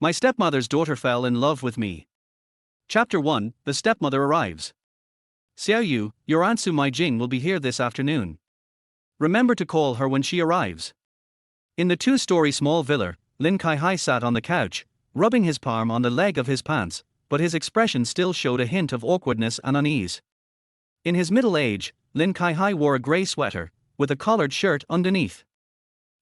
My stepmother's daughter fell in love with me. Chapter 1, The Stepmother Arrives. Xiao Yu, your Aunt Su Meijing will be here this afternoon. Remember to call her when she arrives. In the two-story small villa, Lin Kaihai sat on the couch, rubbing his palm on the leg of his pants, but his expression still showed a hint of awkwardness and unease. In his middle age, Lin Kaihai wore a grey sweater, with a collared shirt underneath.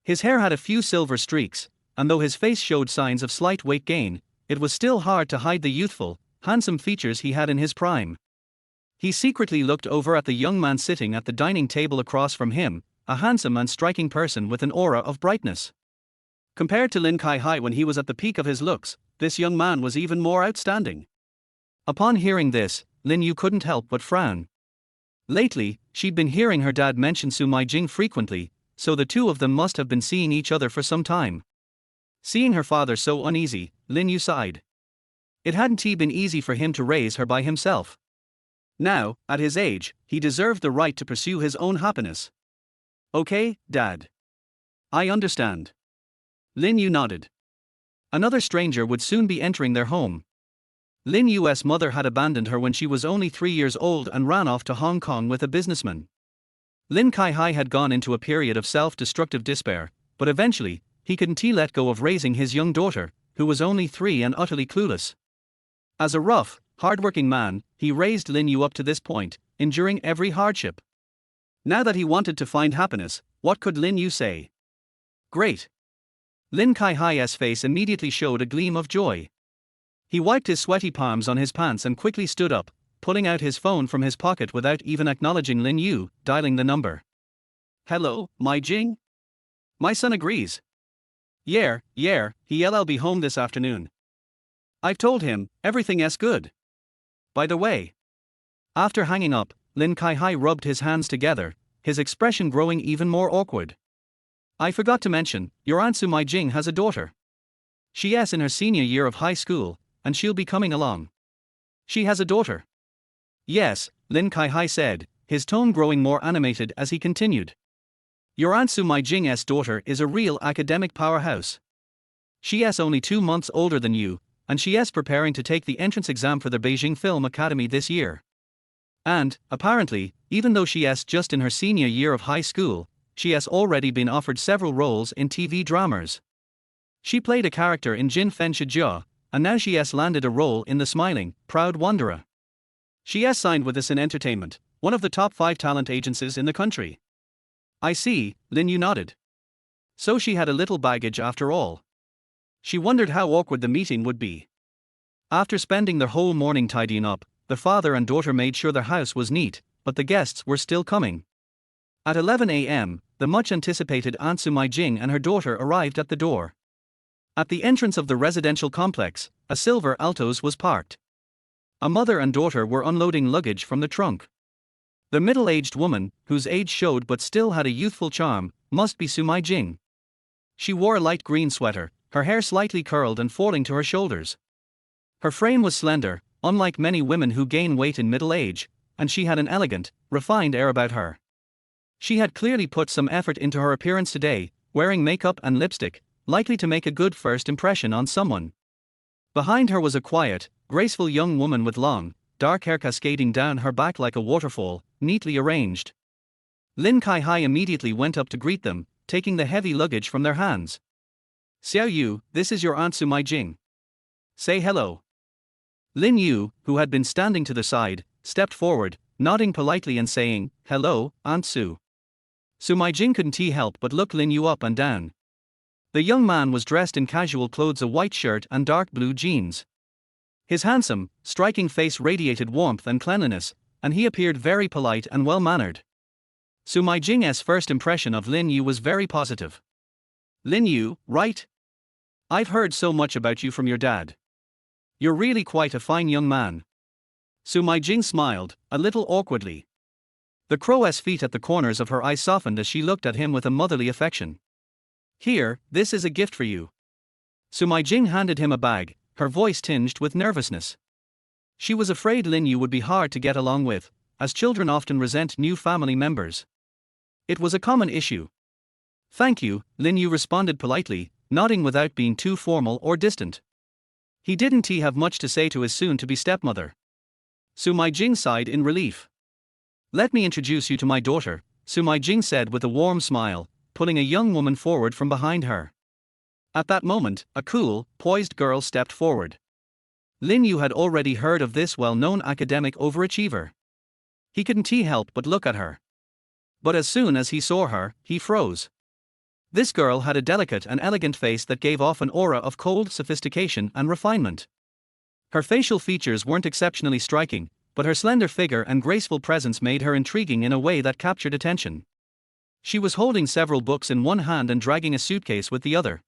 His hair had a few silver streaks, and though his face showed signs of slight weight gain, it was still hard to hide the youthful, handsome features he had in his prime. He secretly looked over at the young man sitting at the dining table across from him, a handsome and striking person with an aura of brightness. Compared to Lin Kaihai when he was at the peak of his looks, this young man was even more outstanding. Upon hearing this, Lin Yu couldn't help but frown. Lately, she'd been hearing her dad mention Su Meijing frequently, so the two of them must have been seeing each other for some time. Seeing her father so uneasy, Lin Yu sighed. It hadn't been easy for him to raise her by himself. Now, at his age, he deserved the right to pursue his own happiness. Okay, Dad. I understand. Lin Yu nodded. Another stranger would soon be entering their home. Lin Yu's mother had abandoned her when she was only 3 years old and ran off to Hong Kong with a businessman. Lin Kaihai had gone into a period of self-destructive despair, but eventually, he couldn't let go of raising his young daughter, who was only 3 and utterly clueless. As a rough, hard-working man, he raised Lin Yu up to this point, enduring every hardship. Now that he wanted to find happiness, what could Lin Yu say? Great. Lin Kaihai's face immediately showed a gleam of joy. He wiped his sweaty palms on his pants and quickly stood up, pulling out his phone from his pocket without even acknowledging Lin Yu, dialing the number. Hello, Meijing? My son agrees. Yeah, he'll be home this afternoon. I've told him, everything's good. By the way. After hanging up, Lin Kaihai rubbed his hands together, his expression growing even more awkward. I forgot to mention, your Aunt Su Meijing has a daughter. She's in her senior year of high school, and she'll be coming along. She has a daughter. Yes, Lin Kaihai said, his tone growing more animated as he continued. Your Aunt Su Meijing's daughter is a real academic powerhouse. She's only 2 months older than you, and she's preparing to take the entrance exam for the Beijing Film Academy this year. And, apparently, even though she's just in her senior year of high school, she has already been offered several roles in TV dramas. She played a character in Jin Fen Shijia, and now she has landed a role in The Smiling, Proud Wanderer. She has signed with us in entertainment, one of the top 5 talent agencies in the country. I see, Lin Yu nodded. So she had a little baggage after all. She wondered how awkward the meeting would be. After spending the whole morning tidying up, the father and daughter made sure their house was neat, but the guests were still coming. At 11 a.m., the much-anticipated Aunt Su Meijing and her daughter arrived at the door. At the entrance of the residential complex, a silver Altos was parked. A mother and daughter were unloading luggage from the trunk. The middle-aged woman, whose age showed but still had a youthful charm, must be Su Meijing. She wore a light green sweater, her hair slightly curled and falling to her shoulders. Her frame was slender, unlike many women who gain weight in middle age, and she had an elegant, refined air about her. She had clearly put some effort into her appearance today, wearing makeup and lipstick, likely to make a good first impression on someone. Behind her was a quiet, graceful young woman with long, dark hair cascading down her back like a waterfall, neatly arranged. Lin Kaihai immediately went up to greet them, taking the heavy luggage from their hands. Xiao Yu, this is your Aunt Su Meijing. Say hello. Lin Yu, who had been standing to the side, stepped forward, nodding politely and saying, Hello, Aunt Su. Su Meijing couldn't help but look Lin Yu up and down. The young man was dressed in casual clothes, a white shirt and dark blue jeans. His handsome, striking face radiated warmth and cleanliness, and he appeared very polite and well-mannered. Su Meijing's first impression of Lin Yu was very positive. Lin Yu, right? I've heard so much about you from your dad. You're really quite a fine young man. Su Meijing smiled, a little awkwardly. The crow's feet at the corners of her eyes softened as she looked at him with a motherly affection. Here, this is a gift for you. Su Meijing handed him a bag, her voice tinged with nervousness. She was afraid Lin Yu would be hard to get along with, as children often resent new family members. It was a common issue. Thank you, Lin Yu responded politely, nodding without being too formal or distant. He didn't have much to say to his soon-to-be stepmother. Su Meijing sighed in relief. "Let me introduce you to my daughter," Su Meijing said with a warm smile, pulling a young woman forward from behind her. At that moment, a cool, poised girl stepped forward. Lin Yu had already heard of this well-known academic overachiever. He couldn't help but look at her. But as soon as he saw her, he froze. This girl had a delicate and elegant face that gave off an aura of cold sophistication and refinement. Her facial features weren't exceptionally striking, but her slender figure and graceful presence made her intriguing in a way that captured attention. She was holding several books in one hand and dragging a suitcase with the other.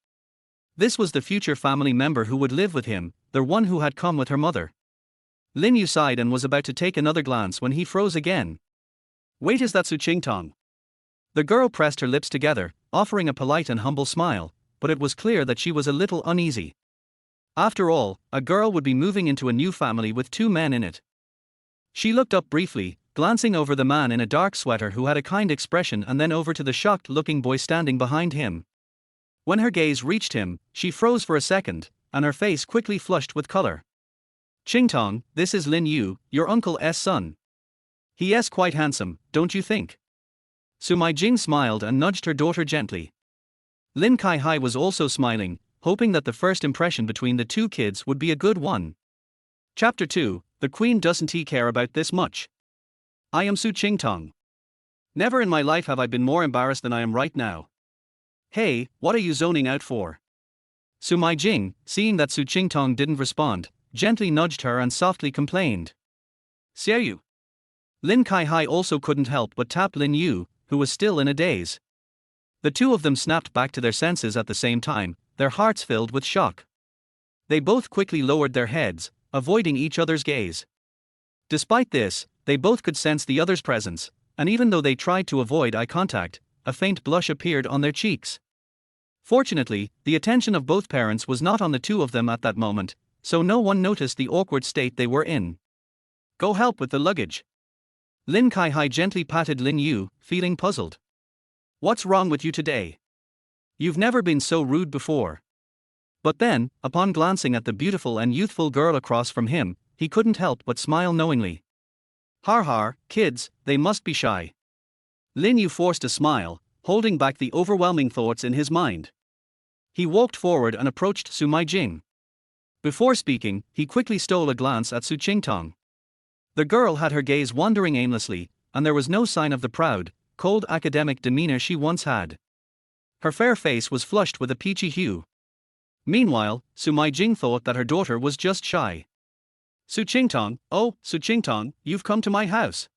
This was the future family member who would live with him, the one who had come with her mother. Lin Yu sighed and was about to take another glance when he froze again. "Wait, is that Su Qingtong?" The girl pressed her lips together, offering a polite and humble smile, but it was clear that she was a little uneasy. After all, a girl would be moving into a new family with two men in it. She looked up briefly, glancing over the man in a dark sweater who had a kind expression and then over to the shocked-looking boy standing behind him. When her gaze reached him, she froze for a second, and her face quickly flushed with color. "Qingtong, this is Lin Yu, your uncle's son. He's quite handsome, don't you think?" Su Meijing smiled and nudged her daughter gently. Lin Kaihai was also smiling, hoping that the first impression between the two kids would be a good one. Chapter 2, The Queen Doesn't Care About This Much. I am Su Qingtong. Never in my life have I been more embarrassed than I am right now. Hey, what are you zoning out for? Su Meijing, seeing that Su Qingtong didn't respond, gently nudged her and softly complained. "Xiao Yu." Lin Kaihai also couldn't help but tap Lin Yu, who was still in a daze. The two of them snapped back to their senses at the same time, their hearts filled with shock. They both quickly lowered their heads, avoiding each other's gaze. Despite this, they both could sense the other's presence, and even though they tried to avoid eye contact, a faint blush appeared on their cheeks. Fortunately, the attention of both parents was not on the two of them at that moment, so no one noticed the awkward state they were in. "Go help with the luggage." Lin Kaihai gently patted Lin Yu, feeling puzzled. "What's wrong with you today? You've never been so rude before." But then, upon glancing at the beautiful and youthful girl across from him, he couldn't help but smile knowingly. Har har, kids, they must be shy. Lin Yu forced a smile, holding back the overwhelming thoughts in his mind. He walked forward and approached Su Meijing. Before speaking, he quickly stole a glance at Su Qingtong. The girl had her gaze wandering aimlessly, and there was no sign of the proud, cold academic demeanor she once had. Her fair face was flushed with a peachy hue. Meanwhile, Su Meijing thought that her daughter was just shy. "Su Qingtong, oh, Su Qingtong, you've come to my house."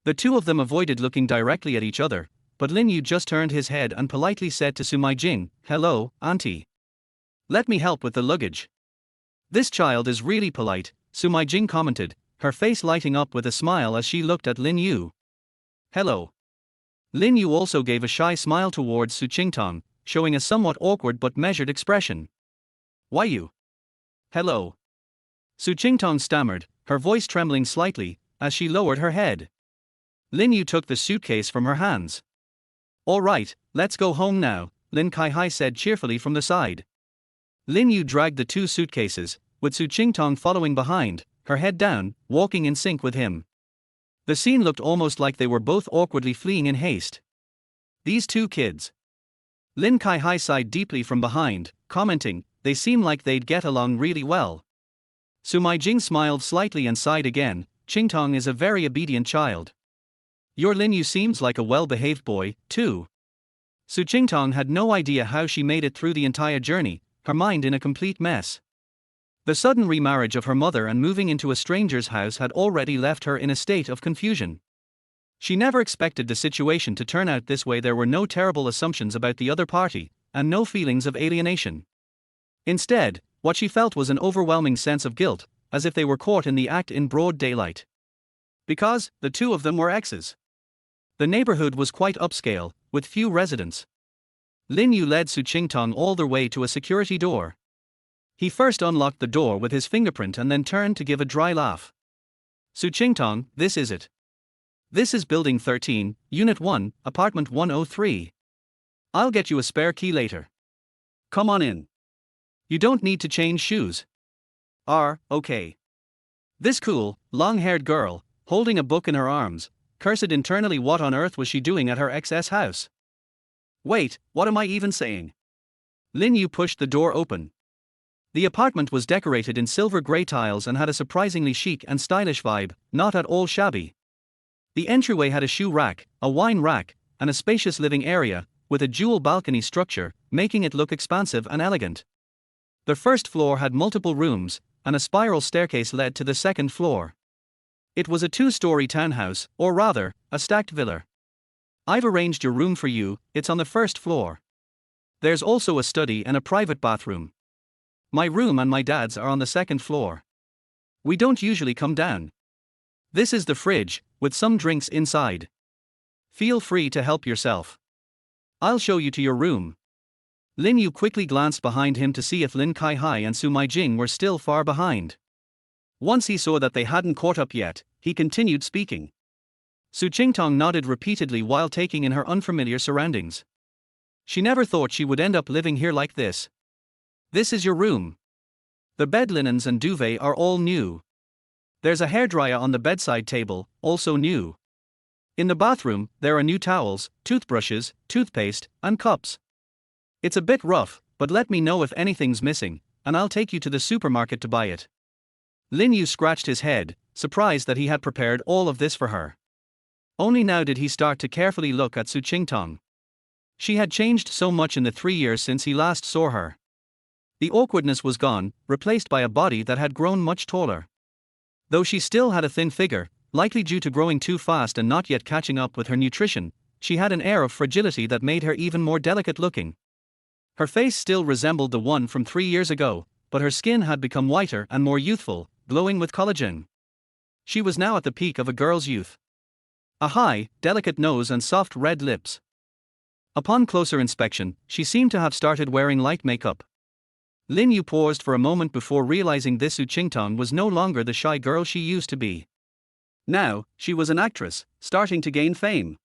The two of them avoided looking directly at each other, but Lin Yu just turned his head and politely said to Su Meijing, "Hello, auntie. Let me help with the luggage." "This child is really polite," Su Meijing commented, her face lighting up with a smile as she looked at Lin Yu. "Hello." Lin Yu also gave a shy smile towards Su Qingtong, showing a somewhat awkward but measured expression. "Why you? Hello." Su Qingtong stammered, her voice trembling slightly, as she lowered her head. Lin Yu took the suitcase from her hands. "All right, let's go home now," Lin Kaihai said cheerfully from the side. Lin Yu dragged the two suitcases, with Su Qingtong following behind, her head down, walking in sync with him. The scene looked almost like they were both awkwardly fleeing in haste. These two kids. Lin Kaihai sighed deeply from behind, commenting, "They seem like they'd get along really well." Su Meijing smiled slightly and sighed again, "Qingtong is a very obedient child. Your Lin Yu seems like a well-behaved boy, too." Su Qingtong had no idea how she made it through the entire journey, her mind in a complete mess. The sudden remarriage of her mother and moving into a stranger's house had already left her in a state of confusion. She never expected the situation to turn out this way. There were no terrible assumptions about the other party, and no feelings of alienation. Instead, what she felt was an overwhelming sense of guilt, as if they were caught in the act in broad daylight. Because the two of them were exes. The neighborhood was quite upscale, with few residents. Lin Yu led Su Qingtong all the way to a security door. He first unlocked the door with his fingerprint and then turned to give a dry laugh. "Su Qingtong, this is it. This is Building 13, Unit 1, Apartment 103. I'll get you a spare key later. Come on in. You don't need to change shoes." Okay. This cool, long-haired girl, holding a book in her arms, cursed internally, what on earth was she doing at her ex's house? Wait, what am I even saying? Lin Yu pushed the door open. The apartment was decorated in silver grey tiles and had a surprisingly chic and stylish vibe, not at all shabby. The entryway had a shoe rack, a wine rack, and a spacious living area, with a dual balcony structure, making it look expansive and elegant. The first floor had multiple rooms, and a spiral staircase led to the second floor. It was a two-story townhouse, or rather, a stacked villa. I've arranged your room for you, it's on the first floor. There's also a study and a private bathroom. My room and my dad's are on the second floor. We don't usually come down. This is the fridge, with some drinks inside. Feel free to help yourself. I'll show you to your room. Lin Yu quickly glanced behind him to see if Lin Kaihai and Su Meijing were still far behind. Once he saw that they hadn't caught up yet, he continued speaking. Su Qingtong nodded repeatedly while taking in her unfamiliar surroundings. She never thought she would end up living here like this. This is your room. The bed linens and duvet are all new. There's a hairdryer on the bedside table, also new. In the bathroom, there are new towels, toothbrushes, toothpaste, and cups. It's a bit rough, but let me know if anything's missing, and I'll take you to the supermarket to buy it. Lin Yu scratched his head, surprised that he had prepared all of this for her. Only now did he start to carefully look at Su Qingtong. She had changed so much in the 3 years since he last saw her. The awkwardness was gone, replaced by a body that had grown much taller. Though she still had a thin figure, likely due to growing too fast and not yet catching up with her nutrition, she had an air of fragility that made her even more delicate looking. Her face still resembled the one from 3 years ago, but her skin had become whiter and more youthful, glowing with collagen. She was now at the peak of a girl's youth. A high, delicate nose and soft red lips. Upon closer inspection, she seemed to have started wearing light makeup. Lin Yu paused for a moment before realizing this Su Qingtong was no longer the shy girl she used to be. Now, she was an actress, starting to gain fame.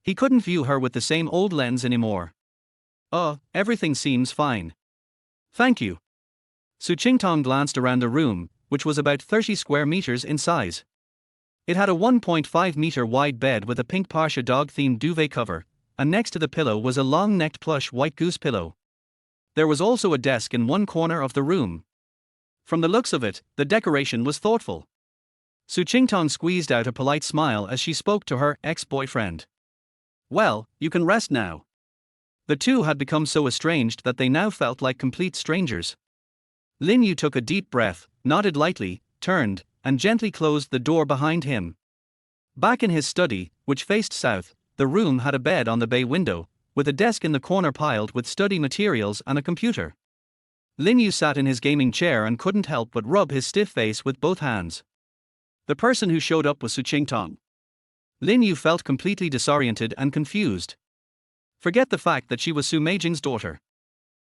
He couldn't view her with the same old lens anymore. Everything seems fine. Thank you. Su Qingtong glanced around the room, which was about 30 square meters in size. It had a 1.5 meter wide bed with a pink Parsha dog-themed duvet cover, and next to the pillow was a long-necked plush white goose pillow. There was also a desk in one corner of the room. From the looks of it, the decoration was thoughtful. Su Qingtong squeezed out a polite smile as she spoke to her ex-boyfriend. Well, you can rest now. The two had become so estranged that they now felt like complete strangers. Lin Yu took a deep breath, nodded lightly, turned, and gently closed the door behind him. Back in his study, which faced south, the room had a bed on the bay window, with a desk in the corner piled with study materials and a computer. Lin Yu sat in his gaming chair and couldn't help but rub his stiff face with both hands. The person who showed up was Su Qingtong. Lin Yu felt completely disoriented and confused. Forget the fact that she was Su Meijing's daughter.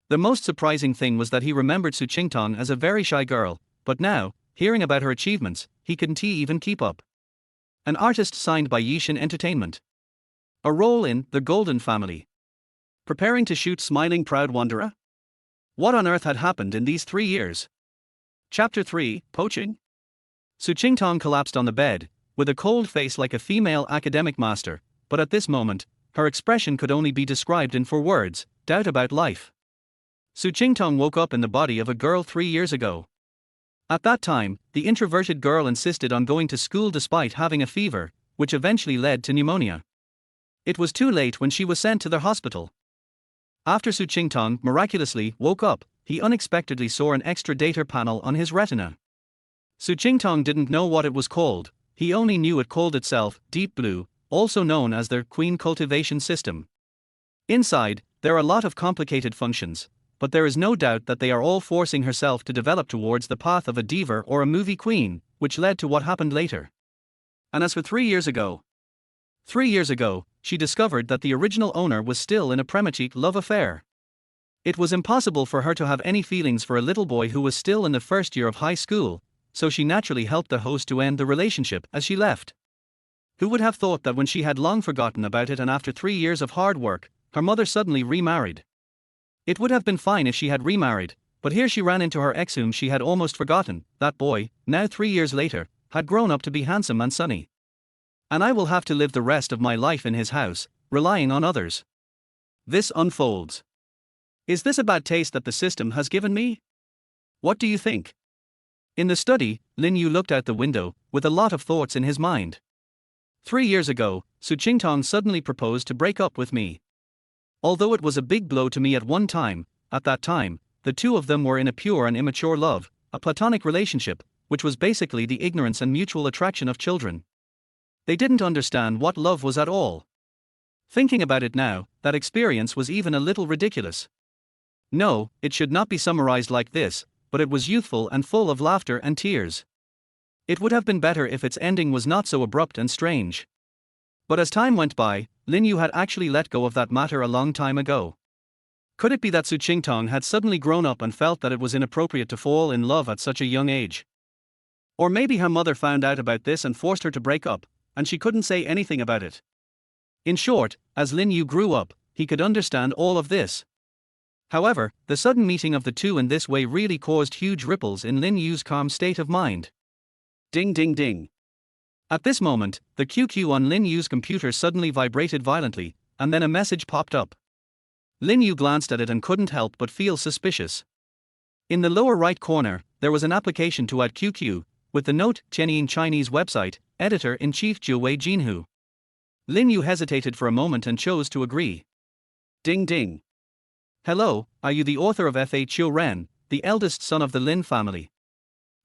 The most surprising thing was that he remembered Su Qingtong as a very shy girl, but now, hearing about her achievements, he couldn't even keep up. An artist signed by Yixin Entertainment. A role in The Golden Family. Preparing to shoot Smiling Proud Wanderer? What on earth had happened in these 3 years? Chapter 3, Poaching? Su Qingtong collapsed on the bed, with a cold face like a female academic master, but at this moment, her expression could only be described in 4 words: doubt about life. Su Qingtong woke up in the body of a girl 3 years ago. At that time, the introverted girl insisted on going to school despite having a fever, which eventually led to pneumonia. It was too late when she was sent to the hospital. After Su Qingtong miraculously woke up, he unexpectedly saw an extra data panel on his retina. Su Qingtong didn't know what it was called, he only knew it called itself Deep Blue, also known as the Queen Cultivation System. Inside, there are a lot of complicated functions, but there is no doubt that they are all forcing herself to develop towards the path of a diva or a movie queen, which led to what happened later. And as for 3 years ago, 3 years ago, she discovered that the original owner was still in a premature love affair. It was impossible for her to have any feelings for a little boy who was still in the first year of high school, so she naturally helped the host to end the relationship as she left. Who would have thought that when she had long forgotten about it and after 3 years of hard work, her mother suddenly remarried? It would have been fine if she had remarried, but here she ran into her ex whom she had almost forgotten. That boy, now 3 years later, had grown up to be handsome and sunny. And I will have to live the rest of my life in his house, relying on others. This unfolds. Is this a bad taste that the system has given me? What do you think? In the study, Lin Yu looked out the window, with a lot of thoughts in his mind. 3 years ago, Su Qingtong suddenly proposed to break up with me. Although it was a big blow to me at that time, the two of them were in a pure and immature love, a platonic relationship, which was basically the ignorance and mutual attraction of children. They didn't understand what love was at all. Thinking about it now, that experience was even a little ridiculous. No, it should not be summarized like this, but it was youthful and full of laughter and tears. It would have been better if its ending was not so abrupt and strange. But as time went by, Lin Yu had actually let go of that matter a long time ago. Could it be that Su Qingtong had suddenly grown up and felt that it was inappropriate to fall in love at such a young age? Or maybe her mother found out about this and forced her to break up, and she couldn't say anything about it. In short, as Lin Yu grew up, he could understand all of this. However, the sudden meeting of the two in this way really caused huge ripples in Lin Yu's calm state of mind. Ding ding ding. At this moment, the QQ on Lin Yu's computer suddenly vibrated violently, and then a message popped up. Lin Yu glanced at it and couldn't help but feel suspicious. In the lower right corner, there was an application to add QQ, with the note, Tianying Chinese website, editor-in-chief Jiuwei Jinhu. Lin Yu hesitated for a moment and chose to agree. Ding ding. Hello, are you the author of Fa Chiu Ren, the eldest son of the Lin family?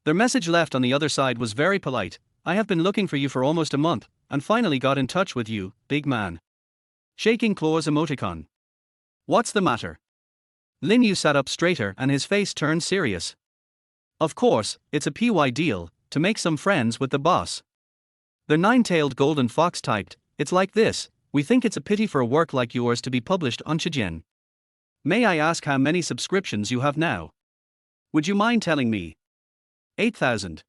The message left on the other side was very polite. I have been looking for you for almost a month, and finally got in touch with you, big man. Shaking claws emoticon. What's the matter? Lin Yu sat up straighter and his face turned serious. Of course, it's a PY deal, to make some friends with the boss. The nine-tailed golden fox typed, it's like this, we think it's a pity for a work like yours to be published on Shijin. May I ask how many subscriptions you have now? Would you mind telling me? 8,000.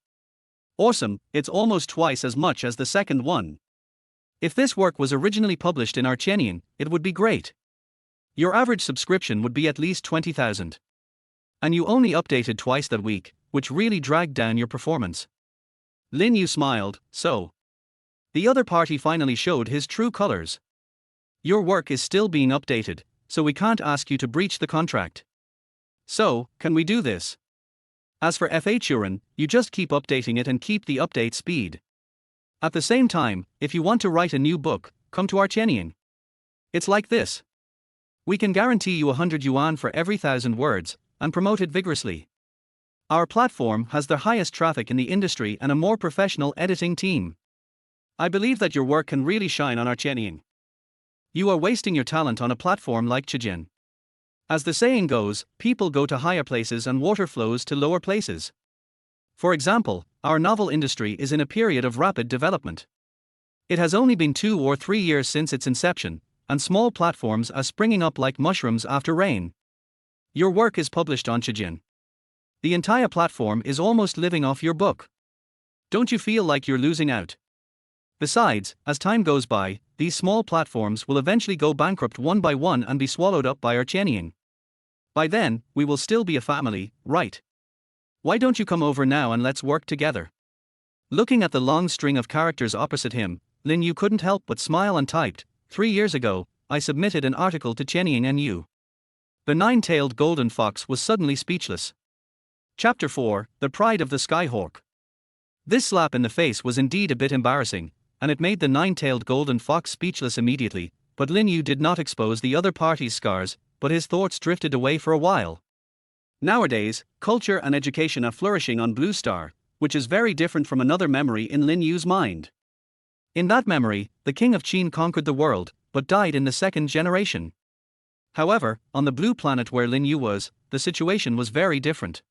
Awesome, it's almost twice as much as the second one. If this work was originally published in Archenian, it would be great. Your average subscription would be at least 20,000. And you only updated twice that week, which really dragged down your performance. Lin Yu smiled, so. The other party finally showed his true colors. Your work is still being updated, so we can't ask you to breach the contract. So, can we do this? As for Fa Churan, you just keep updating it and keep the update speed. At the same time, if you want to write a new book, come to Archenian. It's like this. We can guarantee you 100 yuan for every 1,000 words, and promote it vigorously. Our platform has the highest traffic in the industry and a more professional editing team. I believe that your work can really shine on Archenian. You are wasting your talent on a platform like Shijin. As the saying goes, people go to higher places and water flows to lower places. For example, our novel industry is in a period of rapid development. It has only been 2 or 3 years since its inception, and small platforms are springing up like mushrooms after rain. Your work is published on Shijin. The entire platform is almost living off your book. Don't you feel like you're losing out? Besides, as time goes by, these small platforms will eventually go bankrupt one by one and be swallowed up by Archenian. By then, we will still be a family, right? Why don't you come over now and let's work together? Looking at the long string of characters opposite him, Lin Yu couldn't help but smile and typed, 3 years ago, I submitted an article to Tianying and you. The nine-tailed golden fox was suddenly speechless. Chapter 4, The Pride of the Skyhawk. This slap in the face was indeed a bit embarrassing, and it made the nine-tailed golden fox speechless immediately, but Lin Yu did not expose the other party's scars, but his thoughts drifted away for a while. Nowadays, culture and education are flourishing on Blue Star, which is very different from another memory in Lin Yu's mind. In that memory, the king of Qin conquered the world, but died in the second generation. However, on the blue planet where Lin Yu was, the situation was very different.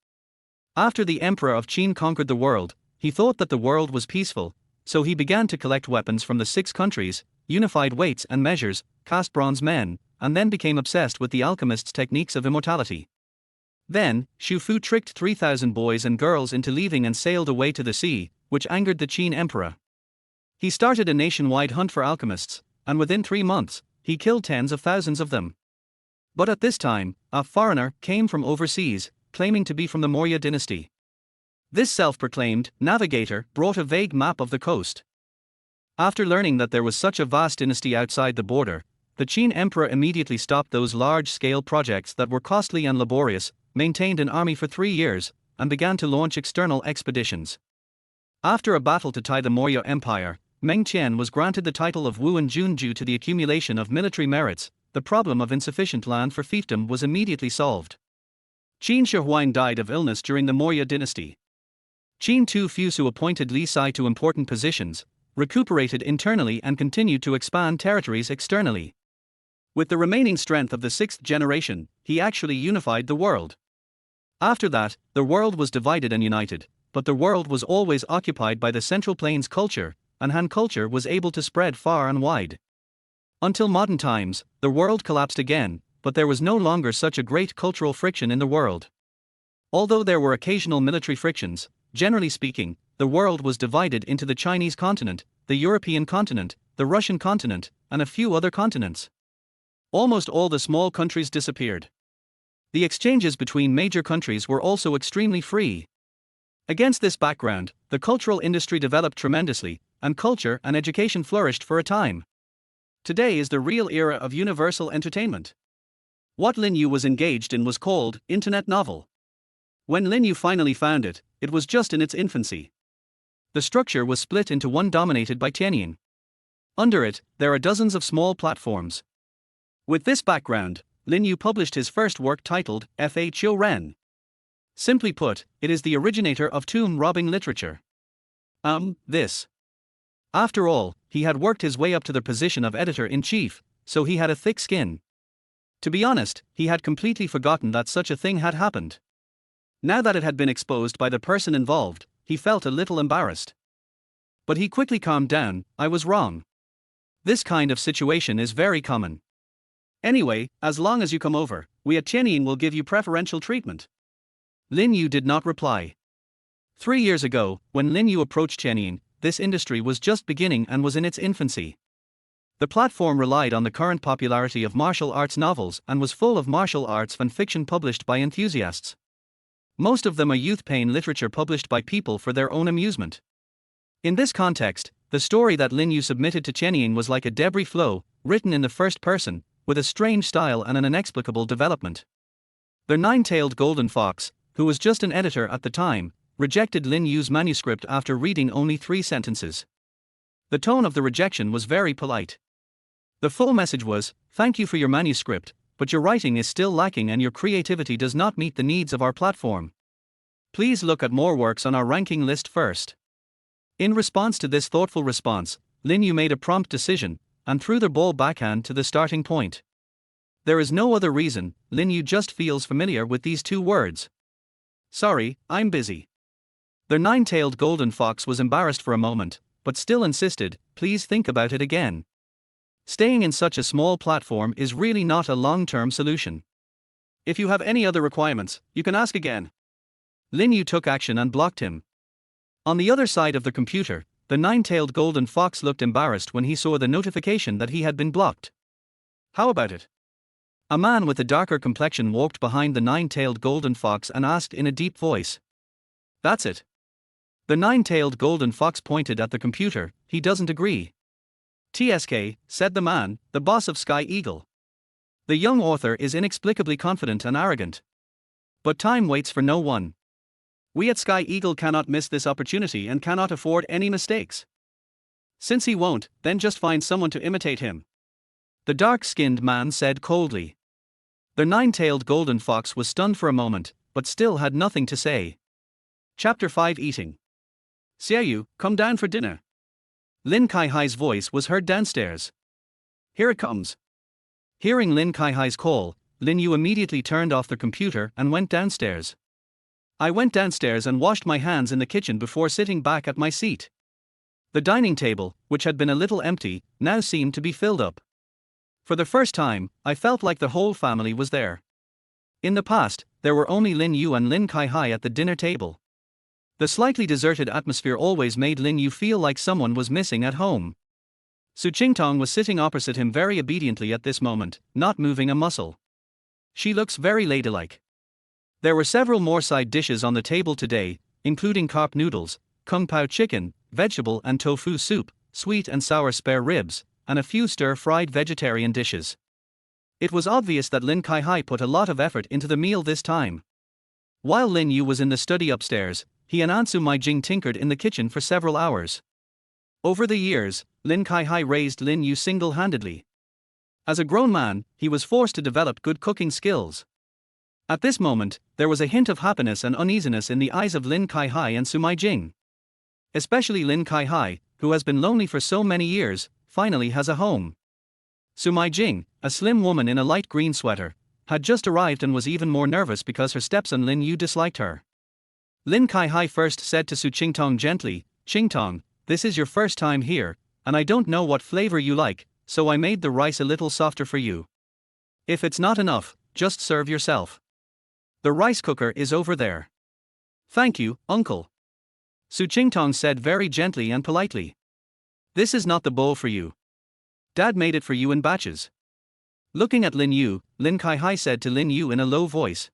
After the emperor of Qin conquered the world, he thought that the world was peaceful, so he began to collect weapons from the 6 countries, unified weights and measures, cast bronze men, and then became obsessed with the alchemist's techniques of immortality. Then, Xu Fu tricked 3,000 boys and girls into leaving and sailed away to the sea, which angered the Qin emperor. He started a nationwide hunt for alchemists, and within 3 months, he killed tens of thousands of them. But at this time, a foreigner came from overseas, claiming to be from the Maurya dynasty. This self-proclaimed navigator brought a vague map of the coast. After learning that there was such a vast dynasty outside the border, the Qin emperor immediately stopped those large-scale projects that were costly and laborious, maintained an army for 3 years, and began to launch external expeditions. After a battle to tie the Maurya Empire, Meng Tian was granted the title of Wuan Jun due to the accumulation of military merits. The problem of insufficient land for fiefdom was immediately solved. Qin Shi Huang died of illness during the Maurya dynasty. Qin Tu Fusu appointed Li Sai to important positions, recuperated internally and continued to expand territories externally. With the remaining strength of the 6th generation, he actually unified the world. After that, the world was divided and united, but the world was always occupied by the Central Plains culture, and Han culture was able to spread far and wide. Until modern times, the world collapsed again, but there was no longer such a great cultural friction in the world. Although there were occasional military frictions, generally speaking, the world was divided into the Chinese continent, the European continent, the Russian continent, and a few other continents. Almost all the small countries disappeared. The exchanges between major countries were also extremely free. Against this background, the cultural industry developed tremendously, and culture and education flourished for a time. Today is the real era of universal entertainment. What Lin Yu was engaged in was called internet novel. When Lin Yu finally found it, it was just in its infancy. The structure was split into one dominated by Tianyin. Under it, there are dozens of small platforms. With this background, Lin Yu published his first work titled Fa Qiu Ren. Simply put, it is the originator of tomb-robbing literature. This. After all, he had worked his way up to the position of editor-in-chief, so he had a thick skin. To be honest, he had completely forgotten that such a thing had happened. Now that it had been exposed by the person involved, he felt a little embarrassed. But he quickly calmed down. I was wrong. This kind of situation is very common. Anyway, as long as you come over, we at Tianyin will give you preferential treatment. Lin Yu did not reply. 3 years ago, when Lin Yu approached Tianyin, this industry was just beginning and was in its infancy. The platform relied on the current popularity of martial arts novels and was full of martial arts fan fiction published by enthusiasts. Most of them are youth pain literature published by people for their own amusement. In this context, the story that Lin Yu submitted to Tianyin was like a debris flow, written in the first person, with a strange style and an inexplicable development. The nine-tailed golden fox, who was just an editor at the time, rejected Lin Yu's manuscript after reading only 3 sentences. The tone of the rejection was very polite. The full message was, "Thank you for your manuscript, but your writing is still lacking and your creativity does not meet the needs of our platform. Please look at more works on our ranking list first." In response to this thoughtful response, Lin Yu made a prompt decision, and threw the ball backhand to the starting point. There is no other reason, Lin Yu just feels familiar with these 2 words. "Sorry, I'm busy." The nine-tailed golden fox was embarrassed for a moment, but still insisted, "Please think about it again. Staying in such a small platform is really not a long-term solution. If you have any other requirements, you can ask again." Lin Yu took action and blocked him. On the other side of the computer, the nine-tailed golden fox looked embarrassed when he saw the notification that he had been blocked. "How about it?" A man with a darker complexion walked behind the nine-tailed golden fox and asked in a deep voice. "That's it." The nine-tailed golden fox pointed at the computer. "He doesn't agree." "TSK," said the man, the boss of Sky Eagle. The young author is inexplicably confident and arrogant. But time waits for no one. We at Sky Eagle cannot miss this opportunity and cannot afford any mistakes. Since he won't, then just find someone to imitate him. The dark-skinned man said coldly. The nine-tailed golden fox was stunned for a moment, but still had nothing to say. Chapter 5 Eating. "Xiao Yu, come down for dinner." Lin Kaihai's voice was heard downstairs. "Here it comes." Hearing Lin Kaihai's call, Lin Yu immediately turned off the computer and went downstairs. "I went downstairs and washed my hands in the kitchen before sitting back at my seat." The dining table, which had been a little empty, now seemed to be filled up. For the first time, I felt like the whole family was there. In the past, there were only Lin Yu and Lin Kaihai at the dinner table. The slightly deserted atmosphere always made Lin Yu feel like someone was missing at home. Su Qingtong was sitting opposite him very obediently at this moment, not moving a muscle. She looks very ladylike. There were several more side dishes on the table today, including carp noodles, kung pao chicken, vegetable and tofu soup, sweet and sour spare ribs, and a few stir-fried vegetarian dishes. It was obvious that Lin Kaihai put a lot of effort into the meal this time. While Lin Yu was in the study upstairs, he and Aunt Su Meijing tinkered in the kitchen for several hours. Over the years, Lin Kaihai raised Lin Yu single-handedly. As a grown man, he was forced to develop good cooking skills. At this moment, there was a hint of happiness and uneasiness in the eyes of Lin Kaihai and Su Meijing. Especially Lin Kaihai, who has been lonely for so many years, finally has a home. Su Meijing, a slim woman in a light green sweater, had just arrived and was even more nervous because her stepson Lin Yu disliked her. Lin Kaihai first said to Su Qingtong gently, "Qingtong, this is your first time here, and I don't know what flavor you like, so I made the rice a little softer for you. If it's not enough, just serve yourself. The rice cooker is over there." "Thank you, uncle," Su Qingtong said very gently and politely. "This is not the bowl for you. Dad made it for you in batches." Looking at Lin Yu, Lin Kaihai said to Lin Yu in a low voice.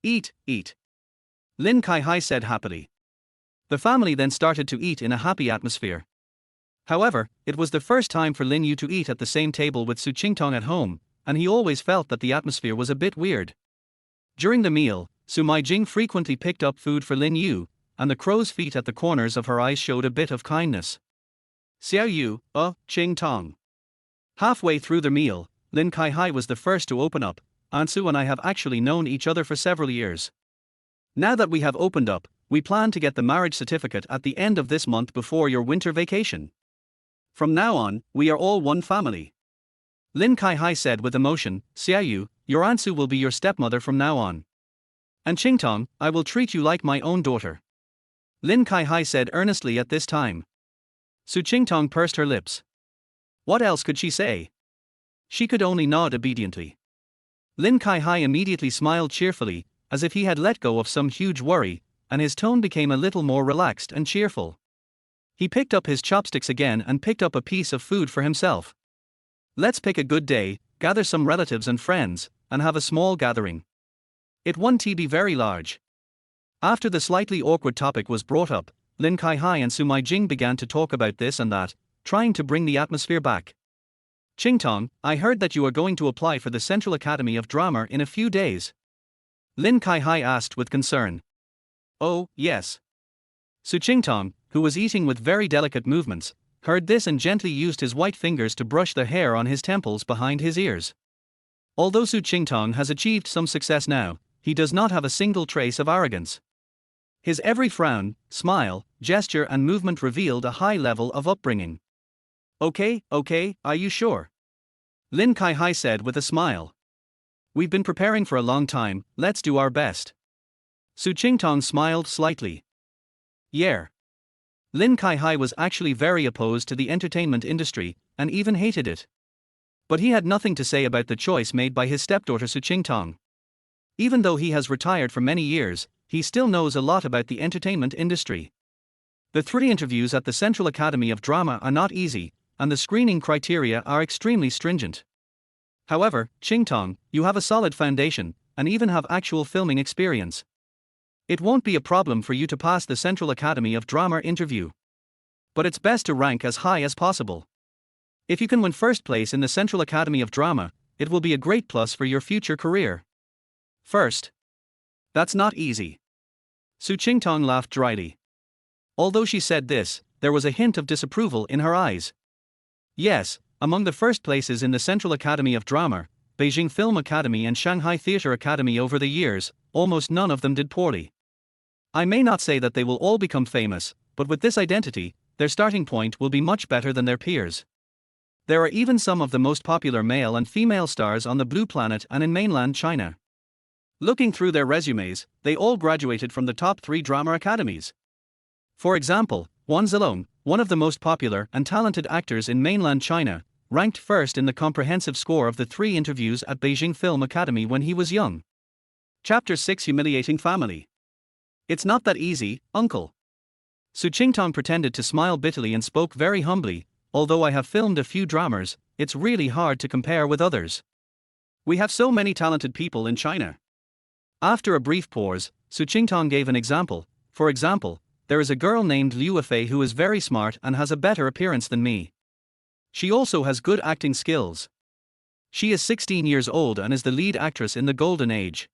"Eat, eat," Lin Kaihai said happily. The family then started to eat in a happy atmosphere. Meanwhile, it was the first time for Lin Yu to eat at the same table with Su Qingtong at home, and he always felt that the atmosphere was a bit weird. During the meal, Su Meijing frequently picked up food for Lin Yu, and the crow's feet at the corners of her eyes showed a bit of kindness. "Xiao Yu, Qingtong." Halfway through the meal, Lin Kaihai was the first to open up. "Aunt Su and I have actually known each other for several years. Now that we have opened up, we plan to get the marriage certificate at the end of this month before your winter vacation. From now on, we are all one family." Lin Kaihai said with emotion, "Xiao Yu, your Aunt Su will be your stepmother from now on. And Qingtong, I will treat you like my own daughter," Lin Kaihai said earnestly at this time. Su Qingtong pursed her lips. What else could she say? She could only nod obediently. Lin Kaihai immediately smiled cheerfully, as if he had let go of some huge worry, and his tone became a little more relaxed and cheerful. He picked up his chopsticks again and picked up a piece of food for himself. "Let's pick a good day, gather some relatives and friends, and have a small gathering. It won't be very large." After the slightly awkward topic was brought up, Lin Kaihai and Su Meijing began to talk about this and that, trying to bring the atmosphere back. "Qingtong, I heard that you are going to apply for the Central Academy of Drama in a few days," Lin Kaihai asked with concern. "Oh, yes." Su Qingtong, who was eating with very delicate movements, heard this and gently used his white fingers to brush the hair on his temples behind his ears. Although Su Qingtong has achieved some success now, he does not have a single trace of arrogance. His every frown, smile, gesture and movement revealed a high level of upbringing. Okay, are you sure?" Lin Kaihai said with a smile. "We've been preparing for a long time, let's do our best." Su Qingtong smiled slightly. Yeah. Lin Kaihai was actually very opposed to the entertainment industry, and even hated it. But he had nothing to say about the choice made by his stepdaughter Su Qingtong. Even though he has retired for many years, he still knows a lot about the entertainment industry. The 3 interviews at the Central Academy of Drama are not easy, and the screening criteria are extremely stringent. However, Qingtong, you have a solid foundation, and even have actual filming experience. It won't be a problem for you to pass the Central Academy of Drama interview. But it's best to rank as high as possible. If you can win first place in the Central Academy of Drama, it will be a great plus for your future career. First. That's not easy. Su Qingtong laughed dryly. Although she said this, there was a hint of disapproval in her eyes. Yes, among the first places in the Central Academy of Drama, Beijing Film Academy and Shanghai Theatre Academy over the years, almost none of them did poorly. I may not say that they will all become famous, but with this identity, their starting point will be much better than their peers. There are even some of the most popular male and female stars on the Blue Planet and in mainland China. Looking through their resumes, they all graduated from the top 3 drama academies. For example, Wan Zilong, one of the most popular and talented actors in mainland China, ranked first in the comprehensive score of the 3 interviews at Beijing Film Academy when he was young. Chapter 6: Humiliating Family. It's not that easy, uncle. Su Qingtong pretended to smile bitterly and spoke very humbly. Although I have filmed a few dramas, it's really hard to compare with others. We have so many talented people in China. After a brief pause, Su Qingtong gave an example. For example, there is a girl named Liu Fei who is very smart and has a better appearance than me. She also has good acting skills. She is 16 years old and is the lead actress in the Golden Age.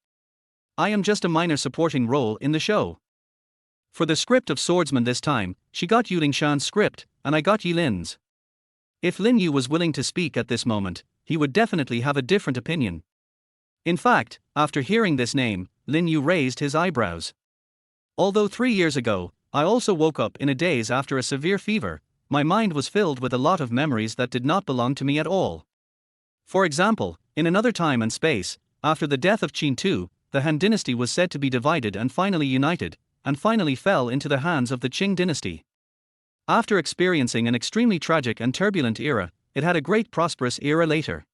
I am just a minor supporting role in the show. For the script of Swordsman this time, she got Yu Lingshan's script, and I got Yi Lin's. If Lin Yu was willing to speak at this moment, he would definitely have a different opinion. In fact, after hearing this name, Lin Yu raised his eyebrows. Although 3 years ago, I also woke up in a daze after a severe fever, my mind was filled with a lot of memories that did not belong to me at all. For example, in another time and space, after the death of Qin Tu, the Han dynasty was said to be divided and finally united, and finally fell into the hands of the Qing dynasty. After experiencing an extremely tragic and turbulent era, it had a great prosperous era later.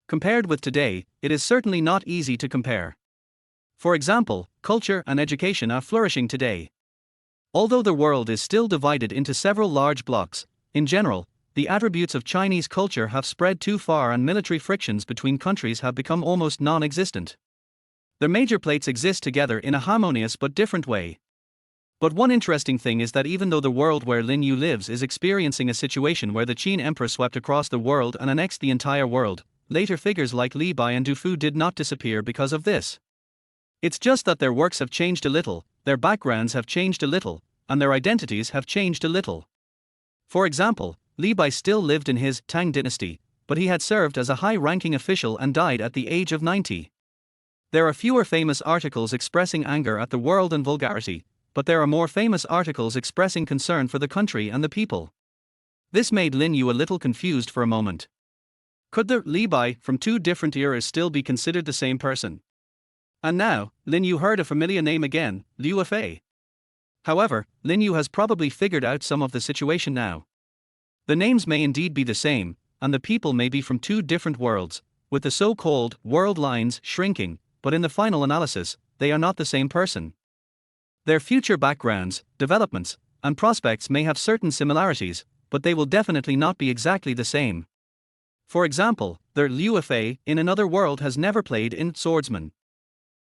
Compared with today, it is certainly not easy to compare. For example, culture and education are flourishing today. Although the world is still divided into several large blocks, in general, the attributes of Chinese culture have spread too far and military frictions between countries have become almost non-existent. Their major plates exist together in a harmonious but different way. But one interesting thing is that even though the world where Lin Yu lives is experiencing a situation where the Qin Emperor swept across the world and annexed the entire world, later figures like Li Bai and Du Fu did not disappear because of this. It's just that their works have changed a little, their backgrounds have changed a little, and their identities have changed a little. For example, Li Bai still lived in his Tang dynasty, but he had served as a high-ranking official and died at the age of 90. There are fewer famous articles expressing anger at the world and vulgarity, but there are more famous articles expressing concern for the country and the people. This made Lin Yu a little confused for a moment. Could the Li Bai from two different eras still be considered the same person? And now, Lin Yu heard a familiar name again, Liu Fei. However, Lin Yu has probably figured out some of the situation now. The names may indeed be the same, and the people may be from two different worlds, with the so-called world lines shrinking, but in the final analysis, they are not the same person. Their future backgrounds, developments, and prospects may have certain similarities, but they will definitely not be exactly the same. For example, their Liu Fei in another world has never played in Swordsman.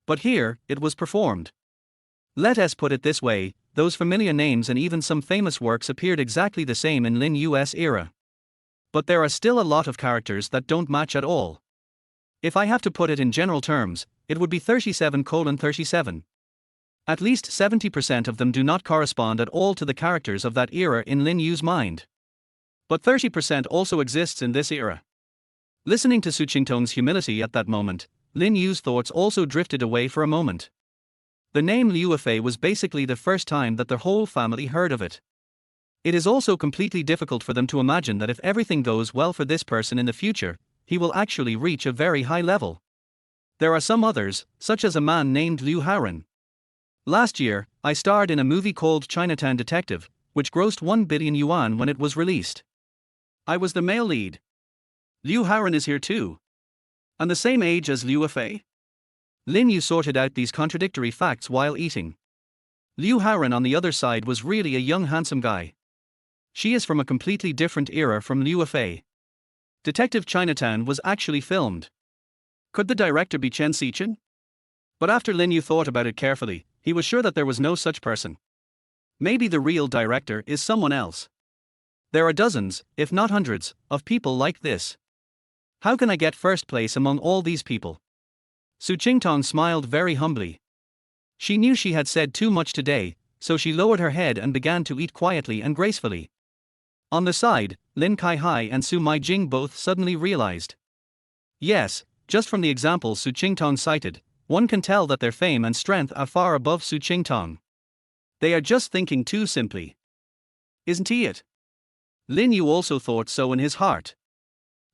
But here, it was performed. Let us put it this way, those familiar names and even some famous works appeared exactly the same in Lin Yu's era. But there are still a lot of characters that don't match at all. If I have to put it in general terms, it would be 37:37. At least 70% of them do not correspond at all to the characters of that era in Lin Yu's mind. But 30% also exists in this era. Listening to Su Qingtong's humility at that moment, Lin Yu's thoughts also drifted away for a moment. The name Liu Fei was basically the first time that their whole family heard of it. It is also completely difficult for them to imagine that if everything goes well for this person in the future, he will actually reach a very high level. There are some others, such as a man named Liu Haoren. Last year, I starred in a movie called Chinatown Detective, which grossed 1 billion yuan when it was released. I was the male lead. Liu Haoren is here too. And the same age as Liu Fei? Lin Yu sorted out these contradictory facts while eating. Liu Haoren on the other side was really a young handsome guy. She is from a completely different era from Liu Fei. Detective Chinatown was actually filmed. Could the director be Chen Xichen? But after Lin Yu thought about it carefully, he was sure that there was no such person. Maybe the real director is someone else. There are dozens, if not hundreds, of people like this. How can I get first place among all these people? Su Qingtong smiled very humbly. She knew she had said too much today, so she lowered her head and began to eat quietly and gracefully. On the side, Lin Kaihai and Su Meijing both suddenly realized. Yes, just from the examples Su Qingtong cited, one can tell that their fame and strength are far above Su Qingtong. They are just thinking too simply. Isn't he it? Lin Yu also thought so in his heart.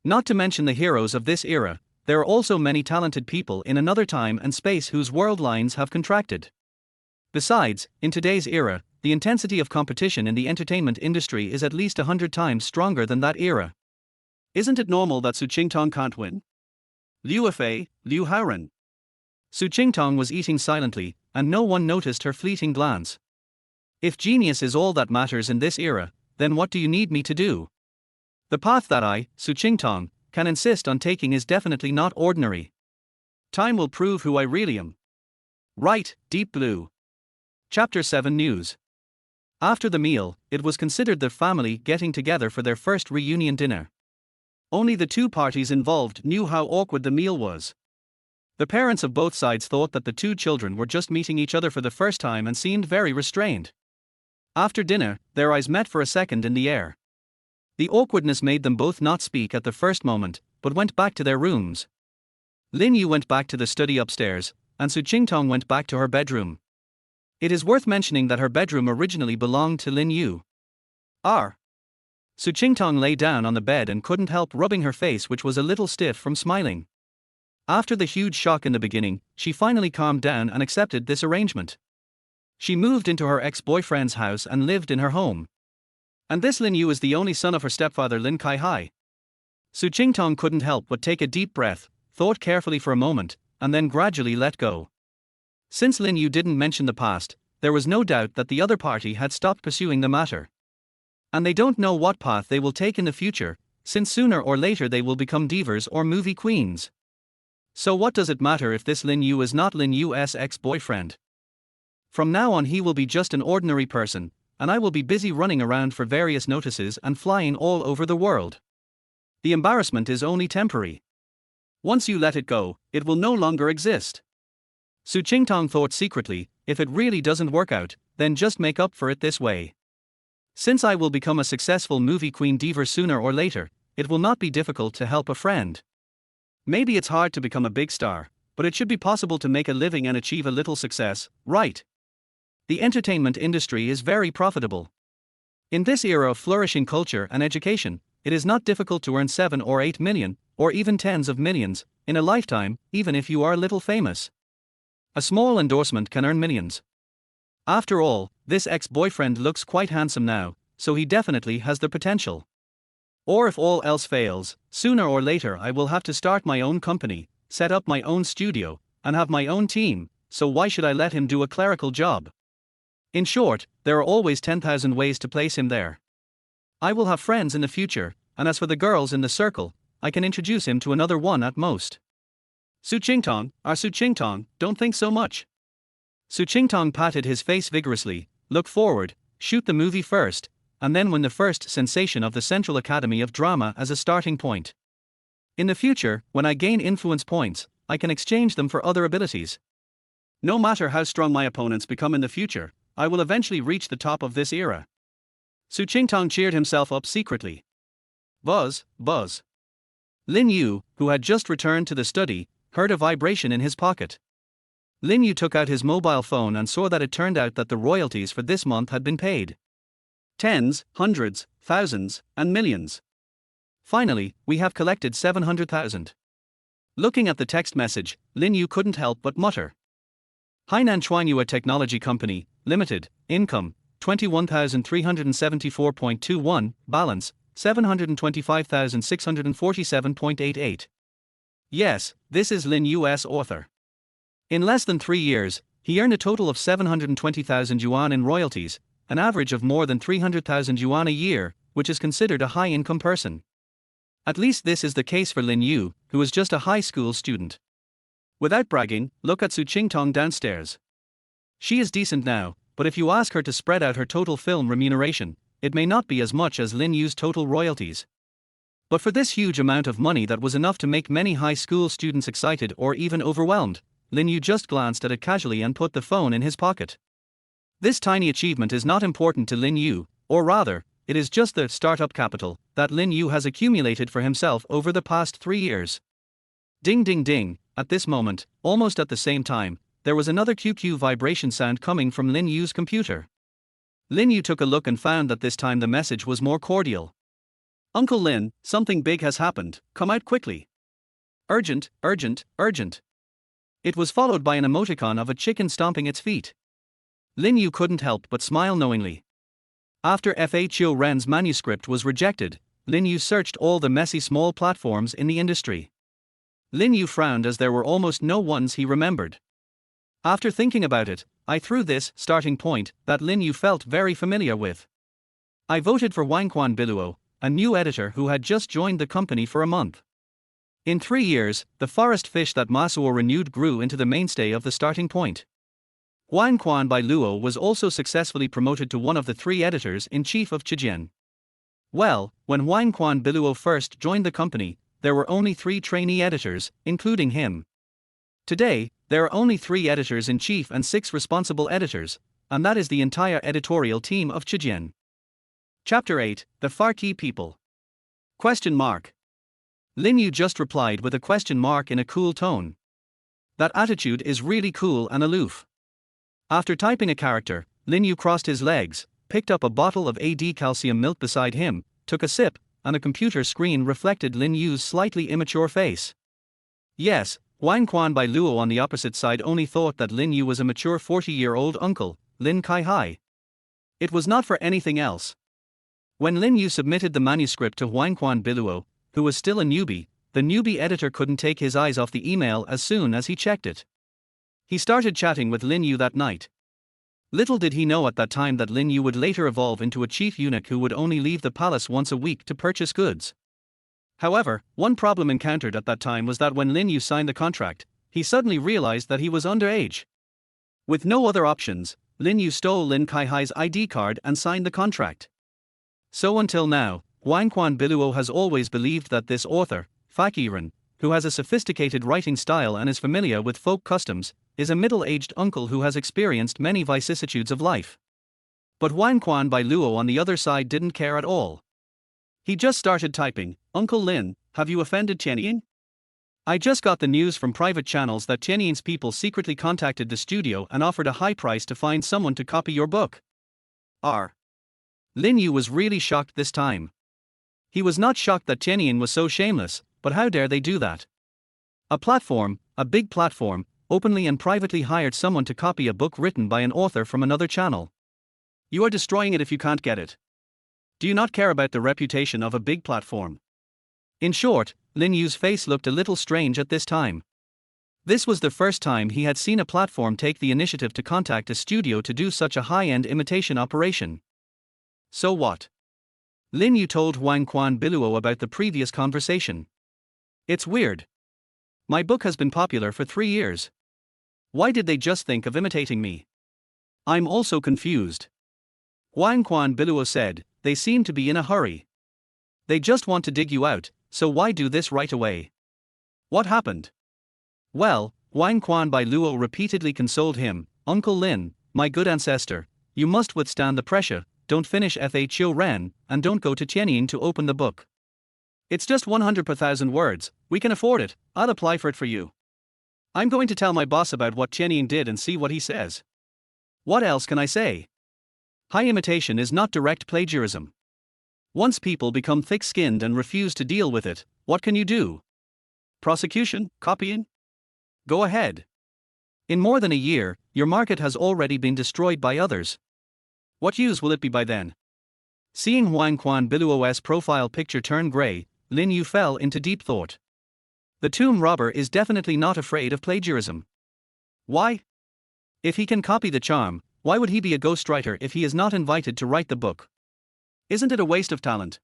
Not to mention the heroes of this era, there are also many talented people in another time and space whose world lines have contracted. Besides, in today's era, the intensity of competition in the entertainment industry is at least 100 times stronger than that era. Isn't it normal that Su Qingtong can't win? Liu Fei, Liu Haoren. Su Qingtong was eating silently, and no one noticed her fleeting glance. If genius is all that matters in this era, then what do you need me to do? The path that I, Su Qingtong, can insist on taking is definitely not ordinary. Time will prove who I really am. Right, Deep Blue. Chapter 7 News. After the meal, it was considered the family getting together for their first reunion dinner. Only the two parties involved knew how awkward the meal was. The parents of both sides thought that the two children were just meeting each other for the first time and seemed very restrained. After dinner, their eyes met for a second in the air. The awkwardness made them both not speak at the first moment, but went back to their rooms. Lin Yu went back to the study upstairs, and Su Qingtong went back to her bedroom. It is worth mentioning that her bedroom originally belonged to Lin Yu. Su Qingtong lay down on the bed and couldn't help rubbing her face, which was a little stiff from smiling. After the huge shock in the beginning, she finally calmed down and accepted this arrangement. She moved into her ex-boyfriend's house and lived in her home. And this Lin Yu is the only son of her stepfather Lin Kaihai. Su Qingtong couldn't help but take a deep breath, thought carefully for a moment, and then gradually let go. Since Lin Yu didn't mention the past, there was no doubt that the other party had stopped pursuing the matter. And they don't know what path they will take in the future, since sooner or later they will become divas or movie queens. So what does it matter if this Lin Yu is not Lin Yu's ex-boyfriend? From now on he will be just an ordinary person, and I will be busy running around for various notices and flying all over the world. The embarrassment is only temporary. Once you let it go, it will no longer exist. Su Qingtong thought secretly, if it really doesn't work out, then just make up for it this way. Since I will become a successful movie queen diva sooner or later, it will not be difficult to help a friend. Maybe it's hard to become a big star, but it should be possible to make a living and achieve a little success, right? The entertainment industry is very profitable. In this era of flourishing culture and education, it is not difficult to earn 7 or 8 million, or even tens of millions, in a lifetime, even if you are little famous. A small endorsement can earn millions. After all, this ex-boyfriend looks quite handsome now, so he definitely has the potential. Or if all else fails, sooner or later I will have to start my own company, set up my own studio, and have my own team, so why should I let him do a clerical job? In short, there are always 10,000 ways to place him there. I will have friends in the future, and as for the girls in the circle, I can introduce him to another one at most. Su Qingtong, don't think so much. Su Qingtong patted his face vigorously, look forward, shoot the movie first, and then win the first sensation of the Central Academy of Drama as a starting point. In the future, when I gain influence points, I can exchange them for other abilities. No matter how strong my opponents become in the future, I will eventually reach the top of this era. Su Qingtong cheered himself up secretly. Buzz. Lin Yu, who had just returned to the study, heard a vibration in his pocket. Lin Yu took out his mobile phone and saw that it turned out that the royalties for this month had been paid. Tens, hundreds, thousands, and millions. Finally, we have collected 700,000. Looking at the text message, Lin Yu couldn't help but mutter. Hainan Chuanyua Technology Company, Limited, income, 21,374.21, balance, 725,647.88. Yes, this is Lin Yu's author. In less than 3 years, he earned a total of 720,000 yuan in royalties, an average of more than 300,000 yuan a year, which is considered a high-income person. At least this is the case for Lin Yu, who is just a high school student. Without bragging, look at Su Qingtong downstairs. She is decent now, but if you ask her to spread out her total film remuneration, it may not be as much as Lin Yu's total royalties. But for this huge amount of money that was enough to make many high school students excited or even overwhelmed, Lin Yu just glanced at it casually and put the phone in his pocket. This tiny achievement is not important to Lin Yu, or rather, it is just the startup capital that Lin Yu has accumulated for himself over the past 3 years. Ding ding ding, at this moment, almost at the same time, there was another QQ vibration sound coming from Lin Yu's computer. Lin Yu took a look and found that this time the message was more cordial. Uncle Lin, something big has happened, come out quickly. Urgent. It was followed by an emoticon of a chicken stomping its feet. Lin Yu couldn't help but smile knowingly. After Fa Chiu Ren's manuscript was rejected, Lin Yu searched all the messy small platforms in the industry. Lin Yu frowned as there were almost no ones he remembered. After thinking about it, I threw this starting point that Lin Yu felt very familiar with. I voted for Wangquan Biluo, a new editor who had just joined the company for a month. In 3 years, the forest fish that Masuo renewed grew into the mainstay of the starting point. Huang Quan by Luo was also successfully promoted to one of the 3 editors-in-chief of Chijian. Well, when Huang Quan Biluo first joined the company, there were only 3 trainee editors, including him. Today, there are only 3 editors-in-chief and 6 responsible editors, and that is the entire editorial team of Chijian. Chapter 8, The Farqi People. Question mark. Lin Yu just replied with a question mark in a cool tone. That attitude is really cool and aloof. After typing a character, Lin Yu crossed his legs, picked up a bottle of AD calcium milk beside him, took a sip, and a computer screen reflected Lin Yu's slightly immature face. Yes, Huang Quan by Luo on the opposite side only thought that Lin Yu was a mature 40-year-old uncle, Lin Kaihai. It was not for anything else. When Lin Yu submitted the manuscript to Huang Quan Biluo, who was still a newbie, the newbie editor couldn't take his eyes off the email as soon as he checked it. He started chatting with Lin Yu that night. Little did he know at that time that Lin Yu would later evolve into a chief eunuch who would only leave the palace once a week to purchase goods. However, one problem encountered at that time was that when Lin Yu signed the contract, he suddenly realized that he was underage. With no other options, Lin Yu stole Lin Kaihai's ID card and signed the contract. So until now, Huang Quan Biluo has always believed that this author, Fakiran, who has a sophisticated writing style and is familiar with folk customs, is a middle-aged uncle who has experienced many vicissitudes of life. But Huang Quan by Luo on the other side didn't care at all. He just started typing, "Uncle Lin, have you offended Tianyin? I just got the news from private channels that Tianyin's people secretly contacted the studio and offered a high price to find someone to copy your book." Lin Yu was really shocked this time. He was not shocked that Tianyin was so shameless, but how dare they do that? A big platform, openly and privately hired someone to copy a book written by an author from another channel. You are destroying it if you can't get it. Do you not care about the reputation of a big platform? In short, Lin Yu's face looked a little strange at this time. This was the first time he had seen a platform take the initiative to contact a studio to do such a high-end imitation operation. So what? Lin Yu told Huang Quan Biluo about the previous conversation. It's weird. My book has been popular for 3 years. Why did they just think of imitating me? I'm also confused. Huang Quan Biluo said, they seem to be in a hurry. They just want to dig you out, so why do this right away? What happened? Well, Huang Quan by Luo repeatedly consoled him, Uncle Lin, my good ancestor, you must withstand the pressure, don't finish Xiao Ren, and don't go to Tianyin to open the book. It's just 100 per thousand words, we can afford it, I'll apply for it for you. I'm going to tell my boss about what Tianyin did and see what he says. What else can I say? High imitation is not direct plagiarism. Once people become thick-skinned and refuse to deal with it, what can you do? Prosecution? Copying? Go ahead. In more than a year, your market has already been destroyed by others. What use will it be by then? Seeing Huang Quan Biluo's profile picture turn grey, Lin Yu fell into deep thought. The tomb robber is definitely not afraid of plagiarism. Why? If he can copy the charm, why would he be a ghostwriter if he is not invited to write the book? Isn't it a waste of talent?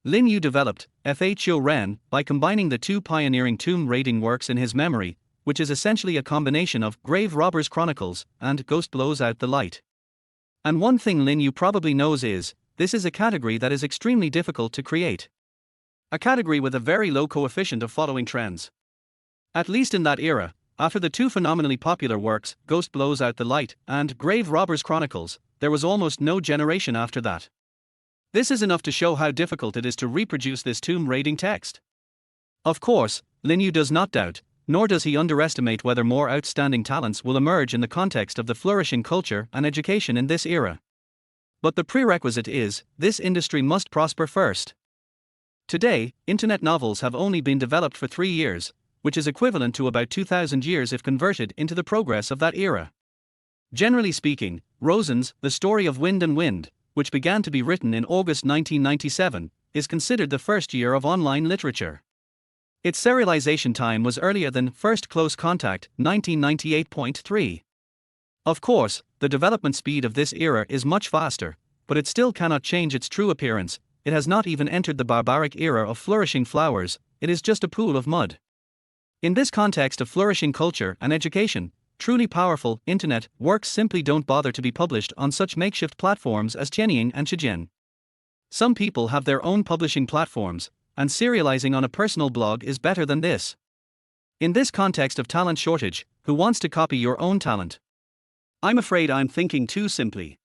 Lin Yu developed Xiao Ren by combining the 2 pioneering tomb raiding works in his memory, which is essentially a combination of Grave Robbers Chronicles and Ghost Blows Out the Light. And one thing Lin Yu probably knows is, this is a category that is extremely difficult to create. A category with a very low coefficient of following trends. At least in that era, after the 2 phenomenally popular works, Ghost Blows Out the Light and Grave Robbers Chronicles, there was almost no generation after that. This is enough to show how difficult it is to reproduce this tomb raiding text. Of course, Lin Yu does not doubt, nor does he underestimate whether more outstanding talents will emerge in the context of the flourishing culture and education in this era. But the prerequisite is, this industry must prosper first. Today, internet novels have only been developed for 3 years, which is equivalent to about 2,000 years if converted into the progress of that era. Generally speaking, Rosen's The Story of Wind and Wind, which began to be written in August 1997, is considered the first year of online literature. Its serialization time was earlier than First Close Contact, 1998.3. Of course, the development speed of this era is much faster, but it still cannot change its true appearance. It has not even entered the barbaric era of flourishing flowers, it is just a pool of mud. In this context of flourishing culture and education, truly powerful internet works simply don't bother to be published on such makeshift platforms as Tianying and Shijin. Some people have their own publishing platforms, and serializing on a personal blog is better than this. In this context of talent shortage, who wants to copy your own talent? I'm afraid I'm thinking too simply.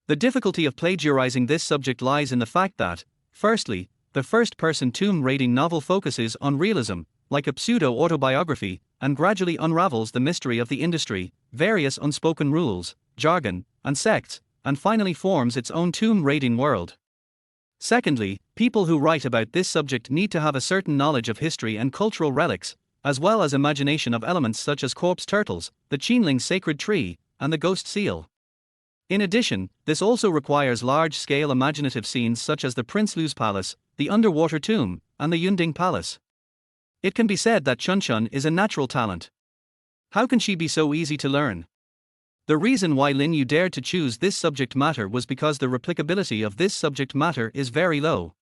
The difficulty of plagiarizing this subject lies in the fact that, firstly, the first-person tomb raiding novel focuses on realism, like a pseudo-autobiography, and gradually unravels the mystery of the industry, various unspoken rules, jargon, and sects, and finally forms its own tomb raiding world. Secondly, people who write about this subject need to have a certain knowledge of history and cultural relics, as well as imagination of elements such as corpse turtles, the Qinling sacred tree, and the ghost seal. In addition, this also requires large-scale imaginative scenes such as the Prince Lu's Palace, the Underwater Tomb, and the Yunding Palace. It can be said that Chun is a natural talent. How can she be so easy to learn? The reason why Lin Yu dared to choose this subject matter was because the replicability of this subject matter is very low.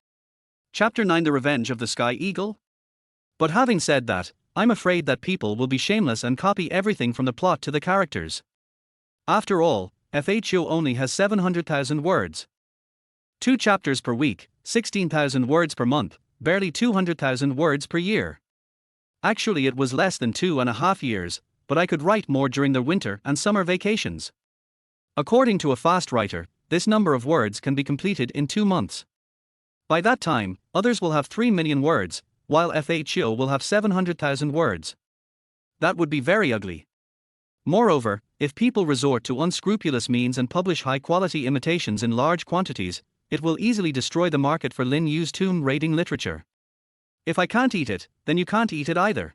Chapter 9: The Revenge of the Sky Eagle? But having said that, I'm afraid that people will be shameless and copy everything from the plot to the characters. After all, FHO only has 700,000 words. 2 chapters per week, 16,000 words per month, barely 200,000 words per year. Actually, it was less than 2.5 years, but I could write more during the winter and summer vacations. According to a fast writer, this number of words can be completed in 2 months. By that time, others will have 3 million words, while FHO will have 700,000 words. That would be very ugly. Moreover, if people resort to unscrupulous means and publish high-quality imitations in large quantities, it will easily destroy the market for Lin Yu's tomb raiding literature. If I can't eat it, then you can't eat it either.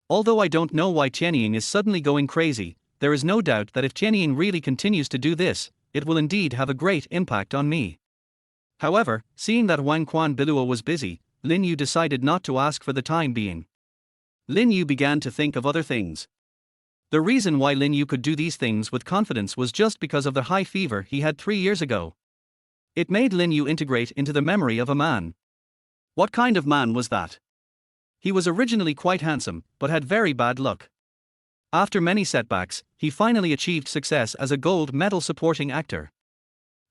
Although I don't know why Tianying is suddenly going crazy, there is no doubt that if Tianying really continues to do this, it will indeed have a great impact on me. However, seeing that Wang Quan Bilua was busy, Lin Yu decided not to ask for the time being. Lin Yu began to think of other things. The reason why Lin Yu could do these things with confidence was just because of the high fever he had 3 years ago. It made Lin Yu integrate into the memory of a man. What kind of man was that? He was originally quite handsome, but had very bad luck. After many setbacks, he finally achieved success as a gold medal supporting actor.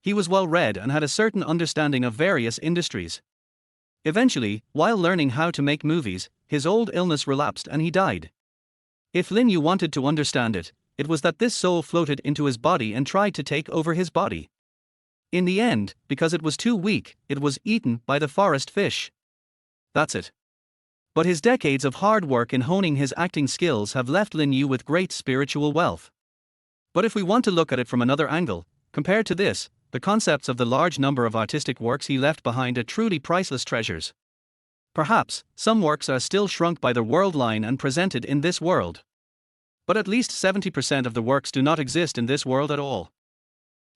He was well read and had a certain understanding of various industries. Eventually, while learning how to make movies, his old illness relapsed and he died. If Lin Yu wanted to understand it, it was that this soul floated into his body and tried to take over his body. In the end, because it was too weak, it was eaten by the forest fish. That's it. But his decades of hard work in honing his acting skills have left Lin Yu with great spiritual wealth. But if we want to look at it from another angle, compared to this, the concepts of the large number of artistic works he left behind are truly priceless treasures. Perhaps, some works are still shrunk by the world line and presented in this world. But at least 70% of the works do not exist in this world at all.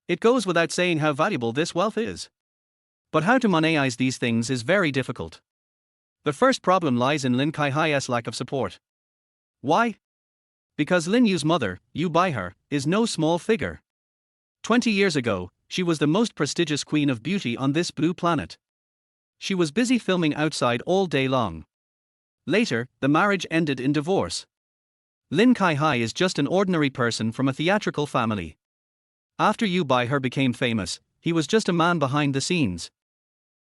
It goes without saying how valuable this wealth is. But how to monetize these things is very difficult. The first problem lies in Lin Kaihai's lack of support. Why? Because Lin Yu's mother, Yu Baihe, is no small figure. 20 years ago, she was the most prestigious queen of beauty on this blue planet. She was busy filming outside all day long. Later, the marriage ended in divorce. Lin Kaihai is just an ordinary person from a theatrical family. After Yu Baihe became famous, he was just a man behind the scenes.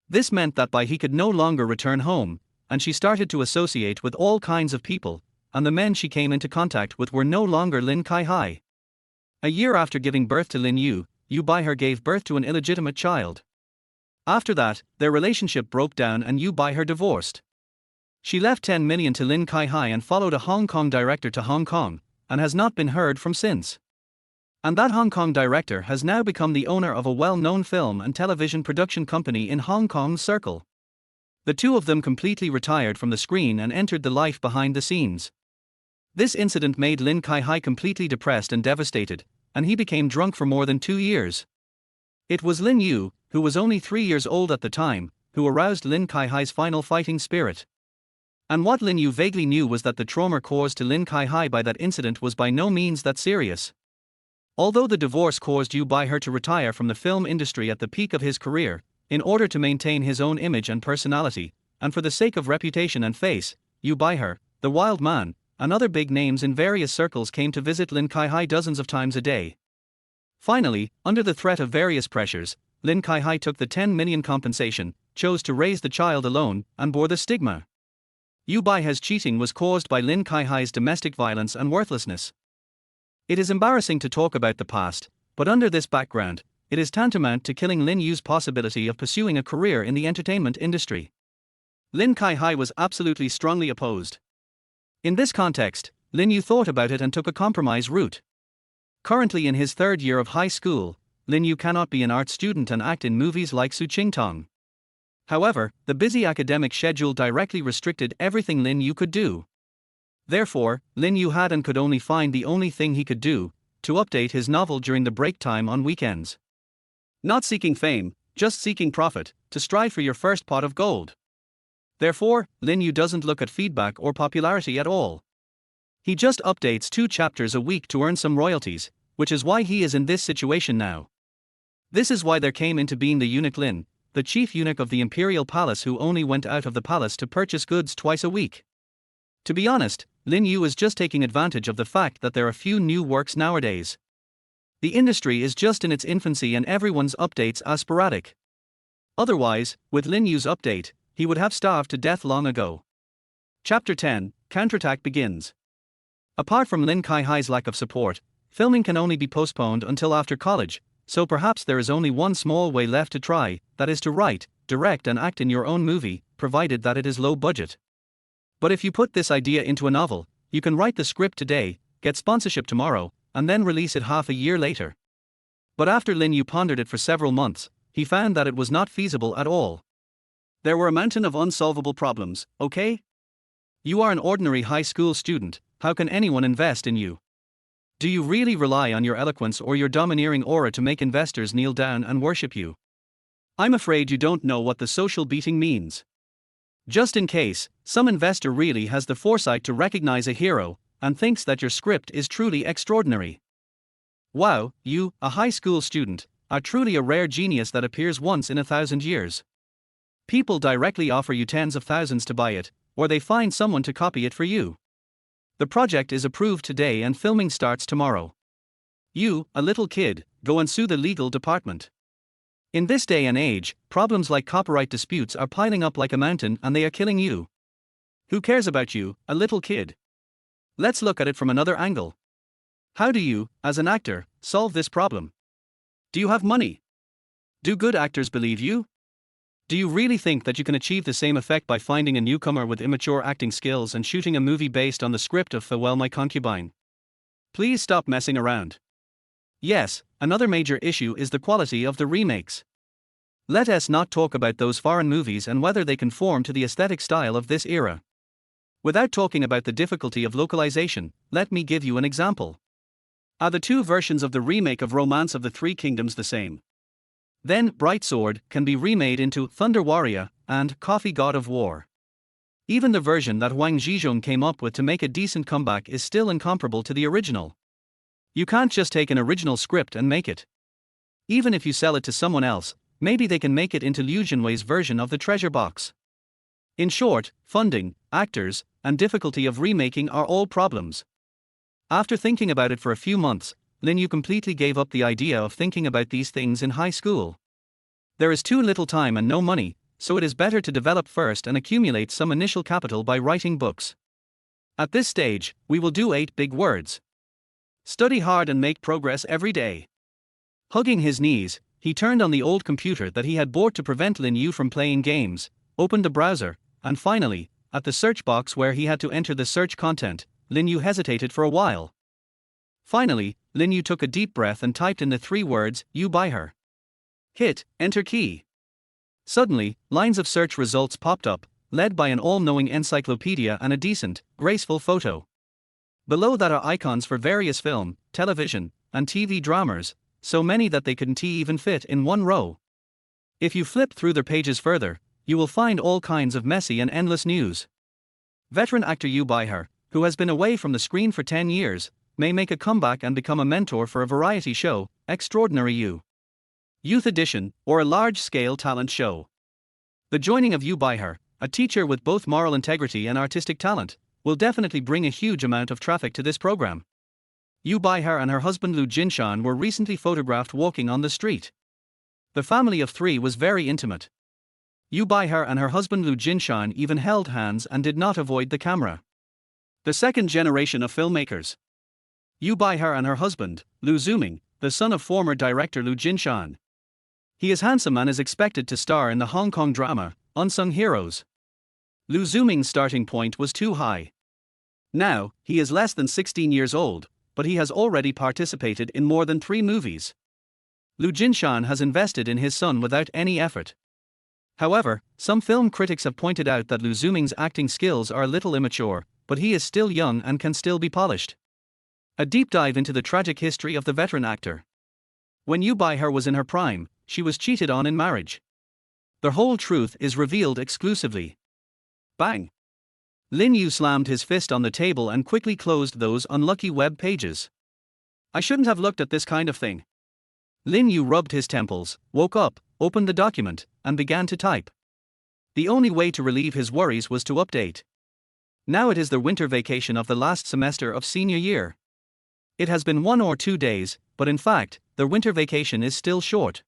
This meant that he could no longer return home, and she started to associate with all kinds of people, and the men she came into contact with were no longer Lin Kaihai. A year after giving birth to Lin Yu, Yu Baihe gave birth to an illegitimate child. After that, their relationship broke down and Yu Baihe divorced. She left 10 million to Lin Kaihai and followed a Hong Kong director to Hong Kong, and has not been heard from since. And that Hong Kong director has now become the owner of a well-known film and television production company in Hong Kong's circle. The two of them completely retired from the screen and entered the life behind the scenes. This incident made Lin Kaihai completely depressed and devastated, and he became drunk for more than 2 years. It was Lin Yu, who was only 3 years old at the time, who aroused Lin Kaihai's final fighting spirit. And what Lin Yu vaguely knew was that the trauma caused to Lin Kaihai by that incident was by no means that serious. Although the divorce caused Yu Baihe to retire from the film industry at the peak of his career, in order to maintain his own image and personality, and for the sake of reputation and face, Yu Baihe, the wild man, and other big names in various circles came to visit Lin Kaihai dozens of times a day. Finally, under the threat of various pressures, Lin Kaihai took the 10 million compensation, chose to raise the child alone, and bore the stigma. Yu Baihai's cheating was caused by Lin Kaihai's domestic violence and worthlessness. It is embarrassing to talk about the past, but under this background, it is tantamount to killing Lin Yu's possibility of pursuing a career in the entertainment industry. Lin Kaihai was absolutely strongly opposed. In this context, Lin Yu thought about it and took a compromise route. Currently in his third year of high school, Lin Yu cannot be an art student and act in movies like Su Qingtong. However, the busy academic schedule directly restricted everything Lin Yu could do. Therefore, Lin Yu had and could only find the only thing he could do, to update his novel during the break time on weekends. Not seeking fame, just seeking profit, to strive for your first pot of gold. Therefore, Lin Yu doesn't look at feedback or popularity at all. He just updates 2 chapters a week to earn some royalties, which is why he is in this situation now. This is why there came into being the eunuch Lin, the chief eunuch of the imperial palace who only went out of the palace to purchase goods twice a week. To be honest, Lin Yu is just taking advantage of the fact that there are few new works nowadays. The industry is just in its infancy and everyone's updates are sporadic. Otherwise, with Lin Yu's update, he would have starved to death long ago. Chapter 10, Counterattack begins. Apart from Lin Kaihai's lack of support, filming can only be postponed until after college, so perhaps there is only one small way left to try, that is to write, direct and act in your own movie, provided that it is low budget. But if you put this idea into a novel, you can write the script today, get sponsorship tomorrow, and then release it half a year later. But after Lin Yu pondered it for several months, he found that it was not feasible at all. There were a mountain of unsolvable problems, okay? You are an ordinary high school student, how can anyone invest in you? Do you really rely on your eloquence or your domineering aura to make investors kneel down and worship you? I'm afraid you don't know what the social beating means. Just in case, some investor really has the foresight to recognize a hero, and thinks that your script is truly extraordinary. Wow, you, a high school student, are truly a rare genius that appears once in 1,000 years. People directly offer you tens of thousands to buy it, or they find someone to copy it for you. The project is approved today and filming starts tomorrow. You, a little kid, go and sue the legal department. In this day and age, problems like copyright disputes are piling up like a mountain and they are killing you. Who cares about you, a little kid? Let's look at it from another angle. How do you, as an actor, solve this problem? Do you have money? Do good actors believe you? Do you really think that you can achieve the same effect by finding a newcomer with immature acting skills and shooting a movie based on the script of Farewell My Concubine? Please stop messing around. Yes, another major issue is the quality of the remakes. Let us not talk about those foreign movies and whether they conform to the aesthetic style of this era. Without talking about the difficulty of localization, let me give you an example. Are the 2 versions of the remake of Romance of the Three Kingdoms the same? Then, Bright Sword can be remade into Thunder Warrior and Coffee God of War. Even the version that Wang Zhizhong came up with to make a decent comeback is still incomparable to the original. You can't just take an original script and make it. Even if you sell it to someone else, maybe they can make it into Liu Junwei's version of the Treasure Box. In short, funding, actors, and difficulty of remaking are all problems. After thinking about it for a few months, Lin Yu completely gave up the idea of thinking about these things in high school. There is too little time and no money, so it is better to develop first and accumulate some initial capital by writing books. At this stage, we will do 8 big words. Study hard and make progress every day. Hugging his knees, he turned on the old computer that he had bought to prevent Lin Yu from playing games, opened the browser, and finally, at the search box where he had to enter the search content, Lin Yu hesitated for a while. Finally, Lin Yu took a deep breath and typed in the 3 words, "You buy her." Hit Enter key. Suddenly, lines of search results popped up, led by an all-knowing encyclopedia and a decent, graceful photo. Below that are icons for various film, television, and TV dramas, so many that they couldn't even fit in one row. If you flip through their pages further, you will find all kinds of messy and endless news. Veteran actor Yu Baihai, who has been away from the screen for 10 years, may make a comeback and become a mentor for a variety show, Extraordinary You, Youth Edition, or a large-scale talent show. The joining of Yu Baihai, a teacher with both moral integrity and artistic talent, will definitely bring a huge amount of traffic to this program. Yu Baihar and her husband Lu Jinshan were recently photographed walking on the street. The family of three was very intimate. Yu Baihar and her husband Lu Jinshan even held hands and did not avoid the camera. The second generation of filmmakers. Yu Baihar and her husband, Lu Zuming, the son of former director Lu Jinshan. He is handsome and is expected to star in the Hong Kong drama, Unsung Heroes. Lu Zuming's starting point was too high. Now, he is less than 16 years old, but he has already participated in more than 3 movies. Lu Jinshan has invested in his son without any effort. However, some film critics have pointed out that Lu Zuming's acting skills are a little immature, but he is still young and can still be polished. A deep dive into the tragic history of the veteran actor. When Yu Baihar was in her prime, she was cheated on in marriage. The whole truth is revealed exclusively. Bang! Lin Yu slammed his fist on the table and quickly closed those unlucky web pages. I shouldn't have looked at this kind of thing. Lin Yu rubbed his temples, woke up, opened the document, and began to type. The only way to relieve his worries was to update. Now it is the winter vacation of the last semester of senior year. It has been 1 or 2 days, but in fact, the winter vacation is still short.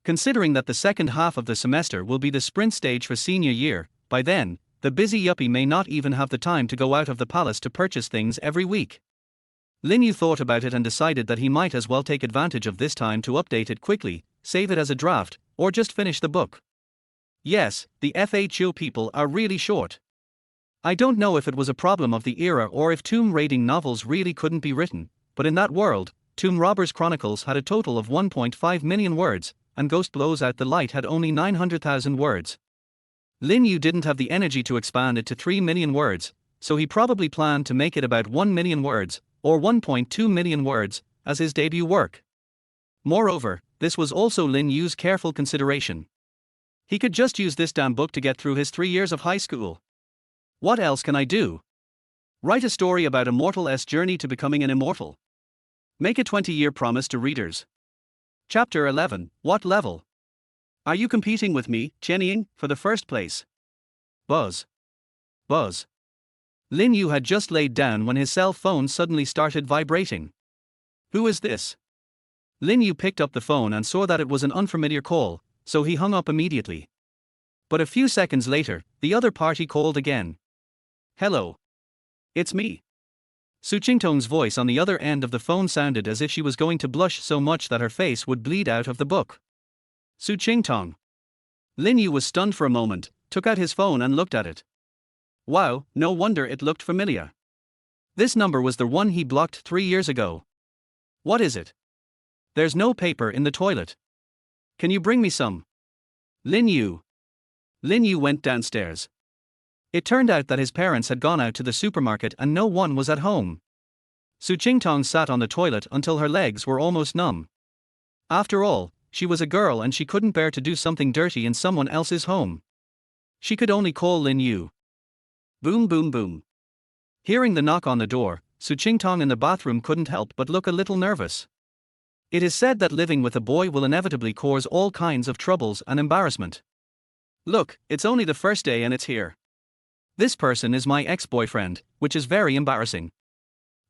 Considering that the second half of the semester will be the sprint stage for senior year, by then, the busy yuppie may not even have the time to go out of the palace to purchase things every week. Lin Yu thought about it and decided that he might as well take advantage of this time to update it quickly, save it as a draft, or just finish the book. Yes, the FHO people are really short. I don't know if it was a problem of the era or if tomb raiding novels really couldn't be written, but in that world, Tomb Robbers Chronicles had a total of 1.5 million words, and Ghost Blows Out the Light had only 900,000 words. Lin Yu didn't have the energy to expand it to 3 million words, so he probably planned to make it about 1 million words, or 1.2 million words, as his debut work. Moreover, this was also Lin Yu's careful consideration. He could just use this damn book to get through his 3 years of high school. What else can I do? Write a story about a mortal's journey to becoming an immortal. Make a 20-year promise to readers. Chapter 11, What Level? Are you competing with me, Chenying, for the first place? Buzz. Buzz. Lin Yu had just laid down when his cell phone suddenly started vibrating. Who is this? Lin Yu picked up the phone and saw that it was an unfamiliar call, so he hung up immediately. But a few seconds later, the other party called again. Hello. It's me. Su Qingtong's voice on the other end of the phone sounded as if she was going to blush so much that her face would bleed out of the book. Su Qingtong. Lin Yu was stunned for a moment, took out his phone and looked at it. Wow, no wonder it looked familiar. This number was the one he blocked 3 years ago. What is it? There's no paper in the toilet. Can you bring me some? Lin Yu. Lin Yu went downstairs. It turned out that his parents had gone out to the supermarket and no one was at home. Su Qingtong sat on the toilet until her legs were almost numb. After all, she was a girl and she couldn't bear to do something dirty in someone else's home. She could only call Lin Yu. Boom boom boom. Hearing the knock on the door, Su Qingtong in the bathroom couldn't help but look a little nervous. It is said that living with a boy will inevitably cause all kinds of troubles and embarrassment. Look, it's only the first day and it's here. This person is my ex-boyfriend, which is very embarrassing.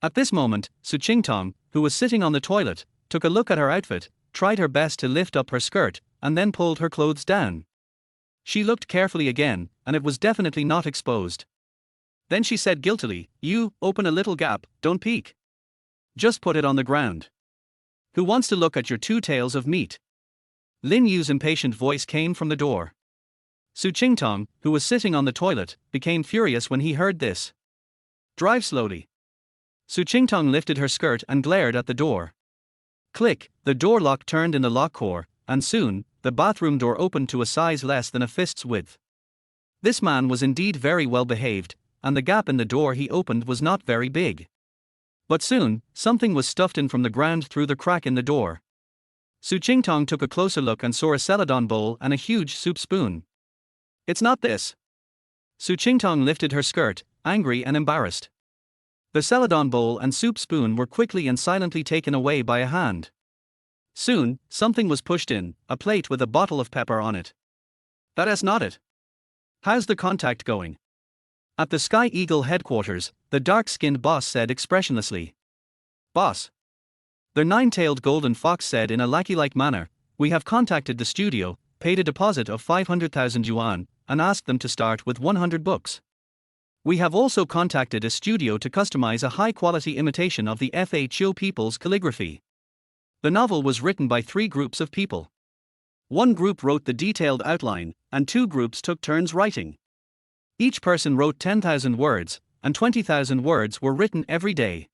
At this moment, Su Qingtong, who was sitting on the toilet, took a look at her outfit, tried her best to lift up her skirt, and then pulled her clothes down. She looked carefully again, and it was definitely not exposed. Then she said guiltily, "You, open a little gap, don't peek. Just put it on the ground. Who wants to look at your 2 tails of meat?" Lin Yu's impatient voice came from the door. Su Qingtong, who was sitting on the toilet, became furious when he heard this. Drive slowly. Su Qingtong lifted her skirt and glared at the door. Click, the door lock turned in the lock core, and soon, the bathroom door opened to a size less than a fist's width. This man was indeed very well behaved, and the gap in the door he opened was not very big. But soon, something was stuffed in from the ground through the crack in the door. Su Qingtong took a closer look and saw a celadon bowl and a huge soup spoon. It's not this. Su Qingtong lifted her skirt, angry and embarrassed. The celadon bowl and soup spoon were quickly and silently taken away by a hand. Soon, something was pushed in, a plate with a bottle of pepper on it. That is not it. How's the contact going? At the Sky Eagle headquarters, the dark-skinned boss said expressionlessly. "Boss." The nine-tailed golden fox said in a lackey-like manner, "We have contacted the studio, paid a deposit of 500,000 yuan, and asked them to start with 100 books. We have also contacted a studio to customize a high-quality imitation of the Xiao people's calligraphy." The novel was written by 3 groups of people. One group wrote the detailed outline, and 2 groups took turns writing. Each person wrote 10,000 words, and 20,000 words were written every day.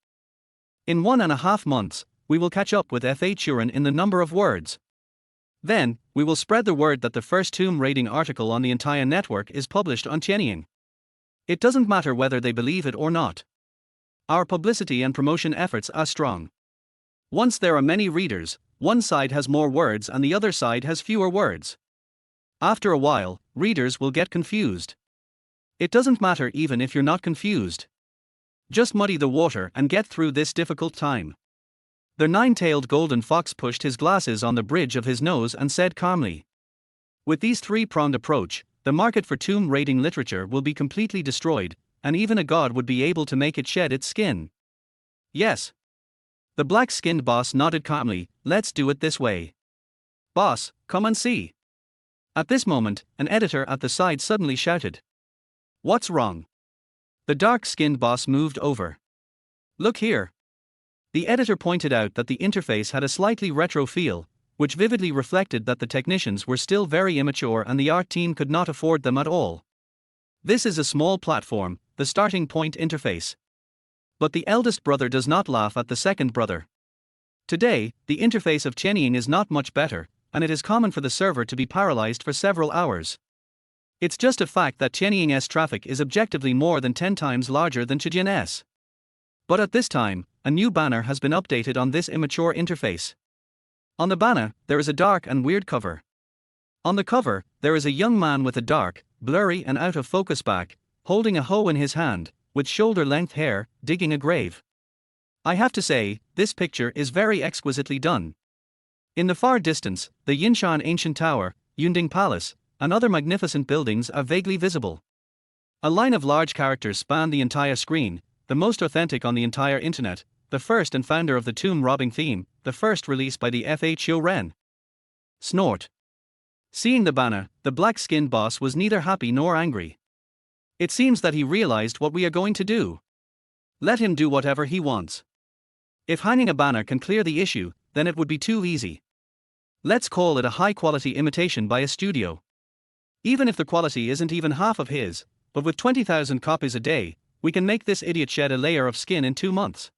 In 1.5 months, we will catch up with Xiao in the number of words. Then, we will spread the word that the first tomb raiding article on the entire network is published on Tianying. It doesn't matter whether they believe it or not. Our publicity and promotion efforts are strong. Once there are many readers, one side has more words and the other side has fewer words. After a while, readers will get confused. It doesn't matter even if you're not confused. Just muddy the water and get through this difficult time. The nine-tailed golden fox pushed his glasses on the bridge of his nose and said calmly. With these 3-pronged approach, the market for tomb raiding literature will be completely destroyed, and even a god would be able to make it shed its skin. Yes. The black-skinned boss nodded calmly. "Let's do it this way. Boss, come and see." At this moment, an editor at the side suddenly shouted. "What's wrong?" The dark-skinned boss moved over. "Look here." The editor pointed out that the interface had a slightly retro feel, which vividly reflected that the technicians were still very immature and the art team could not afford them at all. This is a small platform, the starting point interface. But the eldest brother does not laugh at the second brother. Today, the interface of Tianying is not much better, and it is common for the server to be paralyzed for several hours. It's just a fact that Tianying's traffic is objectively more than 10 times larger than Zhejian's. But at this time, a new banner has been updated on this immature interface. On the banner, there is a dark and weird cover. On the cover, there is a young man with a dark, blurry and out-of-focus back, holding a hoe in his hand, with shoulder-length hair, digging a grave. I have to say, this picture is very exquisitely done. In the far distance, the Yinshan Ancient Tower, Yunding Palace, and other magnificent buildings are vaguely visible. A line of large characters span the entire screen, the most authentic on the entire internet, the first and founder of the tomb robbing theme, the first release by the Xiao. Snort. Seeing the banner, the black-skinned boss was neither happy nor angry. It seems that he realized what we are going to do. Let him do whatever he wants. If hanging a banner can clear the issue, then it would be too easy. Let's call it a high-quality imitation by a studio. Even if the quality isn't even half of his, but with 20,000 copies a day, we can make this idiot shed a layer of skin in 2 months.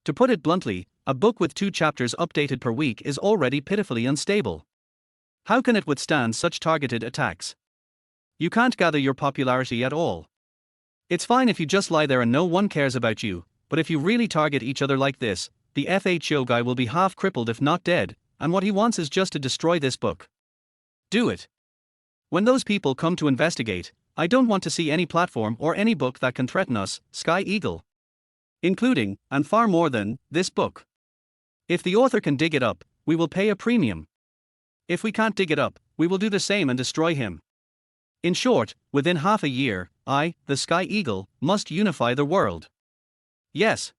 To put it bluntly, a book with 2 chapters updated per week is already pitifully unstable. How can it withstand such targeted attacks? You can't gather your popularity at all. It's fine if you just lie there and no one cares about you, but if you really target each other like this, the Xiao guy will be half crippled if not dead, and what he wants is just to destroy this book. Do it. When those people come to investigate, I don't want to see any platform or any book that can threaten us, Sky Eagle. Including, and far more than, this book. If the author can dig it up, we will pay a premium. If we can't dig it up, we will do the same and destroy him. In short, within half a year, I, the Sky Eagle, must unify the world. Yes.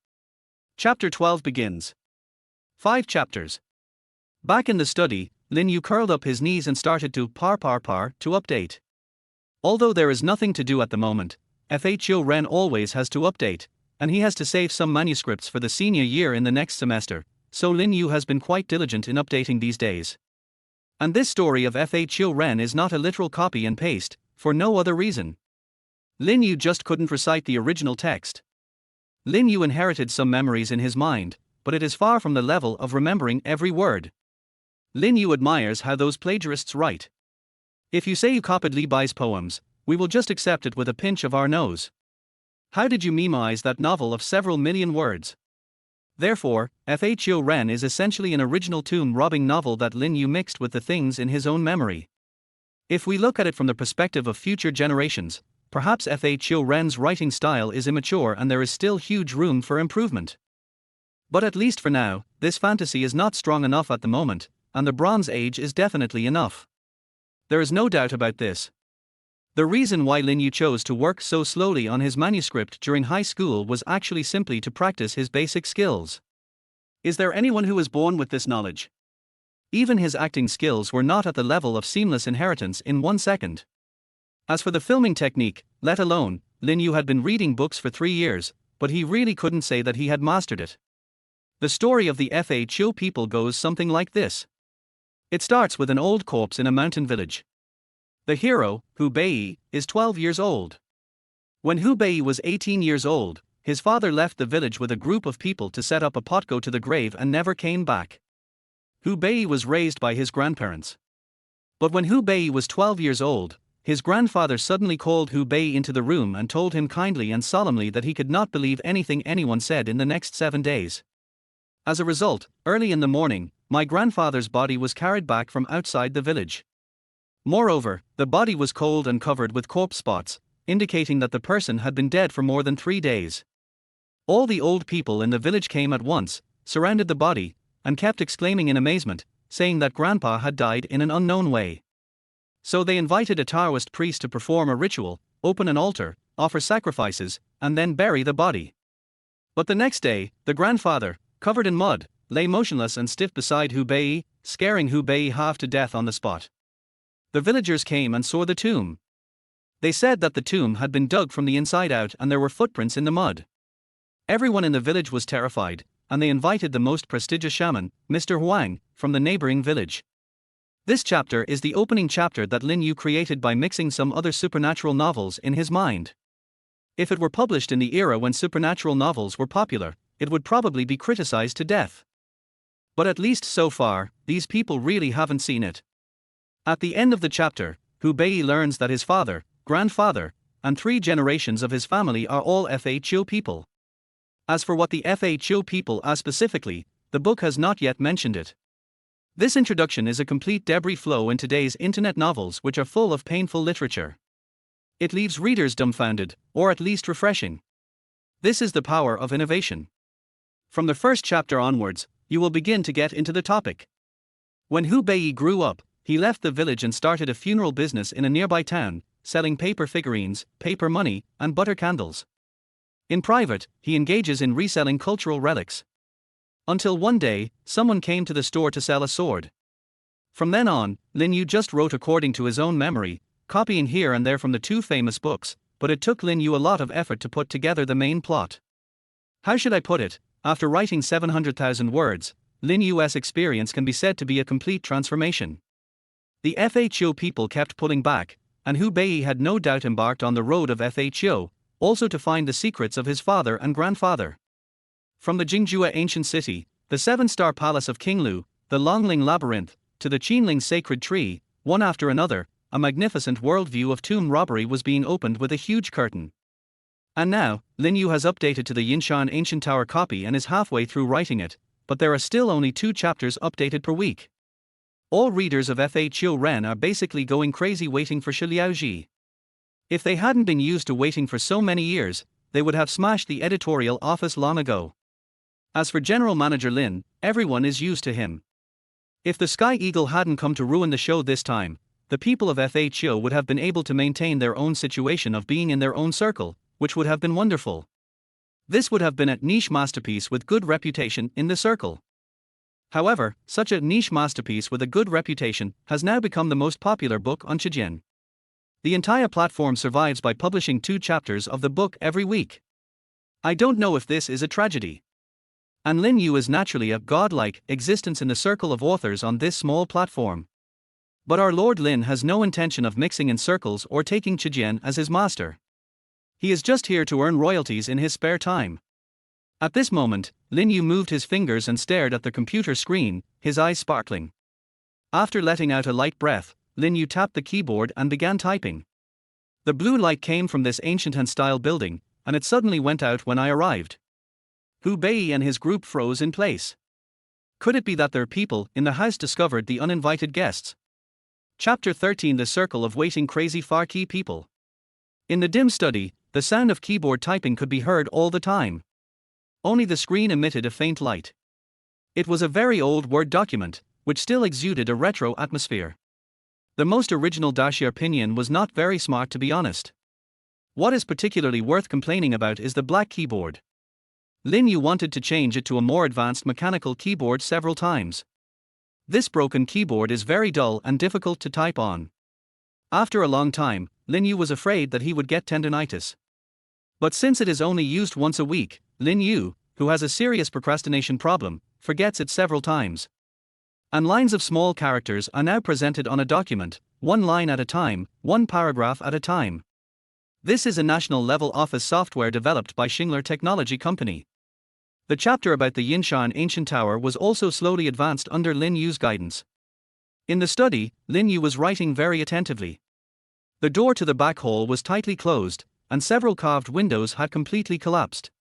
Chapter 12 begins. 5 chapters. Back in the study, Lin Yu curled up his knees and started to to update. Although there is nothing to do at the moment, Xiao Ren always has to update, and he has to save some manuscripts for the senior year in the next semester, so Lin Yu has been quite diligent in updating these days. And this story of Xiao Ren is not a literal copy and paste, for no other reason. Lin Yu just couldn't recite the original text. Lin Yu inherited some memories in his mind, but it is far from the level of remembering every word. Lin Yu admires how those plagiarists write. If you say you copied Li Bai's poems, we will just accept it with a pinch of our nose. How did you memorize that novel of several million words? Therefore, Xiao Ren is essentially an original tomb-robbing novel that Lin Yu mixed with the things in his own memory. If we look at it from the perspective of future generations, perhaps Xiao Ren's writing style is immature and there is still huge room for improvement. But at least for now, this fantasy is not strong enough at the moment, and the Bronze Age is definitely enough. There is no doubt about this. The reason why Lin Yu chose to work so slowly on his manuscript during high school was actually simply to practice his basic skills. Is there anyone who was born with this knowledge? Even his acting skills were not at the level of seamless inheritance in 1 second. As for the filming technique, let alone, Lin Yu had been reading books for 3 years, but he really couldn't say that he had mastered it. The story of the Xiao people goes something like this. It starts with an old corpse in a mountain village. The hero, Hu Bei, is 12 years old. When Hu Bei was 18 years old, his father left the village with a group of people to set up a pot go to the grave and never came back. Hu Bei was raised by his grandparents. But when Hu Bei was 12 years old, his grandfather suddenly called Hu Bei into the room and told him kindly and solemnly that he could not believe anything anyone said in the next 7 days. As a result, early in the morning, my grandfather's body was carried back from outside the village. Moreover, the body was cold and covered with corpse spots, indicating that the person had been dead for more than 3 days. All the old people in the village came at once, surrounded the body, and kept exclaiming in amazement, saying that Grandpa had died in an unknown way. So they invited a Taoist priest to perform a ritual, open an altar, offer sacrifices, and then bury the body. But the next day, the grandfather, covered in mud, lay motionless and stiff beside Hu Bei, scaring Hu Bei half to death on the spot. The villagers came and saw the tomb. They said that the tomb had been dug from the inside out and there were footprints in the mud. Everyone in the village was terrified, and they invited the most prestigious shaman, Mr. Huang, from the neighboring village. This chapter is the opening chapter that Lin Yu created by mixing some other supernatural novels in his mind. If it were published in the era when supernatural novels were popular, it would probably be criticized to death. But at least so far, these people really haven't seen it. At the end of the chapter, Hu Bei learns that his father, grandfather, and 3 generations of his family are all Xiao people. As for what the Xiao people are specifically, the book has not yet mentioned it. This introduction is a complete debris flow in today's internet novels which are full of painful literature. It leaves readers dumbfounded, or at least refreshing. This is the power of innovation. From the first chapter onwards, you will begin to get into the topic. When Hu Bei grew up, he left the village and started a funeral business in a nearby town, selling paper figurines, paper money, and butter candles. In private, he engages in reselling cultural relics. Until one day, someone came to the store to sell a sword. From then on, Lin Yu just wrote according to his own memory, copying here and there from the 2 famous books, but it took Lin Yu a lot of effort to put together the main plot. How should I put it? After writing 700,000 words, Lin Yu's experience can be said to be a complete transformation. The Xiao people kept pulling back, and Hu Bei had no doubt embarked on the road of Xiao, also to find the secrets of his father and grandfather. From the Jingjue ancient city, the 7-star palace of King Lu, the Longling labyrinth, to the Qinling sacred tree, one after another, a magnificent worldview of tomb robbery was being opened with a huge curtain. And now, Lin Yu has updated to the Yinshan ancient tower copy and is halfway through writing it, but there are still only 2 chapters updated per week. All readers of Xiao Ren are basically going crazy waiting for Shi. If they hadn't been used to waiting for so many years, they would have smashed the editorial office long ago. As for General Manager Lin, everyone is used to him. If the Sky Eagle hadn't come to ruin the show this time, the people of Xiao would have been able to maintain their own situation of being in their own circle, which would have been wonderful. This would have been a niche masterpiece with good reputation in the circle. However, such a niche masterpiece with a good reputation has now become the most popular book on Qijin. The entire platform survives by publishing 2 chapters of the book every week. I don't know if this is a tragedy. And Lin Yu is naturally a godlike existence in the circle of authors on this small platform. But our Lord Lin has no intention of mixing in circles or taking Qijin as his master. He is just here to earn royalties in his spare time. At this moment, Lin Yu moved his fingers and stared at the computer screen, his eyes sparkling. After letting out a light breath, Lin Yu tapped the keyboard and began typing. The blue light came from this ancient Han-style building, and it suddenly went out when I arrived. Hu Bei and his group froze in place. Could it be that their people in the house discovered the uninvited guests? Chapter 13: The Circle of Waiting Crazy Farki People. In the dim study, the sound of keyboard typing could be heard all the time. Only the screen emitted a faint light. It was a very old Word document, which still exuded a retro atmosphere. The most original dashi opinion was not very smart, to be honest. What is particularly worth complaining about is the black keyboard. Lin Yu wanted to change it to a more advanced mechanical keyboard several times. This broken keyboard is very dull and difficult to type on. After a long time, Lin Yu was afraid that he would get tendinitis. But since it is only used once a week, Lin Yu, who has a serious procrastination problem, forgets it several times. And lines of small characters are now presented on a document, one line at a time, one paragraph at a time. This is a national-level office software developed by Xingler Technology Company. The chapter about the Yinshan ancient tower was also slowly advanced under Lin Yu's guidance. In the study, Lin Yu was writing very attentively. The door to the back hall was tightly closed, and several carved windows had completely collapsed.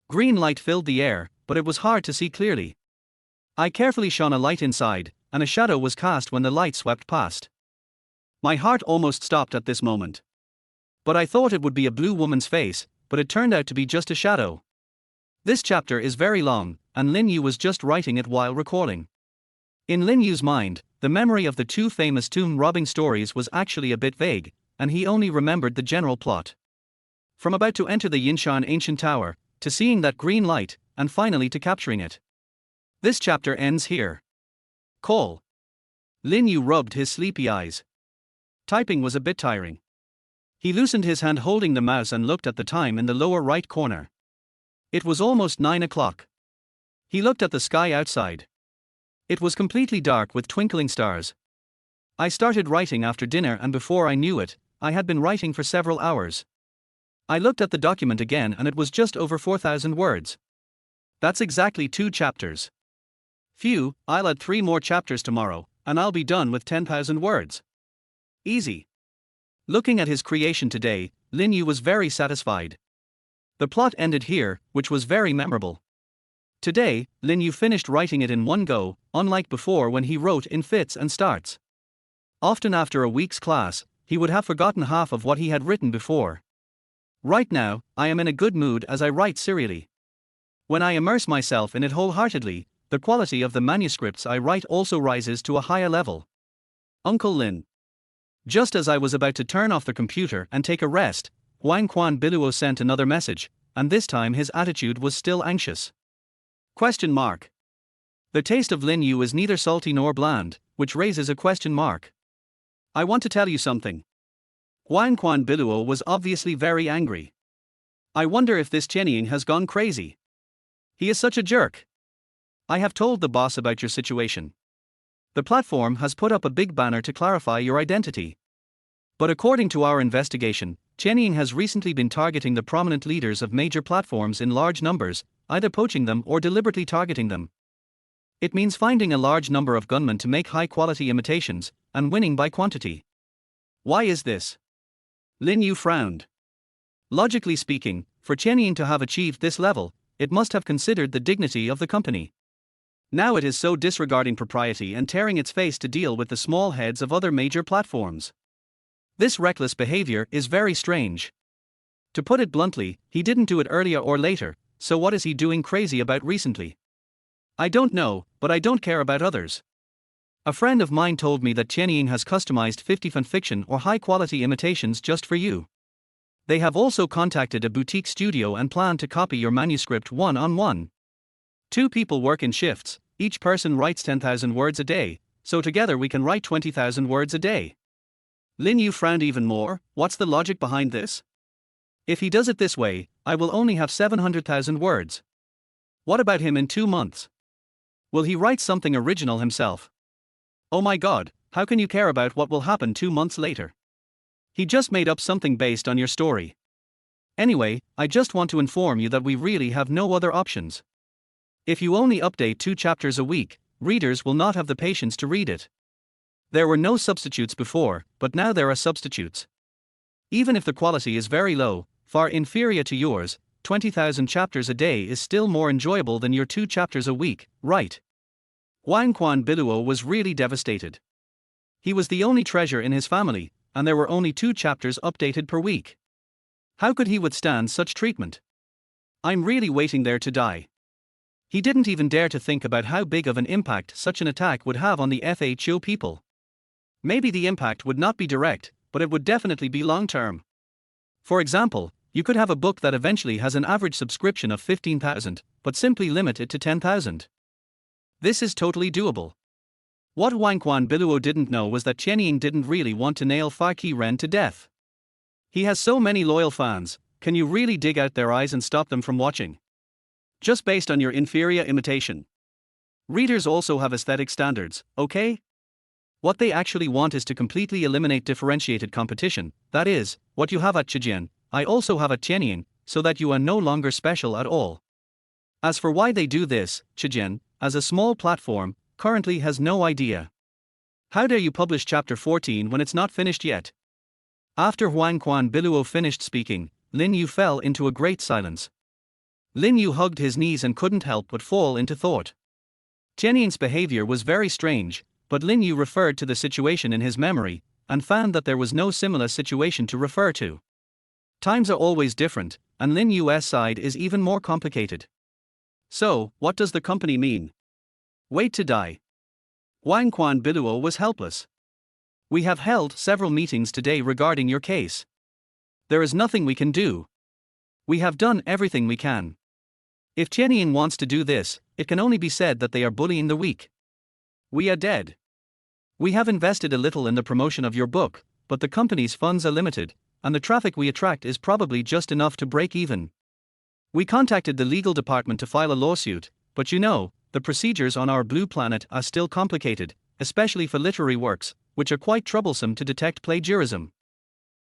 Green light filled the air, but it was hard to see clearly. I carefully shone a light inside, and a shadow was cast when the light swept past. My heart almost stopped at this moment. But I thought it would be a blue woman's face, but it turned out to be just a shadow. This chapter is very long, and Lin Yu was just writing it while recalling. In Lin Yu's mind, the memory of the two famous tomb robbing stories was actually a bit vague, and he only remembered the general plot. From about to enter the Yinshan ancient tower, to seeing that green light, and finally to capturing it. This chapter ends here. Call. Lin Yu rubbed his sleepy eyes. Typing was a bit tiring. He loosened his hand holding the mouse and looked at the time in the lower right corner. It was almost 9 o'clock. He looked at the sky outside. It was completely dark with twinkling stars. I started writing after dinner, and before I knew it, I had been writing for several hours. I looked at the document again and it was just over 4,000 words. That's exactly 2 chapters. Phew, I'll add 3 more chapters tomorrow, and I'll be done with 10,000 words. Easy. Looking at his creation today, Lin Yu was very satisfied. The plot ended here, which was very memorable. Today, Lin Yu finished writing it in one go, unlike before when he wrote in fits and starts. Often after a week's class, he would have forgotten half of what he had written before. Right now, I am in a good mood as I write serially. When I immerse myself in it wholeheartedly, the quality of the manuscripts I write also rises to a higher level. Uncle Lin. Just as I was about to turn off the computer and take a rest, Huang Quan Biluo sent another message, and this time his attitude was still anxious. Question mark. The taste of Lin Yu is neither salty nor bland, which raises a question mark. I want to tell you something. Huang Quan Biluo was obviously very angry. I wonder if this Qianying has gone crazy. He is such a jerk. I have told the boss about your situation. The platform has put up a big banner to clarify your identity. But according to our investigation, Qianying has recently been targeting the prominent leaders of major platforms in large numbers, either poaching them or deliberately targeting them. It means finding a large number of gunmen to make high-quality imitations, and winning by quantity. Why is this? Lin Yu frowned. Logically speaking, for Qianying to have achieved this level, it must have considered the dignity of the company. Now it is so disregarding propriety and tearing its face to deal with the small heads of other major platforms. This reckless behavior is very strange. To put it bluntly, he didn't do it earlier or later, so what is he doing crazy about recently? I don't know, but I don't care about others. A friend of mine told me that Qianying has customized 50 fanfiction or high-quality imitations just for you. They have also contacted a boutique studio and plan to copy your manuscript one-on-one. 2 people work in shifts, each person writes 10,000 words a day, so together we can write 20,000 words a day. Lin Yu frowned even more. What's the logic behind this? If he does it this way, I will only have 700,000 words. What about him in 2 months? Will he write something original himself? Oh my god, how can you care about what will happen 2 months later? He just made up something based on your story. Anyway, I just want to inform you that we really have no other options. If you only update 2 chapters a week, readers will not have the patience to read it. There were no substitutes before, but now there are substitutes. Even if the quality is very low, far inferior to yours, 20,000 chapters a day is still more enjoyable than your 2 chapters a week, right? Huang Quan Biluo was really devastated. He was the only treasure in his family, and there were only 2 chapters updated per week. How could he withstand such treatment? I'm really waiting there to die. He didn't even dare to think about how big of an impact such an attack would have on the FHO people. Maybe the impact would not be direct, but it would definitely be long-term. For example, you could have a book that eventually has an average subscription of 15,000, but simply limit it to 10,000. This is totally doable. What Wang Quan Biluo didn't know was that Qianying didn't really want to nail Fa Qiren to death. He has so many loyal fans, can you really dig out their eyes and stop them from watching? Just based on your inferior imitation. Readers also have aesthetic standards, okay? What they actually want is to completely eliminate differentiated competition, that is, what you have at Zhejian, I also have at Qianying, so that you are no longer special at all. As for why they do this, Zhejian, as a small platform, currently has no idea. How dare you publish chapter 14 when it's not finished yet? After Wang Quan Biluo finished speaking, Lin Yu fell into a great silence. Lin Yu hugged his knees and couldn't help but fall into thought. Qianying's behavior was very strange, but Lin Yu referred to the situation in his memory, and found that there was no similar situation to refer to. Times are always different, and Lin Yu's side is even more complicated. So, what does the company mean? Wait to die. Wang Quan Biluo was helpless. We have held several meetings today regarding your case. There is nothing we can do. We have done everything we can. If Qianying wants to do this, it can only be said that they are bullying the weak. We are dead. We have invested a little in the promotion of your book, but the company's funds are limited, and the traffic we attract is probably just enough to break even. We contacted the legal department to file a lawsuit, but you know, the procedures on our blue planet are still complicated, especially for literary works, which are quite troublesome to detect plagiarism.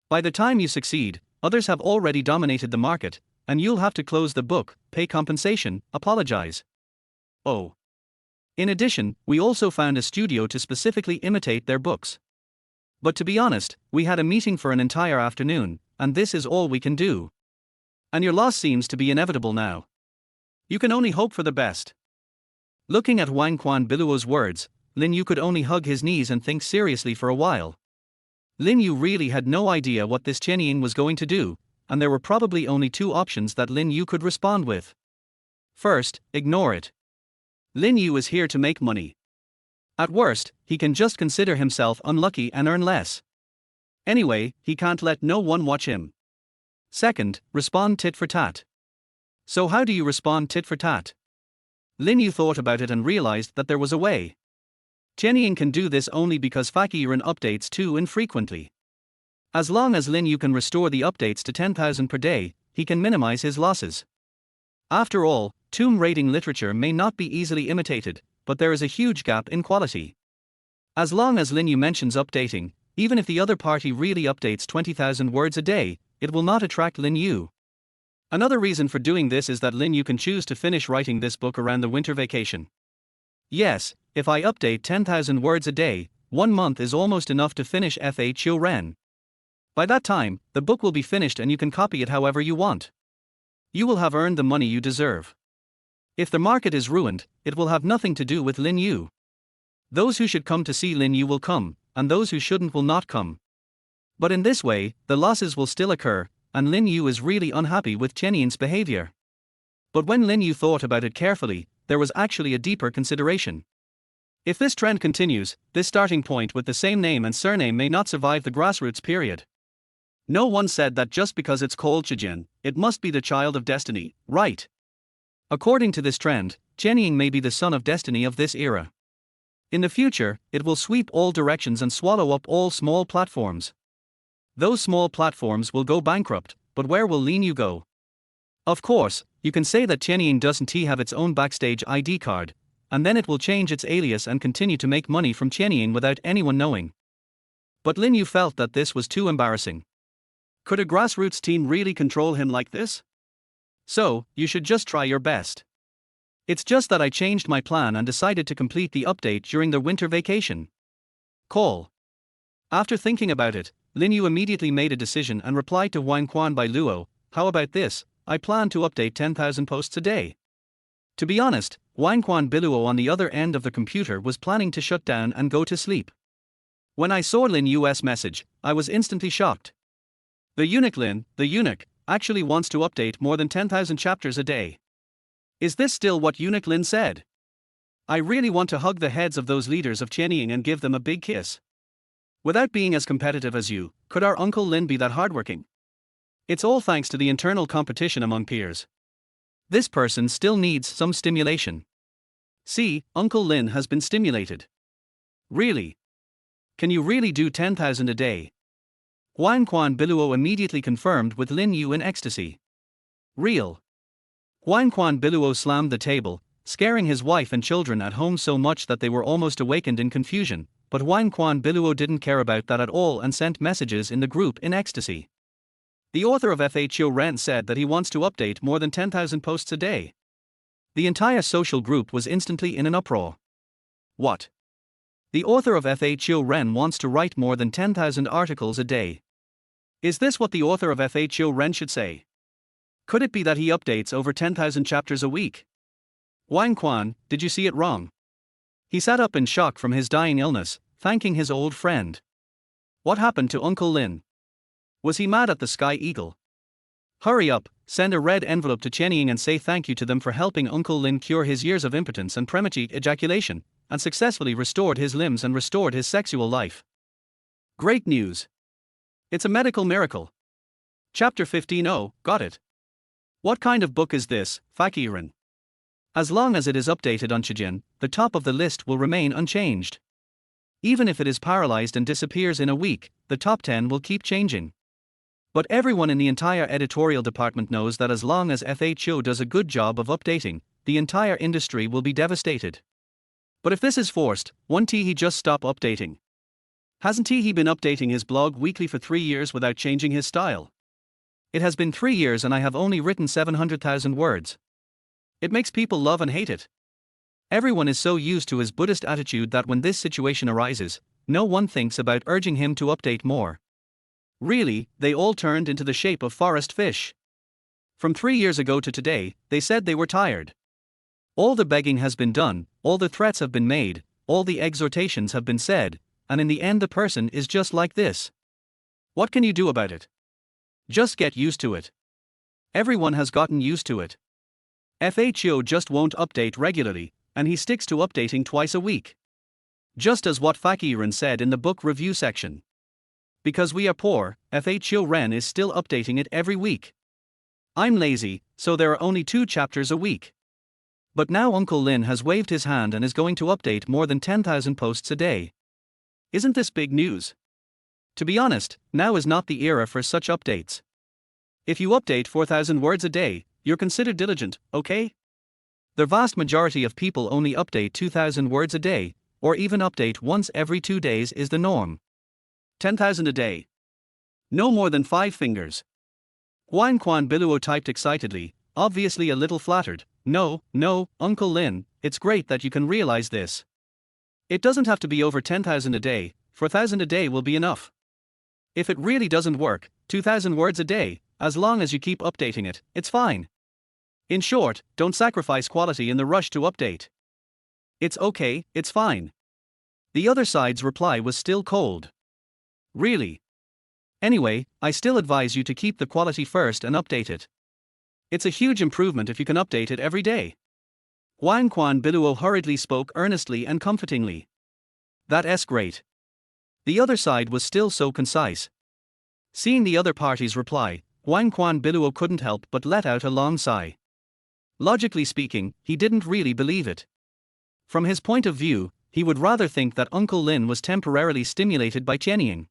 By the time you succeed, others have already dominated the market, and you'll have to close the book, pay compensation, apologize. Oh. In addition, we also found a studio to specifically imitate their books. But to be honest, we had a meeting for an entire afternoon, and this is all we can do. And your loss seems to be inevitable now. You can only hope for the best. Looking at Wang Quan Biluo's words, Lin Yu could only hug his knees and think seriously for a while. Lin Yu really had no idea what this Qianying was going to do, and there were probably only two options that Lin Yu could respond with. First, ignore it. Lin Yu is here to make money. At worst, he can just consider himself unlucky and earn less. Anyway, he can't let no one watch him. Second, respond tit for tat. So how do you respond tit for tat? Lin Yu thought about it and realized that there was a way. Qianying can do this only because Fa Qiren updates too infrequently. As long as Lin Yu can restore the updates to 10,000 per day, he can minimize his losses. After all, tomb raiding literature may not be easily imitated, but there is a huge gap in quality. As long as Lin Yu mentions updating, even if the other party really updates 20,000 words a day, it will not attract Lin Yu. Another reason for doing this is that Lin Yu can choose to finish writing this book around the winter vacation. Yes, if I update 10,000 words a day, 1 month is almost enough to finish Fa Qiu Ren. By that time, the book will be finished and you can copy it however you want. You will have earned the money you deserve. If the market is ruined, it will have nothing to do with Lin Yu. Those who should come to see Lin Yu will come, and those who shouldn't will not come. But in this way, the losses will still occur, and Lin Yu is really unhappy with Qianying's behavior. But when Lin Yu thought about it carefully, there was actually a deeper consideration. If this trend continues, this starting point with the same name and surname may not survive the grassroots period. No one said that just because it's called Zhejian, it must be the child of destiny, right? According to this trend, Qianying may be the son of destiny of this era. In the future, it will sweep all directions and swallow up all small platforms. Those small platforms will go bankrupt, but where will Lin Yu go? Of course, you can say that Qianying doesn't have its own backstage ID card, and then it will change its alias and continue to make money from Qianying without anyone knowing. But Lin Yu felt that this was too embarrassing. Could a grassroots team really control him like this? So, you should just try your best. It's just that I changed my plan and decided to complete the update during the winter vacation. Call. After thinking about it, Lin Yu immediately made a decision and replied to Wang Quan Biluo, how about this, I plan to update 10,000 posts a day. To be honest, Wang Quan Biluo on the other end of the computer was planning to shut down and go to sleep. When I saw Lin Yu's message, I was instantly shocked. The eunuch, actually wants to update more than 10,000 chapters a day. Is this still what eunuch Lin said? I really want to hug the heads of those leaders of Qianying and give them a big kiss. Without being as competitive as you, could our Uncle Lin be that hardworking? It's all thanks to the internal competition among peers. This person still needs some stimulation. See, Uncle Lin has been stimulated. Really? Can you really do 10,000 a day? Huan Quan Biluo immediately confirmed with Lin Yu in ecstasy. Real. Huan Quan Biluo slammed the table, scaring his wife and children at home so much that they were almost awakened in confusion, but Huan Quan Biluo didn't care about that at all and sent messages in the group in ecstasy. The author of Xiao Yu said that he wants to update more than 10,000 posts a day. The entire social group was instantly in an uproar. What? The author of Xiao Yu wants to write more than 10,000 articles a day. Is this what the author of Xiao Yu should say? Could it be that he updates over 10,000 chapters a week? Huan Quan, did you see it wrong? He sat up in shock from his dying illness, thanking his old friend. What happened to Uncle Lin? Was he mad at the Sky Eagle? Hurry up, send a red envelope to Qianying and say thank you to them for helping Uncle Lin cure his years of impotence and premature ejaculation, and successfully restored his limbs and restored his sexual life. Great news! It's a medical miracle. Chapter 15. Oh, got it. What kind of book is this, Fakirin? As long as it is updated on Chijin, the top of the list will remain unchanged. Even if it is paralyzed and disappears in a week, the top 10 will keep changing. But everyone in the entire editorial department knows that as long as FHO does a good job of updating, the entire industry will be devastated. But if this is forced, won't he just stop updating? Hasn't he been updating his blog weekly for 3 years without changing his style? It has been 3 years and I have only written 700,000 words. It makes people love and hate it. Everyone is so used to his Buddhist attitude that when this situation arises, no one thinks about urging him to update more. Really, they all turned into the shape of forest fish. From 3 years ago to today, they said they were tired. All the begging has been done, all the threats have been made, all the exhortations have been said, and in the end the person is just like this. What can you do about it? Just get used to it. Everyone has gotten used to it. FHO just won't update regularly, and he sticks to updating twice a week. Just as what Fakirin said in the book review section. Because we are poor, FHO is still updating it every week. I'm lazy, so there are only 2 chapters a week. But now Uncle Lin has waved his hand and is going to update more than 10,000 posts a day. Isn't this big news? To be honest, now is not the era for such updates. If you update 4,000 words a day, you're considered diligent, okay? The vast majority of people only update 2,000 words a day, or even update once every 2 days is the norm. 10,000 a day. No more than 5 fingers. Huan Quan Biluo typed excitedly, obviously a little flattered. No, Uncle Lin, it's great that you can realize this. It doesn't have to be over 10,000 a day, 4,000 a day will be enough. If it really doesn't work, 2,000 words a day, as long as you keep updating it, it's fine. In short, don't sacrifice quality in the rush to update. It's okay, it's fine. The other side's reply was still cold. Really? Anyway, I still advise you to keep the quality first and update it. It's a huge improvement if you can update it every day. Huan Quan Biluo hurriedly spoke earnestly and comfortingly. That's great. The other side was still so concise. Seeing the other party's reply, Huan Quan Biluo couldn't help but let out a long sigh. Logically speaking, he didn't really believe it. From his point of view, he would rather think that Uncle Lin was temporarily stimulated by Qianying.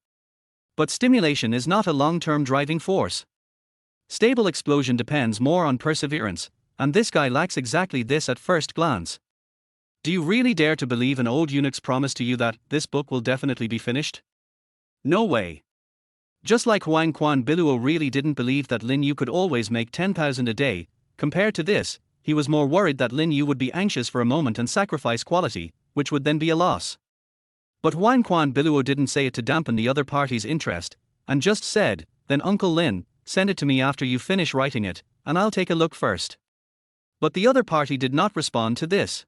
But stimulation is not a long-term driving force. Stable explosion depends more on perseverance, and this guy lacks exactly this at first glance. Do you really dare to believe an old eunuch's promise to you that this book will definitely be finished? No way. Just like Huan Quan Biluo really didn't believe that Lin Yu could always make 10,000 a day, compared to this, he was more worried that Lin Yu would be anxious for a moment and sacrifice quality, which would then be a loss. But Huan Quan Biluo didn't say it to dampen the other party's interest, and just said, then Uncle Lin, send it to me after you finish writing it, and I'll take a look first. But the other party did not respond to this.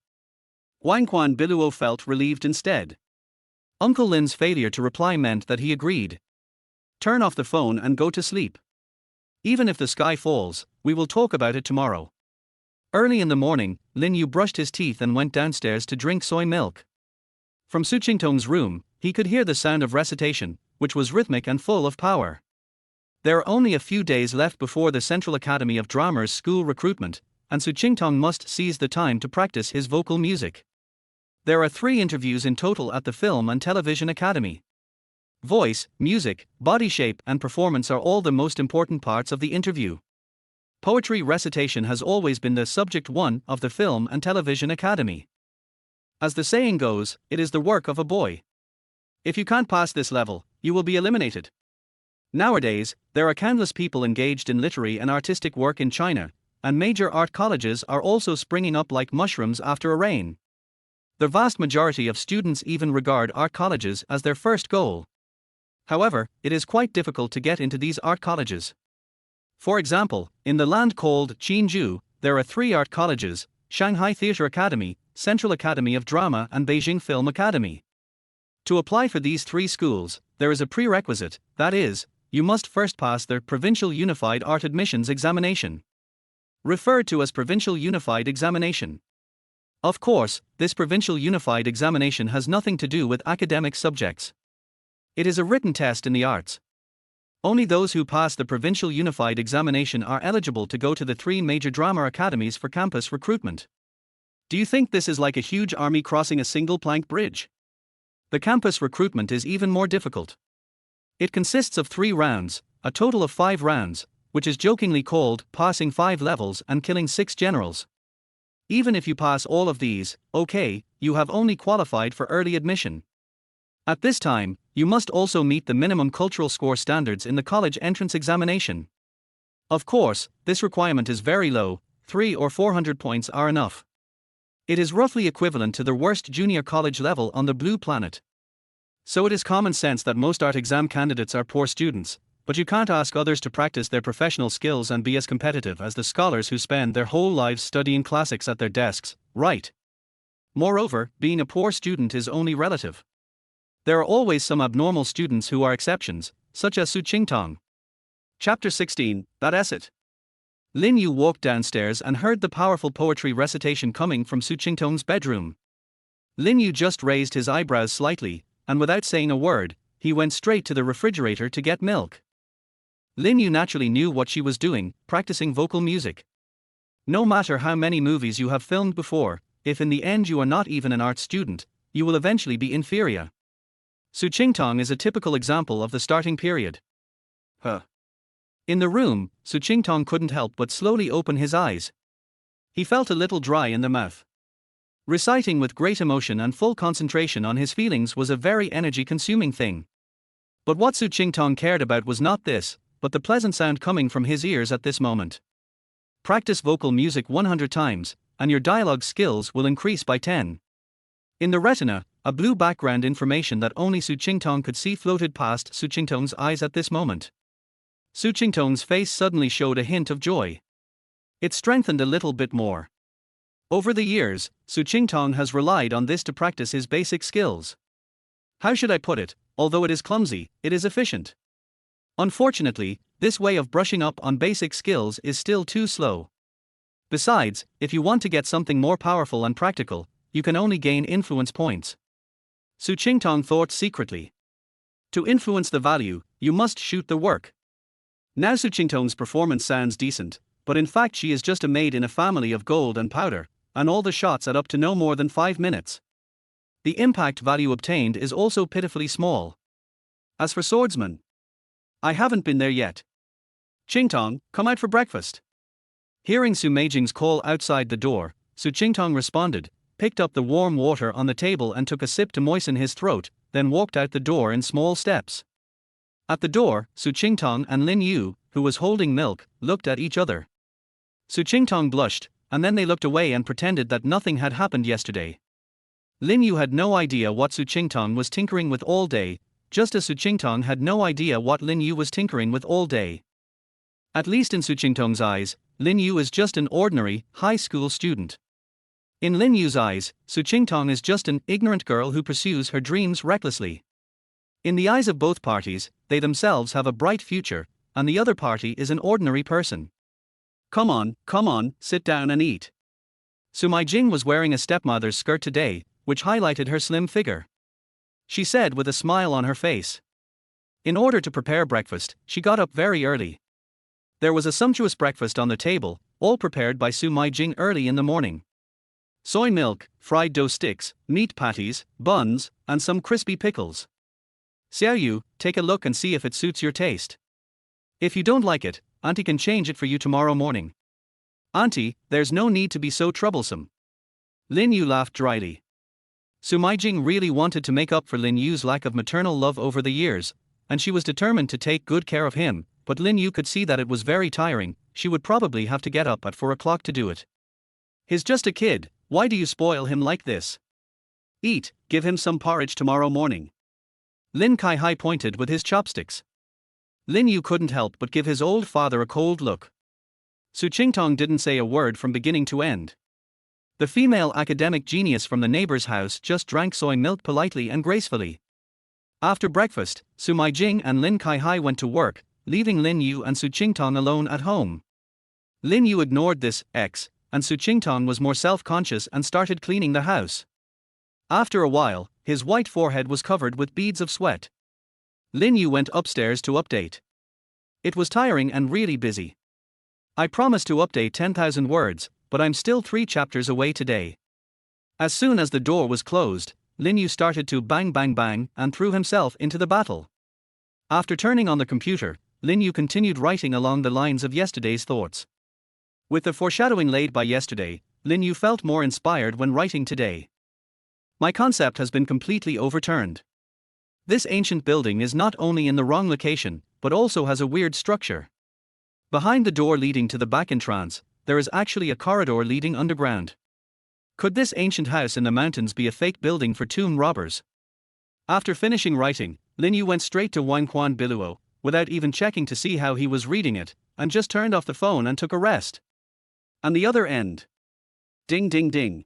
Huan Quan Biluo felt relieved instead. Uncle Lin's failure to reply meant that he agreed. Turn off the phone and go to sleep. Even if the sky falls, we will talk about it tomorrow. Early in the morning, Lin Yu brushed his teeth and went downstairs to drink soy milk. From Su Qingtong's room, he could hear the sound of recitation, which was rhythmic and full of power. There are only a few days left before the Central Academy of Drama's school recruitment, and Su Qingtong must seize the time to practice his vocal music. There are 3 interviews in total at the Film and Television Academy. Voice, music, body shape, and performance are all the most important parts of the interview. Poetry recitation has always been the subject 1 of the Film and Television Academy. As the saying goes, it is the work of a boy. If you can't pass this level, you will be eliminated. Nowadays, there are countless people engaged in literary and artistic work in China, and major art colleges are also springing up like mushrooms after a rain. The vast majority of students even regard art colleges as their first goal. However, it is quite difficult to get into these art colleges. For example, in the land called Qinzhou, there are 3 art colleges: Shanghai Theatre Academy, Central Academy of Drama, and Beijing Film Academy. To apply for these 3 schools, there is a prerequisite, that is, you must first pass the Provincial Unified Art Admissions Examination, referred to as Provincial Unified Examination. Of course, this Provincial Unified Examination has nothing to do with academic subjects. It is a written test in the arts. Only those who pass the Provincial Unified Examination are eligible to go to the 3 major drama academies for campus recruitment. Do you think this is like a huge army crossing a single plank bridge? The campus recruitment is even more difficult. It consists of 3 rounds, a total of 5 rounds, which is jokingly called passing 5 levels and killing 6 generals. Even if you pass all of these, okay, you have only qualified for early admission. At this time, you must also meet the minimum cultural score standards in the college entrance examination. Of course, this requirement is very low, 300 or 400 points are enough. It is roughly equivalent to the worst junior college level on the blue planet. So it is common sense that most art exam candidates are poor students, but you can't ask others to practice their professional skills and be as competitive as the scholars who spend their whole lives studying classics at their desks, right? Moreover, being a poor student is only relative. There are always some abnormal students who are exceptions, such as Su Qingtong. Chapter 16, That's It. Lin Yu walked downstairs and heard the powerful poetry recitation coming from Su Qingtong's bedroom. Lin Yu just raised his eyebrows slightly, and without saying a word, he went straight to the refrigerator to get milk. Lin Yu naturally knew what she was doing, practicing vocal music. No matter how many movies you have filmed before, if in the end you are not even an art student, you will eventually be inferior. Su Qingtong is a typical example of the starting period. In the room, Su Qingtong couldn't help but slowly open his eyes. He felt a little dry in the mouth. Reciting with great emotion and full concentration on his feelings was a very energy-consuming thing. But what Su Qingtong cared about was not this, but the pleasant sound coming from his ears at this moment. Practice vocal music 100 times, and your dialogue skills will increase by 10. In the retina, a blue background information that only Su Qingtong could see floated past Su Qingtong's eyes at this moment. Su Qingtong's face suddenly showed a hint of joy. It strengthened a little bit more. Over the years, Su Qingtong has relied on this to practice his basic skills. How should I put it? Although it is clumsy, it is efficient. Unfortunately, this way of brushing up on basic skills is still too slow. Besides, if you want to get something more powerful and practical, you can only gain influence points. Su Qingtong thought secretly. To influence the value, you must shoot the work. Now Su Qingtong's performance sounds decent, but in fact she is just a maid in a family of gold and powder, and all the shots add up to no more than 5 minutes. The impact value obtained is also pitifully small. As for swordsman, I haven't been there yet. Qingtong, come out for breakfast. Hearing Su Meijing's call outside the door, Su Qingtong responded, picked up the warm water on the table and took a sip to moisten his throat, then walked out the door in small steps. At the door, Su Qingtong and Lin Yu, who was holding milk, looked at each other. Su Qingtong blushed, and then they looked away and pretended that nothing had happened yesterday. Lin Yu had no idea what Su Qingtong was tinkering with all day, just as Su Qingtong had no idea what Lin Yu was tinkering with all day. At least in Su Qingtong's eyes, Lin Yu is just an ordinary, high school student. In Lin Yu's eyes, Su Qingtong is just an ignorant girl who pursues her dreams recklessly. In the eyes of both parties, they themselves have a bright future, and the other party is an ordinary person. Come on, sit down and eat. Su Meijing was wearing a stepmother's skirt today, which highlighted her slim figure. she said with a smile on her face. In order to prepare breakfast, she got up very early. There was a sumptuous breakfast on the table, all prepared by Su Meijing early in the morning. Soy milk, fried dough sticks, meat patties, buns, and some crispy pickles. Xiao Yu, take a look and see if it suits your taste. If you don't like it, Auntie can change it for you tomorrow morning. Auntie, there's no need to be so troublesome. Lin Yu laughed dryly. Su Meijing really wanted to make up for Lin Yu's lack of maternal love over the years, and she was determined to take good care of him, but Lin Yu could see that it was very tiring. She would probably have to get up at 4 o'clock to do it. He's just a kid, why do you spoil him like this? Eat, give him some porridge tomorrow morning. Lin Kaihai pointed with his chopsticks. Lin Yu couldn't help but give his old father a cold look. Su Qingtong didn't say a word from beginning to end. The female academic genius from the neighbor's house just drank soy milk politely and gracefully. After breakfast, Su Meijing and Lin Kaihai went to work, leaving Lin Yu and Su Qingtong alone at home. Lin Yu ignored this and Su Qingtong was more self-conscious and started cleaning the house. After a while, his white forehead was covered with beads of sweat. Lin Yu went upstairs to update. It was tiring and really busy. I promised to update 10,000 words, but I'm still 3 chapters away today. As soon as the door was closed, Lin Yu started to bang bang bang and threw himself into the battle. After turning on the computer, Lin Yu continued writing along the lines of yesterday's thoughts. With the foreshadowing laid by yesterday, Lin Yu felt more inspired when writing today. My concept has been completely overturned. This ancient building is not only in the wrong location, but also has a weird structure. Behind the door leading to the back entrance, there is actually a corridor leading underground. Could this ancient house in the mountains be a fake building for tomb robbers? After finishing writing, Lin Yu went straight to Wanquan Biluo, without even checking to see how he was reading it, and just turned off the phone and took a rest. On the other end. Ding ding ding.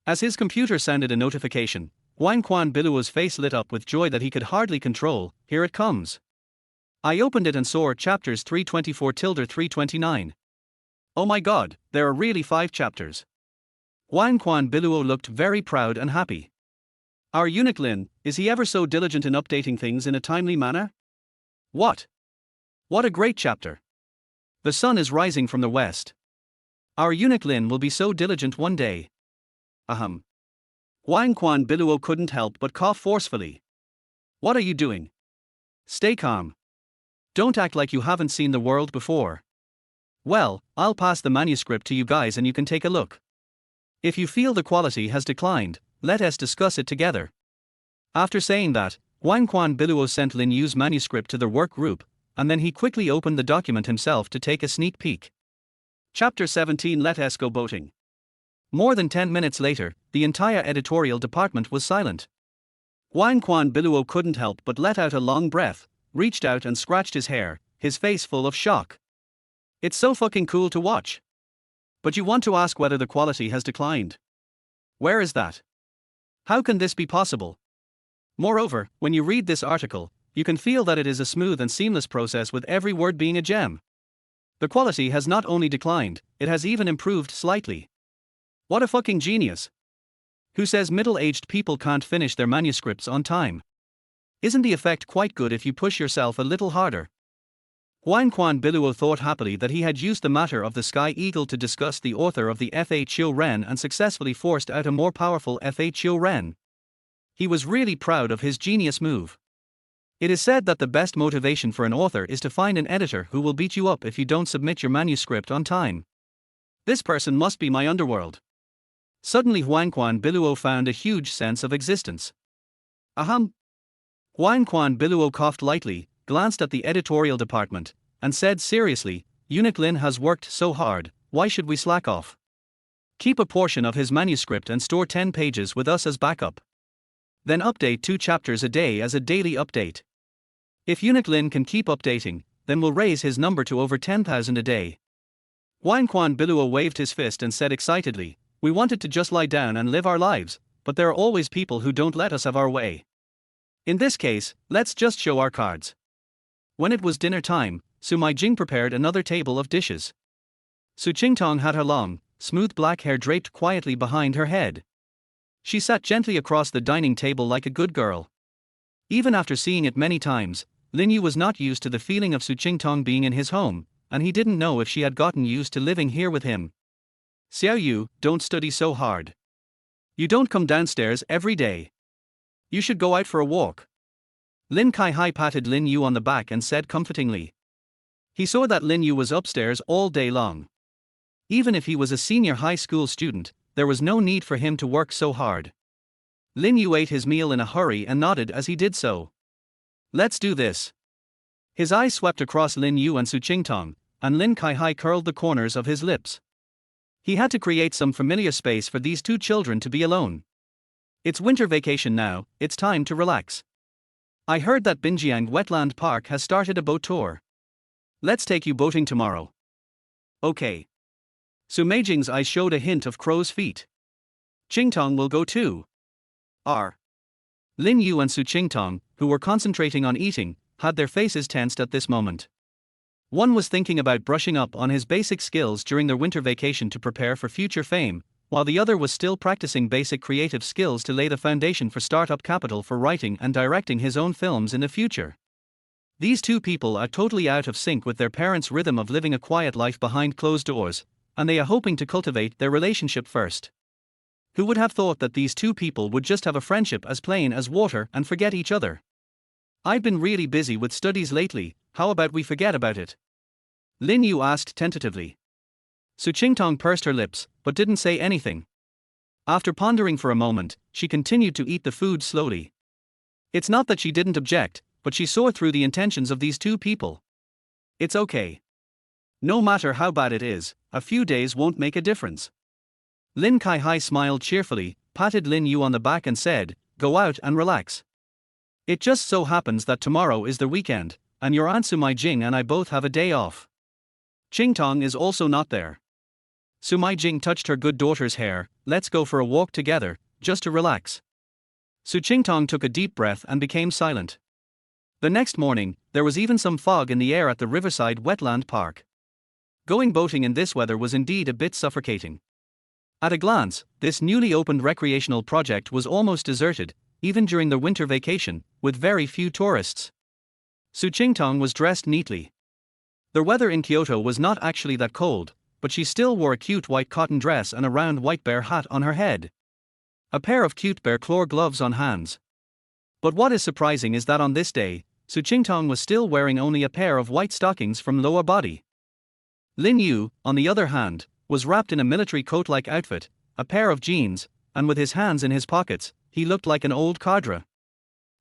As his computer sounded a notification, Wanquan Biluo's face lit up with joy that he could hardly control. Here it comes. I opened it and saw chapters 324-329. Oh my god, there are really 5 chapters. Wanquan Biluo looked very proud and happy. Our eunuch Lin, is he ever so diligent in updating things in a timely manner? What a great chapter. The sun is rising from the west. Our eunuch Lin will be so diligent one day. Ahem. Wanquan Biluo couldn't help but cough forcefully. What are you doing? Stay calm. Don't act like you haven't seen the world before. Well, I'll pass the manuscript to you guys and you can take a look. If you feel the quality has declined, let us discuss it together. After saying that, Wanquan Biluo sent Lin Yu's manuscript to the work group, and then he quickly opened the document himself to take a sneak peek. Chapter 17. Let us go boating. More than 10 minutes later, the entire editorial department was silent. Wanquan Biluo couldn't help but let out a long breath, reached out and scratched his hair, his face full of shock. It's so fucking cool to watch. But you want to ask whether the quality has declined. Where is that? How can this be possible? Moreover, when you read this article, you can feel that it is a smooth and seamless process with every word being a gem. The quality has not only declined, it has even improved slightly. What a fucking genius. Who says middle-aged people can't finish their manuscripts on time? Isn't the effect quite good if you push yourself a little harder? Wanquan Biluo thought happily that he had used the matter of the Sky Eagle to discuss the author of the Fa Chiu Ren and successfully forced out a more powerful Fa Chiu Ren. He was really proud of his genius move. It is said that the best motivation for an author is to find an editor who will beat you up if you don't submit your manuscript on time. This person must be my underworld. Suddenly Wanquan Biluo found a huge sense of existence. Ahem. Wanquan Biluo coughed lightly, glanced at the editorial department, and said seriously, Eunuch Lin has worked so hard, why should we slack off? Keep a portion of his manuscript and store 10 pages with us as backup. Then update 2 chapters a day as a daily update. If Eunuch Lin can keep updating, then we'll raise his number to over 10,000 a day. Wanquan Biluo waved his fist and said excitedly, we wanted to just lie down and live our lives, but there are always people who don't let us have our way. In this case, let's just show our cards. When it was dinner time, Su Meijing prepared another table of dishes. Su Qingtong had her long, smooth black hair draped quietly behind her head. She sat gently across the dining table like a good girl. Even after seeing it many times, Lin Yu was not used to the feeling of Su Qingtong being in his home, and he didn't know if she had gotten used to living here with him. Xiao Yu, don't study so hard. You don't come downstairs every day. You should go out for a walk. Lin Kaihai patted Lin Yu on the back and said comfortingly. He saw that Lin Yu was upstairs all day long. Even if he was a senior high school student, there was no need for him to work so hard. Lin Yu ate his meal in a hurry and nodded as he did so. Let's do this. His eyes swept across Lin Yu and Su Qingtong, and Lin Kaihai curled the corners of his lips. He had to create some familiar space for these two children to be alone. It's winter vacation now, it's time to relax. I heard that Binjiang Wetland Park has started a boat tour. Let's take you boating tomorrow. Okay. Su Meijing's eyes showed a hint of crow's feet. Qingtong will go too. Lin Yu and Su Qingtong, who were concentrating on eating, had their faces tensed at this moment. One was thinking about brushing up on his basic skills during their winter vacation to prepare for future fame, while the other was still practicing basic creative skills to lay the foundation for startup capital for writing and directing his own films in the future. These two people are totally out of sync with their parents' rhythm of living a quiet life behind closed doors, and they are hoping to cultivate their relationship first. Who would have thought that these two people would just have a friendship as plain as water and forget each other? I've been really busy with studies lately, how about we forget about it? Lin Yu asked tentatively. Su Qingtong pursed her lips, but didn't say anything. After pondering for a moment, she continued to eat the food slowly. It's not that she didn't object, but she saw through the intentions of these two people. It's okay. No matter how bad it is, a few days won't make a difference. Lin Kaihai smiled cheerfully, patted Lin Yu on the back and said, go out and relax. It just so happens that tomorrow is the weekend, and your Aunt Su Meijing and I both have a day off. Qingtong is also not there. Su Meijing touched her good daughter's hair. Let's go for a walk together, just to relax. Su Qingtong took a deep breath and became silent. The next morning, there was even some fog in the air at the Riverside Wetland Park. Going boating in this weather was indeed a bit suffocating. At a glance, this newly opened recreational project was almost deserted, even during the winter vacation, with very few tourists. Su Qingtong was dressed neatly. The weather in Kyoto was not actually that cold, but she still wore a cute white cotton dress and a round white bear hat on her head. A pair of cute bear claw gloves on hands. But what is surprising is that on this day, Su Qingtong was still wearing only a pair of white stockings from lower body. Lin Yu, on the other hand, was wrapped in a military coat-like outfit, a pair of jeans, and with his hands in his pockets, he looked like an old cadre.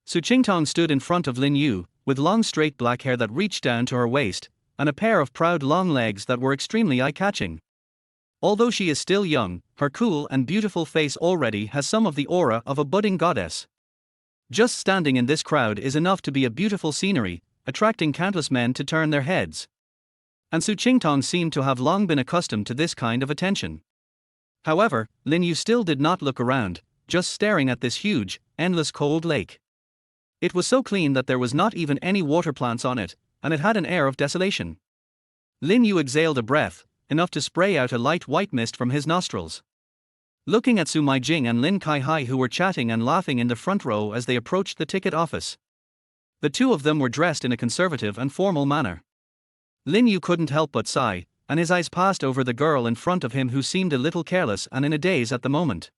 Su Qingtong stood in front of Lin Yu, with long straight black hair that reached down to her waist, and a pair of proud long legs that were extremely eye-catching. Although she is still young, her cool and beautiful face already has some of the aura of a budding goddess. Just standing in this crowd is enough to be a beautiful scenery, attracting countless men to turn their heads. And Su Qingtong seemed to have long been accustomed to this kind of attention. However, Lin Yu still did not look around, just staring at this huge, endless cold lake. It was so clean that there was not even any water plants on it, and it had an air of desolation. Lin Yu exhaled a breath, enough to spray out a light white mist from his nostrils. Looking at Su Meijing and Lin Kaihai, who were chatting and laughing in the front row as they approached the ticket office. The two of them were dressed in a conservative and formal manner. Lin Yu couldn't help but sigh, and his eyes passed over the girl in front of him who seemed a little careless and in a daze at the moment.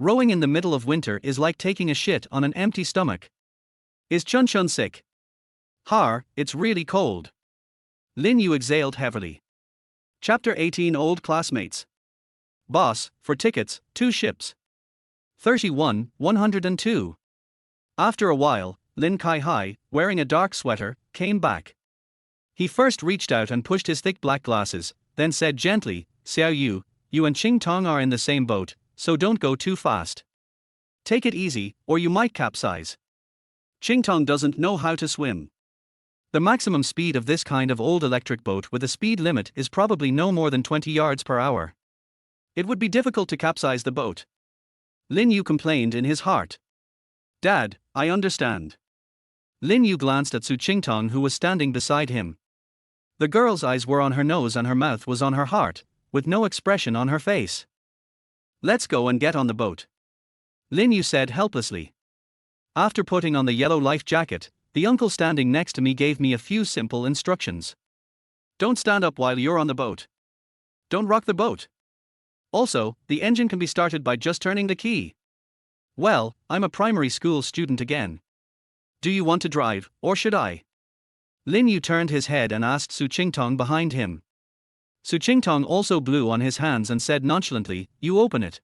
Rowing in the middle of winter is like taking a shit on an empty stomach. Is Chun Chun sick? It's really cold. Lin Yu exhaled heavily. Chapter 18 Old Classmates. Boss, for tickets, 2 ships. 31, 102. After a while, Lin Kaihai, wearing a dark sweater, came back. He first reached out and pushed his thick black glasses, then said gently, Xiao Yu, you and Qingtong are in the same boat, so don't go too fast. Take it easy, or you might capsize. Qingtong doesn't know how to swim. The maximum speed of this kind of old electric boat with a speed limit is probably no more than 20 yards per hour. It would be difficult to capsize the boat. Lin Yu complained in his heart. Dad, I understand. Lin Yu glanced at Su Qingtong, who was standing beside him. The girl's eyes were on her nose and her mouth was on her heart, with no expression on her face. Let's go and get on the boat. Lin Yu said helplessly. After putting on the yellow life jacket, the uncle standing next to me gave me a few simple instructions. Don't stand up while you're on the boat. Don't rock the boat. Also, the engine can be started by just turning the key. Well, I'm a primary school student again. Do you want to drive, or should I? Lin Yu turned his head and asked Su Qingtong behind him. Su Qingtong also blew on his hands and said nonchalantly, "You open it."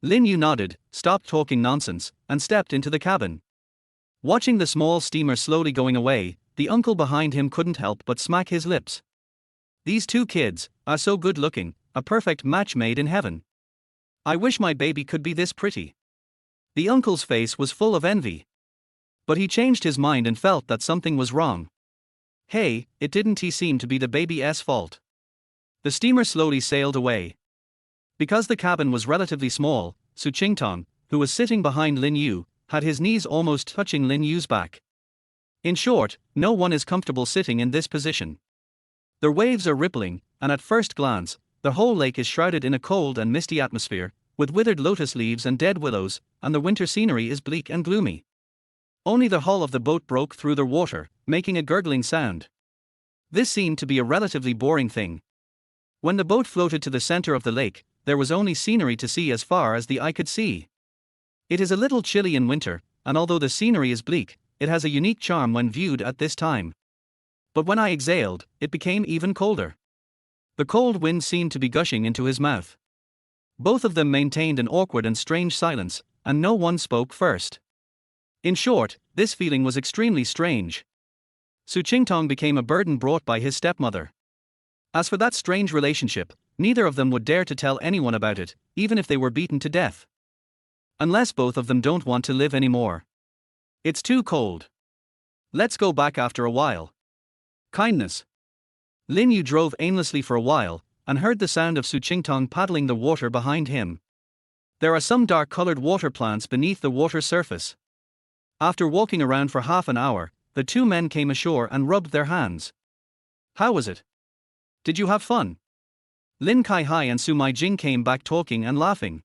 Lin Yu nodded, stopped talking nonsense, and stepped into the cabin. Watching the small steamer slowly going away, the uncle behind him couldn't help but smack his lips. These two kids are so good looking, a perfect match made in heaven. I wish my baby could be this pretty. The uncle's face was full of envy. But he changed his mind and felt that something was wrong. Hey, it didn't seem to be the baby's fault. The steamer slowly sailed away. Because the cabin was relatively small, Su Qingtong, who was sitting behind Lin Yu, had his knees almost touching Lin Yu's back. In short, no one is comfortable sitting in this position. The waves are rippling, and at first glance, the whole lake is shrouded in a cold and misty atmosphere, with withered lotus leaves and dead willows, and the winter scenery is bleak and gloomy. Only the hull of the boat broke through the water, making a gurgling sound. This seemed to be a relatively boring thing. When the boat floated to the center of the lake, there was only scenery to see as far as the eye could see. It is a little chilly in winter, and although the scenery is bleak, it has a unique charm when viewed at this time. But when I exhaled, it became even colder. The cold wind seemed to be gushing into his mouth. Both of them maintained an awkward and strange silence, and no one spoke first. In short, this feeling was extremely strange. Su Qingtong became a burden brought by his stepmother. As for that strange relationship, neither of them would dare to tell anyone about it, even if they were beaten to death. Unless both of them don't want to live anymore. It's too cold. Let's go back after a while. Kindness. Lin Yu drove aimlessly for a while, and heard the sound of Su Qingtong paddling the water behind him. There are some dark-colored water plants beneath the water surface. After walking around for half an hour, the two men came ashore and rubbed their hands. How was it? Did you have fun? Lin Kaihai and Su Meijing came back talking and laughing.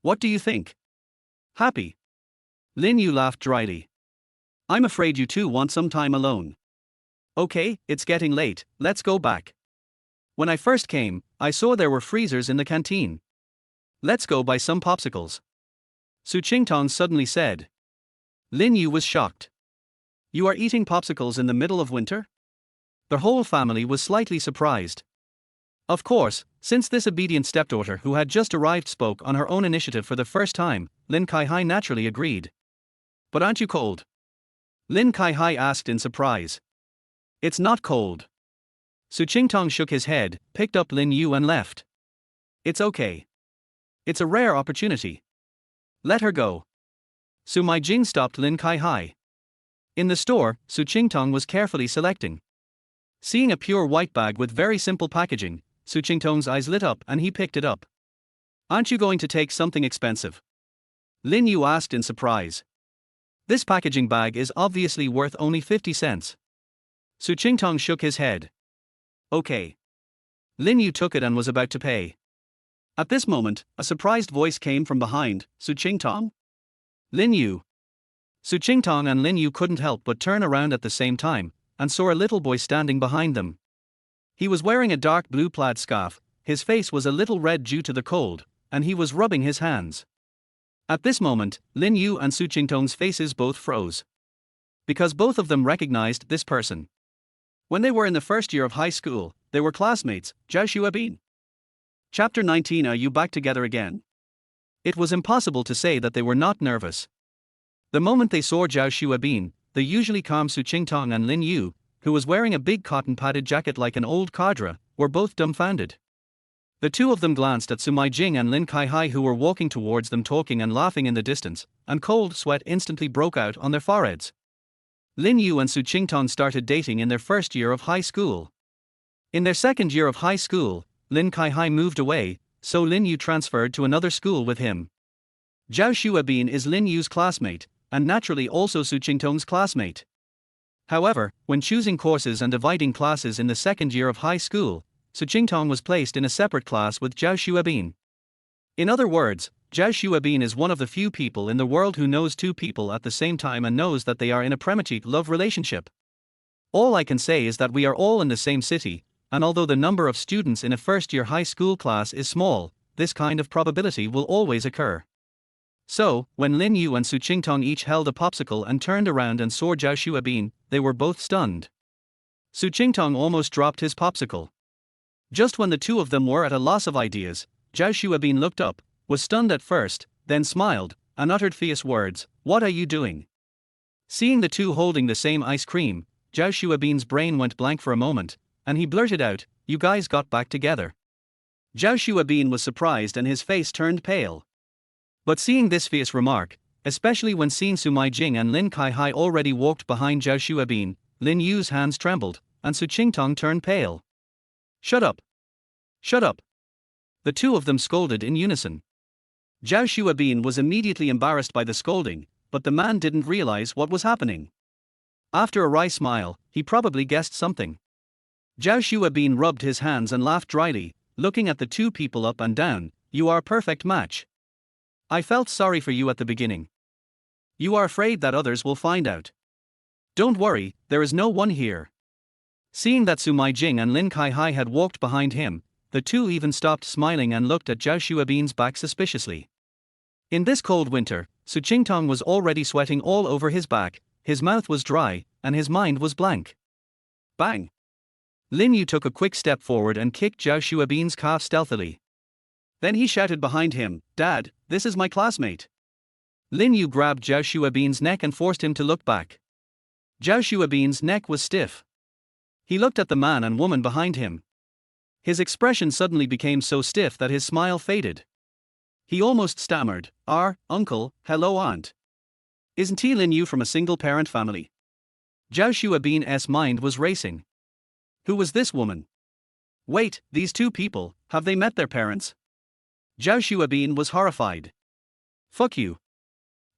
What do you think? Happy. Lin Yu laughed dryly. I'm afraid you two want some time alone. Okay, it's getting late, let's go back. When I first came, I saw there were freezers in the canteen. Let's go buy some popsicles. Su Qingtong suddenly said. Lin Yu was shocked. You are eating popsicles in the middle of winter? The whole family was slightly surprised. Of course, since this obedient stepdaughter who had just arrived spoke on her own initiative for the first time, Lin Kaihai naturally agreed. But aren't you cold? Lin Kaihai asked in surprise. It's not cold. Su Qingtong shook his head, picked up Lin Yu and left. It's okay. It's a rare opportunity. Let her go. Su Meijing stopped Lin Kaihai. In the store, Su Qingtong was carefully selecting. Seeing a pure white bag with very simple packaging, Su Qingtong's eyes lit up and he picked it up. Aren't you going to take something expensive? Lin Yu asked in surprise. This packaging bag is obviously worth only 50 cents. Su Qingtong shook his head. Okay. Lin Yu took it and was about to pay. At this moment, a surprised voice came from behind. Su Qingtong? Lin Yu. Su Qingtong and Lin Yu couldn't help but turn around at the same time, and saw a little boy standing behind them. He was wearing a dark blue plaid scarf, his face was a little red due to the cold, and he was rubbing his hands. At this moment, Lin Yu and Su Qingtong's faces both froze. Because both of them recognized this person. When they were in the first year of high school, they were classmates, Xiao Yu. Chapter 19. Are you back together again? It was impossible to say that they were not nervous. The moment they saw Xiao Yu, the usually calm Su Qingtong and Lin Yu, who was wearing a big cotton-padded jacket like an old cadre, were both dumbfounded. The two of them glanced at Su Meijing and Lin Kaihai who were walking towards them talking and laughing in the distance, and cold sweat instantly broke out on their foreheads. Lin Yu and Su Qingtong started dating in their first year of high school. In their second year of high school, Lin Kaihai moved away, so Lin Yu transferred to another school with him. Xiao Yu is Lin Yu's classmate, and naturally also Su Qingtong's classmate. However, when choosing courses and dividing classes in the second year of high school, Su Qingtong was placed in a separate class with Xiao Yu. In other words, Zhao Xuebin is one of the few people in the world who knows two people at the same time and knows that they are in a premature love relationship. All I can say is that we are all in the same city, and although the number of students in a first-year high school class is small, this kind of probability will always occur. So, when Lin Yu and Su Qingtong each held a popsicle and turned around and saw Zhao Xuebin, they were both stunned. Su Qingtong almost dropped his popsicle. Just when the two of them were at a loss of ideas, Zhao Xuebin looked up, was stunned at first, then smiled, and uttered fierce words, "What are you doing?" Seeing the two holding the same ice cream, Zhao Xuebin's brain went blank for a moment, and he blurted out, "You guys got back together." Zhao Xuebin was surprised and his face turned pale. But seeing this fierce remark, especially when seeing Su Meijing and Lin Kaihai already walked behind Zhao Xuebin, Lin Yu's hands trembled, and Su Qingtong turned pale. "Shut up! Shut up!" The two of them scolded in unison. Zhao Xuebin was immediately embarrassed by the scolding, but the man didn't realize what was happening. After a wry smile, he probably guessed something. Zhao Xuebin rubbed his hands and laughed dryly, looking at the two people up and down. "You are a perfect match. I felt sorry for you at the beginning. You are afraid that others will find out. Don't worry, there is no one here." Seeing that Su Meijing and Lin Kaihai had walked behind him, the two even stopped smiling and looked at Zhao Xuebin's back suspiciously. In this cold winter, Su Qingtong was already sweating all over his back, his mouth was dry, and his mind was blank. Bang! Lin Yu took a quick step forward and kicked Zhao Xuebin's calf stealthily. Then he shouted behind him, "Dad, this is my classmate." Lin Yu grabbed Zhao Xuebin's neck and forced him to look back. Zhao Xuebin's neck was stiff. He looked at the man and woman behind him. His expression suddenly became so stiff that his smile faded. He almost stammered, "Uncle, hello aunt. Isn't he Lin Yu from a single-parent family?" Zhao Xuebin's mind was racing. Who was this woman? Wait, these two people, have they met their parents? Zhao Xuebin was horrified. Fuck you.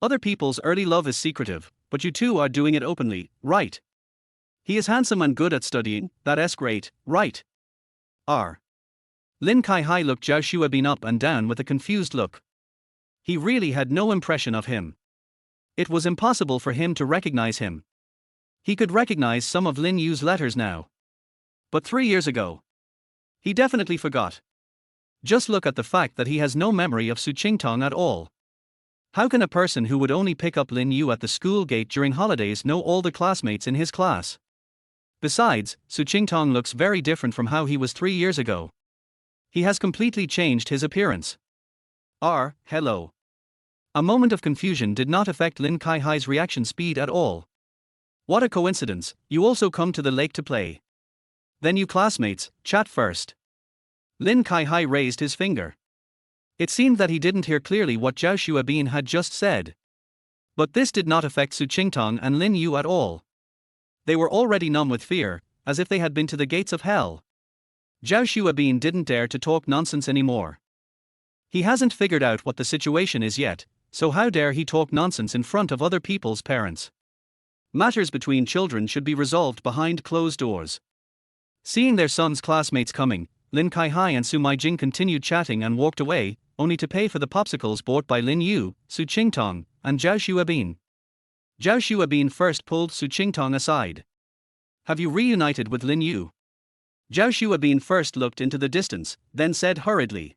Other people's early love is secretive, but you two are doing it openly, right? He is handsome and good at studying, that's great, right? Lin Kaihai looked Zhao Xuebin up and down with a confused look. He really had no impression of him. It was impossible for him to recognize him. He could recognize some of Lin Yu's letters now. But 3 years ago. He definitely forgot. Just look at the fact that he has no memory of Su Qingtong at all. How can a person who would only pick up Lin Yu at the school gate during holidays know all the classmates in his class? Besides, Su Qingtong looks very different from how he was 3 years ago. He has completely changed his appearance. Hello. A moment of confusion did not affect Lin Kaihai's reaction speed at all. What a coincidence, you also come to the lake to play. Then you classmates, chat first. Lin Kaihai raised his finger. It seemed that he didn't hear clearly what Zhao Xuebin had just said. But this did not affect Su Qingtong and Lin Yu at all. They were already numb with fear, as if they had been to the gates of hell. Zhao Xuebin didn't dare to talk nonsense anymore. He hasn't figured out what the situation is yet, so how dare he talk nonsense in front of other people's parents? Matters between children should be resolved behind closed doors. Seeing their son's classmates coming, Lin Kaihai and Su Meijing continued chatting and walked away, only to pay for the popsicles bought by Lin Yu, Su Qingtong, and Zhao Xuebin. Zhao Xuebin first pulled Su Qingtong aside. "Have you reunited with Lin Yu?" Zhao Xuebin first looked into the distance, then said hurriedly.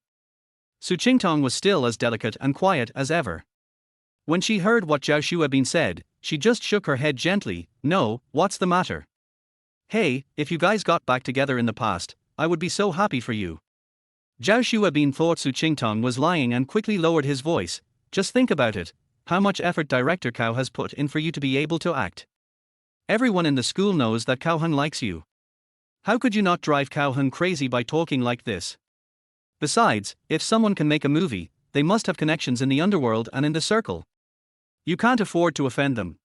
Su Qingtong was still as delicate and quiet as ever. When she heard what Zhao Xuebin said, she just shook her head gently. "No, what's the matter? Hey, if you guys got back together in the past, I would be so happy for you." Zhao Xuebin thought Su Qingtong was lying and quickly lowered his voice. "Just think about it, how much effort Director Cao has put in for you to be able to act. Everyone in the school knows that Cao Heng likes you. How could you not drive Cao Heng crazy by talking like this? Besides, if someone can make a movie, they must have connections in the underworld and in the circle. You can't afford to offend them."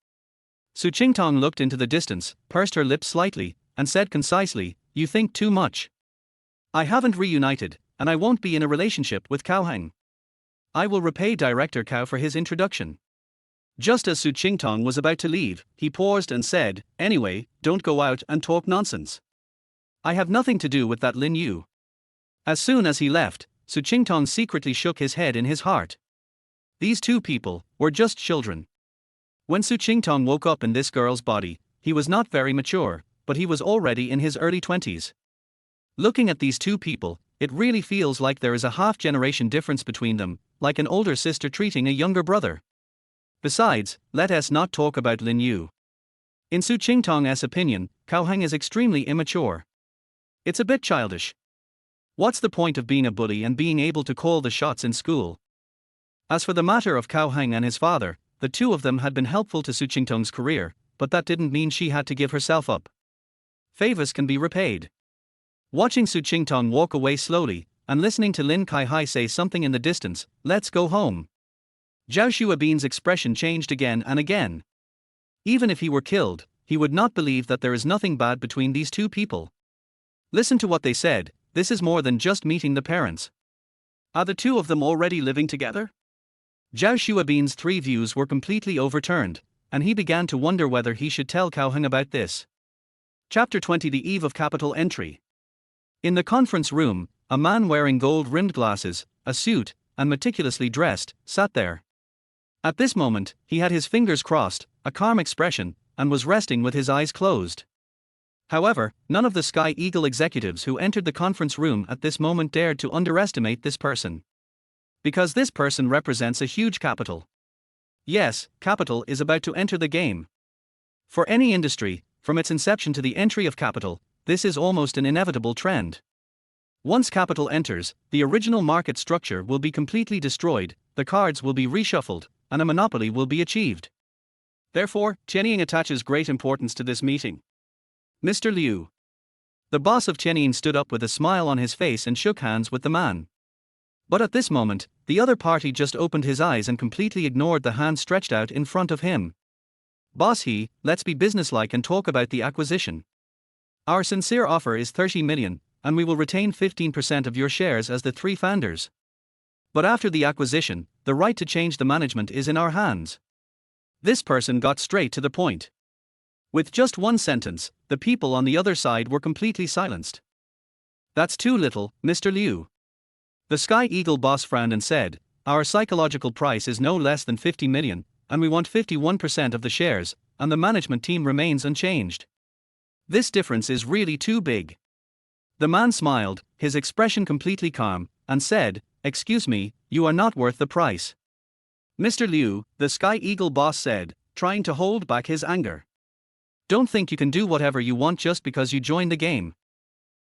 Su Qingtong looked into the distance, pursed her lips slightly, and said concisely, "You think too much. I haven't reunited, and I won't be in a relationship with Cao Heng. I will repay Director Cao for his introduction." Just as Su Qingtong was about to leave, he paused and said, "Anyway, don't go out and talk nonsense. I have nothing to do with that Lin Yu." As soon as he left, Su Qingtong secretly shook his head in his heart. These two people were just children. When Su Qingtong woke up in this girl's body, he was not very mature, but he was already in his early 20s. Looking at these two people, it really feels like there is a half-generation difference between them, like an older sister treating a younger brother. Besides, let us not talk about Lin Yu. In Su Qingtong's opinion, Kaihai is extremely immature. It's a bit childish. What's the point of being a bully and being able to call the shots in school? As for the matter of Kaihai and his father, the two of them had been helpful to Su Qingtong's career, but that didn't mean she had to give herself up. Favors can be repaid. Watching Su Qingtong walk away slowly, and listening to Lin Kaihai say something in the distance, "Let's go home," Xiao Yu's expression changed again and again. Even if he were killed, he would not believe that there is nothing bad between these two people. Listen to what they said, this is more than just meeting the parents. Are the two of them already living together? Xiao Yu's three views were completely overturned, and he began to wonder whether he should tell Kaihai about this. Chapter 20: The Eve of Capital Entry. In the conference room, a man wearing gold-rimmed glasses, a suit, and meticulously dressed, sat there. At this moment, he had his fingers crossed, a calm expression, and was resting with his eyes closed. However, none of the Sky Eagle executives who entered the conference room at this moment dared to underestimate this person. Because this person represents a huge capital. Yes, capital is about to enter the game. For any industry, from its inception to the entry of capital, this is almost an inevitable trend. Once capital enters, the original market structure will be completely destroyed, the cards will be reshuffled, and a monopoly will be achieved. Therefore, Qianying attaches great importance to this meeting. Mr. Liu. The boss of Qianying stood up with a smile on his face and shook hands with the man. But at this moment, the other party just opened his eyes and completely ignored the hand stretched out in front of him. Boss let's be businesslike and talk about the acquisition. Our sincere offer is 30 million, and we will retain 15% of your shares as the three founders. But after the acquisition, the right to change the management is in our hands. This person got straight to the point. With just one sentence, the people on the other side were completely silenced. That's too little, Mr. Liu. The Sky Eagle boss frowned and said, our psychological price is no less than 50 million, and we want 51% of the shares, and the management team remains unchanged. This difference is really too big. The man smiled, his expression completely calm, and said, excuse me, you are not worth the price. Mr. Liu, the Sky Eagle boss said, trying to hold back his anger. Don't think you can do whatever you want just because you joined the game.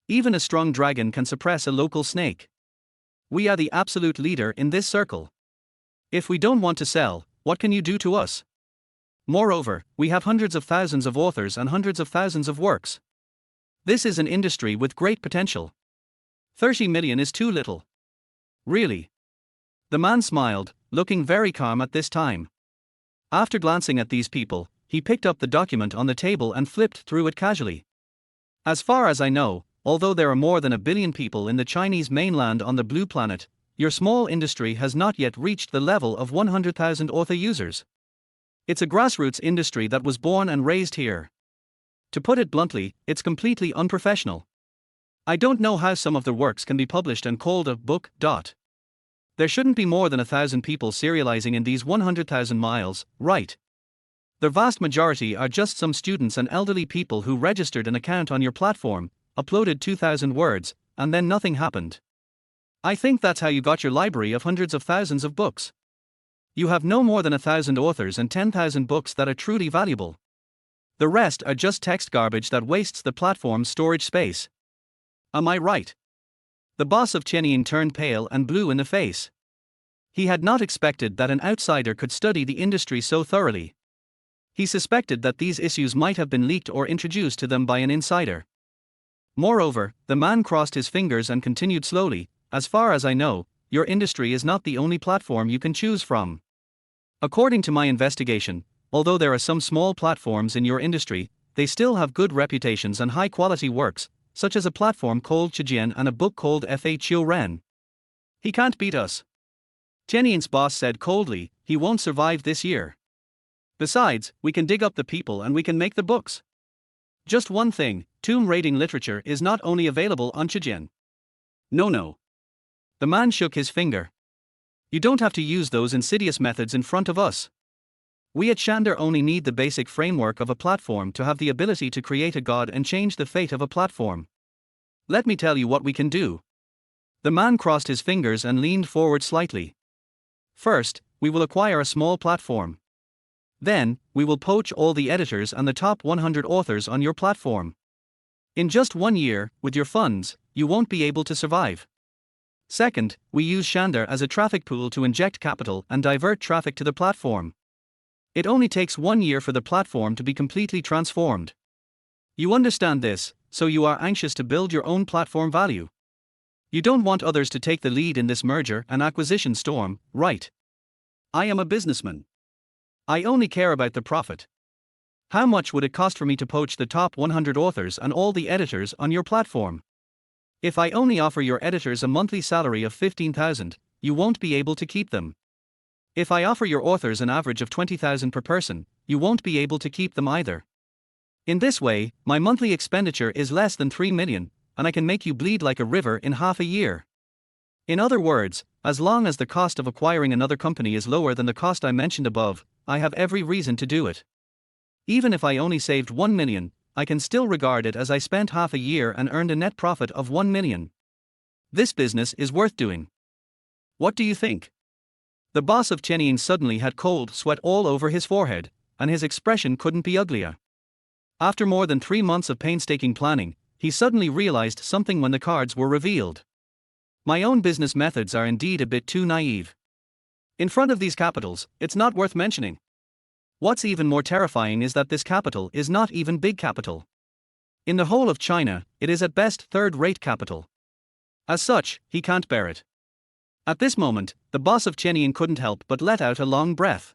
Even a strong dragon can suppress a local snake. We are the absolute leader in this circle. If we don't want to sell, what can you do to us? Moreover, we have hundreds of thousands of authors and hundreds of thousands of works. This is an industry with great potential. 30 million is too little. Really? The man smiled, looking very calm at this time. After glancing at these people, he picked up the document on the table and flipped through it casually. As far as I know, although there are more than 1 billion people in the Chinese mainland on the blue planet, your small industry has not yet reached the level of 100,000 author users. It's a grassroots industry that was born and raised here. To put it bluntly, it's completely unprofessional. I don't know how some of their works can be published and called a book. There shouldn't be more than 1,000 people serializing in these 100,000 miles, right? The vast majority are just some students and elderly people who registered an account on your platform, uploaded 2,000 words, and then nothing happened. I think that's how you got your library of hundreds of thousands of books. You have no more than 1,000 authors and 10,000 books that are truly valuable. The rest are just text garbage that wastes the platform's storage space. Am I right? The boss of Qianying turned pale and blue in the face. He had not expected that an outsider could study the industry so thoroughly. He suspected that these issues might have been leaked or introduced to them by an insider. Moreover, the man crossed his fingers and continued slowly, as far as I know, your industry is not the only platform you can choose from. According to my investigation, although there are some small platforms in your industry, they still have good reputations and high-quality works, such as a platform called Chijian and a book called Fa Chiu Ren. He can't beat us. Qianying's boss said coldly, he won't survive this year. Besides, we can dig up the people and we can make the books. Just one thing, tomb raiding literature is not only available on Chijian. No. The man shook his finger. You don't have to use those insidious methods in front of us. We at Shander only need the basic framework of a platform to have the ability to create a god and change the fate of a platform. Let me tell you what we can do. The man crossed his fingers and leaned forward slightly. First, we will acquire a small platform. Then, we will poach all the editors and the top 100 authors on your platform. In just 1 year, with your funds, you won't be able to survive. Second, we use Shander as a traffic pool to inject capital and divert traffic to the platform. It only takes 1 year for the platform to be completely transformed. You understand this, so you are anxious to build your own platform value. You don't want others to take the lead in this merger and acquisition storm, right? I am a businessman. I only care about the profit. How much would it cost for me to poach the top 100 authors and all the editors on your platform? If I only offer your editors a monthly salary of 15,000, you won't be able to keep them. If I offer your authors an average of 20,000 per person, you won't be able to keep them either. In this way, my monthly expenditure is less than 3 million, and I can make you bleed like a river in half a year. In other words, as long as the cost of acquiring another company is lower than the cost I mentioned above, I have every reason to do it. Even if I only saved 1 million, I can still regard it as I spent half a year and earned a net profit of 1 million. This business is worth doing. What do you think? The boss of Chenying suddenly had cold sweat all over his forehead, and his expression couldn't be uglier. After more than 3 months of painstaking planning, he suddenly realized something when the cards were revealed. My own business methods are indeed a bit too naive. In front of these capitals, it's not worth mentioning. What's even more terrifying is that this capital is not even big capital. In the whole of China, it is at best third-rate capital. As such, he can't bear it. At this moment, the boss of Chenying couldn't help but let out a long breath.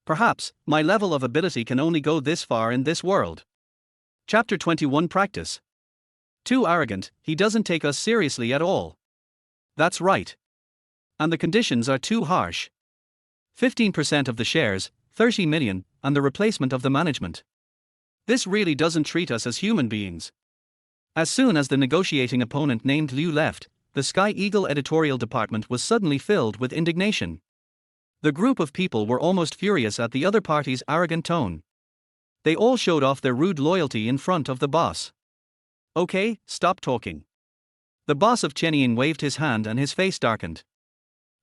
Perhaps, my level of ability can only go this far in this world. Chapter 21 Practice. Too arrogant, he doesn't take us seriously at all. That's right. And the conditions are too harsh. 15% of the shares, 30 million, and the replacement of the management. This really doesn't treat us as human beings. As soon as the negotiating opponent named Liu left, the Sky Eagle editorial department was suddenly filled with indignation. The group of people were almost furious at the other party's arrogant tone. They all showed off their rude loyalty in front of the boss. Okay, stop talking. The boss of Chenying waved his hand and his face darkened.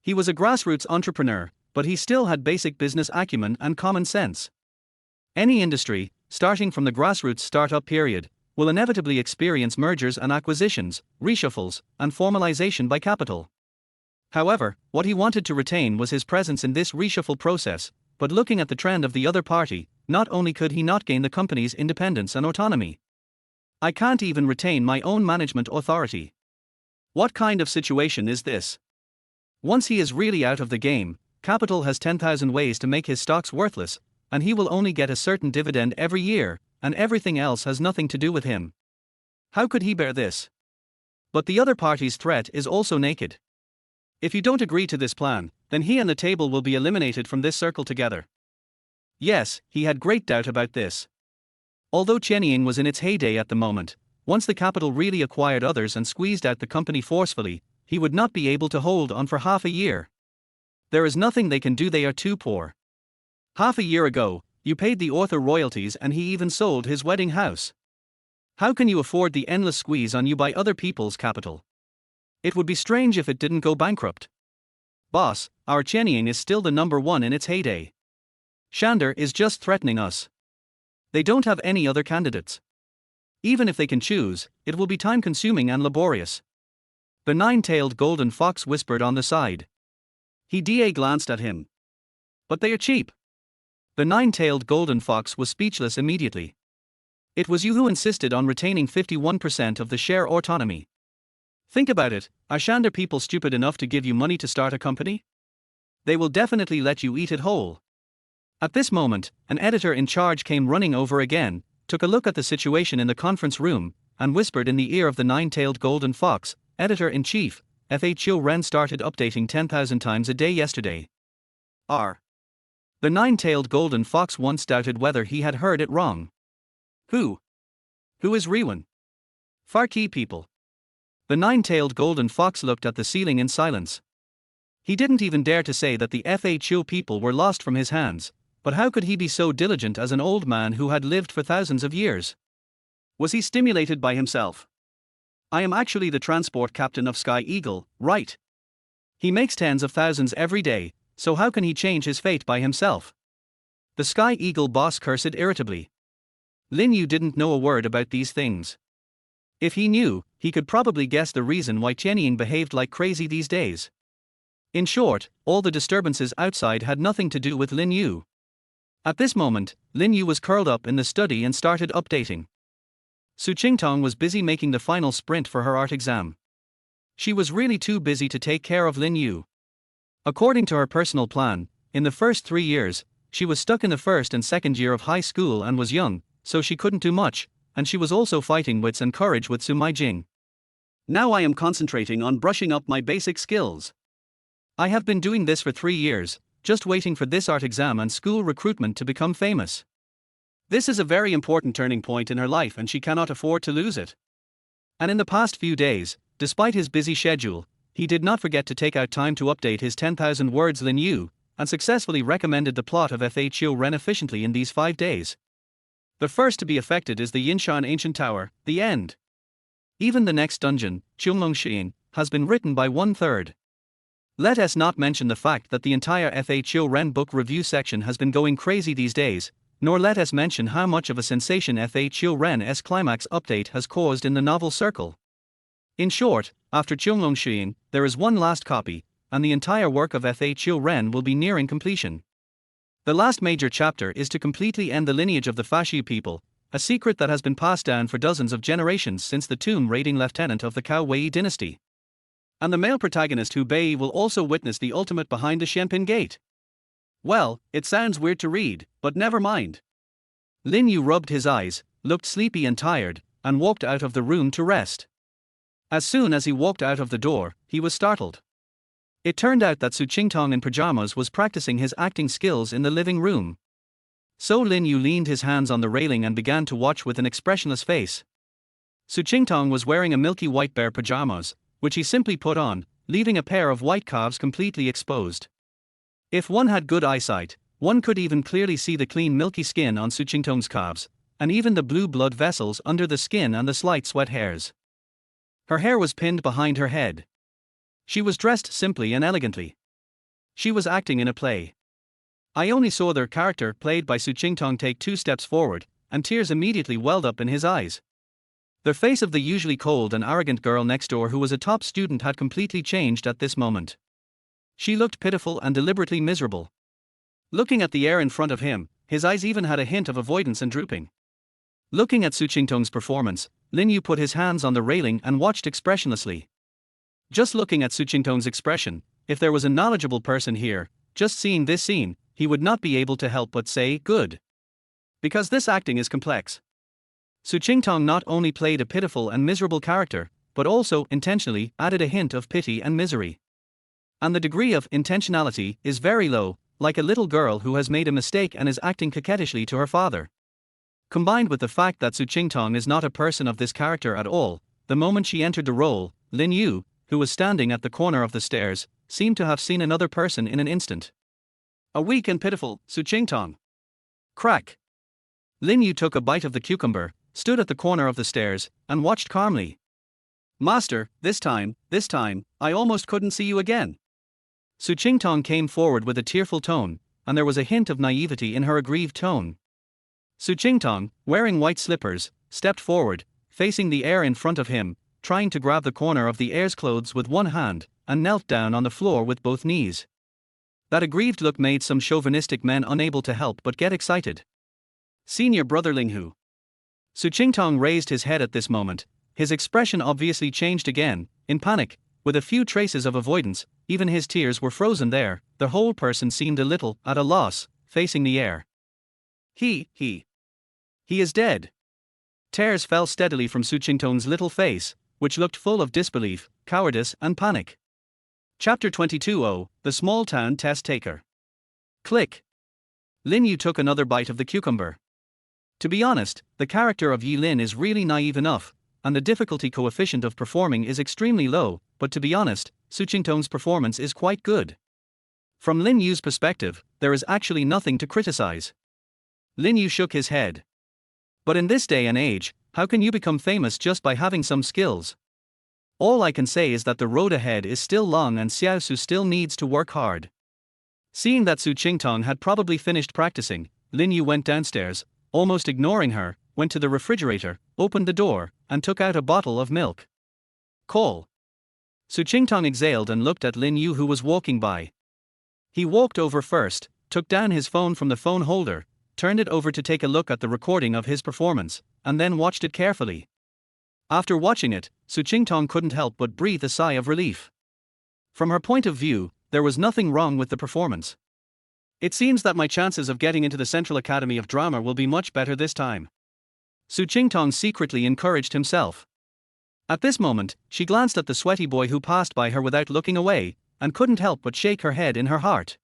He was a grassroots entrepreneur, but he still had basic business acumen and common sense. Any industry, starting from the grassroots startup period, will inevitably experience mergers and acquisitions, reshuffles, and formalization by capital. However, what he wanted to retain was his presence in this reshuffle process, but looking at the trend of the other party, not only could he not gain the company's independence and autonomy. I can't even retain my own management authority. What kind of situation is this? Once he is really out of the game, capital has 10,000 ways to make his stocks worthless, and he will only get a certain dividend every year, and everything else has nothing to do with him. How could he bear this? But the other party's threat is also naked. If you don't agree to this plan, then he and the table will be eliminated from this circle together. Yes, he had great doubt about this. Although Chenying was in its heyday at the moment, once the capital really acquired others and squeezed out the company forcefully, he would not be able to hold on for half a year. There is nothing they can do, they are too poor. Half a year ago, you paid the author royalties and he even sold his wedding house. How can you afford the endless squeeze on you by other people's capital? It would be strange if it didn't go bankrupt. Boss, our Chenying is still the number one in its heyday. Shander is just threatening us. They don't have any other candidates. Even if they can choose, it will be time-consuming and laborious. The nine-tailed golden fox whispered on the side. He glanced at him. But they are cheap. The nine-tailed golden fox was speechless immediately. It was you who insisted on retaining 51% of the share autonomy. Think about it, are Shander people stupid enough to give you money to start a company? They will definitely let you eat it whole. At this moment, an editor in charge came running over again, took a look at the situation in the conference room, and whispered in the ear of the nine-tailed golden fox, Editor-in-Chief, FHO Ren started updating 10,000 times a day yesterday. R. The nine-tailed golden fox once doubted whether he had heard it wrong. Who? Who is Rewan? Farki people. The nine-tailed golden fox looked at the ceiling in silence. He didn't even dare to say that the FHO people were lost from his hands, but how could he be so diligent as an old man who had lived for thousands of years? Was he stimulated by himself? I am actually the transport captain of Sky Eagle, right? He makes tens of thousands every day, so how can he change his fate by himself? The Sky Eagle boss cursed irritably. Lin Yu didn't know a word about these things. If he knew, he could probably guess the reason why Tianying behaved like crazy these days. In short, all the disturbances outside had nothing to do with Lin Yu. At this moment, Lin Yu was curled up in the study and started updating. Su Qingtong was busy making the final sprint for her art exam. She was really too busy to take care of Lin Yu. According to her personal plan, in the first 3 years, she was stuck in the first and second year of high school and was young, so she couldn't do much, and she was also fighting wits and courage with Su Meijing. Now I am concentrating on brushing up my basic skills. I have been doing this for 3 years, just waiting for this art exam and school recruitment to become famous. This is a very important turning point in her life and she cannot afford to lose it. And in the past few days, despite his busy schedule, he did not forget to take out time to update his 10,000 words Lin Yu, and successfully recommended the plot of FHO Ren efficiently in these 5 days. The first to be affected is the Yinshan Ancient Tower, the end. Even the next dungeon, Chunglongxian, has been written by 1/3. Let us not mention the fact that the entire FHO Ren book review section has been going crazy these days, nor let us mention how much of a sensation FHO Ren's climax update has caused in the novel circle. In short, after Chunglongxian, there is one last copy, and the entire work of FHO Ren will be nearing completion. The last major chapter is to completely end the lineage of the Fashu people, a secret that has been passed down for dozens of generations since the tomb raiding lieutenant of the Cao Wei dynasty. And the male protagonist Hu Bei will also witness the ultimate behind the Shenpin Gate. Well, it sounds weird to read, but never mind. Lin Yu rubbed his eyes, looked sleepy and tired, and walked out of the room to rest. As soon as he walked out of the door, he was startled. It turned out that Su Qingtong in pajamas was practicing his acting skills in the living room. So Lin Yu leaned his hands on the railing and began to watch with an expressionless face. Su Qingtong was wearing a milky white bear pajamas, which he simply put on, leaving a pair of white calves completely exposed. If one had good eyesight, one could even clearly see the clean milky skin on Su Qingtong's calves, and even the blue blood vessels under the skin and the slight sweat hairs. Her hair was pinned behind her head. She was dressed simply and elegantly. She was acting in a play. I only saw their character played by Su Qingtong take 2 steps forward, and tears immediately welled up in his eyes. The face of the usually cold and arrogant girl next door who was a top student had completely changed at this moment. She looked pitiful and deliberately miserable. Looking at the air in front of him, his eyes even had a hint of avoidance and drooping. Looking at Su Qingtong's performance, Lin Yu put his hands on the railing and watched expressionlessly. Just looking at Su Qingtong's expression, if there was a knowledgeable person here, just seeing this scene, he would not be able to help but say, good. Because this acting is complex. Su Qingtong not only played a pitiful and miserable character, but also, intentionally, added a hint of pity and misery. And the degree of intentionality is very low, like a little girl who has made a mistake and is acting coquettishly to her father. Combined with the fact that Su Qingtong is not a person of this character at all, the moment she entered the role, Lin Yu, who was standing at the corner of the stairs, seemed to have seen another person in an instant. A weak and pitiful Su Qingtong. Crack. Lin Yu took a bite of the cucumber, stood at the corner of the stairs, and watched calmly. Master, this time, I almost couldn't see you again. Su Qingtong came forward with a tearful tone, and there was a hint of naivety in her aggrieved tone. Su Qingtong, wearing white slippers, stepped forward, facing the heir in front of him, trying to grab the corner of the heir's clothes with one hand, and knelt down on the floor with both knees. That aggrieved look made some chauvinistic men unable to help but get excited. Senior brother Ling Hu. Su Qingtong raised his head at this moment, his expression obviously changed again, in panic, with a few traces of avoidance, even his tears were frozen there, the whole person seemed a little at a loss, facing the heir. He is dead. Tears fell steadily from Su Qingtong's little face, which looked full of disbelief, cowardice and panic. Chapter 22. The Small Town Test Taker. Click. Lin Yu took another bite of the cucumber. To be honest, the character of Yi Lin is really naive enough, and the difficulty coefficient of performing is extremely low, but to be honest, Su Qingtong's performance is quite good. From Lin Yu's perspective, there is actually nothing to criticize. Lin Yu shook his head. But in this day and age, how can you become famous just by having some skills? All I can say is that the road ahead is still long and Xiao Su still needs to work hard. Seeing that Su Qingtong had probably finished practicing, Lin Yu went downstairs, almost ignoring her, went to the refrigerator, opened the door, and took out a bottle of milk. Call. Su Qingtong exhaled and looked at Lin Yu, who was walking by. He walked over first, took down his phone from the phone holder, turned it over to take a look at the recording of his performance, and then watched it carefully. After watching it, Su Qingtong couldn't help but breathe a sigh of relief. From her point of view, there was nothing wrong with the performance. It seems that my chances of getting into the Central Academy of Drama will be much better this time. Su Qingtong secretly encouraged himself. At this moment, she glanced at the sweaty boy who passed by her without looking away, and couldn't help but shake her head in her heart.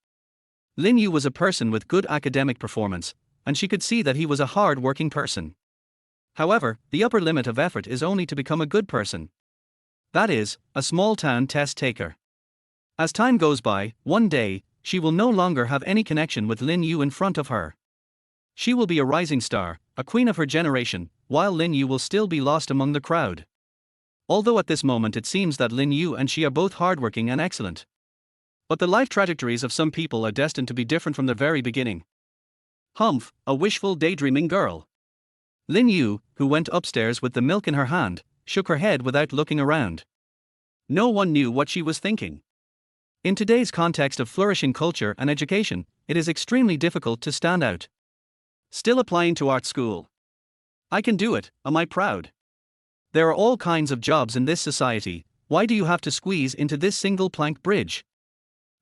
Lin Yu was a person with good academic performance, and she could see that he was a hard-working person. However, the upper limit of effort is only to become a good person. That is, a small-town test taker. As time goes by, one day, she will no longer have any connection with Lin Yu in front of her. She will be a rising star, a queen of her generation, while Lin Yu will still be lost among the crowd. Although at this moment it seems that Lin Yu and she are both hardworking and excellent. But the life trajectories of some people are destined to be different from the very beginning. Humph, a wishful daydreaming girl. Lin Yu, who went upstairs with the milk in her hand, shook her head without looking around. No one knew what she was thinking. In today's context of flourishing culture and education, it is extremely difficult to stand out. Still applying to art school. I can do it, am I proud? There are all kinds of jobs in this society, why do you have to squeeze into this single plank bridge?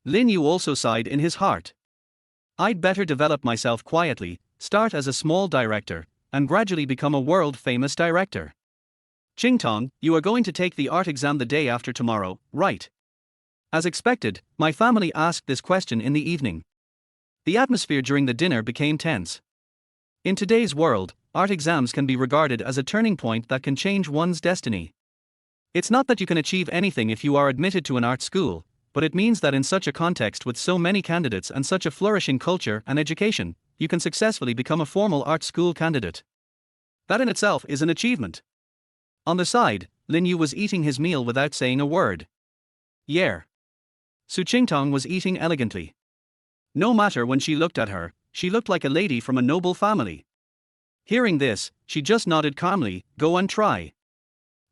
Lin Yu also sighed in his heart. I'd better develop myself quietly, start as a small director, and gradually become a world-famous director. Qingtong, you are going to take the art exam the day after tomorrow, right? As expected, my family asked this question in the evening. The atmosphere during the dinner became tense. In today's world, art exams can be regarded as a turning point that can change one's destiny. It's not that you can achieve anything if you are admitted to an art school, but it means that in such a context with so many candidates and such a flourishing culture and education, you can successfully become a formal art school candidate. That in itself is an achievement. On the side, Lin Yu was eating his meal without saying a word. Yeah. Su Qingtong was eating elegantly. No matter when she looked at her, she looked like a lady from a noble family. Hearing this, she just nodded calmly, go and try.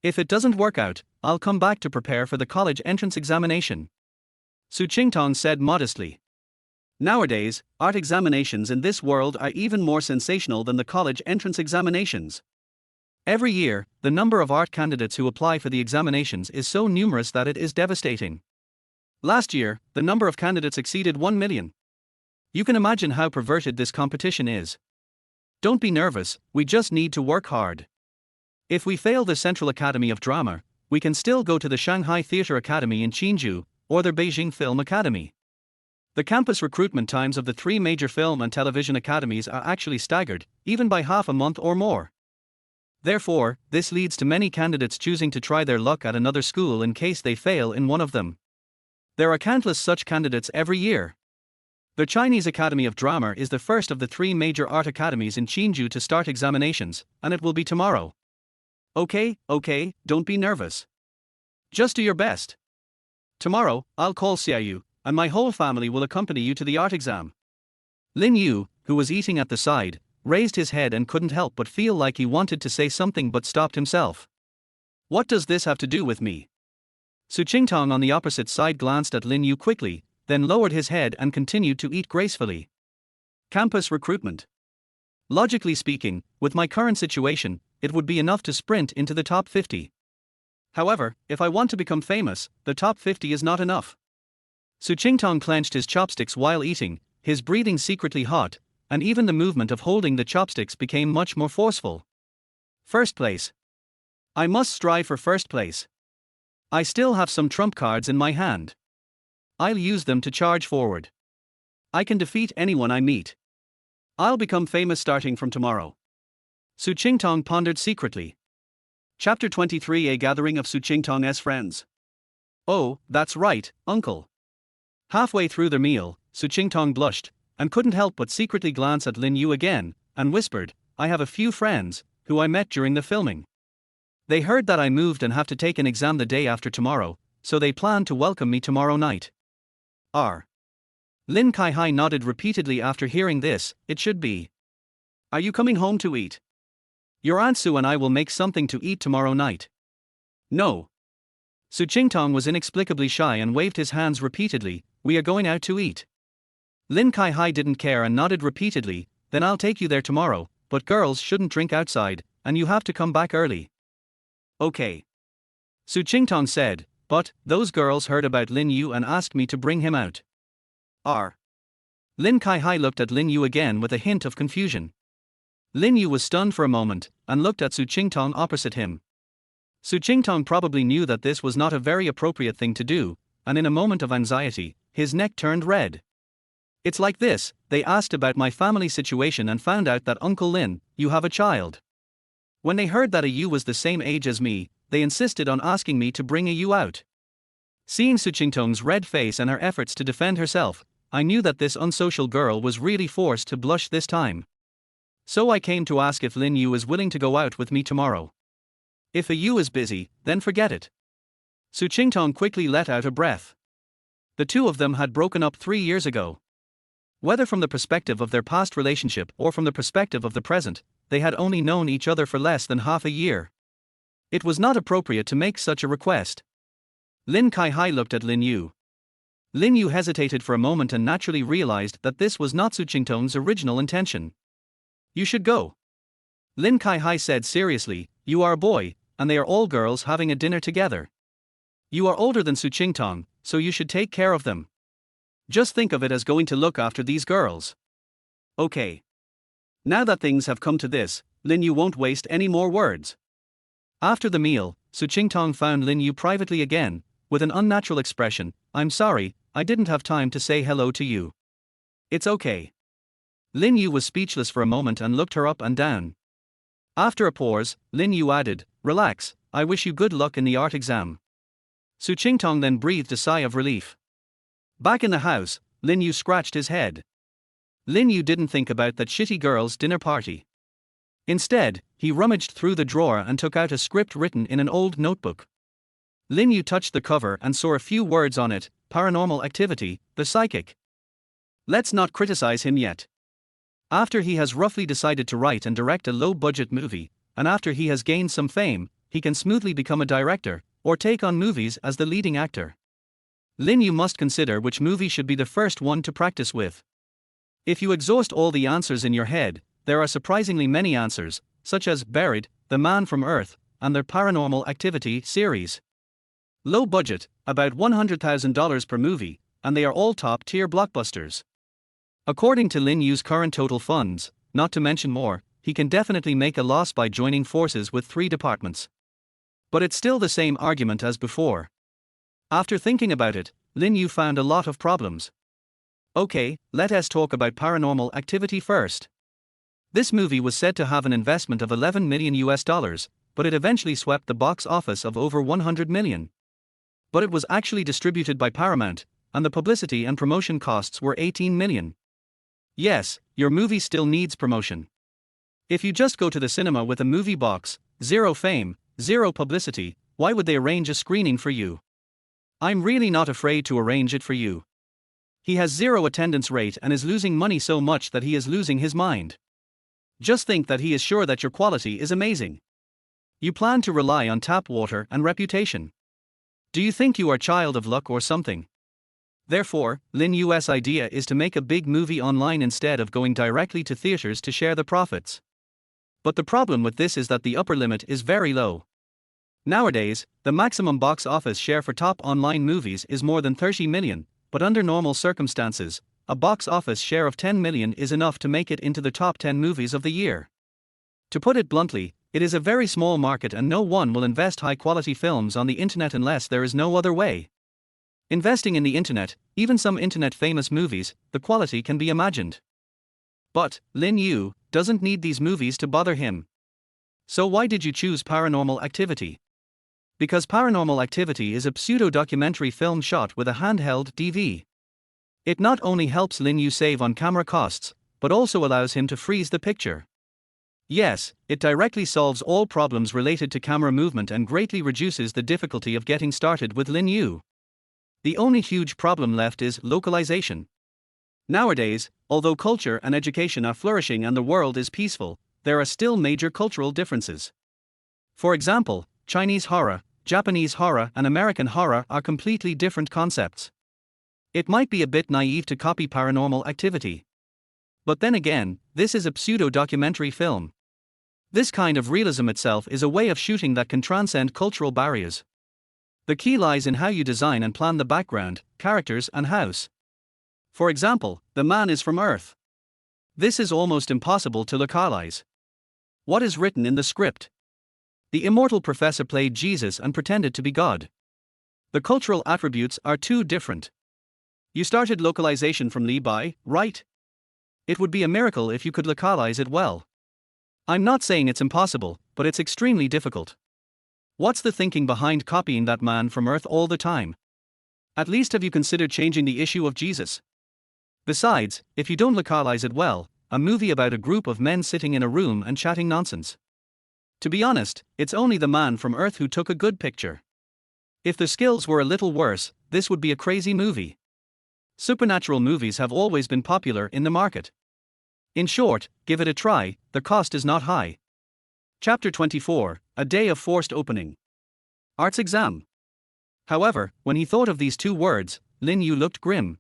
If it doesn't work out, I'll come back to prepare for the college entrance examination. Su Qingtong said modestly. Nowadays, art examinations in this world are even more sensational than the college entrance examinations. Every year, the number of art candidates who apply for the examinations is so numerous that it is devastating. Last year, the number of candidates exceeded 1 million. You can imagine how perverted this competition is. Don't be nervous, we just need to work hard. If we fail the Central Academy of Drama, we can still go to the Shanghai Theatre Academy in Qinzhou, or the Beijing Film Academy. The campus recruitment times of the three major film and television academies are actually staggered, even by half a month or more. Therefore, this leads to many candidates choosing to try their luck at another school in case they fail in one of them. There are countless such candidates every year. The Chinese Academy of Drama is the first of the three major art academies in Qinzhou to start examinations, and it will be tomorrow. Okay, don't be nervous. Just do your best. Tomorrow, I'll call Xiao Yu, and my whole family will accompany you to the art exam. Lin Yu, who was eating at the side, raised his head and couldn't help but feel like he wanted to say something but stopped himself. What does this have to do with me? Su Qingtong on the opposite side glanced at Lin Yu quickly, then lowered his head and continued to eat gracefully. Campus recruitment. Logically speaking, with my current situation, it would be enough to sprint into the top 50. However, if I want to become famous, the top 50 is not enough. Su Qingtong clenched his chopsticks while eating, his breathing secretly hot, and even the movement of holding the chopsticks became much more forceful. First place. I must strive for first place. I still have some trump cards in my hand. I'll use them to charge forward. I can defeat anyone I meet. I'll become famous starting from tomorrow. Su Qingtong pondered secretly. Chapter 23: A gathering of Su Qingtong's friends. Oh, that's right, uncle. Halfway through their meal, Su Qingtong blushed, and couldn't help but secretly glance at Lin Yu again, and whispered, I have a few friends, who I met during the filming. They heard that I moved and have to take an exam the day after tomorrow, so they plan to welcome me tomorrow night. R. Lin Kaihai nodded repeatedly after hearing this. It should be. Are you coming home to eat? Your Aunt Su and I will make something to eat tomorrow night. No. Su Qingtong was inexplicably shy and waved his hands repeatedly. We are going out to eat. Lin Kaihai didn't care and nodded repeatedly. Then I'll take you there tomorrow, but girls shouldn't drink outside, and you have to come back early. Okay. Su Qingtong said, but those girls heard about Lin Yu and asked me to bring him out. R. Lin Kaihai looked at Lin Yu again with a hint of confusion. Lin Yu was stunned for a moment, and looked at Su Qingtong opposite him. Su Qingtong probably knew that this was not a very appropriate thing to do, and in a moment of anxiety, his neck turned red. It's like this, they asked about my family situation and found out that Uncle Lin, you have a child. When they heard that a Yu was the same age as me, they insisted on asking me to bring a Yu out. Seeing Su Qingtong's red face and her efforts to defend herself, I knew that this unsocial girl was really forced to blush this time. So I came to ask if Lin Yu is willing to go out with me tomorrow. If a Yu is busy, then forget it. Su Qingtong quickly let out a breath. The two of them had broken up 3 years ago. Whether from the perspective of their past relationship or from the perspective of the present, they had only known each other for less than half a year. It was not appropriate to make such a request. Lin Kaihai looked at Lin Yu. Lin Yu hesitated for a moment and naturally realized that this was not Su Qingtong's original intention. You should go. Lin Kaihai said seriously, you are a boy, and they are all girls having a dinner together. You are older than Su Qingtong, so you should take care of them. Just think of it as going to look after these girls. Okay. Now that things have come to this, Lin Yu won't waste any more words. After the meal, Su Qingtong found Lin Yu privately again, with an unnatural expression. I'm sorry, I didn't have time to say hello to you. It's okay. Lin Yu was speechless for a moment and looked her up and down. After a pause, Lin Yu added, relax, I wish you good luck in the art exam. Su Qingtong then breathed a sigh of relief. Back in the house, Lin Yu scratched his head. Lin Yu didn't think about that shitty girl's dinner party. Instead, he rummaged through the drawer and took out a script written in an old notebook. Lin Yu touched the cover and saw a few words on it, paranormal activity, the psychic. Let's not criticize him yet. After he has roughly decided to write and direct a low-budget movie, and after he has gained some fame, he can smoothly become a director, or take on movies as the leading actor. Lin Yu must consider which movie should be the first one to practice with. If you exhaust all the answers in your head, there are surprisingly many answers, such as Buried, The Man from Earth, and their Paranormal Activity series. Low budget, about $100,000 per movie, and they are all top-tier blockbusters. According to Lin Yu's current total funds, not to mention more, he can definitely make a loss by joining forces with 3 departments. But it's still the same argument as before. After thinking about it, Lin Yu found a lot of problems. Okay, let us talk about Paranormal Activity first. This movie was said to have an investment of $11 million, but it eventually swept the box office of over $100 million. But it was actually distributed by Paramount, and the publicity and promotion costs were $18 million. Yes, your movie still needs promotion. If you just go to the cinema with a movie box, zero fame, zero publicity, why would they arrange a screening for you? I'm really not afraid to arrange it for you. He has zero attendance rate and is losing money so much that he is losing his mind. Just think that he is sure that your quality is amazing. You plan to rely on tap water and reputation. Do you think you are child of luck or something? Therefore, Lin Yu's idea is to make a big movie online instead of going directly to theaters to share the profits. But the problem with this is that the upper limit is very low. Nowadays, the maximum box office share for top online movies is more than 30 million, but under normal circumstances, a box office share of 10 million is enough to make it into the top 10 movies of the year. To put it bluntly, it is a very small market and no one will invest high-quality films on the internet unless there is no other way. Investing in the internet, even some internet-famous movies, the quality can be imagined. But, Lin Yu doesn't need these movies to bother him. So why did you choose Paranormal Activity? Because Paranormal Activity is a pseudo-documentary film shot with a handheld DV. It not only helps Lin Yu save on camera costs, but also allows him to freeze the picture. Yes, it directly solves all problems related to camera movement and greatly reduces the difficulty of getting started with Lin Yu. The only huge problem left is localization. Nowadays, although culture and education are flourishing and the world is peaceful, there are still major cultural differences. For example, Chinese horror, Japanese horror, and American horror are completely different concepts. It might be a bit naive to copy Paranormal Activity. But then again, this is a pseudo-documentary film. This kind of realism itself is a way of shooting that can transcend cultural barriers. The key lies in how you design and plan the background, characters, and house. For example, the man is from Earth. This is almost impossible to localize. What is written in the script? The immortal professor played Jesus and pretended to be God. The cultural attributes are too different. You started localization from Li Bai, right? It would be a miracle if you could localize it well. I'm not saying it's impossible, but it's extremely difficult. What's the thinking behind copying that man from Earth all the time? At least have you considered changing the issue of Jesus? Besides, if you don't localize it well, a movie about a group of men sitting in a room and chatting nonsense. To be honest, it's only the man from Earth who took a good picture. If the skills were a little worse, this would be a crazy movie. Supernatural movies have always been popular in the market. In short, give it a try, the cost is not high. Chapter 24, A Day of Forced Opening. Arts Exam. However, when he thought of these two words, Lin Yu looked grim.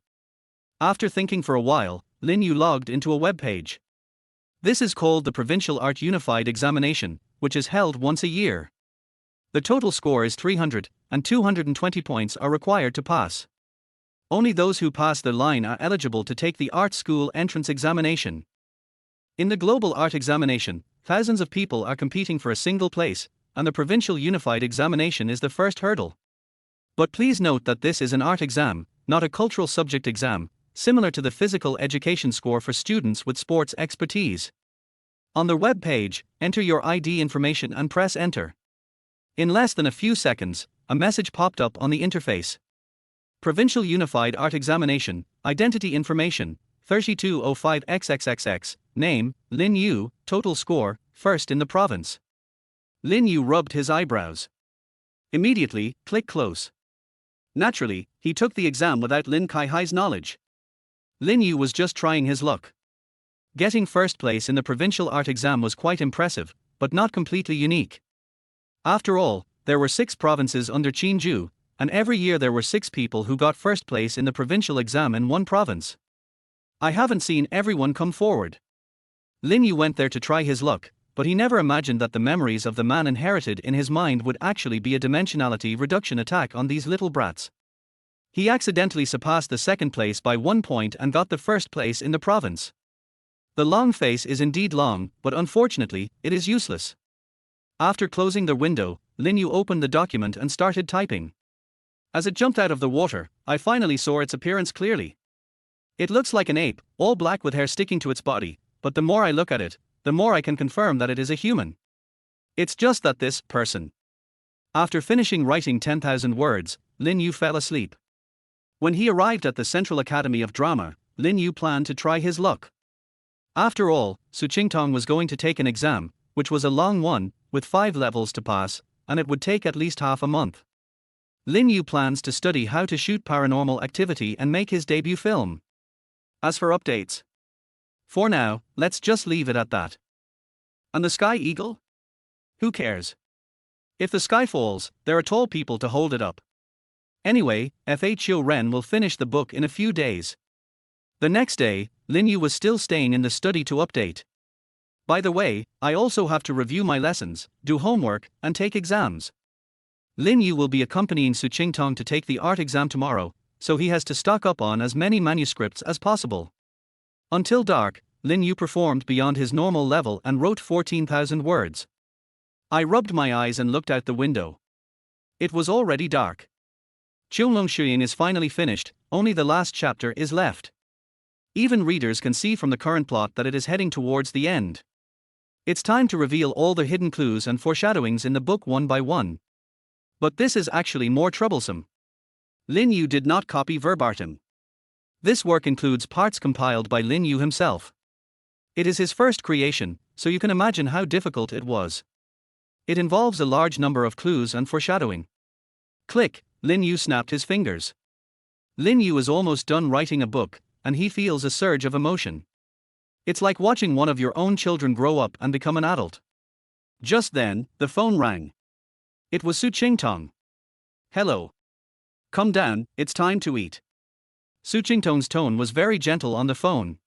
After thinking for a while, Lin Yu logged into a web page. This is called the Provincial Art Unified Examination, which is held once a year. The total score is 300, and 220 points are required to pass. Only those who pass the line are eligible to take the art school entrance examination. In the Global Art Examination, thousands of people are competing for a single place, and the Provincial Unified Examination is the first hurdle. But please note that this is an art exam, not a cultural subject exam, similar to the physical education score for students with sports expertise. On the web page, enter your ID information and press enter. In less than a few seconds, a message popped up on the interface. Provincial Unified Art Examination, Identity Information, 3205XXXX, Name, Lin Yu, Total Score, First in the Province. Lin Yu rubbed his eyebrows. Immediately, click Close. Naturally, he took the exam without Lin Kaihai's knowledge. Lin Yu was just trying his luck. Getting first place in the provincial art exam was quite impressive, but not completely unique. After all, there were 6 provinces under Qinju, and every year there were 6 people who got first place in the provincial exam in one province. I haven't seen everyone come forward. Lin Yu went there to try his luck, but he never imagined that the memories of the man inherited in his mind would actually be a dimensionality reduction attack on these little brats. He accidentally surpassed the second place by 1 point and got the first place in the province. The long face is indeed long, but unfortunately, it is useless. After closing the window, Lin Yu opened the document and started typing. As it jumped out of the water, I finally saw its appearance clearly. It looks like an ape, all black with hair sticking to its body, but the more I look at it, the more I can confirm that it is a human. It's just that this person. After finishing writing 10,000 words, Lin Yu fell asleep. When he arrived at the Central Academy of Drama, Lin Yu planned to try his luck. After all, Su Qingtong was going to take an exam, which was a long one, with 5 levels to pass, and it would take at least half a month. Lin Yu plans to study how to shoot Paranormal Activity and make his debut film. As for updates, for now, let's just leave it at that. And the Sky Eagle? Who cares? If the sky falls, there are tall people to hold it up. Anyway, Xiao Ren will finish the book in a few days. The next day, Lin Yu was still staying in the study to update. By the way, I also have to review my lessons, do homework, and take exams. Lin Yu will be accompanying Su Qingtong to take the art exam tomorrow, so he has to stock up on as many manuscripts as possible. Until dark, Lin Yu performed beyond his normal level and wrote 14,000 words. I rubbed my eyes and looked out the window. It was already dark. Qianlongxuyin is finally finished, only the last chapter is left. Even readers can see from the current plot that it is heading towards the end. It's time to reveal all the hidden clues and foreshadowings in the book one by one. But this is actually more troublesome. Lin Yu did not copy verbatim. This work includes parts compiled by Lin Yu himself. It is his first creation, so you can imagine how difficult it was. It involves a large number of clues and foreshadowing. Click, Lin Yu snapped his fingers. Lin Yu is almost done writing a book, and he feels a surge of emotion. It's like watching one of your own children grow up and become an adult. Just then, the phone rang. It was Su Qingtong. Hello. Come down, it's time to eat. Su Qingtong's tone was very gentle on the phone.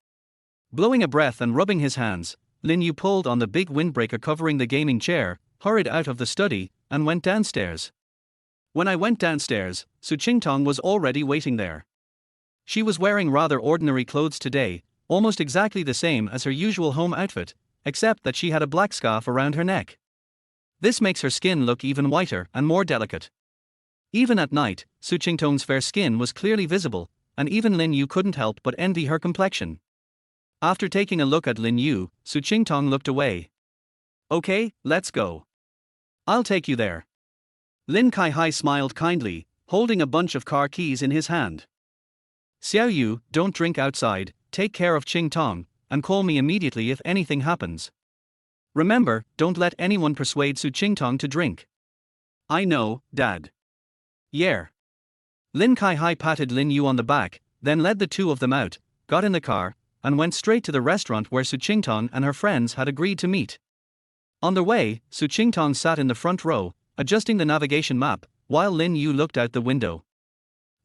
Blowing a breath and rubbing his hands, Lin Yu pulled on the big windbreaker covering the gaming chair, hurried out of the study, and went downstairs. When I went downstairs, Su Qingtong was already waiting there. She was wearing rather ordinary clothes today, almost exactly the same as her usual home outfit, except that she had a black scarf around her neck. This makes her skin look even whiter and more delicate. Even at night, Su Qingtong's fair skin was clearly visible, and even Lin Yu couldn't help but envy her complexion. After taking a look at Lin Yu, Su Qingtong looked away. Okay, let's go. I'll take you there. Lin Kaihai smiled kindly, holding a bunch of car keys in his hand. Xiao Yu, don't drink outside, take care of Qingtong, and call me immediately if anything happens. Remember, don't let anyone persuade Su Qingtong to drink. I know, Dad. Yeah. Lin Kaihai patted Lin Yu on the back, then led the two of them out, got in the car, and went straight to the restaurant where Su Qingtong and her friends had agreed to meet. On their way, Su Qingtong sat in the front row, adjusting the navigation map, while Lin Yu looked out the window.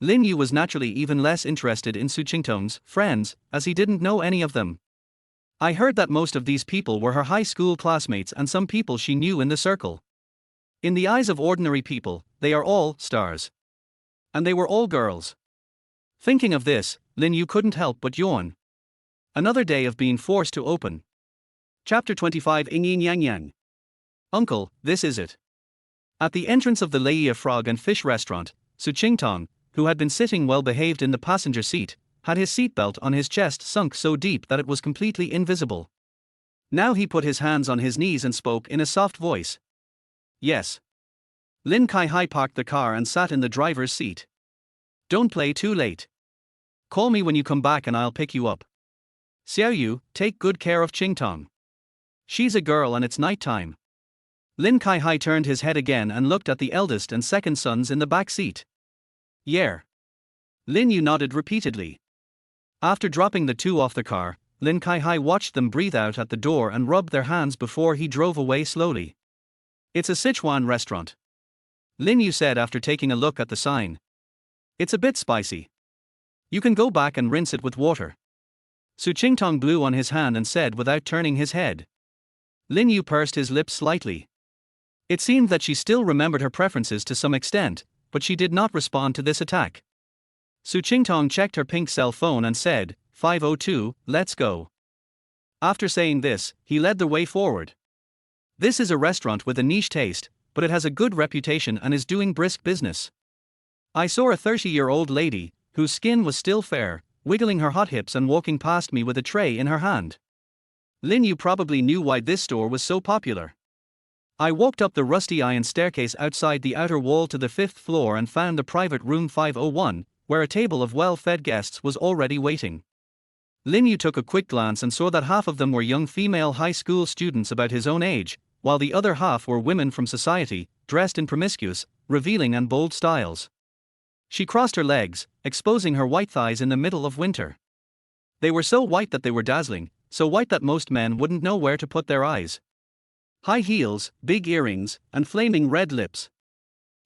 Lin Yu was naturally even less interested in Su Qingtong's friends, as he didn't know any of them. I heard that most of these people were her high school classmates and some people she knew in the circle. In the eyes of ordinary people, they are all stars. And they were all girls. Thinking of this, Lin Yu couldn't help but yawn. Another day of being forced to open. Chapter 25 Ing Yin Yang Yang. Uncle, this is it. At the entrance of the Leia Frog and Fish restaurant, Su Qingtong, who had been sitting well behaved in the passenger seat, had his seatbelt on his chest sunk so deep that it was completely invisible. Now he put his hands on his knees and spoke in a soft voice. Yes. Lin Kaihai parked the car and sat in the driver's seat. Don't play too late. Call me when you come back and I'll pick you up. Xiao Yu, take good care of Qingtong. She's a girl and it's night time. Lin Kaihai turned his head again and looked at the eldest and second sons in the back seat. Yeah. Lin Yu nodded repeatedly. After dropping the two off the car, Lin Kaihai watched them breathe out at the door and rub their hands before he drove away slowly. It's a Sichuan restaurant. Lin Yu said after taking a look at the sign. It's a bit spicy. You can go back and rinse it with water. Su Qingtong blew on his hand and said without turning his head. Lin Yu pursed his lips slightly. It seemed that she still remembered her preferences to some extent, but she did not respond to this attack. Su Qingtong checked her pink cell phone and said, 502, let's go. After saying this, he led the way forward. This is a restaurant with a niche taste, but it has a good reputation and is doing brisk business. I saw a 30-year-old lady, whose skin was still fair, wiggling her hot hips and walking past me with a tray in her hand. Lin Yu probably knew why this store was so popular. I walked up the rusty iron staircase outside the outer wall to the 5th floor and found the private room 501, where a table of well-fed guests was already waiting. Lin Yu took a quick glance and saw that half of them were young female high school students about his own age, while the other half were women from society, dressed in promiscuous, revealing and bold styles. She crossed her legs, exposing her white thighs in the middle of winter. They were so white that they were dazzling, so white that most men wouldn't know where to put their eyes. High heels, big earrings, and flaming red lips.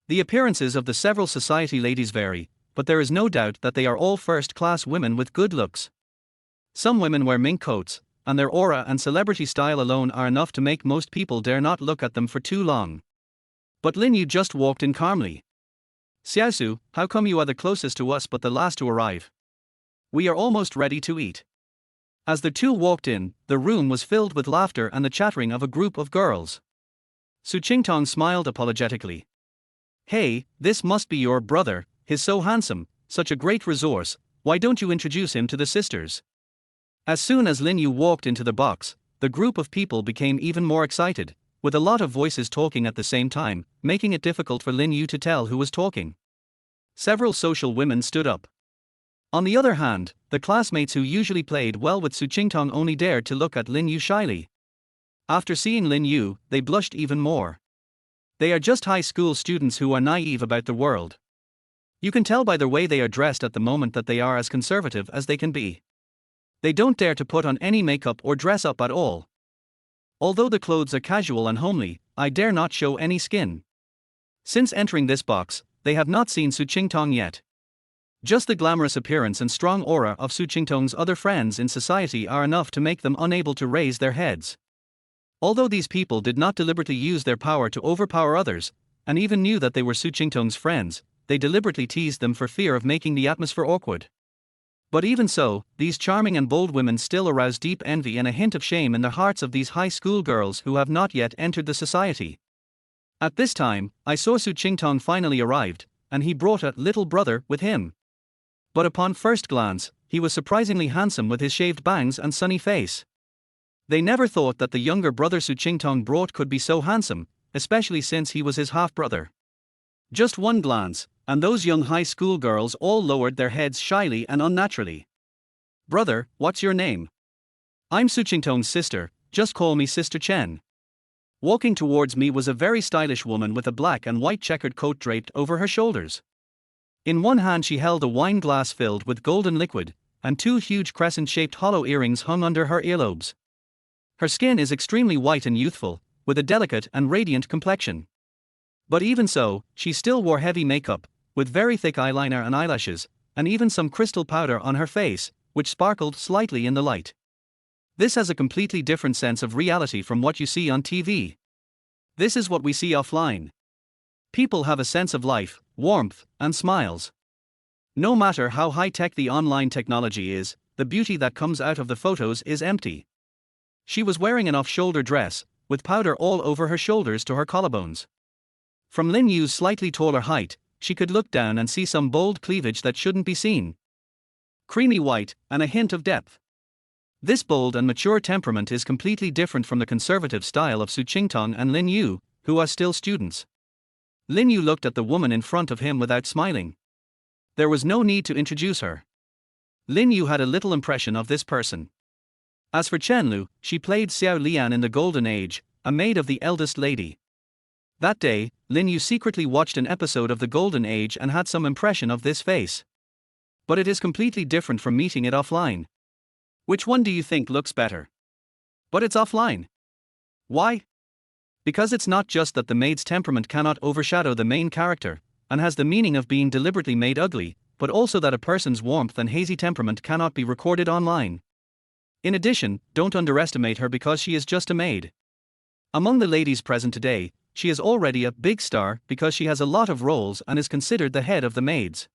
The appearances of the several society ladies vary, but there is no doubt that they are all first-class women with good looks. Some women wear mink coats, and their aura and celebrity style alone are enough to make most people dare not look at them for too long. But Lin Yu just walked in calmly. Xiaosu, how come you are the closest to us but the last to arrive? We are almost ready to eat. As the two walked in, the room was filled with laughter and the chattering of a group of girls. Su Qingtong smiled apologetically. Hey, this must be your brother, he's so handsome, such a great resource, why don't you introduce him to the sisters? As soon as Lin Yu walked into the box, the group of people became even more excited, with a lot of voices talking at the same time, making it difficult for Lin Yu to tell who was talking. Several social women stood up. On the other hand, the classmates who usually played well with Su Qingtong only dared to look at Lin Yu shyly. After seeing Lin Yu, they blushed even more. They are just high school students who are naive about the world. You can tell by the way they are dressed at the moment that they are as conservative as they can be. They don't dare to put on any makeup or dress up at all. Although the clothes are casual and homely, I dare not show any skin. Since entering this box, they have not seen Su Qingtong yet. Just the glamorous appearance and strong aura of Su Qingtong's other friends in society are enough to make them unable to raise their heads. Although these people did not deliberately use their power to overpower others, and even knew that they were Su Qingtong's friends, they deliberately teased them for fear of making the atmosphere awkward. But even so, these charming and bold women still arouse deep envy and a hint of shame in the hearts of these high school girls who have not yet entered the society. At this time, I saw Su Qingtong finally arrived, and he brought a little brother with him. But upon first glance, he was surprisingly handsome with his shaved bangs and sunny face. They never thought that the younger brother Su Qingtong brought could be so handsome, especially since he was his half-brother. Just one glance, and those young high school girls all lowered their heads shyly and unnaturally. "Brother, what's your name?" "I'm Su Qingtong's sister, just call me Sister Chen." Walking towards me was a very stylish woman with a black and white checkered coat draped over her shoulders. In one hand she held a wine glass filled with golden liquid, and two huge crescent-shaped hollow earrings hung under her earlobes. Her skin is extremely white and youthful, with a delicate and radiant complexion. But even so, she still wore heavy makeup, with very thick eyeliner and eyelashes, and even some crystal powder on her face, which sparkled slightly in the light. This has a completely different sense of reality from what you see on TV. This is what we see offline. People have a sense of life, warmth, and smiles. No matter how high-tech the online technology is, the beauty that comes out of the photos is empty. She was wearing an off-shoulder dress, with powder all over her shoulders to her collarbones. From Lin Yu's slightly taller height, she could look down and see some bold cleavage that shouldn't be seen. Creamy white, and a hint of depth. This bold and mature temperament is completely different from the conservative style of Su Qingtong and Lin Yu, who are still students. Lin Yu looked at the woman in front of him without smiling. There was no need to introduce her. Lin Yu had a little impression of this person. As for Chen Lu, she played Xiao Lian in the Golden Age, a maid of the eldest lady. That day, Lin Yu secretly watched an episode of the Golden Age and had some impression of this face. But it is completely different from meeting it offline. Which one do you think looks better? But it's offline. Why? Because it's not just that the maid's temperament cannot overshadow the main character, and has the meaning of being deliberately made ugly, but also that a person's warmth and hazy temperament cannot be recorded online. In addition, don't underestimate her because she is just a maid. Among the ladies present today, she is already a big star because she has a lot of roles and is considered the head of the maids.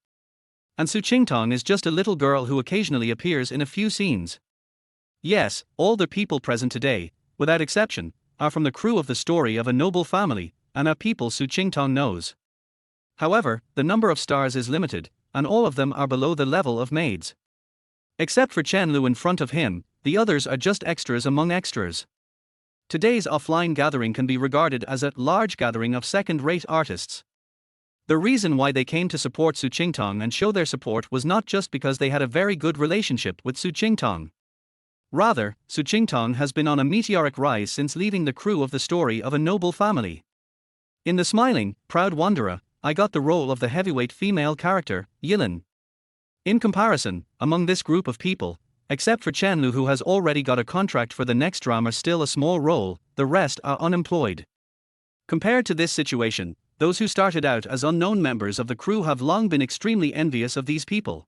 And Su Qingtong is just a little girl who occasionally appears in a few scenes. Yes, all the people present today, without exception, are from the crew of the story of a noble family, and are people Su Qingtong knows. However, the number of stars is limited, and all of them are below the level of maids. Except for Chen Lu in front of him, the others are just extras among extras. Today's offline gathering can be regarded as a large gathering of second-rate artists. The reason why they came to support Su Qingtong and show their support was not just because they had a very good relationship with Su Qingtong. Rather, Su Qingtong has been on a meteoric rise since leaving the crew of the story of a noble family. In the smiling, proud wanderer, I got the role of the heavyweight female character, Yilin. In comparison, among this group of people, except for Chen Lu who has already got a contract for the next drama, still a small role, the rest are unemployed. Compared to this situation, those who started out as unknown members of the crew have long been extremely envious of these people.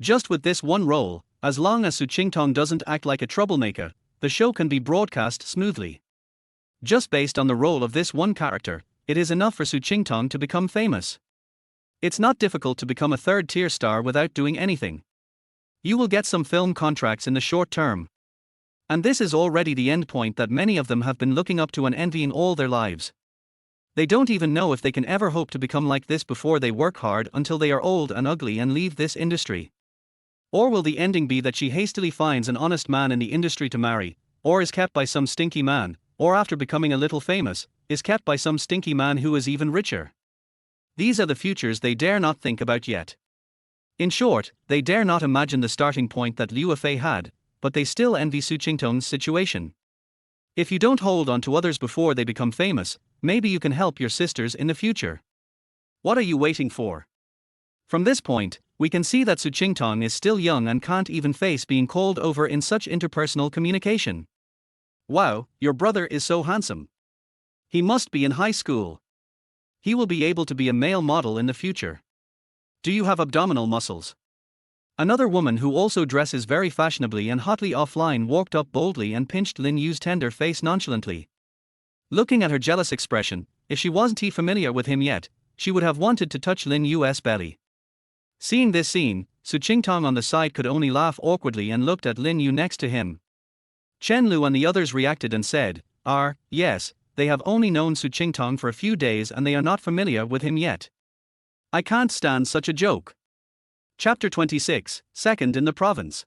Just with this one role, as long as Su Qingtong doesn't act like a troublemaker, the show can be broadcast smoothly. Just based on the role of this one character, it is enough for Su Qingtong to become famous. It's not difficult to become a third-tier star without doing anything. You will get some film contracts in the short term. And this is already the end point that many of them have been looking up to and envying all their lives. They don't even know if they can ever hope to become like this before they work hard until they are old and ugly and leave this industry. Or will the ending be that she hastily finds an honest man in the industry to marry, or is kept by some stinky man, or after becoming a little famous, is kept by some stinky man who is even richer. These are the futures they dare not think about yet. In short, they dare not imagine the starting point that Liu Fei had, but they still envy Su Qingtong's situation. If you don't hold on to others before they become famous, maybe you can help your sisters in the future. What are you waiting for? From this point, we can see that Su Qingtong is still young and can't even face being called over in such interpersonal communication. Wow, your brother is so handsome. He must be in high school. He will be able to be a male model in the future. Do you have abdominal muscles? Another woman who also dresses very fashionably and hotly offline walked up boldly and pinched Lin Yu's tender face nonchalantly. Looking at her jealous expression, if she wasn't familiar with him yet, she would have wanted to touch Lin Yu's belly. Seeing this scene, Su Qingtong on the side could only laugh awkwardly and looked at Lin Yu next to him. Chen Lu and the others reacted and said, yes, they have only known Su Qingtong for a few days and they are not familiar with him yet. I can't stand such a joke. Chapter 26, Second in the Province.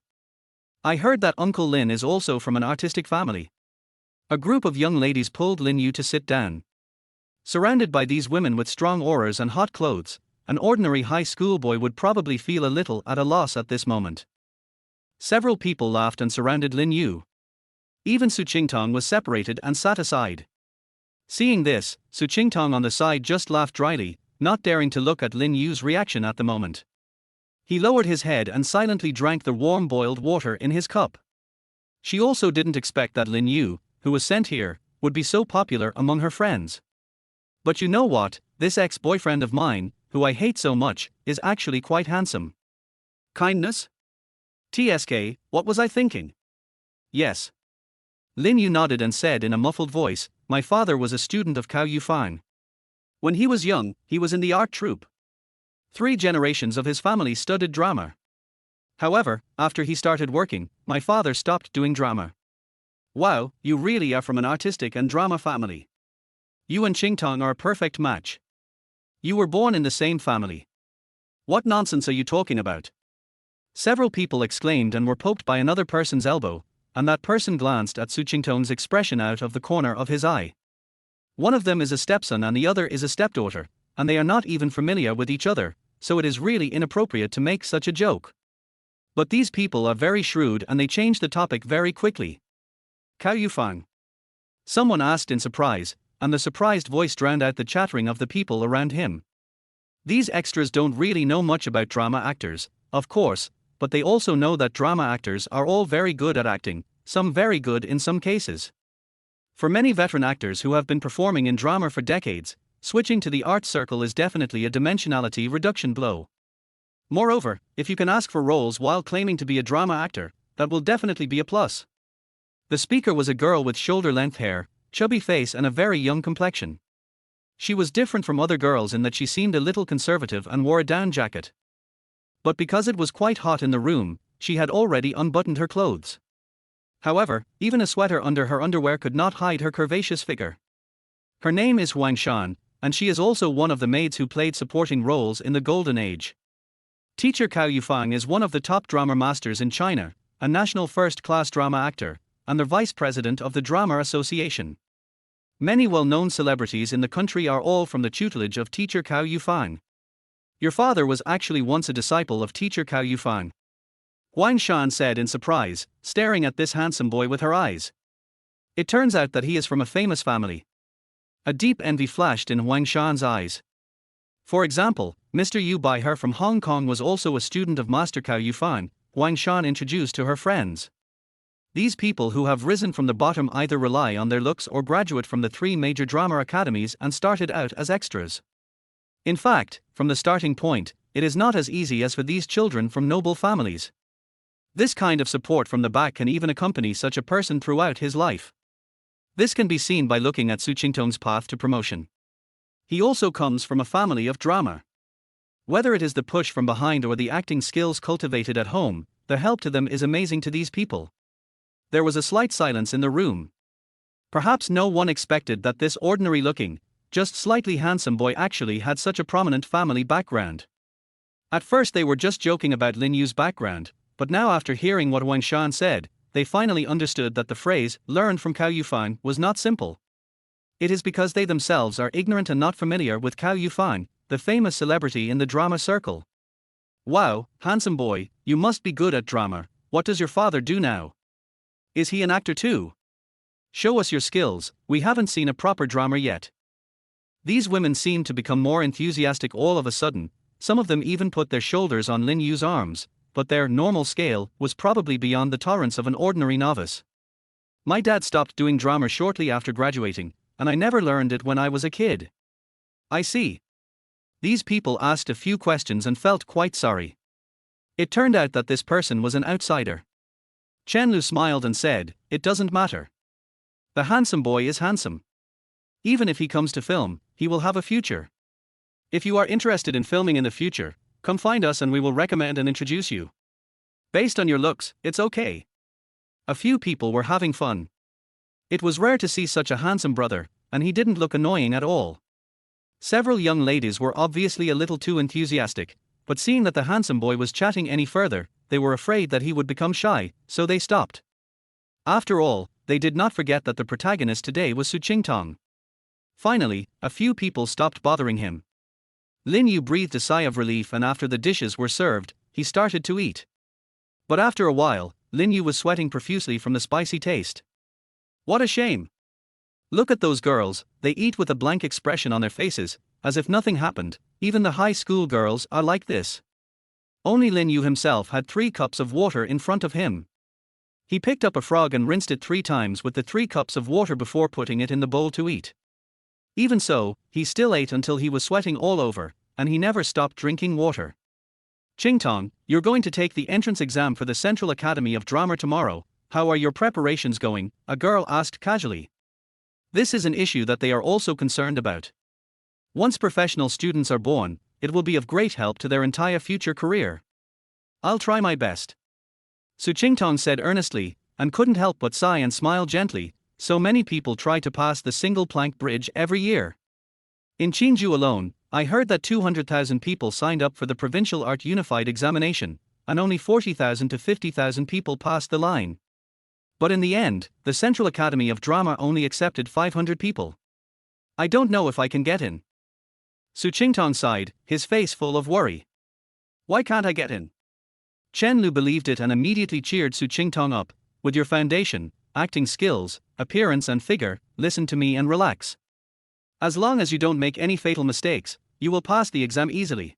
I heard that Uncle Lin is also from an artistic family. A group of young ladies pulled Lin Yu to sit down. Surrounded by these women with strong auras and hot clothes, an ordinary high school boy would probably feel a little at a loss at this moment. Several people laughed and surrounded Lin Yu. Even Su Qingtong was separated and sat aside. Seeing this, Su Qingtong on the side just laughed dryly, not daring to look at Lin Yu's reaction at the moment. He lowered his head and silently drank the warm boiled water in his cup. She also didn't expect that Lin Yu, who was sent here, would be so popular among her friends. But you know what, this ex-boyfriend of mine, who I hate so much, is actually quite handsome. Kindness? TSK, what was I thinking? Yes. Lin Yu nodded and said in a muffled voice, my father was a student of Xiao Yu. When he was young, he was in the art troupe. 3 generations of his family studied drama. However, after he started working, my father stopped doing drama. Wow, you really are from an artistic and drama family. You and Qingtong are a perfect match. You were born in the same family. What nonsense are you talking about? Several people exclaimed and were poked by another person's elbow, and that person glanced at Su Qingtong's expression out of the corner of his eye. One of them is a stepson and the other is a stepdaughter, and they are not even familiar with each other, so it is really inappropriate to make such a joke. But these people are very shrewd and they change the topic very quickly. Xiao Yu. Someone asked in surprise, and the surprised voice drowned out the chattering of the people around him. These extras don't really know much about drama actors, of course, but they also know that drama actors are all very good at acting, some very good in some cases. For many veteran actors who have been performing in drama for decades, switching to the art circle is definitely a dimensionality reduction blow. Moreover, if you can ask for roles while claiming to be a drama actor, that will definitely be a plus. The speaker was a girl with shoulder-length hair, chubby face and a very young complexion. She was different from other girls in that she seemed a little conservative and wore a down jacket. But because it was quite hot in the room, she had already unbuttoned her clothes. However, even a sweater under her underwear could not hide her curvaceous figure. Her name is Huang Shan, and she is also one of the maids who played supporting roles in the Golden Age. Teacher Xiao Yu is one of the top drama masters in China, a national first-class drama actor, and the vice president of the Drama Association. Many well-known celebrities in the country are all from the tutelage of teacher Xiao Yu. Your father was actually once a disciple of teacher Xiao Yu. Huang Shan said in surprise, staring at this handsome boy with her eyes. It turns out that he is from a famous family. A deep envy flashed in Huang Shan's eyes. For example, Mr. Yu Bai Her from Hong Kong was also a student of Master Xiao Yu, Huang Shan introduced to her friends. These people who have risen from the bottom either rely on their looks or graduate from the 3 major drama academies and started out as extras. In fact, from the starting point, it is not as easy as for these children from noble families. This kind of support from the back can even accompany such a person throughout his life. This can be seen by looking at Su Qingtong's path to promotion. He also comes from a family of drama. Whether it is the push from behind or the acting skills cultivated at home, the help to them is amazing to these people. There was a slight silence in the room. Perhaps no one expected that this ordinary-looking, just slightly handsome boy actually had such a prominent family background. At first they were just joking about Lin Yu's background, but now after hearing what Huang Shan said, they finally understood that the phrase, learned from Xiao Yu was not simple. It is because they themselves are ignorant and not familiar with Xiao Yu, the famous celebrity in the drama circle. Wow, handsome boy, you must be good at drama. What does your father do now? Is he an actor too? Show us your skills, we haven't seen a proper drama yet. These women seemed to become more enthusiastic all of a sudden, some of them even put their shoulders on Lin Yu's arms, but their normal scale was probably beyond the tolerance of an ordinary novice. My dad stopped doing drama shortly after graduating, and I never learned it when I was a kid. I see. These people asked a few questions and felt quite sorry. It turned out that this person was an outsider. Chen Lu smiled and said, "It doesn't matter. The handsome boy is handsome. Even if he comes to film, he will have a future. If you are interested in filming in the future, come find us and we will recommend and introduce you. Based on your looks, it's okay." A few people were having fun. It was rare to see such a handsome brother, and he didn't look annoying at all. Several young ladies were obviously a little too enthusiastic, but seeing that the handsome boy was chatting any further, they were afraid that he would become shy, so they stopped. After all, they did not forget that the protagonist today was Su Qingtong. Finally, a few people stopped bothering him. Lin Yu breathed a sigh of relief, and after the dishes were served, he started to eat. But after a while, Lin Yu was sweating profusely from the spicy taste. What a shame! Look at those girls, they eat with a blank expression on their faces, as if nothing happened. Even the high school girls are like this. Only Lin Yu himself had 3 cups of water in front of him. He picked up a frog and rinsed it 3 times with the 3 cups of water before putting it in the bowl to eat. Even so, he still ate until he was sweating all over, and he never stopped drinking water. "Qingtong, you're going to take the entrance exam for the Central Academy of Drama tomorrow. How are your preparations going?" a girl asked casually. This is an issue that they are also concerned about. Once professional students are born, it will be of great help to their entire future career. "I'll try my best," Su Qingtong said earnestly, and couldn't help but sigh and smile gently. So many people try to pass the single plank bridge every year. In Qingju alone, I heard that 200,000 people signed up for the Provincial Art Unified Examination, and only 40,000 to 50,000 people passed the line. But in the end, the Central Academy of Drama only accepted 500 people. I don't know if I can get in. Su Qingtong sighed, his face full of worry. Why can't I get in? Chen Lu believed it and immediately cheered Su Qingtong up. With your foundation, acting skills, appearance and figure, listen to me and relax. As long as you don't make any fatal mistakes, you will pass the exam easily.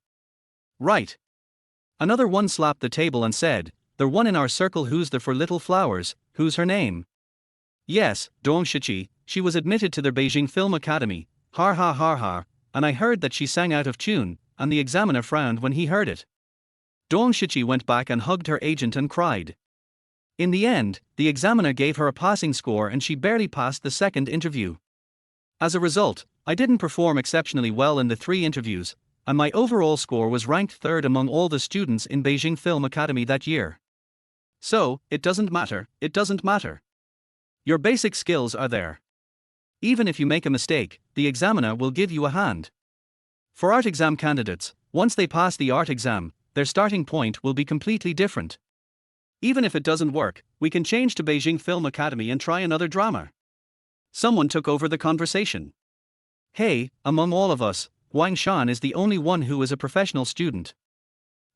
Right. Another one slapped the table and said, the one in our circle who's the for little flowers, who's her name? Yes, Dong Shiqi, she was admitted to the Beijing Film Academy, har ha har har, and I heard that she sang out of tune, and the examiner frowned when he heard it. Dong Shiqi went back and hugged her agent and cried. In the end, the examiner gave her a passing score and she barely passed the second interview. As a result, I didn't perform exceptionally well in the 3 interviews, and my overall score was ranked 3rd among all the students in Beijing Film Academy that year. So, it doesn't matter, it doesn't matter. Your basic skills are there. Even if you make a mistake, the examiner will give you a hand. For art exam candidates, once they pass the art exam, their starting point will be completely different. Even if it doesn't work, we can change to Beijing Film Academy and try another drama. Someone took over the conversation. Hey, among all of us, Wang Shan is the only one who is a professional student.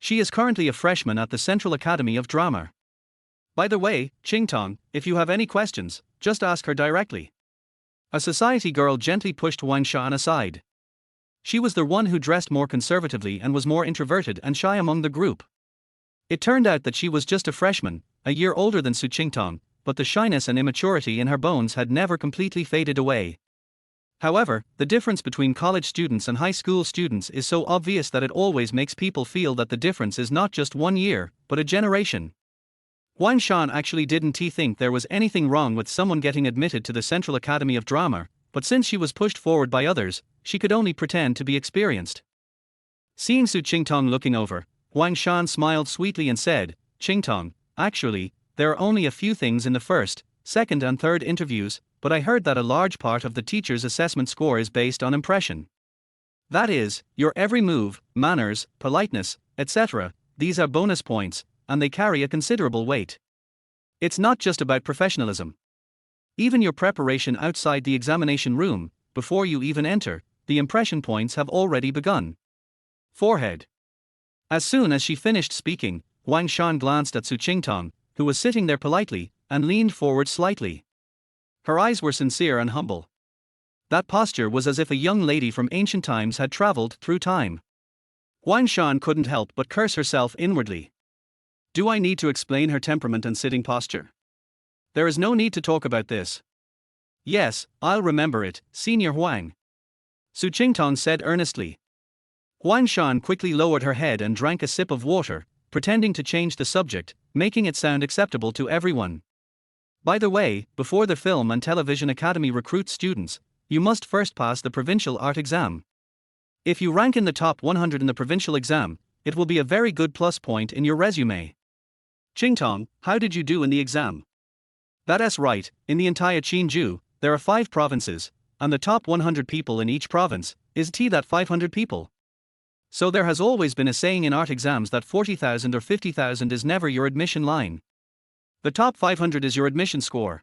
She is currently a freshman at the Central Academy of Drama. By the way, Qingtong, if you have any questions, just ask her directly. A society girl gently pushed Wang Shan aside. She was the one who dressed more conservatively and was more introverted and shy among the group. It turned out that she was just a freshman, a year older than Su Qingtong, but the shyness and immaturity in her bones had never completely faded away. However, the difference between college students and high school students is so obvious that it always makes people feel that the difference is not just 1 year, but a generation. Wang Shan actually didn't think there was anything wrong with someone getting admitted to the Central Academy of Drama, but since she was pushed forward by others, she could only pretend to be experienced. Seeing Su Qingtong looking over, Wang Shan smiled sweetly and said, Qingtong, actually, there are only a few things in the first, second and third interviews, but I heard that a large part of the teacher's assessment score is based on impression. That is, your every move, manners, politeness, etc., these are bonus points, and they carry a considerable weight. It's not just about professionalism. Even your preparation outside the examination room, before you even enter, the impression points have already begun. Forehead. As soon as she finished speaking, Wang Shan glanced at Su Qingtong, who was sitting there politely, and leaned forward slightly. Her eyes were sincere and humble. That posture was as if a young lady from ancient times had traveled through time. Wang Shan couldn't help but curse herself inwardly. Do I need to explain her temperament and sitting posture? There is no need to talk about this. Yes, I'll remember it, Senior Huang. Su Qingtong said earnestly. Wang Shan quickly lowered her head and drank a sip of water, pretending to change the subject, making it sound acceptable to everyone. By the way, before the Film and Television Academy recruits students, you must first pass the provincial art exam. If you rank in the top 100 in the provincial exam, it will be a very good plus point in your resume. Qingtong, how did you do in the exam? That's right, in the entire Qinju, there are 5 provinces, and the top 100 people in each province is that 500 people. So there has always been a saying in art exams that 40,000 or 50,000 is never your admission line. The top 500 is your admission score.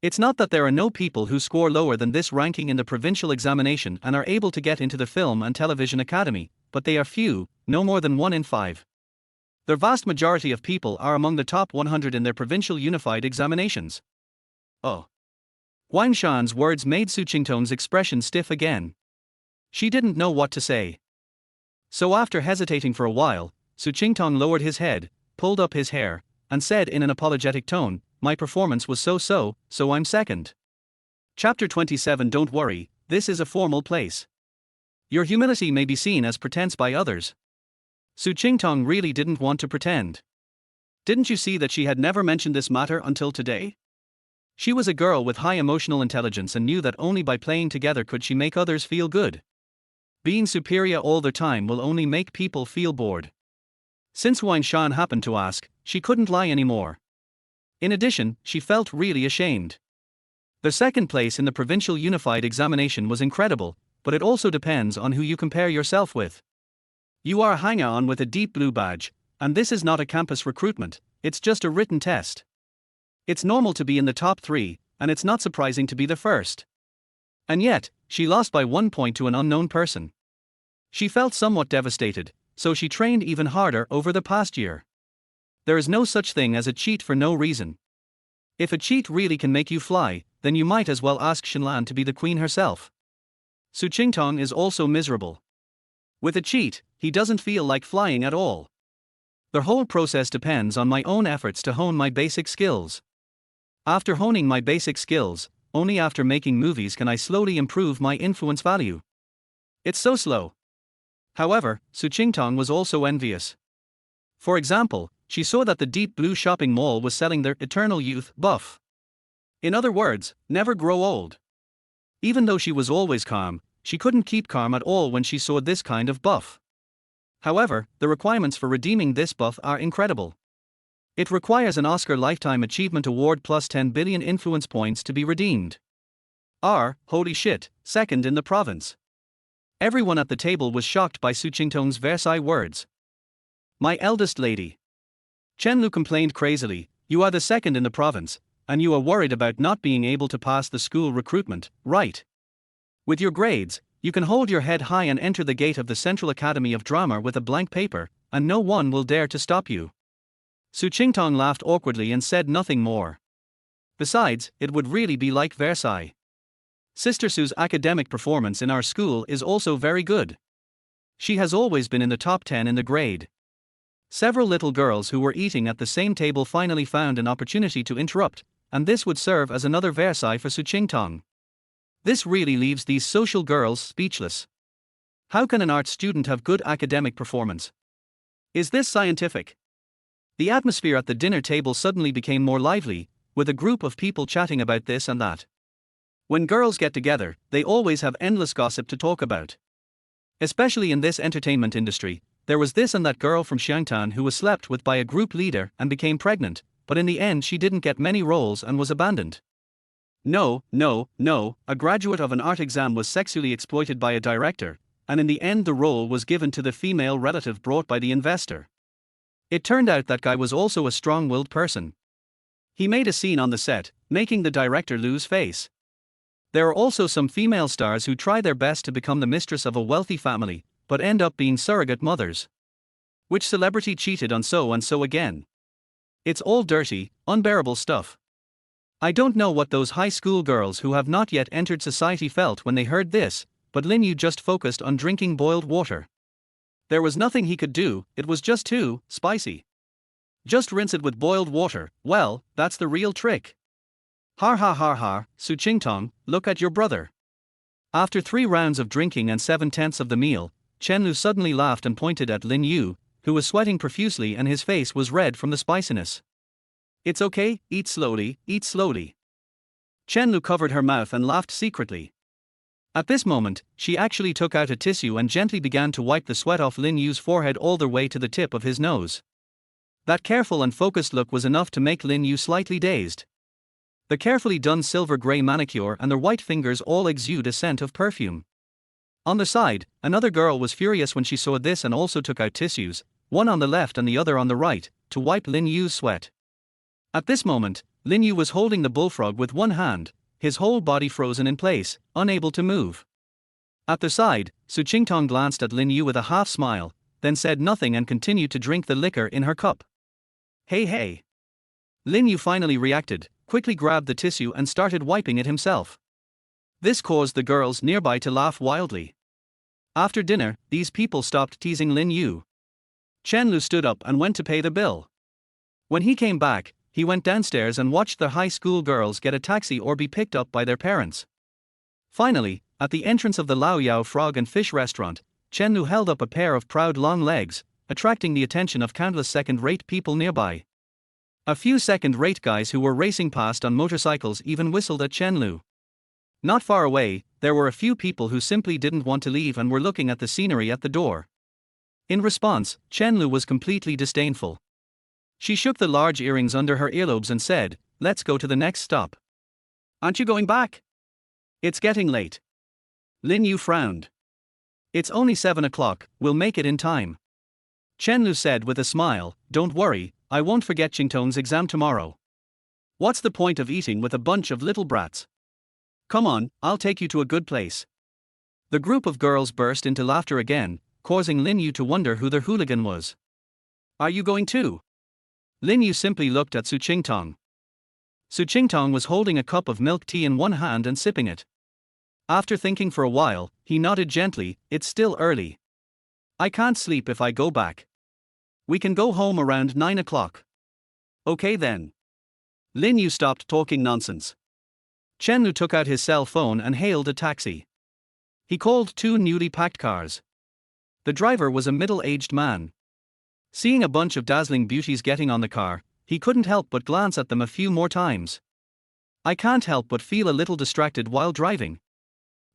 It's not that there are no people who score lower than this ranking in the provincial examination and are able to get into the Film and Television Academy, but they are few, no more than 1 in 5. The vast majority of people are among the top 100 in their provincial unified examinations. Oh. Wang Shan's words made Su Qingtong's expression stiff again. She didn't know what to say. So after hesitating for a while, Su Qingtong lowered his head, pulled up his hair, and said in an apologetic tone, my performance was so I'm second. Chapter 27. Don't worry, this is a formal place. Your humility may be seen as pretense by others. Su Qingtong really didn't want to pretend. Didn't you see that she had never mentioned this matter until today? She was a girl with high emotional intelligence and knew that only by playing together could she make others feel good. Being superior all the time will only make people feel bored. Since Wang Shan happened to ask, she couldn't lie anymore. In addition, she felt really ashamed. The second place in the provincial unified examination was incredible, but it also depends on who you compare yourself with. You are a hanger-on with a deep blue badge, and this is not a campus recruitment, it's just a written test. It's normal to be in the top 3, and it's not surprising to be the first. And yet, she lost by 1 point to an unknown person. She felt somewhat devastated, so she trained even harder over the past year. There is no such thing as a cheat for no reason. If a cheat really can make you fly, then you might as well ask Xinlan to be the queen herself. Su Qingtong is also miserable. With a cheat, he doesn't feel like flying at all. The whole process depends on my own efforts to hone my basic skills. After honing my basic skills, only after making movies can I slowly improve my influence value. It's so slow. However, Su Qingtong was also envious. For example, she saw that the Deep Blue shopping mall was selling their Eternal Youth buff. In other words, never grow old. Even though she was always calm, she couldn't keep calm at all when she saw this kind of buff. However, the requirements for redeeming this buff are incredible. It requires an Oscar Lifetime Achievement Award plus 10 billion influence points to be redeemed. Holy shit, second in the province. Everyone at the table was shocked by Su Qingtong's Versailles words. My eldest lady. Chen Lu complained crazily, you are the second in the province, and you are worried about not being able to pass the school recruitment, right? With your grades, you can hold your head high and enter the gate of the Central Academy of Drama with a blank paper, and no one will dare to stop you. Su Qingtong laughed awkwardly and said nothing more. Besides, it would really be like Versailles. Sister Su's academic performance in our school is also very good. She has always been in the top 10 in the grade. Several little girls who were eating at the same table finally found an opportunity to interrupt, and this would serve as another Versailles for Su Qingtong. This really leaves these social girls speechless. How can an art student have good academic performance? Is this scientific? The atmosphere at the dinner table suddenly became more lively, with a group of people chatting about this and that. When girls get together, they always have endless gossip to talk about. Especially in this entertainment industry, there was this and that girl from Xiangtan who was slept with by a group leader and became pregnant, but in the end she didn't get many roles and was abandoned. No, a graduate of an art exam was sexually exploited by a director, and in the end the role was given to the female relative brought by the investor. It turned out that guy was also a strong-willed person. He made a scene on the set, making the director lose face. There are also some female stars who try their best to become the mistress of a wealthy family, but end up being surrogate mothers. Which celebrity cheated on so and so again? It's all dirty, unbearable stuff. I don't know what those high school girls who have not yet entered society felt when they heard this, but Lin Yu just focused on drinking boiled water. There was nothing he could do, it was just too spicy. Just rinse it with boiled water, well, that's the real trick. Har har har har, Su Qingtong, look at your brother. After 3 rounds of drinking and 7/10 of the meal, Chen Lu suddenly laughed and pointed at Lin Yu, who was sweating profusely and his face was red from the spiciness. It's okay, eat slowly, eat slowly. Chen Lu covered her mouth and laughed secretly. At this moment, she actually took out a tissue and gently began to wipe the sweat off Lin Yu's forehead all the way to the tip of his nose. That careful and focused look was enough to make Lin Yu slightly dazed. The carefully done silver-gray manicure and the white fingers all exude a scent of perfume. On the side, another girl was furious when she saw this and also took out tissues, one on the left and the other on the right, to wipe Lin Yu's sweat. At this moment, Lin Yu was holding the bullfrog with one hand, his whole body frozen in place, unable to move. At the side, Su Qingtong glanced at Lin Yu with a half smile, then said nothing and continued to drink the liquor in her cup. Hey hey! Lin Yu finally reacted, quickly grabbed the tissue and started wiping it himself. This caused the girls nearby to laugh wildly. After dinner, these people stopped teasing Lin Yu. Chen Lu stood up and went to pay the bill. When he came back, he went downstairs and watched the high school girls get a taxi or be picked up by their parents. Finally, at the entrance of the Lao Yao frog and fish restaurant, Chen Lu held up a pair of proud long legs, attracting the attention of countless second-rate people nearby. A few second-rate guys who were racing past on motorcycles even whistled at Chen Lu. Not far away, there were a few people who simply didn't want to leave and were looking at the scenery at the door. In response, Chen Lu was completely disdainful. She shook the large earrings under her earlobes and said, "Let's go to the next stop." "Aren't you going back?" "It's getting late." Lin Yu frowned. "It's only 7 o'clock, we'll make it in time." Chen Lu said with a smile, "Don't worry, I won't forget Qingtong's exam tomorrow. What's the point of eating with a bunch of little brats? Come on, I'll take you to a good place." The group of girls burst into laughter again, causing Lin Yu to wonder who their hooligan was. "Are you going too?" Lin Yu simply looked at Su Qingtong. Su Qingtong was holding a cup of milk tea in one hand and sipping it. After thinking for a while, he nodded gently, "It's still early. I can't sleep if I go back. We can go home around 9 o'clock. Okay then." Lin Yu stopped talking nonsense. Chen Lu took out his cell phone and hailed a taxi. He called 2 newly packed cars. The driver was a middle-aged man. Seeing a bunch of dazzling beauties getting on the car, he couldn't help but glance at them a few more times. "I can't help but feel a little distracted while driving."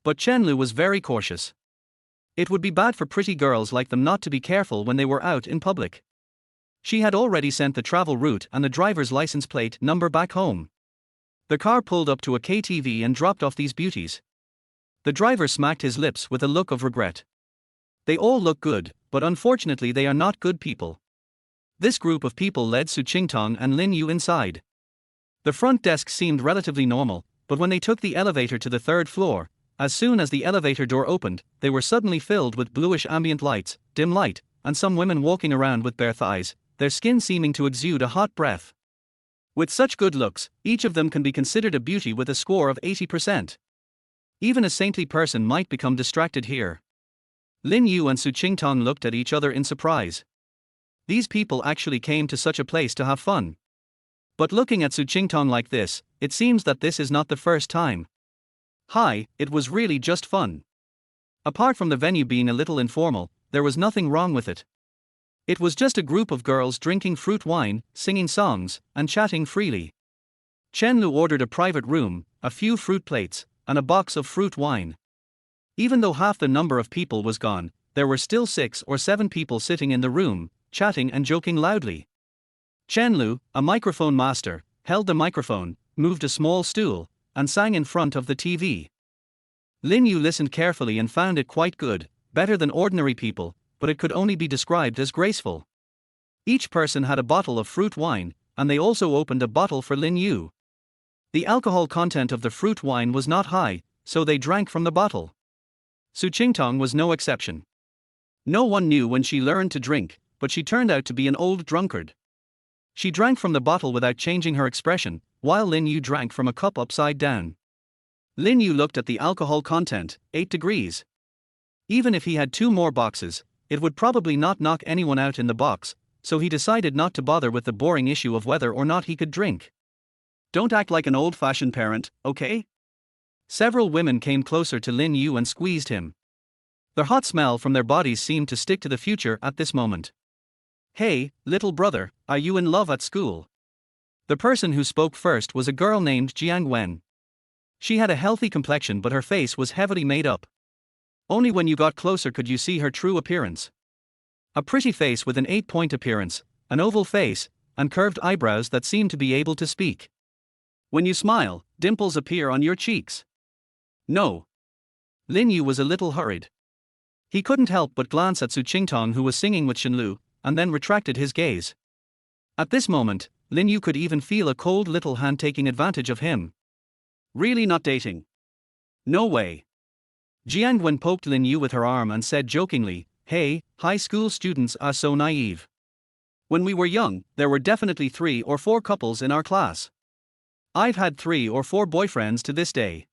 But Chen Lu was very cautious. It would be bad for pretty girls like them not to be careful when they were out in public. She had already sent the travel route and the driver's license plate number back home. The car pulled up to a KTV and dropped off these beauties. The driver smacked his lips with a look of regret. They all look good, but unfortunately they are not good people. This group of people led Su Qingtong and Lin Yu inside. The front desk seemed relatively normal, but when they took the elevator to the 3rd floor, as soon as the elevator door opened, they were suddenly filled with bluish ambient lights, dim light, and some women walking around with bare thighs, their skin seeming to exude a hot breath. With such good looks, each of them can be considered a beauty with a score of 80%. Even a saintly person might become distracted here. Lin Yu and Su Qingtong looked at each other in surprise. These people actually came to such a place to have fun. But looking at Su Qingtong like this, it seems that this is not the first time. Hi, it was really just fun. Apart from the venue being a little informal, there was nothing wrong with it. It was just a group of girls drinking fruit wine, singing songs, and chatting freely. Chen Lu ordered a private room, a few fruit plates, and a box of fruit wine. Even though half the number of people was gone, there were still 6 or 7 people sitting in the room, chatting and joking loudly. Chen Lu, a microphone master, held the microphone, moved a small stool, and sang in front of the TV. Lin Yu listened carefully and found it quite good, better than ordinary people, but it could only be described as graceful. Each person had a bottle of fruit wine, and they also opened a bottle for Lin Yu. The alcohol content of the fruit wine was not high, so they drank from the bottle. Su Qingtong was no exception. No one knew when she learned to drink, but she turned out to be an old drunkard. She drank from the bottle without changing her expression, while Lin Yu drank from a cup upside down. Lin Yu looked at the alcohol content, 8 degrees. Even if he had 2 more boxes, it would probably not knock anyone out in the box, so he decided not to bother with the boring issue of whether or not he could drink. Don't act like an old-fashioned parent, okay? Several women came closer to Lin Yu and squeezed him. The hot smell from their bodies seemed to stick to the future at this moment. Hey, little brother, are you in love at school? The person who spoke first was a girl named Jiang Wen. She had a healthy complexion, but her face was heavily made up. Only when you got closer could you see her true appearance. A pretty face with an 8-point appearance, an oval face, and curved eyebrows that seemed to be able to speak. When you smile, dimples appear on your cheeks. No. Lin Yu was a little hurried. He couldn't help but glance at Su Qingtong, who was singing with Shenlu, and then retracted his gaze. At this moment, Lin Yu could even feel a cold little hand taking advantage of him. Really not dating? No way. Jiang Wen poked Lin Yu with her arm and said jokingly, "Hey, high school students are so naive. When we were young, there were definitely 3 or 4 couples in our class. I've had 3 or 4 boyfriends to this day.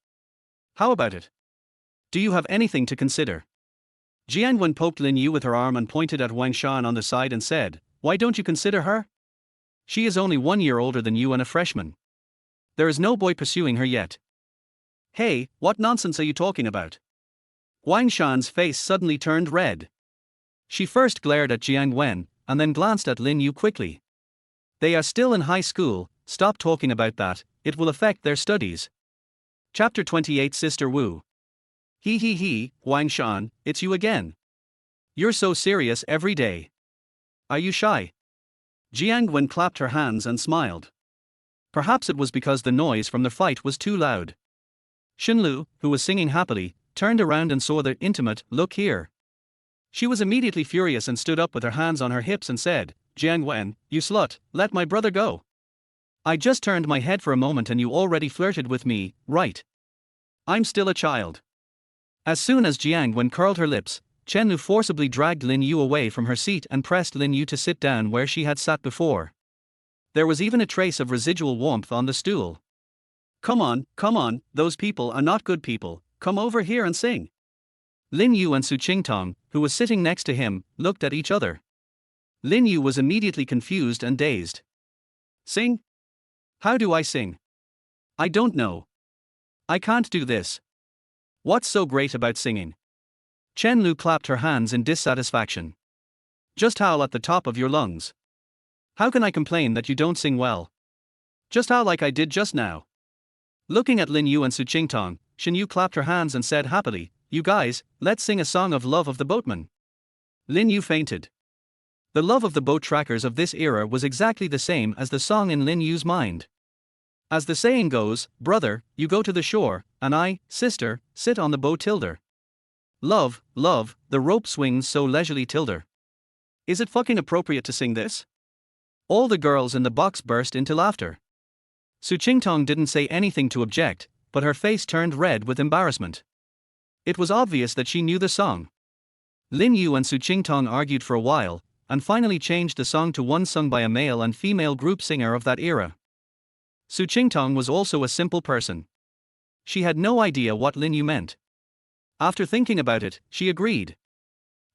How about it? Do you have anything to consider?" Jiang Wen poked Lin Yu with her arm and pointed at Wang Shan on the side and said, "Why don't you consider her? She is only 1 year older than you and a freshman. There is no boy pursuing her yet." "Hey, what nonsense are you talking about?" Wang Shan's face suddenly turned red. She first glared at Jiang Wen, and then glanced at Lin Yu quickly. "They are still in high school, stop talking about that, it will affect their studies." Chapter 28 Sister Wu. He, Wang Shan, it's you again. You're so serious every day. Are you shy? Jiang Wen clapped her hands and smiled. Perhaps it was because the noise from the fight was too loud. Shenlu, who was singing happily, turned around and saw the intimate, "Look here." She was immediately furious and stood up with her hands on her hips and said, "Jiang Wen, you slut, let my brother go. I just turned my head for a moment and you already flirted with me, right? I'm still a child." As soon as Jiang Wen curled her lips, Chenlu forcibly dragged Lin Yu away from her seat and pressed Lin Yu to sit down where she had sat before. There was even a trace of residual warmth on the stool. Come on, those people are not good people, come over here and sing." Lin Yu and Su Qingtong, who was sitting next to him, looked at each other. Lin Yu was immediately confused and dazed. "Sing? How do I sing? I don't know. I can't do this. What's so great about singing?" Chen Lu clapped her hands in dissatisfaction. "Just howl at the top of your lungs. How can I complain that you don't sing well? Just howl like I did just now." Looking at Lin Yu and Su Qingtong, Shen Yu clapped her hands and said happily, "You guys, let's sing a song of love of the boatman." Lin Yu fainted. The love of the boat trackers of this era was exactly the same as the song in Lin Yu's mind. As the saying goes, brother, you go to the shore, and I, sister, sit on the boat tilder. Love, the rope swings so leisurely tilder. Is it fucking appropriate to sing this? All the girls in the box burst into laughter. Su Qingtong didn't say anything to object, but her face turned red with embarrassment. It was obvious that she knew the song. Lin Yu and Su Qingtong argued for a while, and finally changed the song to one sung by a male and female group singer of that era. Su Qingtong was also a simple person. She had no idea what Lin Yu meant. After thinking about it, she agreed.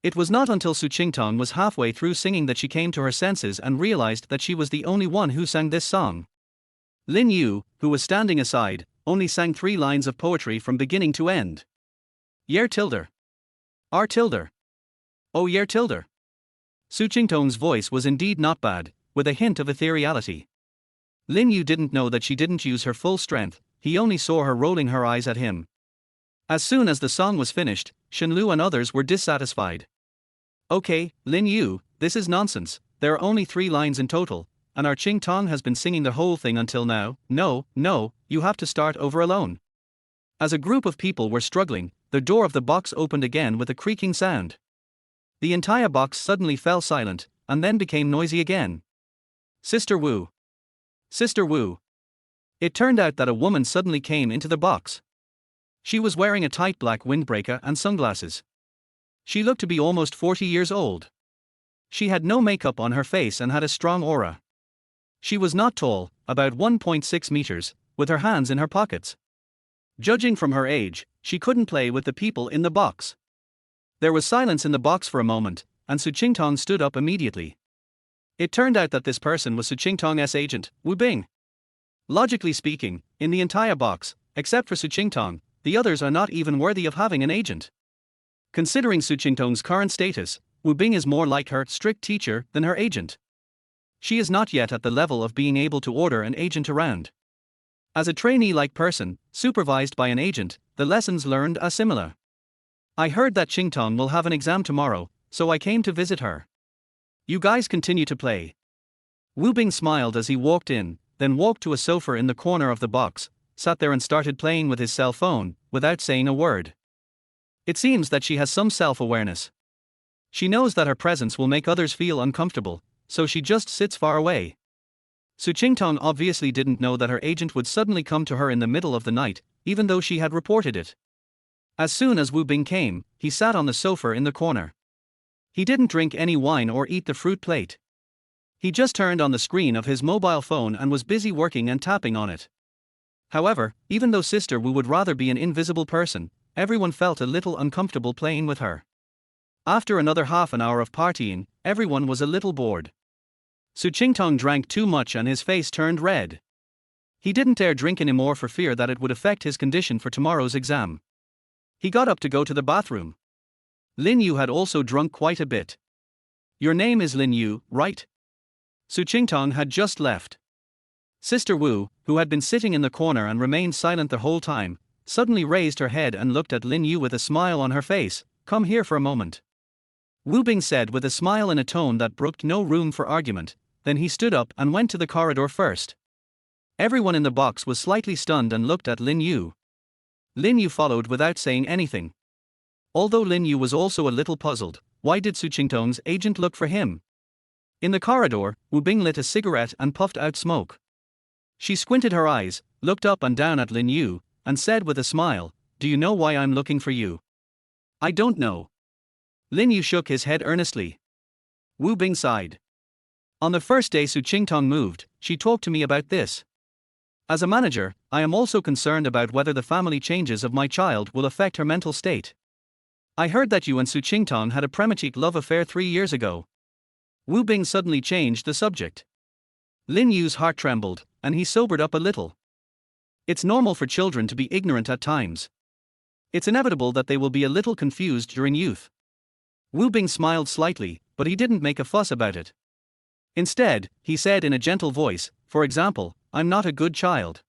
It was not until Su Qingtong was halfway through singing that she came to her senses and realized that she was the only one who sang this song. Lin Yu, who was standing aside, only sang 3 lines of poetry from beginning to end. Yer tilder. R tilder. Oh yer tilder. Su Qingtong's voice was indeed not bad, with a hint of ethereality. Lin Yu didn't know that she didn't use her full strength, he only saw her rolling her eyes at him. As soon as the song was finished, Shenlu and others were dissatisfied. "Okay, Lin Yu, this is nonsense, there are only 3 lines in total, and our Qingtong has been singing the whole thing until now, no, you have to start over alone." As a group of people were struggling, the door of the box opened again with a creaking sound. The entire box suddenly fell silent, and then became noisy again. "Sister Wu. Sister Wu. It turned out that a woman suddenly came into the box. She was wearing a tight black windbreaker and sunglasses. She looked to be almost 40 years old. She had no makeup on her face and had a strong aura. She was not tall, about 1.6 meters, with her hands in her pockets. Judging from her age, she couldn't play with the people in the box. There was silence in the box for a moment, and Su Qingtong stood up immediately. It turned out that this person was Su Qingtong's agent, Wu Bing. Logically speaking, in the entire box, except for Su Qingtong, the others are not even worthy of having an agent. Considering Su Qingtong's current status, Wu Bing is more like her strict teacher than her agent. She is not yet at the level of being able to order an agent around. As a trainee-like person, supervised by an agent, the lessons learned are similar. I heard that Qingtong will have an exam tomorrow, so I came to visit her. You guys continue to play. Wu Bing smiled as he walked in, then walked to a sofa in the corner of the box, sat there and started playing with his cell phone, without saying a word. It seems that she has some self-awareness. She knows that her presence will make others feel uncomfortable, so she just sits far away. Su Qingtong obviously didn't know that her agent would suddenly come to her in the middle of the night, even though she had reported it. As soon as Wu Bing came, he sat on the sofa in the corner. He didn't drink any wine or eat the fruit plate. He just turned on the screen of his mobile phone and was busy working and tapping on it. However, even though Sister Wu would rather be an invisible person, everyone felt a little uncomfortable playing with her. After another half an hour of partying, everyone was a little bored. Su Qingtong drank too much and his face turned red. He didn't dare drink anymore for fear that it would affect his condition for tomorrow's exam. He got up to go to the bathroom. Lin Yu had also drunk quite a bit. Your name is Lin Yu, right? Su Qingtong had just left. Sister Wu, who had been sitting in the corner and remained silent the whole time, suddenly raised her head and looked at Lin Yu with a smile on her face. Come here for a moment. Wu Bing said with a smile in a tone that brooked no room for argument, then he stood up and went to the corridor first. Everyone in the box was slightly stunned and looked at Lin Yu. Lin Yu followed without saying anything. Although Lin Yu was also a little puzzled, why did Su Qingtong's agent look for him? In the corridor, Wu Bing lit a cigarette and puffed out smoke. She squinted her eyes, looked up and down at Lin Yu, and said with a smile, "Do you know why I'm looking for you?" "I don't know." Lin Yu shook his head earnestly. Wu Bing sighed. On the first day Su Qingtong moved, she talked to me about this. As a manager, I am also concerned about whether the family changes of my child will affect her mental state. I heard that you and Su Qingtong had a premature love affair 3 years ago. Wu Bing suddenly changed the subject. Lin Yu's heart trembled, and he sobered up a little. It's normal for children to be ignorant at times. It's inevitable that they will be a little confused during youth. Wu Bing smiled slightly, but he didn't make a fuss about it. Instead, he said in a gentle voice, "For example, I'm not a good child.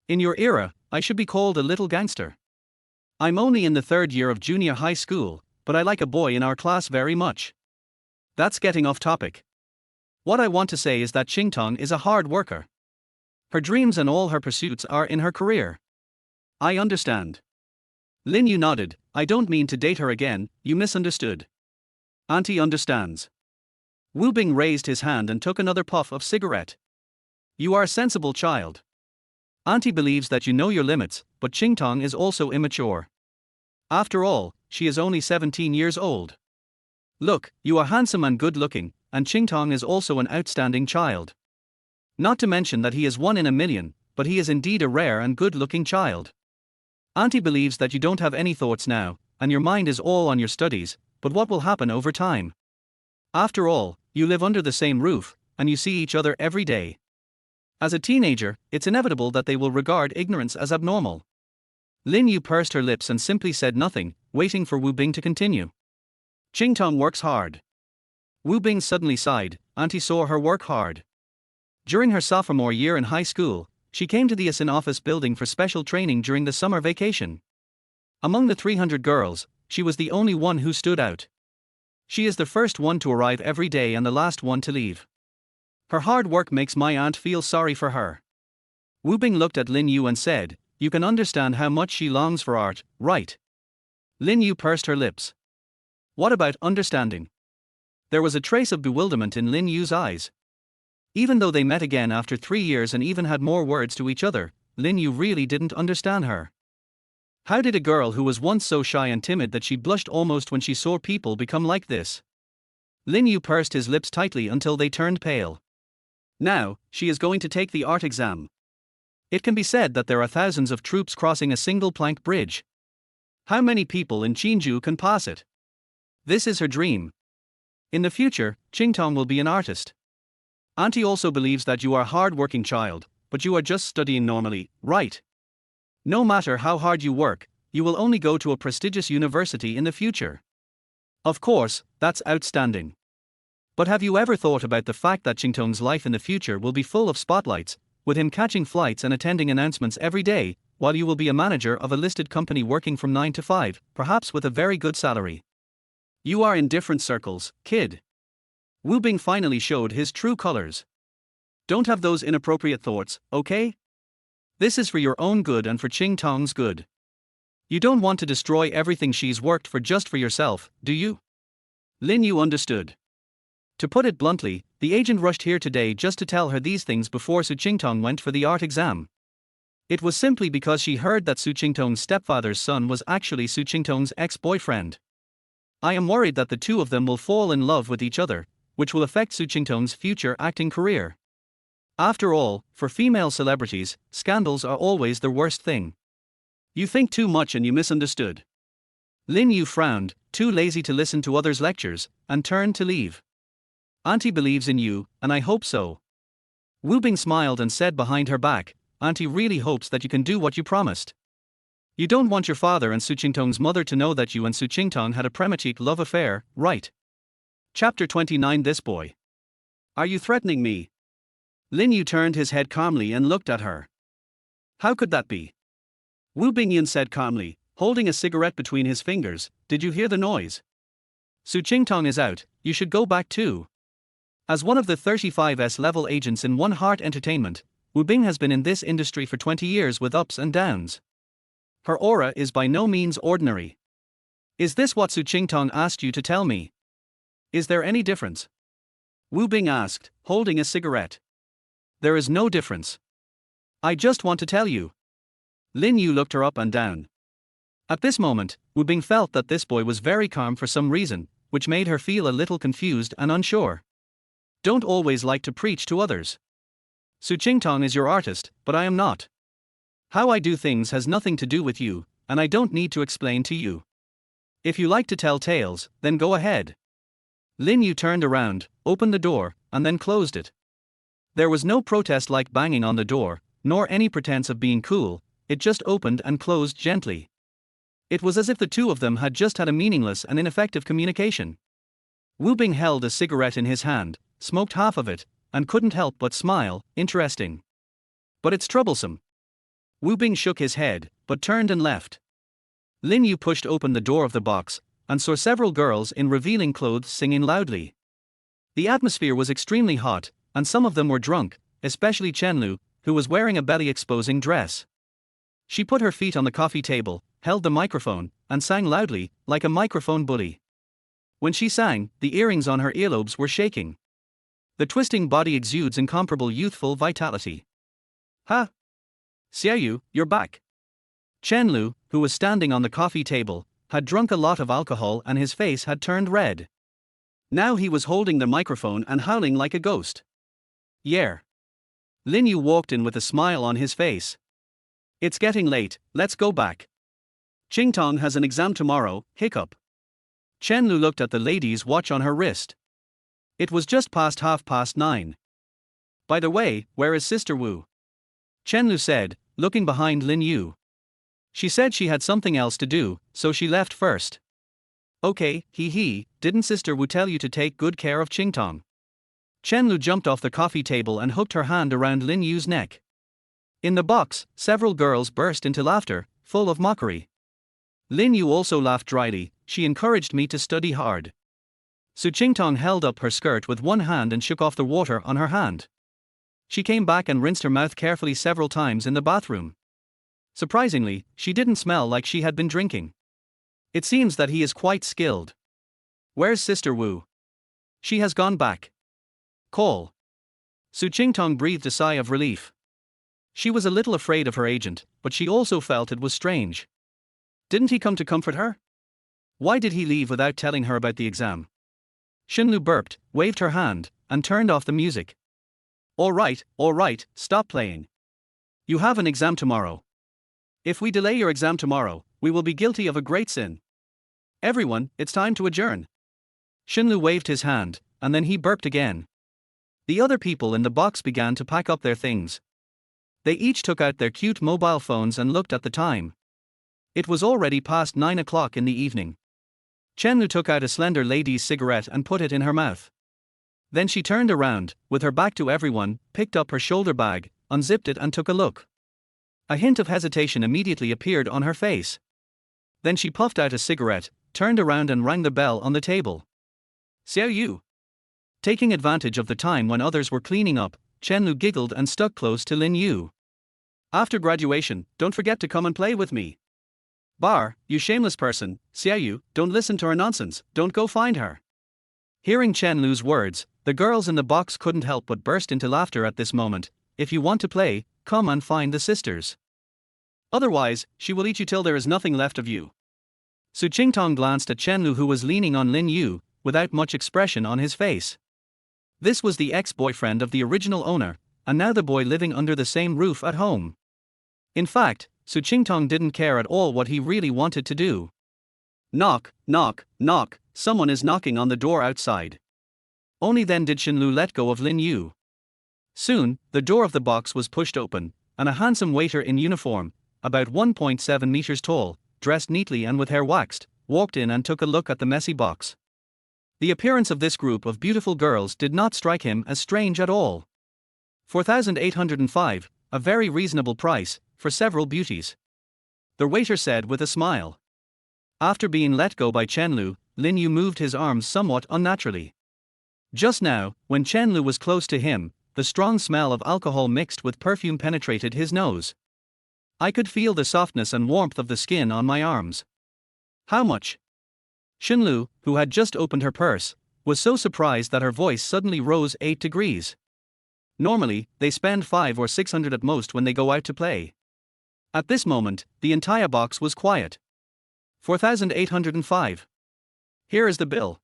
In your era, I should be called a little gangster. I'm only in the 3rd year of junior high school, but I like a boy in our class very much." That's getting off topic. What I want to say is that Qingtong is a hard worker. Her dreams and all her pursuits are in her career. I understand. Lin Yu nodded. I don't mean to date her again, you misunderstood. Auntie understands. Wu Bing raised his hand and took another puff of cigarette. You are a sensible child. Auntie believes that you know your limits, but Qingtong is also immature. After all, she is only 17 years old. Look, you are handsome and good-looking, and Qingtong is also an outstanding child. Not to mention that he is 1 in a million, but he is indeed a rare and good-looking child. Auntie believes that you don't have any thoughts now, and your mind is all on your studies, but what will happen over time? After all, you live under the same roof, and you see each other every day. As a teenager, it's inevitable that they will regard ignorance as abnormal. Lin Yu pursed her lips and simply said nothing, waiting for Wu Bing to continue. Qingtong works hard. Wu Bing suddenly sighed. Auntie saw her work hard. During her sophomore year in high school, she came to the ASIN office building for special training during the summer vacation. Among the 300 girls, she was the only one who stood out. She is the first one to arrive every day and the last one to leave. Her hard work makes my aunt feel sorry for her. Wu Bing looked at Lin Yu and said, "You can understand how much she longs for art, right?" Lin Yu pursed her lips. What about understanding? There was a trace of bewilderment in Lin Yu's eyes. Even though they met again after 3 years and even had more words to each other, Lin Yu really didn't understand her. How did a girl who was once so shy and timid that she blushed almost when she saw people become like this? Lin Yu pursed his lips tightly until they turned pale. Now, she is going to take the art exam. It can be said that there are thousands of troops crossing a single plank bridge. How many people in Qingju can pass it? This is her dream. In the future, Qingtong will be an artist. Auntie also believes that you are a hard-working child, but you are just studying normally, right? No matter how hard you work, you will only go to a prestigious university in the future. Of course, that's outstanding. But have you ever thought about the fact that Qingtong's life in the future will be full of spotlights, with him catching flights and attending announcements every day, while you will be a manager of a listed company working from 9 to 5, perhaps with a very good salary? You are in different circles, kid. Wu Bing finally showed his true colors. Don't have those inappropriate thoughts, okay? This is for your own good and for Qingtong's good. You don't want to destroy everything she's worked for just for yourself, do you? Lin Yu understood. To put it bluntly, the agent rushed here today just to tell her these things before Su Qingtong went for the art exam. It was simply because she heard that Su Qingtong's stepfather's son was actually Su Qingtong's ex-boyfriend. I am worried that the two of them will fall in love with each other, which will affect Su Qingtong's future acting career. After all, for female celebrities, scandals are always the worst thing. You think too much and you misunderstood. Lin Yu frowned, too lazy to listen to others' lectures, and turned to leave. Auntie believes in you, and I hope so. Wu Bing smiled and said behind her back, Auntie really hopes that you can do what you promised. You don't want your father and Su Qingtong's mother to know that you and Su Qingtong had a premature love affair, right? Chapter 29. This boy. Are you threatening me? Lin Yu turned his head calmly and looked at her. How could that be? Wu Bingyan said calmly, holding a cigarette between his fingers, did you hear the noise? Su Qingtong is out, you should go back too. As one of the 35S level agents in One Heart Entertainment, Wu Bing has been in this industry for 20 years with ups and downs. Her aura is by no means ordinary. Is this what Su Qingtong asked you to tell me? Is there any difference? Wu Bing asked, holding a cigarette. There is no difference. I just want to tell you. Lin Yu looked her up and down. At this moment, Wu Bing felt that this boy was very calm for some reason, which made her feel a little confused and unsure. Don't always like to preach to others. Su Qingtong is your artist, but I am not. How I do things has nothing to do with you, and I don't need to explain to you. If you like to tell tales, then go ahead. Lin Yu turned around, opened the door, and then closed it. There was no protest like banging on the door, nor any pretense of being cool, it just opened and closed gently. It was as if the two of them had just had a meaningless and ineffective communication. Wu Bing held a cigarette in his hand, smoked half of it, and couldn't help but smile, interesting. But it's troublesome. Wu Bing shook his head, but turned and left. Lin Yu pushed open the door of the box, and saw several girls in revealing clothes singing loudly. The atmosphere was extremely hot, and some of them were drunk, especially Chenlu, who was wearing a belly-exposing dress. She put her feet on the coffee table, held the microphone, and sang loudly, like a microphone bully. When she sang, the earrings on her earlobes were shaking. The twisting body exudes incomparable youthful vitality. Ha! Xiao Yu, you're back. Chenlu, who was standing on the coffee table, had drunk a lot of alcohol and his face had turned red. Now he was holding the microphone and howling like a ghost. Yeah. Lin Yu walked in with a smile on his face. It's getting late, let's go back. Qingtong has an exam tomorrow, hiccup. Chenlu looked at the lady's watch on her wrist. It was just past 9:30. By the way, where is Sister Wu? Chenlu said, looking behind Lin Yu. She said she had something else to do, so she left first. Okay, didn't Sister Wu tell you to take good care of Qingtong? Chenlu jumped off the coffee table and hooked her hand around Lin Yu's neck. In the box, several girls burst into laughter, full of mockery. Lin Yu also laughed dryly, she encouraged me to study hard. Su Qingtong held up her skirt with one hand and shook off the water on her hand. She came back and rinsed her mouth carefully several times in the bathroom. Surprisingly, she didn't smell like she had been drinking. It seems that he is quite skilled. Where's Sister Wu? She has gone back. Call. Su Qingtong breathed a sigh of relief. She was a little afraid of her agent, but she also felt it was strange. Didn't he come to comfort her? Why did he leave without telling her about the exam? Xinlu burped, waved her hand, and turned off the music. All right, stop playing. You have an exam tomorrow. If we delay your exam tomorrow, we will be guilty of a great sin. Everyone, it's time to adjourn. Xinlu waved his hand, and then he burped again. The other people in the box began to pack up their things. They each took out their cute mobile phones and looked at the time. It was already past 9 o'clock in the evening. Chenlu took out a slender lady's cigarette and put it in her mouth. Then she turned around, with her back to everyone, picked up her shoulder bag, unzipped it and took a look. A hint of hesitation immediately appeared on her face. Then she puffed out a cigarette, turned around and rang the bell on the table. Xiao Yu. Taking advantage of the time when others were cleaning up, Chenlu giggled and stuck close to Lin Yu. After graduation, don't forget to come and play with me. Bar, you shameless person, Xiao Yu, don't listen to her nonsense, don't go find her. Hearing Chenlu's words, the girls in the box couldn't help but burst into laughter at this moment. If you want to play, come and find the sisters. Otherwise, she will eat you till there is nothing left of you. Su Qingtong glanced at Chenlu, who was leaning on Lin Yu, without much expression on his face. This was the ex-boyfriend of the original owner, and now the boy living under the same roof at home. In fact, Su Qingtong didn't care at all what he really wanted to do. Knock, knock, knock, someone is knocking on the door outside. Only then did Xinlu let go of Lin Yu. Soon, the door of the box was pushed open, and a handsome waiter in uniform, about 1.7 meters tall, dressed neatly and with hair waxed, walked in and took a look at the messy box. The appearance of this group of beautiful girls did not strike him as strange at all. 4,805, a very reasonable price, for several beauties. The waiter said with a smile. After being let go by Chenlu, Lin Yu moved his arms somewhat unnaturally. Just now, when Chenlu was close to him, the strong smell of alcohol mixed with perfume penetrated his nose. I could feel the softness and warmth of the skin on my arms. How much? Xinlu, who had just opened her purse, was so surprised that her voice suddenly rose 8 degrees. Normally, they spend 500 or 600 at most when they go out to play. At this moment, the entire box was quiet. 4,805. Here is the bill.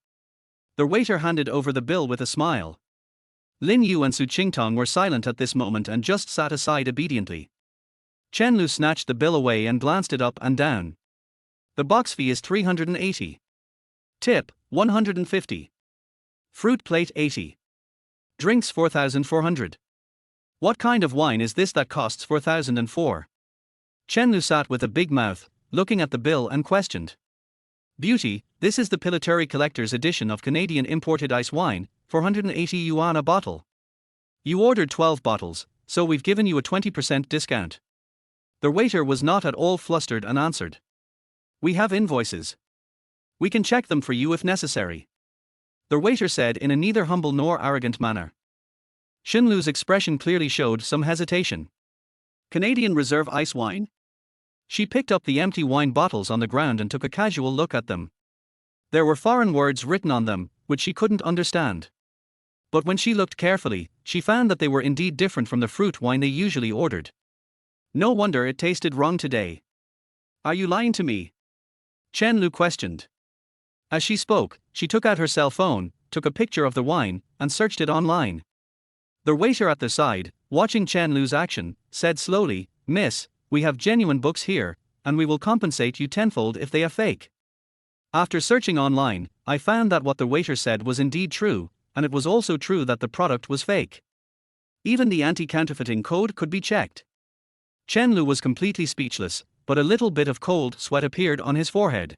The waiter handed over the bill with a smile. Lin Yu and Su Qingtong were silent at this moment and just sat aside obediently. Chenlu snatched the bill away and glanced it up and down. The box fee is 380. Tip, 150. Fruit plate 80. Drinks 4,400. What kind of wine is this that costs 4,004? Chenlu sat with a big mouth, looking at the bill and questioned. Beauty, this is the Pilatory Collector's Edition of Canadian imported ice wine, 480 yuan a bottle. You ordered 12 bottles, so we've given you a 20% discount. The waiter was not at all flustered and answered. We have invoices. We can check them for you if necessary. The waiter said in a neither humble nor arrogant manner. Xinlu's expression clearly showed some hesitation. Canadian Reserve ice wine? She picked up the empty wine bottles on the ground and took a casual look at them. There were foreign words written on them, which she couldn't understand. But when she looked carefully, she found that they were indeed different from the fruit wine they usually ordered. No wonder it tasted wrong today. Are you lying to me? Chenlu questioned. As she spoke, she took out her cell phone, took a picture of the wine, and searched it online. The waiter at the side, watching Chenlu's action, said slowly, Miss, we have genuine books here, and we will compensate you tenfold if they are fake. After searching online, I found that what the waiter said was indeed true, and it was also true that the product was fake. Even the anti-counterfeiting code could be checked. Chenlu was completely speechless, but a little bit of cold sweat appeared on his forehead.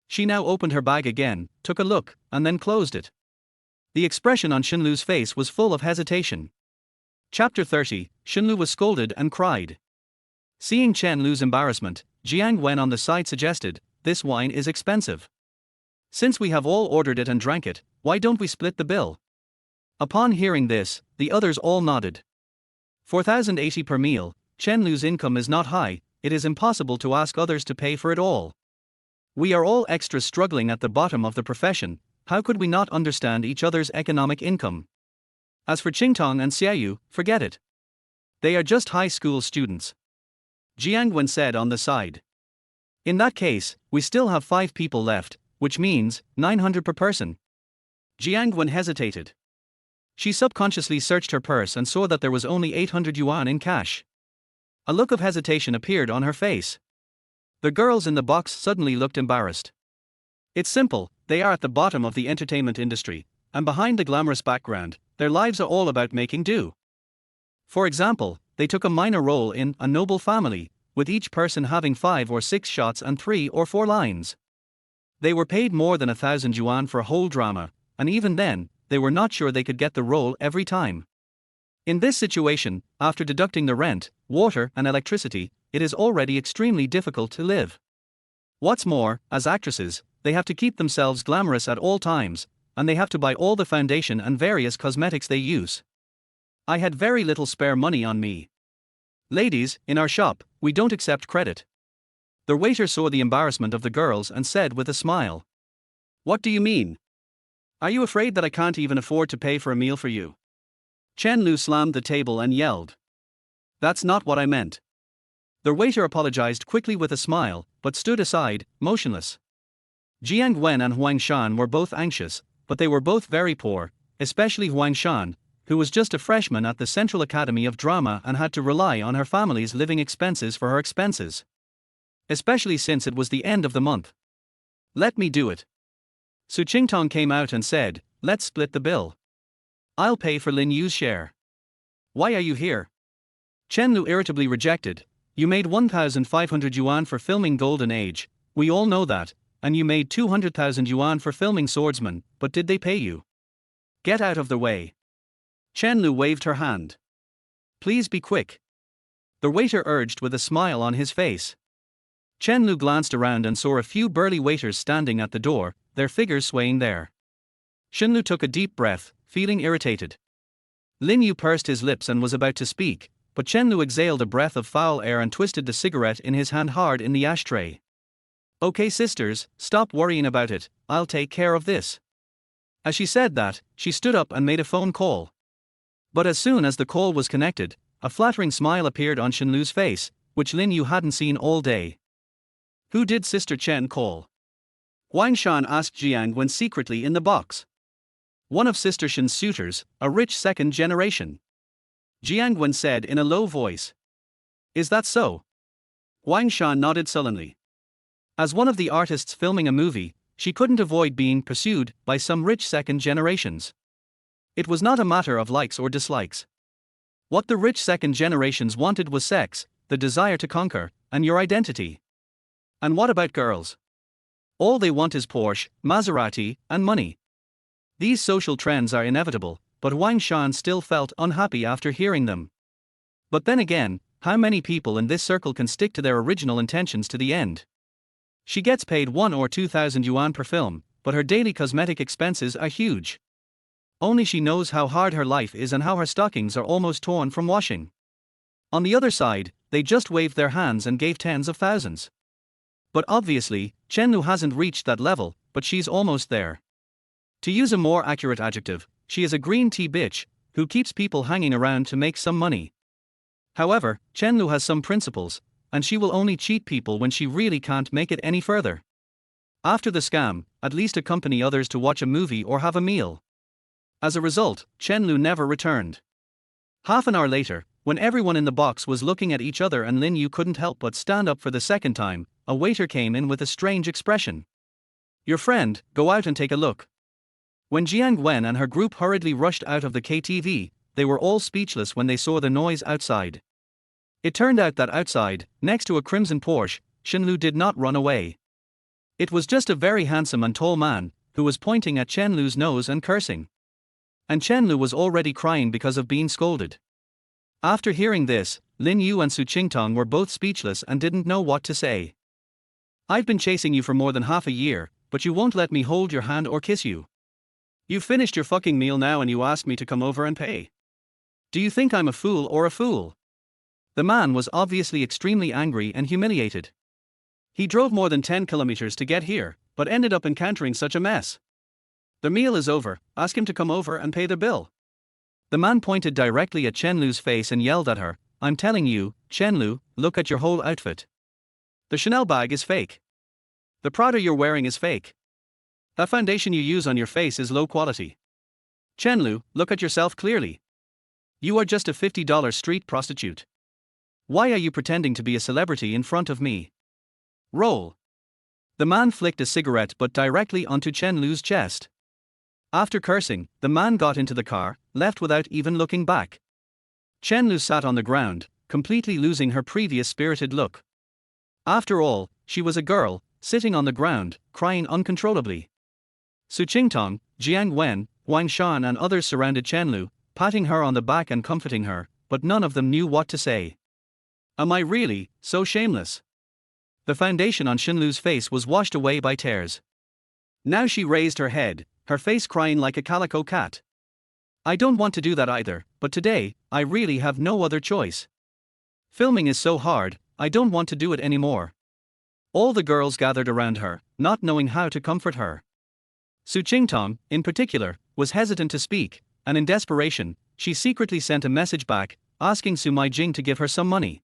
She now opened her bag again, took a look, and then closed it. The expression on Xinlu's face was full of hesitation. Chapter 30, Xinlu was scolded and cried. Seeing Chenlu's embarrassment, Jiang Wen on the side suggested, this wine is expensive. Since we have all ordered it and drank it, why don't we split the bill? Upon hearing this, the others all nodded. 4,080 per meal, Chenlu's income is not high, it is impossible to ask others to pay for it all. We are all extras struggling at the bottom of the profession, how could we not understand each other's economic income? As for Qingtong and Xiao Yu, forget it. They are just high school students. Jiang Wen said on the side. In that case, we still have 5 people left, which means 900 per person. Jiang Wen hesitated. She subconsciously searched her purse and saw that there was only 800 yuan in cash. A look of hesitation appeared on her face. The girls in the box suddenly looked embarrassed. It's simple, they are at the bottom of the entertainment industry, and behind the glamorous background, their lives are all about making do. For example, they took a minor role in A Noble Family, with each person having 5 or 6 shots and 3 or 4 lines. They were paid more than 1,000 yuan for a whole drama, and even then, they were not sure they could get the role every time. In this situation, after deducting the rent, water, and electricity, it is already extremely difficult to live. What's more, as actresses, they have to keep themselves glamorous at all times, and they have to buy all the foundation and various cosmetics they use. I had very little spare money on me. Ladies, in our shop, we don't accept credit. The waiter saw the embarrassment of the girls and said with a smile. What do you mean? Are you afraid that I can't even afford to pay for a meal for you? Chen Lu slammed the table and yelled. That's not what I meant. The waiter apologized quickly with a smile, but stood aside, motionless. Jiang Wen and Huang Shan were both anxious, but they were both very poor, especially Huang Shan, who was just a freshman at the Central Academy of Drama and had to rely on her family's living expenses for her expenses. Especially since it was the end of the month. Let me do it. Su Qingtong came out and said, let's split the bill. I'll pay for Lin Yu's share. Why are you here? Chen Lu irritably rejected. You made 1,500 yuan for filming Golden Age, we all know that, and you made 200,000 yuan for filming Swordsman, but did they pay you? Get out of the way. Chen Lu waved her hand. Please be quick. The waiter urged with a smile on his face. Chen Lu glanced around and saw a few burly waiters standing at the door, their figures swaying there. Shen Lu took a deep breath, feeling irritated. Lin Yu pursed his lips and was about to speak, but Chen Lu exhaled a breath of foul air and twisted the cigarette in his hand hard in the ashtray. Okay sisters, stop worrying about it, I'll take care of this. As she said that, she stood up and made a phone call. But as soon as the call was connected, a flattering smile appeared on Shen Lu's face, which Lin Yu hadn't seen all day. Who did Sister Chen call? Huang Shan asked Jiang when secretly in the box. One of Sister Shen's suitors, a rich second generation. Jiang Wen said in a low voice. Is that so? Huang Shan nodded sullenly. As one of the artists filming a movie, she couldn't avoid being pursued by some rich second generations. It was not a matter of likes or dislikes. What the rich second generations wanted was sex, the desire to conquer, and your identity. And what about girls? All they want is Porsche, Maserati, and money. These social trends are inevitable, but Huang Shan still felt unhappy after hearing them. But then again, how many people in this circle can stick to their original intentions to the end? She gets paid 1 or 2,000 yuan per film, but her daily cosmetic expenses are huge. Only she knows how hard her life is and how her stockings are almost torn from washing. On the other side, they just waved their hands and gave tens of thousands. But obviously, Chen Lu hasn't reached that level, but she's almost there. To use a more accurate adjective, she is a green tea bitch, who keeps people hanging around to make some money. However, Chen Lu has some principles, and she will only cheat people when she really can't make it any further. After the scam, at least accompany others to watch a movie or have a meal. As a result, Chen Lu never returned. Half an hour later, when everyone in the box was looking at each other and Lin Yu couldn't help but stand up for the second time, a waiter came in with a strange expression. Your friend, go out and take a look. When Jiang Wen and her group hurriedly rushed out of the KTV, they were all speechless when they saw the noise outside. It turned out that outside, next to a crimson Porsche, Shen Lu did not run away. It was just a very handsome and tall man, who was pointing at Chen Lu's nose and cursing. And Chen Lu was already crying because of being scolded. After hearing this, Lin Yu and Su Qingtong were both speechless and didn't know what to say. I've been chasing you for more than half a year, but you won't let me hold your hand or kiss you. You've finished your fucking meal now and you asked me to come over and pay. Do you think I'm a fool or a fool? The man was obviously extremely angry and humiliated. He drove more than 10 kilometers to get here, but ended up encountering such a mess. The meal is over, ask him to come over and pay the bill. The man pointed directly at Chen Lu's face and yelled at her, "I'm telling you, Chen Lu, look at your whole outfit. The Chanel bag is fake. The Prada you're wearing is fake. That foundation you use on your face is low quality. Chen Lu, look at yourself clearly. You are just a $50 street prostitute. Why are you pretending to be a celebrity in front of me? Roll." The man flicked a cigarette but directly onto Chen Lu's chest. After cursing, the man got into the car, left without even looking back. Chen Lu sat on the ground, completely losing her previous spirited look. After all, she was a girl, sitting on the ground, crying uncontrollably. Su Qingtong, Jiang Wen, Wang Shan and others surrounded Chen Lu, patting her on the back and comforting her, but none of them knew what to say. Am I really so shameless? The foundation on Chen Lu's face was washed away by tears. Now she raised her head, her face crying like a calico cat. I don't want to do that either, but today, I really have no other choice. Filming is so hard, I don't want to do it anymore. All the girls gathered around her, not knowing how to comfort her. Su Qingtong, in particular, was hesitant to speak, and in desperation, she secretly sent a message back, asking Su Meijing to give her some money.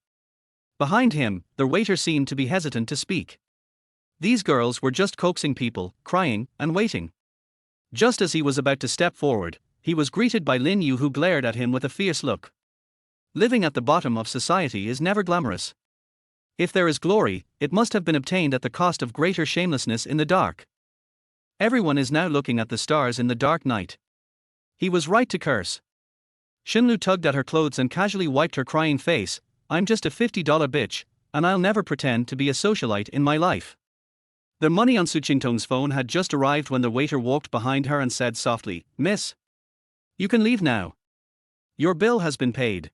Behind him, the waiter seemed to be hesitant to speak. These girls were just coaxing people, crying, and waiting. Just as he was about to step forward, he was greeted by Lin Yu, who glared at him with a fierce look. Living at the bottom of society is never glamorous. If there is glory, it must have been obtained at the cost of greater shamelessness in the dark. Everyone is now looking at the stars in the dark night. He was right to curse. Shinlu tugged at her clothes and casually wiped her crying face. I'm just a $50 bitch, and I'll never pretend to be a socialite in my life. The money on Su Qingtong's phone had just arrived when the waiter walked behind her and said softly, "Miss, you can leave now. Your bill has been paid."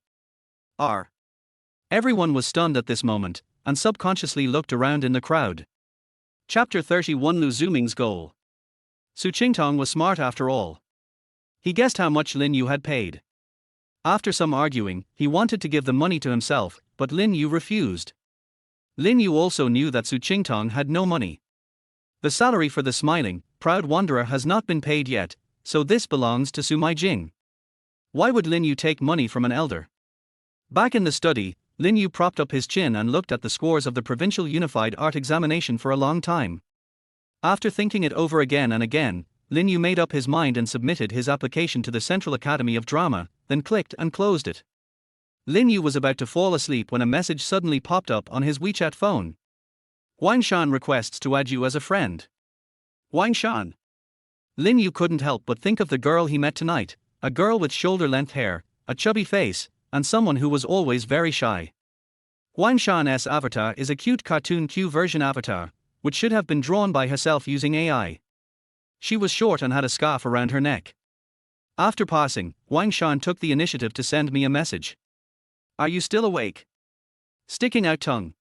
R. Everyone was stunned at this moment, and subconsciously looked around in the crowd. Chapter 31 Lu Zuming's Goal. Su Qingtong was smart after all. He guessed how much Lin Yu had paid. After some arguing, he wanted to give the money to himself, but Lin Yu refused. Lin Yu also knew that Su Qingtong had no money. The salary for the smiling, proud wanderer has not been paid yet, so this belongs to Su Meijing. Why would Lin Yu take money from an elder? Back in the study, Lin Yu propped up his chin and looked at the scores of the Provincial Unified Art Examination for a long time. After thinking it over again and again, Lin Yu made up his mind and submitted his application to the Central Academy of Drama, then clicked and closed it. Lin Yu was about to fall asleep when a message suddenly popped up on his WeChat phone. Wang Shan requests to add you as a friend. Wang Shan. Lin Yu couldn't help but think of the girl he met tonight, a girl with shoulder-length hair, a chubby face, and someone who was always very shy. Wang Shan's avatar is a cute cartoon Q version avatar, which should have been drawn by herself using AI. She was short and had a scarf around her neck. After passing, Wang Shan took the initiative to send me a message. Are you still awake? Sticking out tongue.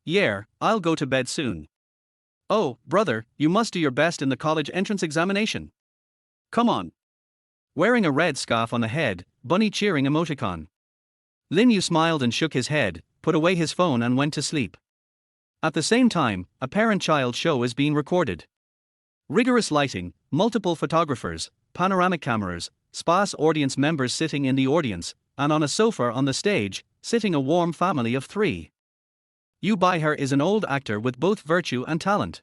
Yeah, I'll go to bed soon. Oh, brother, you must do your best in the college entrance examination. Come on. Wearing a red scarf on the head, bunny cheering emoticon. Lin Yu smiled and shook his head, put away his phone and went to sleep. At the same time, a parent-child show is being recorded. Rigorous lighting, multiple photographers, panoramic cameras, sparse audience members sitting in the audience, and on a sofa on the stage, sitting a warm family of 3. Yu Baihe is an old actor with both virtue and talent.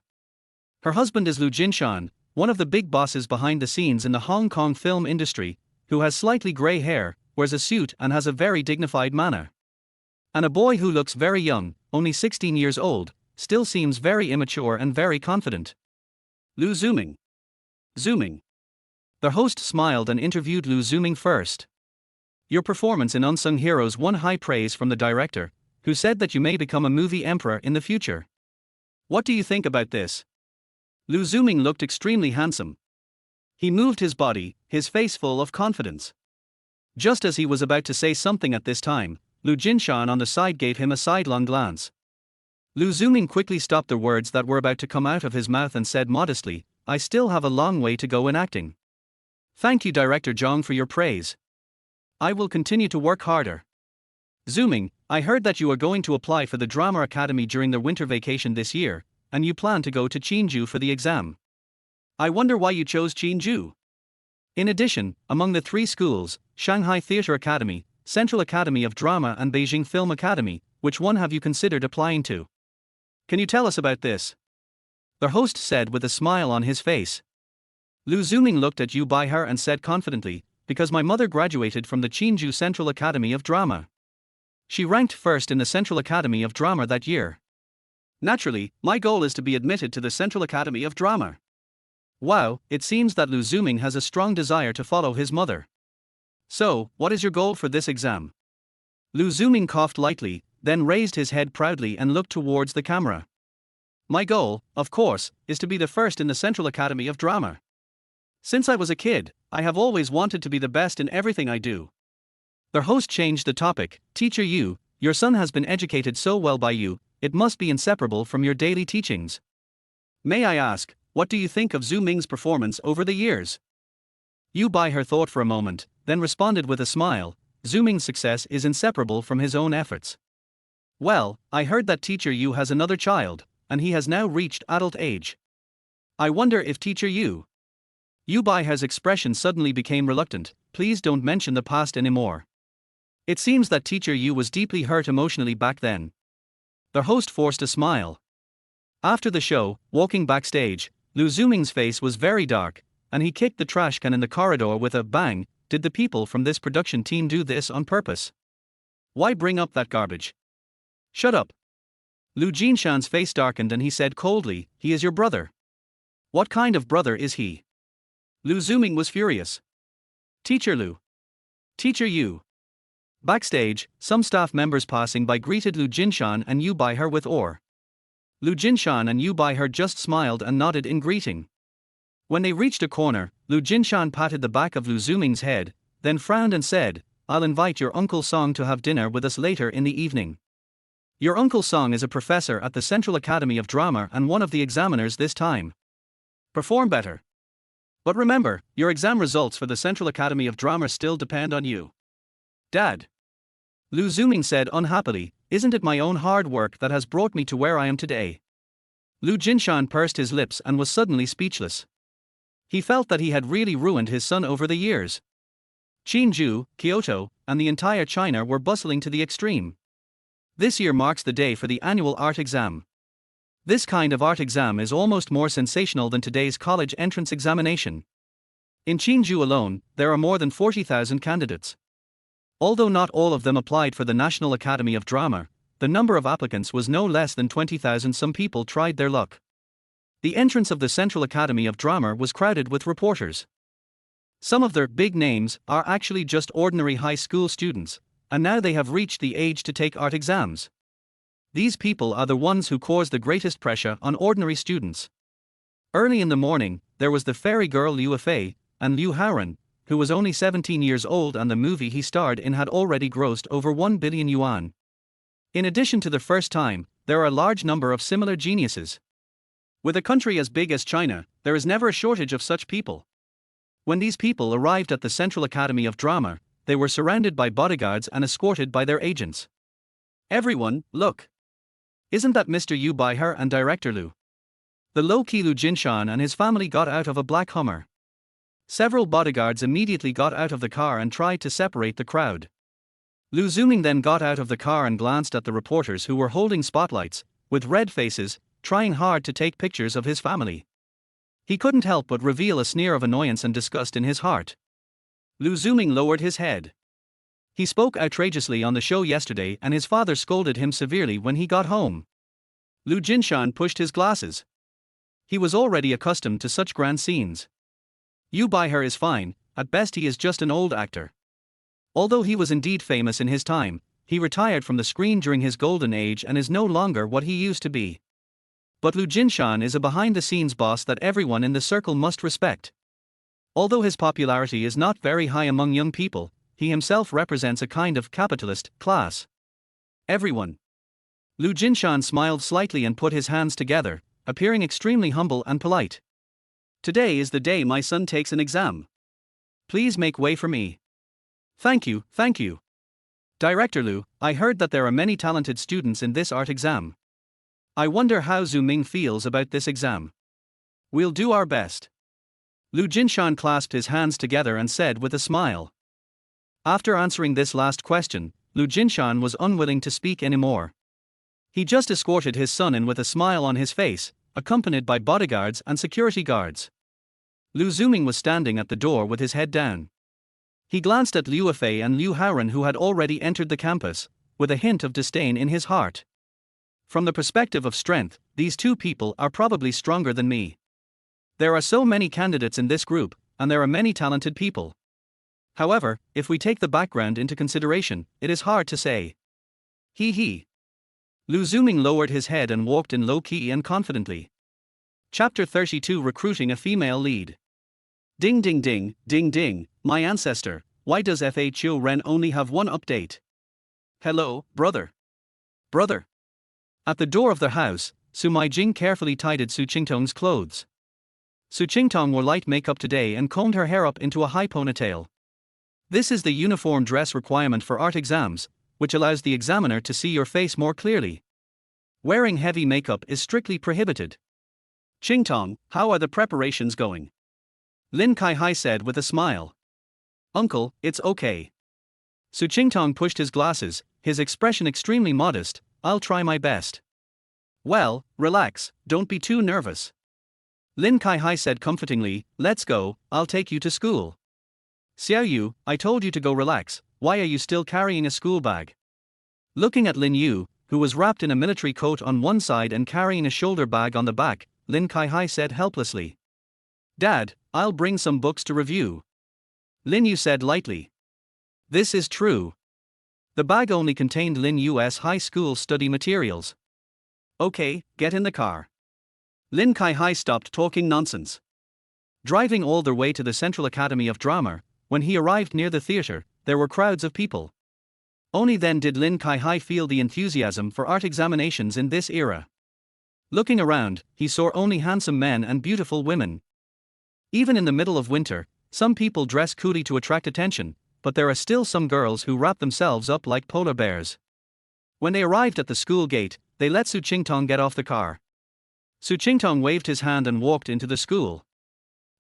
Her husband is Lu Jinshan, one of the big bosses behind the scenes in the Hong Kong film industry, who has slightly grey hair, wears a suit and has a very dignified manner. And a boy who looks very young, only 16 years old, still seems very immature and very confident. Lu Zuming. Zuming. The host smiled and interviewed Lu Zuming first. Your performance in Unsung Heroes won high praise from the director, who said that you may become a movie emperor in the future. What do you think about this? Lu Zuming looked extremely handsome. He moved his body, his face full of confidence. Just as he was about to say something at this time, Lu Jinshan on the side gave him a sidelong glance. Lu Zuming quickly stopped the words that were about to come out of his mouth and said modestly, I still have a long way to go in acting. Thank you, Director Zhang, for your praise. I will continue to work harder. Zuming, I heard that you are going to apply for the Drama Academy during the winter vacation this year, and you plan to go to Qinju for the exam. I wonder why you chose Qinju. In addition, among the three schools, Shanghai Theatre Academy, Central Academy of Drama and Beijing Film Academy, which one have you considered applying to? Can you tell us about this? The host said with a smile on his face. Lu Zuming looked at Yu Baihai and said confidently, because my mother graduated from the Qinzhou Central Academy of Drama. She ranked first in the Central Academy of Drama that year. Naturally, my goal is to be admitted to the Central Academy of Drama. Wow, it seems that Lu Zuming has a strong desire to follow his mother. So, what is your goal for this exam? Lu Zuming coughed lightly, then raised his head proudly and looked towards the camera. My goal, of course, is to be the first in the Central Academy of Drama. Since I was a kid, I have always wanted to be the best in everything I do. The host changed the topic. Teacher Yu, your son has been educated so well by you, it must be inseparable from your daily teachings. May I ask, what do you think of Zhu Ming's performance over the years? Yu Baihai thought for a moment, then responded with a smile. Zhu Ming's success is inseparable from his own efforts. Well, I heard that Teacher Yu has another child, and he has now reached adult age. I wonder if Teacher Yu Baihai's expression suddenly became reluctant. Please don't mention the past anymore. It seems that Teacher Yu was deeply hurt emotionally back then. The host forced a smile. After the show, walking backstage, Lu Zuming's face was very dark, and he kicked the trash can in the corridor with a bang. Did the people from this production team do this on purpose? Why bring up that garbage? Shut up. Lu Jinshan's face darkened and he said coldly, he is your brother. What kind of brother is he? Lu Zuming was furious. Teacher Lu. Teacher Yu. Backstage, some staff members passing by greeted Lu Jinshan and Yu Baihai with awe. Lu Jinshan and Yu Baihai just smiled and nodded in greeting. When they reached a corner, Lu Jinshan patted the back of Lu Zuming's head, then frowned and said, I'll invite your Uncle Song to have dinner with us later in the evening. Your Uncle Song is a professor at the Central Academy of Drama and one of the examiners this time. Perform better. But remember, your exam results for the Central Academy of Drama still depend on you. Dad. Lu Zuming said unhappily, isn't it my own hard work that has brought me to where I am today? Lu Jinshan pursed his lips and was suddenly speechless. He felt that he had really ruined his son over the years. Qinzhou, Kyoto, and the entire China were bustling to the extreme. This year marks the day for the annual art exam. This kind of art exam is almost more sensational than today's college entrance examination. In Qinzhou alone, there are more than 40,000 candidates. Although not all of them applied for the National Academy of Drama, the number of applicants was no less than 20,000. Some people tried their luck. The entrance of the Central Academy of Drama was crowded with reporters. Some of their big names are actually just ordinary high school students, and now they have reached the age to take art exams. These people are the ones who cause the greatest pressure on ordinary students. Early in the morning, there was the fairy girl Liu Fei, and Liu Haoran, who was only 17 years old, and the movie he starred in had already grossed over 1 billion yuan. In addition to the first time, there are a large number of similar geniuses. With a country as big as China, there is never a shortage of such people. When these people arrived at the Central Academy of Drama, they were surrounded by bodyguards and escorted by their agents. Everyone, look. Isn't that Mr. Yu Baihai and Director Lu? The low-key Lu Jinshan and his family got out of a black Hummer. Several bodyguards immediately got out of the car and tried to separate the crowd. Lu Zuming then got out of the car and glanced at the reporters who were holding spotlights, with red faces, trying hard to take pictures of his family. He couldn't help but reveal a sneer of annoyance and disgust in his heart. Lu Zuming lowered his head. He spoke outrageously on the show yesterday and his father scolded him severely when he got home. Lu Jinshan pushed his glasses. He was already accustomed to such grand scenes. Yu Baihai is fine, at best he is just an old actor. Although he was indeed famous in his time, he retired from the screen during his golden age and is no longer what he used to be. But Lu Jinshan is a behind-the-scenes boss that everyone in the circle must respect. Although his popularity is not very high among young people, he himself represents a kind of capitalist class. Everyone. Lu Jinshan smiled slightly and put his hands together, appearing extremely humble and polite. Today is the day my son takes an exam. Please make way for me. Thank you, thank you. Director Lu, I heard that there are many talented students in this art exam. I wonder how Zhu Ming feels about this exam. We'll do our best. Lu Jinshan clasped his hands together and said with a smile. After answering this last question, Lu Jinshan was unwilling to speak anymore. He just escorted his son in with a smile on his face, accompanied by bodyguards and security guards. Lu Zuming was standing at the door with his head down. He glanced at Liu Fei and Liu Haoren, who had already entered the campus, with a hint of disdain in his heart. From the perspective of strength, these two people are probably stronger than me. There are so many candidates in this group, and there are many talented people. However, if we take the background into consideration, it is hard to say. He. Lu Zuming lowered his head and walked in low-key and confidently. Chapter 32, Recruiting a Female Lead. Ding ding ding, ding ding, my ancestor, why does Fa Chiu Ren only have one update? Hello, brother. Brother. At the door of the house, Su Meijing carefully tidied Su Qingtong's clothes. Su Qingtong wore light makeup today and combed her hair up into a high ponytail. This is the uniform dress requirement for art exams, which allows the examiner to see your face more clearly. Wearing heavy makeup is strictly prohibited. Qingtong, how are the preparations going? Lin Kaihai said with a smile. Uncle, it's okay. Su Qingtong pushed his glasses, his expression extremely modest. I'll try my best. Well, relax, don't be too nervous. Lin Kaihai said comfortingly, let's go, I'll take you to school. Xiao Yu, I told you to go relax, why are you still carrying a school bag? Looking at Lin Yu, who was wrapped in a military coat on one side and carrying a shoulder bag on the back, Lin Kaihai said helplessly. Dad, I'll bring some books to review. Lin Yu said lightly. This is true. The bag only contained Lin Yu's high school study materials. Okay, get in the car. Lin Kaihai stopped talking nonsense. Driving all the way to the Central Academy of Drama, when he arrived near the theater, there were crowds of people. Only then did Lin Kaihai feel the enthusiasm for art examinations in this era. Looking around, he saw only handsome men and beautiful women. Even in the middle of winter, some people dress coolly to attract attention, but there are still some girls who wrap themselves up like polar bears. When they arrived at the school gate, they let Su Qingtong get off the car. Su Qingtong waved his hand and walked into the school.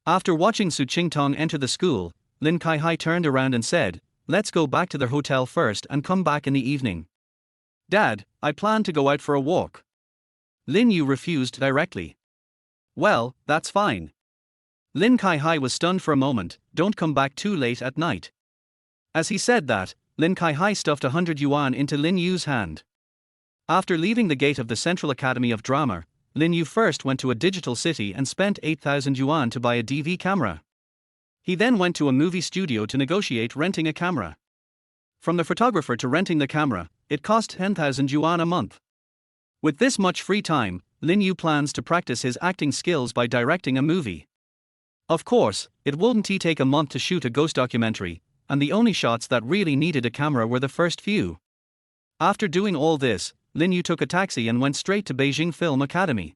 After watching Su Qingtong enter the school, Lin Kaihai turned around and said, let's go back to the hotel first and come back in the evening. Dad, I plan to go out for a walk. Lin Yu refused directly. Well, that's fine. Lin Kaihai was stunned for a moment, don't come back too late at night. As he said that, Lin Kaihai stuffed 100 yuan into Lin Yu's hand. After leaving the gate of the Central Academy of Drama, Lin Yu first went to a digital city and spent 8,000 yuan to buy a DV camera. He then went to a movie studio to negotiate renting a camera. From the photographer to renting the camera, it cost 10,000 yuan a month. With this much free time, Lin Yu plans to practice his acting skills by directing a movie. Of course, it wouldn't take a month to shoot a ghost documentary, and the only shots that really needed a camera were the first few. After doing all this, Lin Yu took a taxi and went straight to Beijing Film Academy.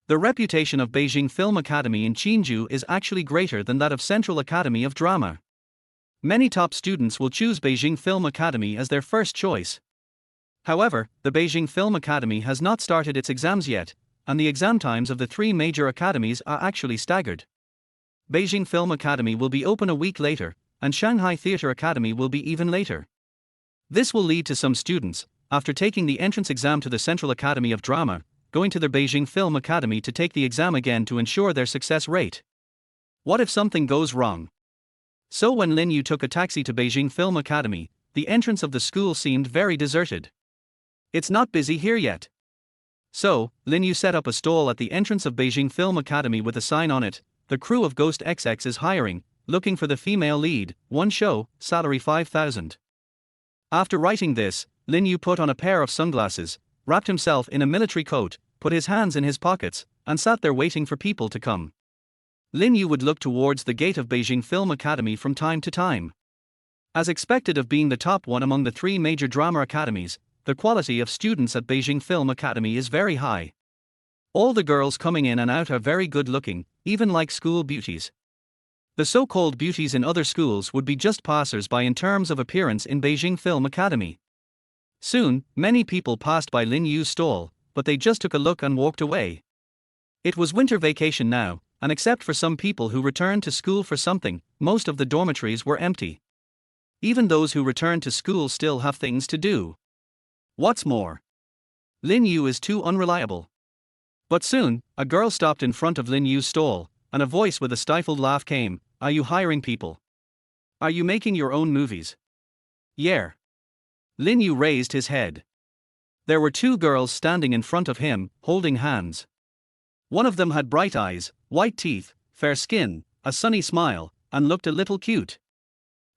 The reputation of Beijing Film Academy in Qinju is actually greater than that of Central Academy of Drama. Many top students will choose Beijing Film Academy as their first choice. However, the Beijing Film Academy has not started its exams yet, and the exam times of the three major academies are actually staggered. Beijing Film Academy will be open a week later, and Shanghai Theatre Academy will be even later. This will lead to some students, after taking the entrance exam to the Central Academy of Drama, going to the Beijing Film Academy to take the exam again to ensure their success rate. What if something goes wrong? So when Lin Yu took a taxi to Beijing Film Academy, the entrance of the school seemed very deserted. It's not busy here yet. So, Lin Yu set up a stall at the entrance of Beijing Film Academy with a sign on it, the crew of Ghost XX is hiring, looking for the female lead, one show, salary 5,000. After writing this, Lin Yu put on a pair of sunglasses, wrapped himself in a military coat, put his hands in his pockets, and sat there waiting for people to come. Lin Yu would look towards the gate of Beijing Film Academy from time to time. As expected of being the top one among the three major drama academies, the quality of students at Beijing Film Academy is very high. All the girls coming in and out are very good looking, even like school beauties. The so-called beauties in other schools would be just passers-by in terms of appearance in Beijing Film Academy. Soon, many people passed by Lin Yu's stall, but they just took a look and walked away. It was winter vacation now, and except for some people who returned to school for something, most of the dormitories were empty. Even those who returned to school still have things to do. What's more, Lin Yu is too unreliable. But soon, a girl stopped in front of Lin Yu's stall, and a voice with a stifled laugh came. Are you hiring people? Are you making your own movies? Yeah. Lin Yu raised his head. There were two girls standing in front of him, holding hands. One of them had bright eyes, white teeth, fair skin, a sunny smile, and looked a little cute.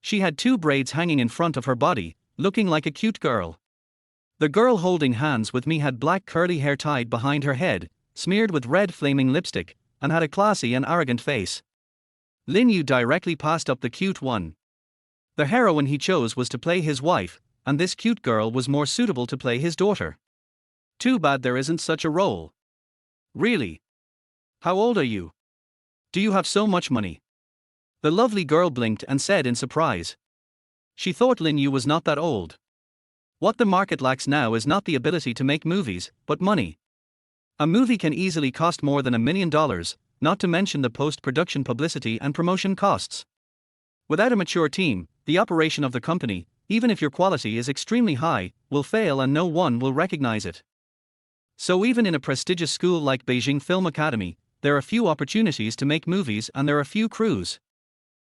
She had two braids hanging in front of her body, looking like a cute girl. The girl holding hands with me had black curly hair tied behind her head, smeared with red flaming lipstick, and had a classy and arrogant face. Lin Yu directly passed up the cute one. The heroine he chose was to play his wife, and this cute girl was more suitable to play his daughter. Too bad there isn't such a role. Really? How old are you? Do you have so much money? The lovely girl blinked and said in surprise. She thought Lin Yu was not that old. What the market lacks now is not the ability to make movies, but money. A movie can easily cost more than $1 million, not to mention the post-production publicity and promotion costs. Without a mature team, the operation of the company, even if your quality is extremely high, will fail and no one will recognize it. So even in a prestigious school like Beijing Film Academy, there are few opportunities to make movies and there are few crews.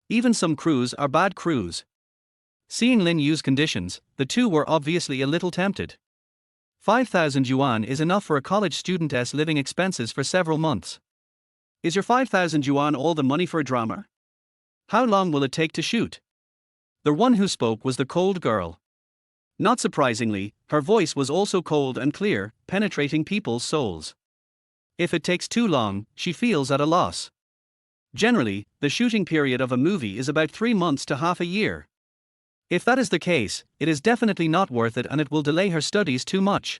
Even some crews are bad crews. Seeing Lin Yu's conditions, the two were obviously a little tempted. 5,000 yuan is enough for a college student's living expenses for several months. Is your 5,000 yuan all the money for a drama? How long will it take to shoot? The one who spoke was the cold girl. Not surprisingly, her voice was also cold and clear, penetrating people's souls. If it takes too long, she feels at a loss. Generally, the shooting period of a movie is about 3 months to half a year. If that is the case, it is definitely not worth it and it will delay her studies too much.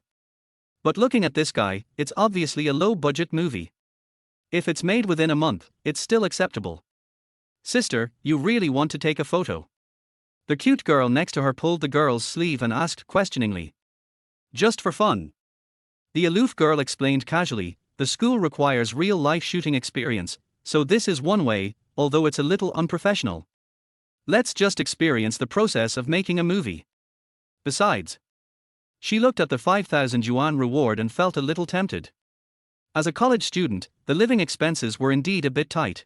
But looking at this guy, it's obviously a low-budget movie. If it's made within a month, it's still acceptable. Sister, you really want to take a photo? The cute girl next to her pulled the girl's sleeve and asked questioningly. Just for fun. The aloof girl explained casually, the school requires real-life shooting experience, so this is one way, although it's a little unprofessional. Let's just experience the process of making a movie. Besides, she looked at the 5,000 yuan reward and felt a little tempted. As a college student, the living expenses were indeed a bit tight.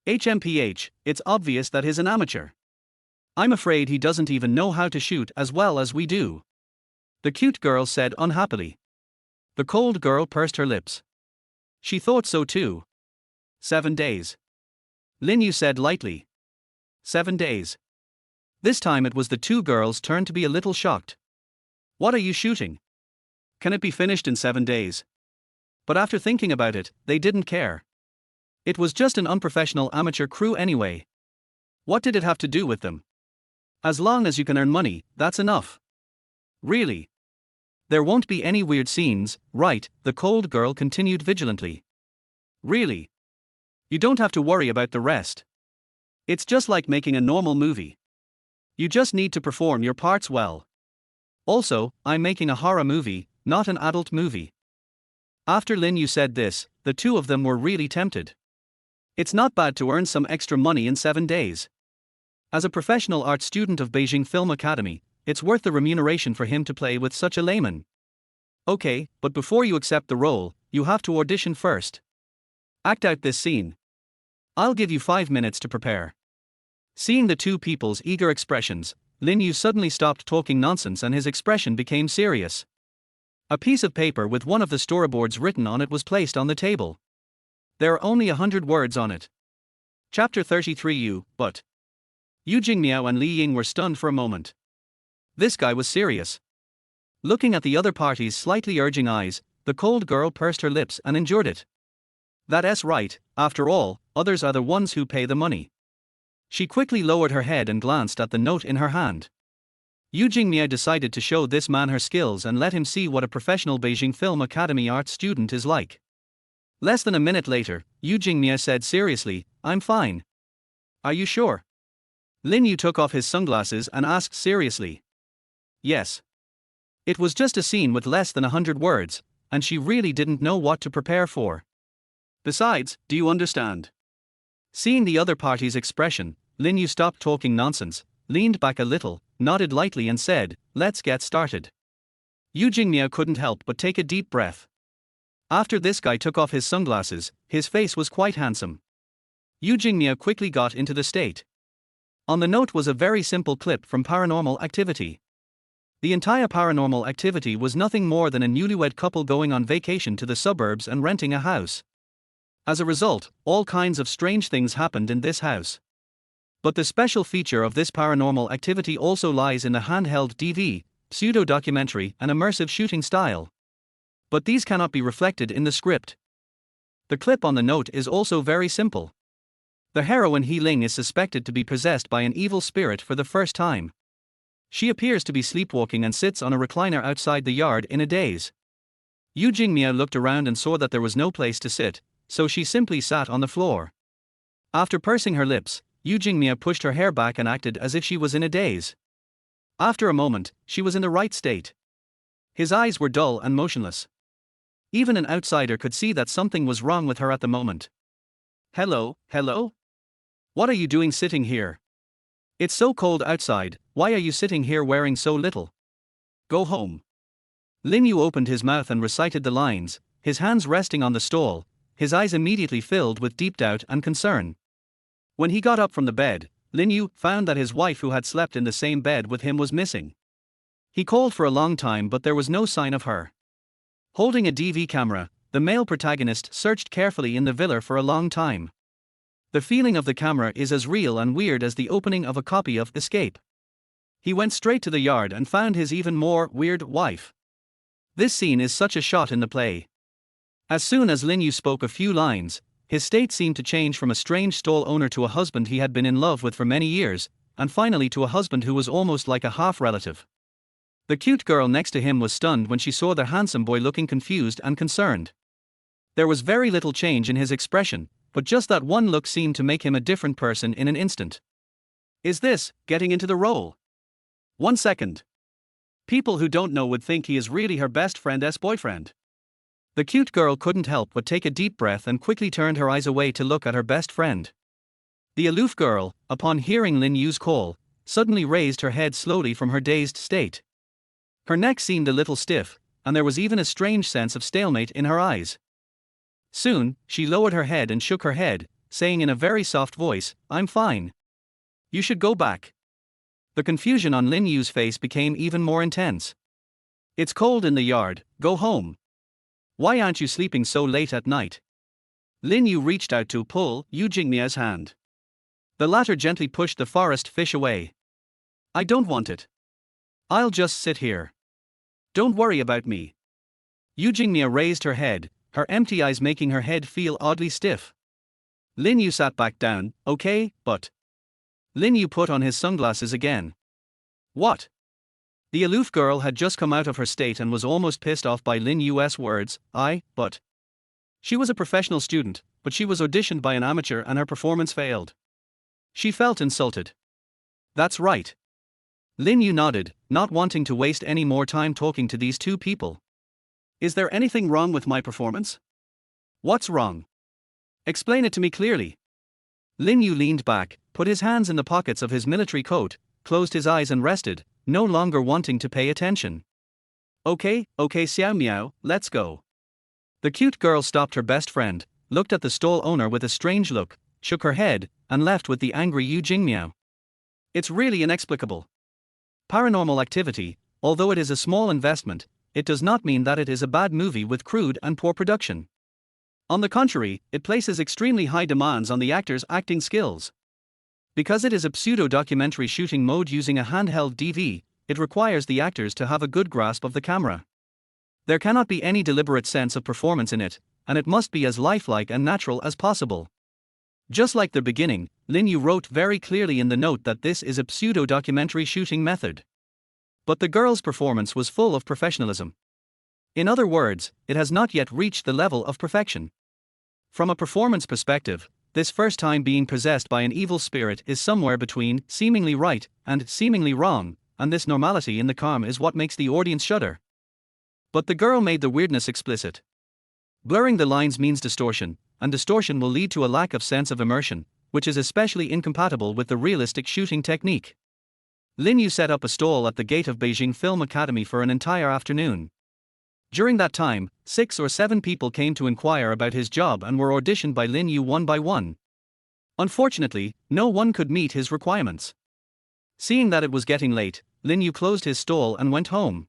HMPH, it's obvious that he's an amateur. I'm afraid he doesn't even know how to shoot as well as we do. The cute girl said unhappily. The cold girl pursed her lips. She thought so too. 7 days. Lin Yu said lightly. 7 days. This time it was the two girls' turn to be a little shocked. What are you shooting? Can it be finished in 7 days? But after thinking about it, they didn't care. It was just an unprofessional amateur crew anyway. What did it have to do with them? As long as you can earn money, that's enough. Really? There won't be any weird scenes, right? The cold girl continued vigilantly. Really? You don't have to worry about the rest. It's just like making a normal movie. You just need to perform your parts well. Also, I'm making a horror movie, not an adult movie. After Lin Yu said this, the two of them were really tempted. It's not bad to earn some extra money in 7 days. As a professional art student of Beijing Film Academy, it's worth the remuneration for him to play with such a layman. Okay, but before you accept the role, you have to audition first. Act out this scene. I'll give you 5 minutes to prepare. Seeing the two people's eager expressions, Lin Yu suddenly stopped talking nonsense and his expression became serious. A piece of paper with one of the storyboards written on it was placed on the table. There are only 100 words on it. Chapter 33 but. Yu Jingmiao and Li Ying were stunned for a moment. This guy was serious. Looking at the other party's slightly urging eyes, the cold girl pursed her lips and endured it. That's right, after all, others are the ones who pay the money. She quickly lowered her head and glanced at the note in her hand. Yu Jingmiao decided to show this man her skills and let him see what a professional Beijing Film Academy art student is like. Less than a minute later, Yu Jingmiao said seriously, I'm fine. Are you sure? Lin Yu took off his sunglasses and asked seriously. Yes. It was just a scene with less than 100 words, and she really didn't know what to prepare for. Besides, do you understand? Seeing the other party's expression, Lin Yu stopped talking nonsense, leaned back a little, nodded lightly and said, "Let's get started." Yu Jingmiao couldn't help but take a deep breath. After this guy took off his sunglasses, his face was quite handsome. Yu Jingmiao quickly got into the state. On the note was a very simple clip from Paranormal Activity. The entire Paranormal Activity was nothing more than a newlywed couple going on vacation to the suburbs and renting a house. As a result, all kinds of strange things happened in this house. But the special feature of this Paranormal Activity also lies in the handheld DV, pseudo-documentary and immersive shooting style. But these cannot be reflected in the script. The clip on the note is also very simple. The heroine He Ling is suspected to be possessed by an evil spirit for the first time. She appears to be sleepwalking and sits on a recliner outside the yard in a daze. Yu Jingmiao looked around and saw that there was no place to sit, so she simply sat on the floor. After pursing her lips, Yu Jingmiao pushed her hair back and acted as if she was in a daze. After a moment, she was in the right state. His eyes were dull and motionless. Even an outsider could see that something was wrong with her at the moment. "Hello, hello? What are you doing sitting here? It's so cold outside, why are you sitting here wearing so little? Go home." Lin Yu opened his mouth and recited the lines, his hands resting on the stall, his eyes immediately filled with deep doubt and concern. When he got up from the bed, Lin Yu found that his wife who had slept in the same bed with him was missing. He called for a long time but there was no sign of her. Holding a DV camera, the male protagonist searched carefully in the villa for a long time. The feeling of the camera is as real and weird as the opening of a copy of Escape. He went straight to the yard and found his even more weird wife. This scene is such a shot in the play. As soon as Lin Yu spoke a few lines, his state seemed to change from a strange stall owner to a husband he had been in love with for many years, and finally to a husband who was almost like a half-relative. The cute girl next to him was stunned when she saw the handsome boy looking confused and concerned. There was very little change in his expression, but just that one look seemed to make him a different person in an instant. Is this getting into the role? 1 second. People who don't know would think he is really her best friend's boyfriend. The cute girl couldn't help but take a deep breath and quickly turned her eyes away to look at her best friend. The aloof girl, upon hearing Lin Yu's call, suddenly raised her head slowly from her dazed state. Her neck seemed a little stiff, and there was even a strange sense of stalemate in her eyes. Soon, she lowered her head and shook her head, saying in a very soft voice, "I'm fine. You should go back." The confusion on Lin Yu's face became even more intense. "It's cold in the yard, go home. Why aren't you sleeping so late at night?" Lin Yu reached out to pull Yu Jingmia's hand. The latter gently pushed the forest fish away. "I don't want it. I'll just sit here. Don't worry about me." Yu Jingmia raised her head, her empty eyes making her head feel oddly stiff. Lin Yu sat back down. "Okay, but..." Lin Yu put on his sunglasses again. "What?" The aloof girl had just come out of her state and was almost pissed off by Lin Yu's words, but. She was a professional student, but she was auditioned by an amateur and her performance failed. She felt insulted. "That's right." Lin Yu nodded, not wanting to waste any more time talking to these two people. "Is there anything wrong with my performance? What's wrong? Explain it to me clearly." Lin Yu leaned back, put his hands in the pockets of his military coat, closed his eyes and rested, no longer wanting to pay attention. Okay, Xiao Miao, let's go." The cute girl stopped her best friend, looked at the stall owner with a strange look, shook her head, and left with the angry Yu Jingmiao. It's really inexplicable. Paranormal Activity, although it is a small investment, it does not mean that it is a bad movie with crude and poor production. On the contrary, it places extremely high demands on the actors' acting skills. Because it is a pseudo-documentary shooting mode using a handheld DV, it requires the actors to have a good grasp of the camera. There cannot be any deliberate sense of performance in it, and it must be as lifelike and natural as possible. Just like the beginning, Lin Yu wrote very clearly in the note that this is a pseudo-documentary shooting method. But the girl's performance was full of professionalism. In other words, it has not yet reached the level of perfection. From a performance perspective, this first time being possessed by an evil spirit is somewhere between seemingly right and seemingly wrong, and this normality in the calm is what makes the audience shudder. But the girl made the weirdness explicit. Blurring the lines means distortion, and distortion will lead to a lack of sense of immersion, which is especially incompatible with the realistic shooting technique. Lin Yu set up a stall at the gate of Beijing Film Academy for an entire afternoon. During that time, 6 or 7 people came to inquire about his job and were auditioned by Lin Yu one by one. Unfortunately, no one could meet his requirements. Seeing that it was getting late, Lin Yu closed his stall and went home.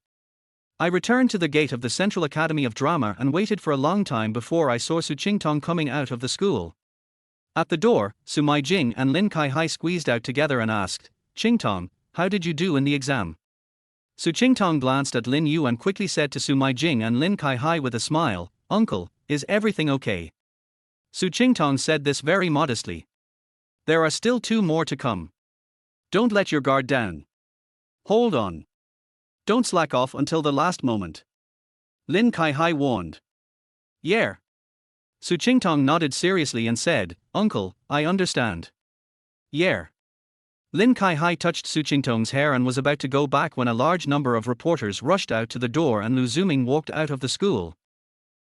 I returned to the gate of the Central Academy of Drama and waited for a long time before I saw Su Qingtong coming out of the school. At the door, Su Meijing and Lin Kaihai squeezed out together and asked, "Qingtong, how did you do in the exam?" Su Qingtong glanced at Lin Yu and quickly said to Su Meijing and Lin Kaihai with a smile, "Uncle, is everything okay?" Su Qingtong said this very modestly. "There are still 2 more to come. Don't let your guard down. Hold on. Don't slack off until the last moment," Lin Kaihai warned. "Yeah." Su Qingtong nodded seriously and said, "Uncle, I understand." "Yeah." Lin Kaihai touched Su Qingtong's hair and was about to go back when a large number of reporters rushed out to the door and Lu Zuming walked out of the school.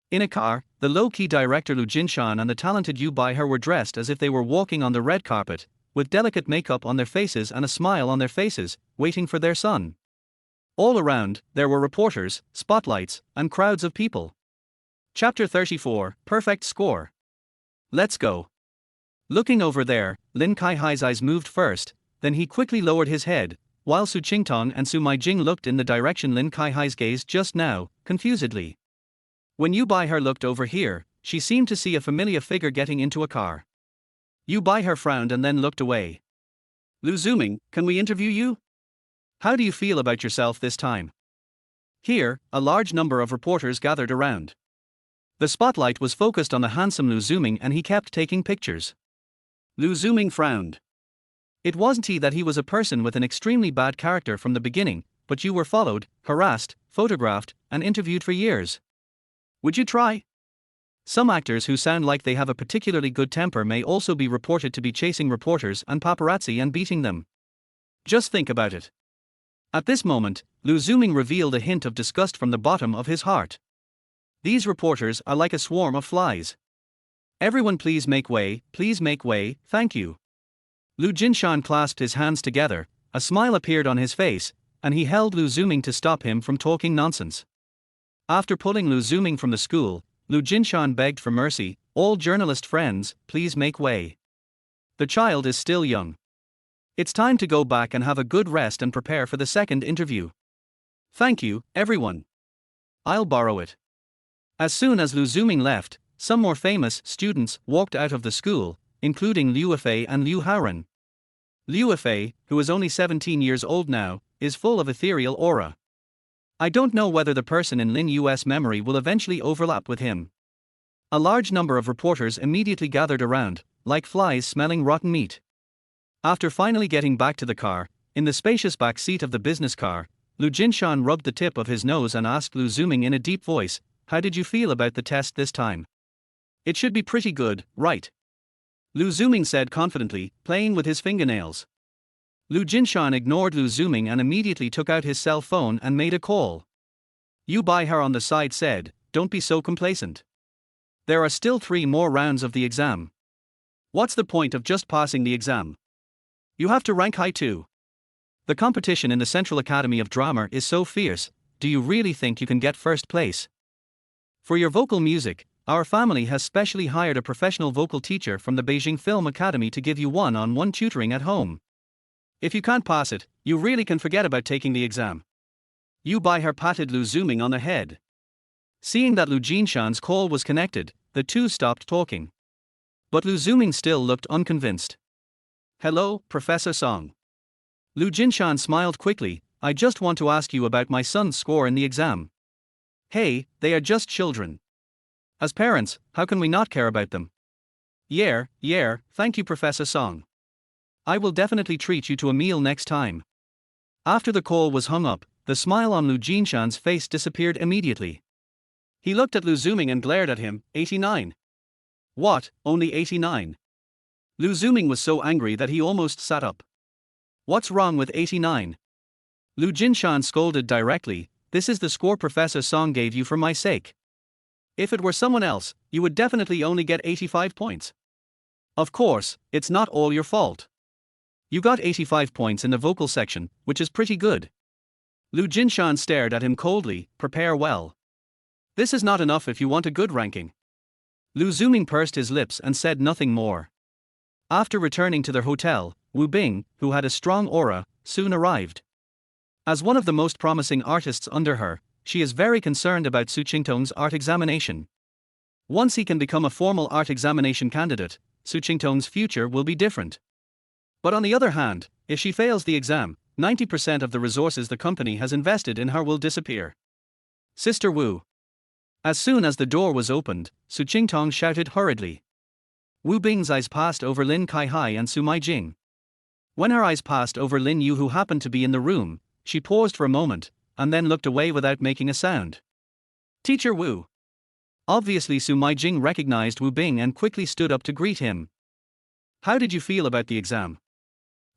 In a car, the low-key director Lu Jinshan and the talented Yu Baihai were dressed as if they were walking on the red carpet, with delicate makeup on their faces and a smile on their faces, waiting for their son. All around, there were reporters, spotlights, and crowds of people. Chapter 34, Perfect Score. Let's go. Looking over there, Lin Kaihai's eyes moved first, then he quickly lowered his head, while Su Qingtong and Su Meijing looked in the direction Lin Kaihai's gazed just now, confusedly. When Yu Baihai looked over here, she seemed to see a familiar figure getting into a car. Yu Baihai frowned and then looked away. "Lu Zuming, can we interview you? How do you feel about yourself this time?" Here, a large number of reporters gathered around. The spotlight was focused on the handsome Lu Zuming and he kept taking pictures. Lu Zuming frowned. It wasn't he that he was a person with an extremely bad character from the beginning, but you were followed, harassed, photographed, and interviewed for years. Would you try? Some actors who sound like they have a particularly good temper may also be reported to be chasing reporters and paparazzi and beating them. Just think about it. At this moment, Lu Zuming revealed a hint of disgust from the bottom of his heart. These reporters are like a swarm of flies. Everyone please make way, thank you. Lu Jinshan clasped his hands together, a smile appeared on his face, and he held Lu Zuming to stop him from talking nonsense. After pulling Lu Zuming from the school, Lu Jinshan begged for mercy, "All journalist friends, please make way. The child is still young. It's time to go back and have a good rest and prepare for the second interview. Thank you, everyone. I'll borrow it." As soon as Lu Zuming left, some more famous students walked out of the school, including Liu Yifei and Liu Haoren. Liu Yifei, who is only 17 years old now, is full of ethereal aura. I don't know whether the person in Lin Yu's memory will eventually overlap with him. A large number of reporters immediately gathered around, like flies smelling rotten meat. After finally getting back to the car, in the spacious back seat of the business car, Lu Jinshan rubbed the tip of his nose and asked Lu Zuming in a deep voice, "How did you feel about the test this time?" "It should be pretty good, right?" Lu Zuming said confidently, playing with his fingernails. Lu Jinshan ignored Lu Zuming and immediately took out his cell phone and made a call. Yu Baihai on the side said, "Don't be so complacent. There are still 3 more rounds of the exam. What's the point of just passing the exam? You have to rank high too. The competition in the Central Academy of Drama is so fierce, do you really think you can get first place? For your vocal music, our family has specially hired a professional vocal teacher from the Beijing Film Academy to give you one-on-one tutoring at home. If you can't pass it, you really can forget about taking the exam." Yu Baihai patted Lu Zuming on the head. Seeing that Lu Jinshan's call was connected, the two stopped talking. But Lu Zuming still looked unconvinced. "Hello, Professor Song." Lu Jinshan smiled quickly, "I just want to ask you about my son's score in the exam." "Hey, they are just children. As parents, how can we not care about them?" Yeah, thank you Professor Song. I will definitely treat you to a meal next time." After the call was hung up, the smile on Lu Jinshan's face disappeared immediately. He looked at Lu Zuming and glared at him, 89. What, only 89? Lu Zuming was so angry that he almost sat up. What's wrong with 89? Lu Jinshan scolded directly, "This is the score Professor Song gave you for my sake. If it were someone else, you would definitely only get 85 points. Of course, it's not all your fault. You got 85 points in the vocal section, which is pretty good. Lu Jinshan stared at him coldly. Prepare well. This is not enough if you want a good ranking. Lu Zuming pursed his lips and said nothing more. After returning to their hotel, Wu Bing, who had a strong aura, soon arrived. As one of the most promising artists under her, she is very concerned about Su Qingtong's art examination. Once he can become a formal art examination candidate, Su Qingtong's future will be different. But on the other hand, if she fails the exam, 90% of the resources the company has invested in her will disappear. Sister Wu. As soon as the door was opened, Su Qingtong shouted hurriedly. Wu Bing's eyes passed over Lin Kaihai and Su Meijing. When her eyes passed over Lin Yu, who happened to be in the room, she paused for a moment, and then looked away without making a sound. Teacher Wu. Obviously Su Meijing recognized Wu Bing and quickly stood up to greet him. How did you feel about the exam?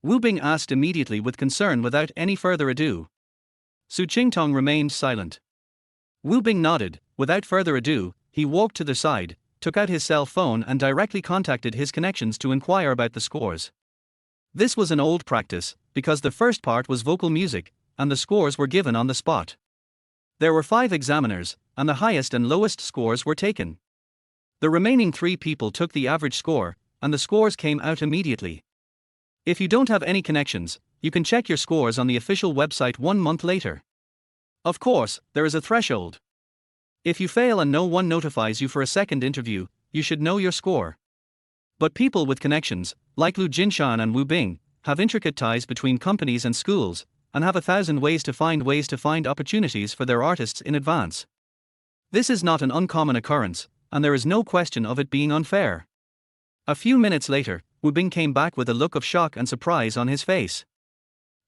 Wu Bing asked immediately with concern without any further ado. Su Qingtong remained silent. Wu Bing nodded. Without further ado, he walked to the side, took out his cell phone and directly contacted his connections to inquire about the scores. This was an old practice, because the first part was vocal music, and the scores were given on the spot. There were 5 examiners, and the highest and lowest scores were taken. The remaining 3 people took the average score, and the scores came out immediately. If you don't have any connections, you can check your scores on the official website 1 month later. Of course, there is a threshold. If you fail and no one notifies you for a second interview, you should know your score. But people with connections, like Lu Jinshan and Wu Bing, have intricate ties between companies and schools, and have 1,000 ways to find opportunities for their artists in advance. This is not an uncommon occurrence, and there is no question of it being unfair. A few minutes later, Wu Bing came back with a look of shock and surprise on his face.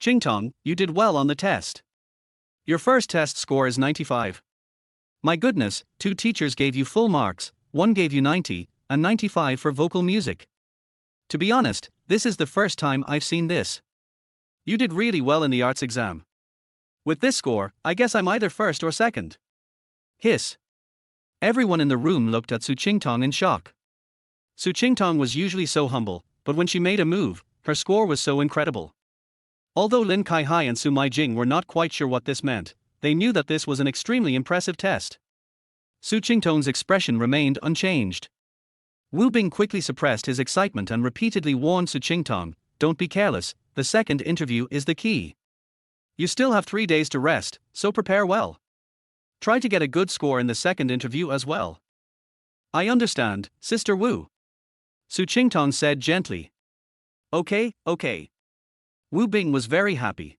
Qingtong, you did well on the test. Your first test score is 95. My goodness, 2 teachers gave you full marks, one gave you 90, and 95 for vocal music. To be honest, this is the first time I've seen this. You did really well in the arts exam. With this score, I guess I'm either first or second. Hiss. Everyone in the room looked at Su Qingtong in shock. Su Qingtong was usually so humble, but when she made a move, her score was so incredible. Although Lin Kaihai and Su Meijing were not quite sure what this meant, they knew that this was an extremely impressive test. Su Qingtong's expression remained unchanged. Wu Bing quickly suppressed his excitement and repeatedly warned Su Qingtong, don't be careless, the second interview is the key. You still have 3 days to rest, so prepare well. Try to get a good score in the second interview as well. I understand, Sister Wu. Su Qingtong said gently. Okay. Wu Bing was very happy.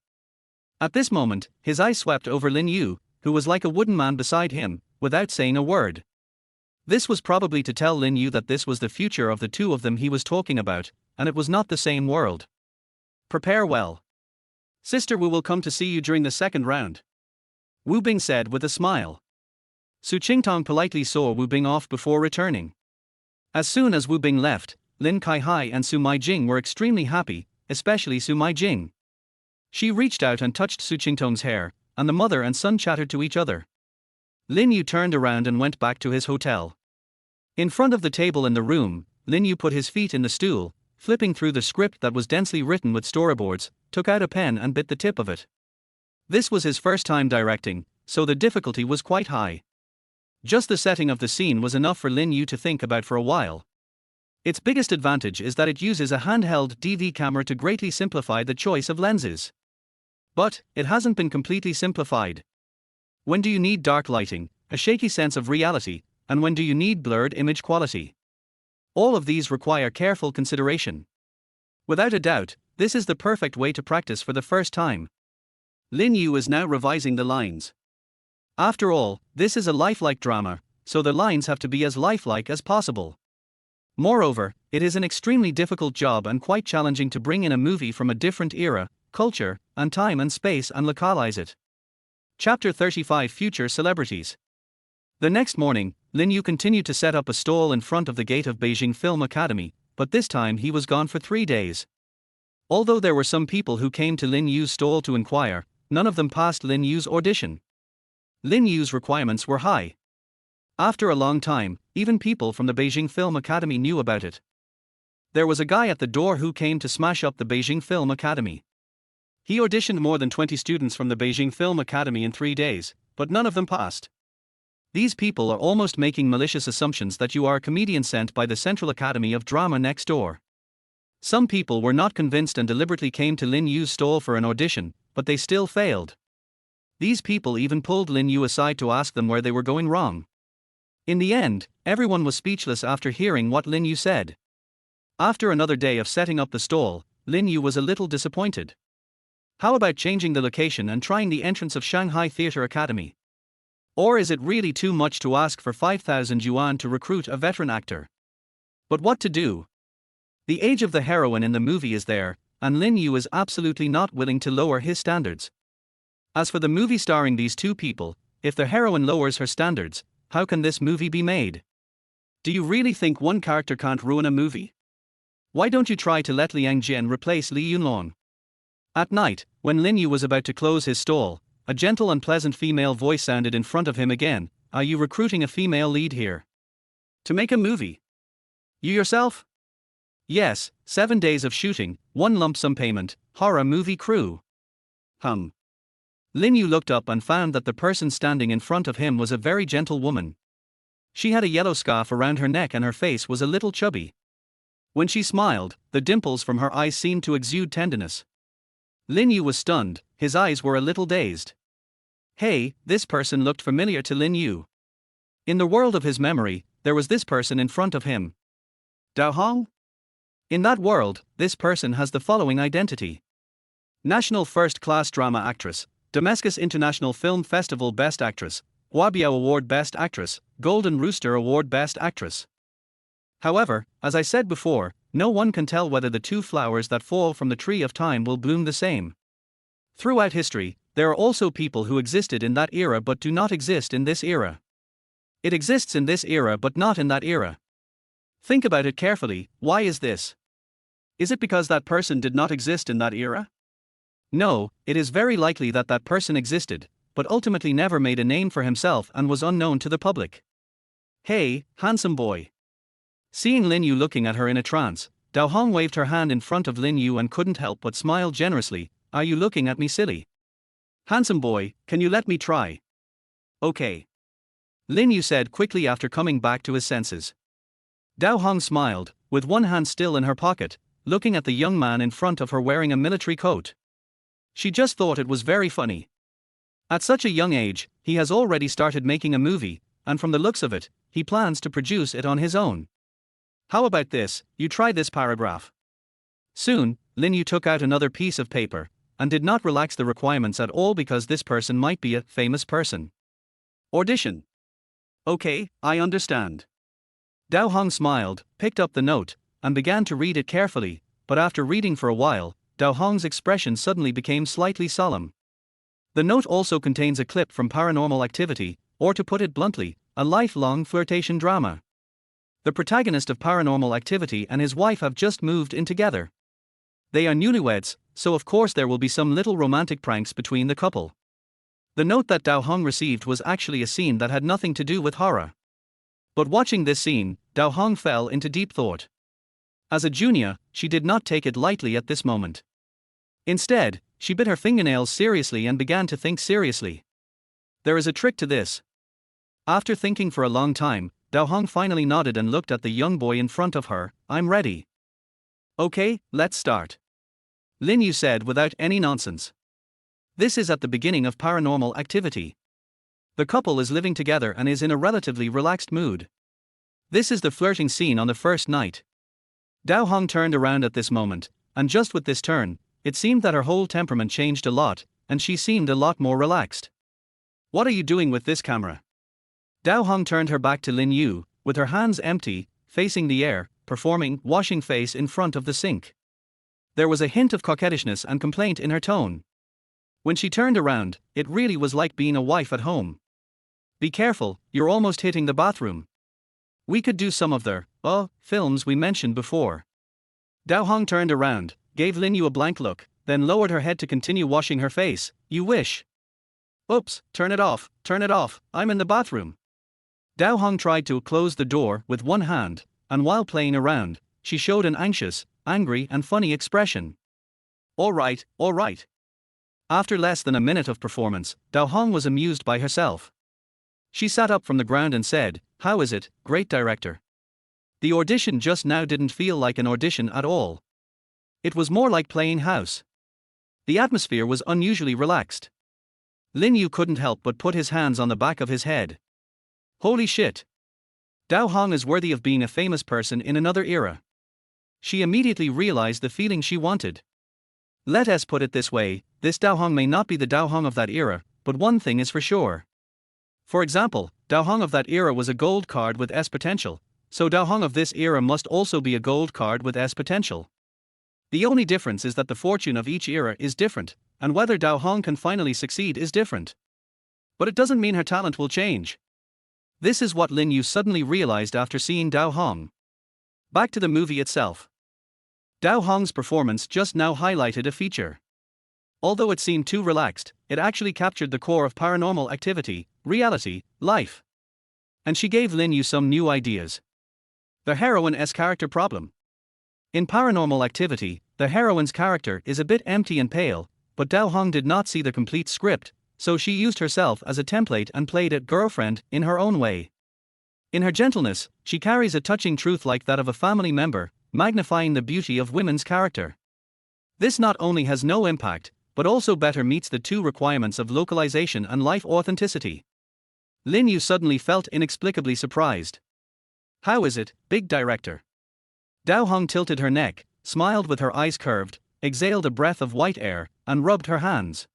At this moment, his eyes swept over Lin Yu, who was like a wooden man beside him, without saying a word. This was probably to tell Lin Yu that this was the future of the 2 of them he was talking about, and it was not the same world. Prepare well. Sister Wu will come to see you during the second round. Wu Bing said with a smile. Su Qingtong politely saw Wu Bing off before returning. As soon as Wu Bing left, Lin Kaihai and Su Meijing were extremely happy, especially Su Meijing. She reached out and touched Su Qingtong's hair, and the mother and son chattered to each other. Lin Yu turned around and went back to his hotel. In front of the table in the room, Lin Yu put his feet in the stool, flipping through the script that was densely written with storyboards, took out a pen and bit the tip of it. This was his first time directing, so the difficulty was quite high. Just the setting of the scene was enough for Lin Yu to think about for a while. Its biggest advantage is that it uses a handheld DV camera to greatly simplify the choice of lenses. But it hasn't been completely simplified. When do you need dark lighting, a shaky sense of reality, and when do you need blurred image quality? All of these require careful consideration. Without a doubt, this is the perfect way to practice for the first time. Lin Yu is now revising the lines. After all, this is a lifelike drama, so the lines have to be as lifelike as possible. Moreover, it is an extremely difficult job and quite challenging to bring in a movie from a different era, culture, and time and space and localize it. Chapter 35 Future Celebrities. The next morning, Lin Yu continued to set up a stall in front of the gate of Beijing Film Academy, but this time he was gone for 3 days. Although there were some people who came to Lin Yu's stall to inquire, none of them passed Lin Yu's audition. Lin Yu's requirements were high. After a long time, even people from the Beijing Film Academy knew about it. There was a guy at the door who came to smash up the Beijing Film Academy. He auditioned more than 20 students from the Beijing Film Academy in 3 days, but none of them passed. These people are almost making malicious assumptions that you are a comedian sent by the Central Academy of Drama next door. Some people were not convinced and deliberately came to Lin Yu's stall for an audition, but they still failed. These people even pulled Lin Yu aside to ask them where they were going wrong. In the end, everyone was speechless after hearing what Lin Yu said. After another day of setting up the stall, Lin Yu was a little disappointed. How about changing the location and trying the entrance of Shanghai Theatre Academy? Or is it really too much to ask for 5,000 yuan to recruit a veteran actor? But what to do? The age of the heroine in the movie is there, and Lin Yu is absolutely not willing to lower his standards. As for the movie starring these two people, if the heroine lowers her standards, how can this movie be made? Do you really think one character can't ruin a movie? Why don't you try to let Liang Jian replace Li Yunlong? At night, when Lin Yu was about to close his stall, a gentle and pleasant female voice sounded in front of him again. Are you recruiting a female lead here? To make a movie? You yourself? Yes, 7 days of shooting, 1 lump sum payment, horror movie crew. Lin Yu looked up and found that the person standing in front of him was a very gentle woman. She had a yellow scarf around her neck and her face was a little chubby. When she smiled, the dimples from her eyes seemed to exude tenderness. Lin Yu was stunned, his eyes were a little dazed. Hey, this person looked familiar to Lin Yu. In the world of his memory, there was this person in front of him. Dao Hong? In that world, this person has the following identity: National First Class Drama Actress, Damascus International Film Festival Best Actress, Guobiao Award Best Actress, Golden Rooster Award Best Actress. However, as I said before, no one can tell whether the two flowers that fall from the tree of time will bloom the same. Throughout history, there are also people who existed in that era but do not exist in this era. It exists in this era but not in that era. Think about it carefully. Why is this? Is it because that person did not exist in that era? No, it is very likely that that person existed, but ultimately never made a name for himself and was unknown to the public. Hey, handsome boy. Seeing Lin Yu looking at her in a trance, Dao Hong waved her hand in front of Lin Yu and couldn't help but smile generously. Are you looking at me, silly? Handsome boy, can you let me try? Okay. Lin Yu said quickly after coming back to his senses. Dao Hong smiled, with one hand still in her pocket, looking at the young man in front of her wearing a military coat. She just thought it was very funny. At such a young age, he has already started making a movie, and from the looks of it, he plans to produce it on his own. How about this, you try this paragraph. Soon, Lin Yu took out another piece of paper, and did not relax the requirements at all because this person might be a famous person. Audition. Okay, I understand. Dao Hong smiled, picked up the note, and began to read it carefully, but after reading for a while, Dao Hong's expression suddenly became slightly solemn. The note also contains a clip from Paranormal Activity, or to put it bluntly, a lifelong flirtation drama. The protagonist of Paranormal Activity and his wife have just moved in together. They are newlyweds, so of course there will be some little romantic pranks between the couple. The note that Dao Hong received was actually a scene that had nothing to do with horror. But watching this scene, Dao Hong fell into deep thought. As a junior, she did not take it lightly at this moment. Instead, she bit her fingernails seriously and began to think seriously. There is a trick to this. After thinking for a long time, Dao Hong finally nodded and looked at the young boy in front of her. I'm ready. Okay, let's start. Lin Yu said without any nonsense. This is at the beginning of Paranormal Activity. The couple is living together and is in a relatively relaxed mood. This is the flirting scene on the first night. Dao Hong turned around at this moment, and just with this turn, it seemed that her whole temperament changed a lot, and she seemed a lot more relaxed. What are you doing with this camera? Dao Hong turned her back to Lin Yu, with her hands empty, facing the air, performing washing face in front of the sink. There was a hint of coquettishness and complaint in her tone. When she turned around, it really was like being a wife at home. Be careful, you're almost hitting the bathroom. We could do some of the films we mentioned before. Dao Hong turned around, gave Lin Yu a blank look, then lowered her head to continue washing her face. You wish. Oops, turn it off, I'm in the bathroom. Dao Hong tried to close the door with one hand, and while playing around, she showed an anxious, angry, and funny expression. All right. After less than a minute of performance, Dao Hong was amused by herself. She sat up from the ground and said, "How is it, great director? The audition just now didn't feel like an audition at all. It was more like playing house." The atmosphere was unusually relaxed. Lin Yu couldn't help but put his hands on the back of his head. Holy shit! Dao Hong is worthy of being a famous person in another era. She immediately realized the feeling she wanted. Let us put it this way, this Dao Hong may not be the Dao Hong of that era, but one thing is for sure. For example, Dao Hong of that era was a gold card with S potential, so Dao Hong of this era must also be a gold card with S potential. The only difference is that the fortune of each era is different, and whether Dao Hong can finally succeed is different. But it doesn't mean her talent will change. This is what Lin Yu suddenly realized after seeing Dao Hong. Back to the movie itself. Dao Hong's performance just now highlighted a feature. Although it seemed too relaxed, it actually captured the core of paranormal activity, reality, life. And she gave Lin Yu some new ideas. The heroine's character problem. In Paranormal Activity, the heroine's character is a bit empty and pale, but Dao Hong did not see the complete script, so she used herself as a template and played it girlfriend in her own way. In her gentleness, she carries a touching truth like that of a family member, magnifying the beauty of women's character. This not only has no impact, but also better meets the two requirements of localization and life authenticity. Lin Yu suddenly felt inexplicably surprised. How is it, big director? Dao Hong tilted her neck, smiled with her eyes curved, exhaled a breath of white air, and rubbed her hands.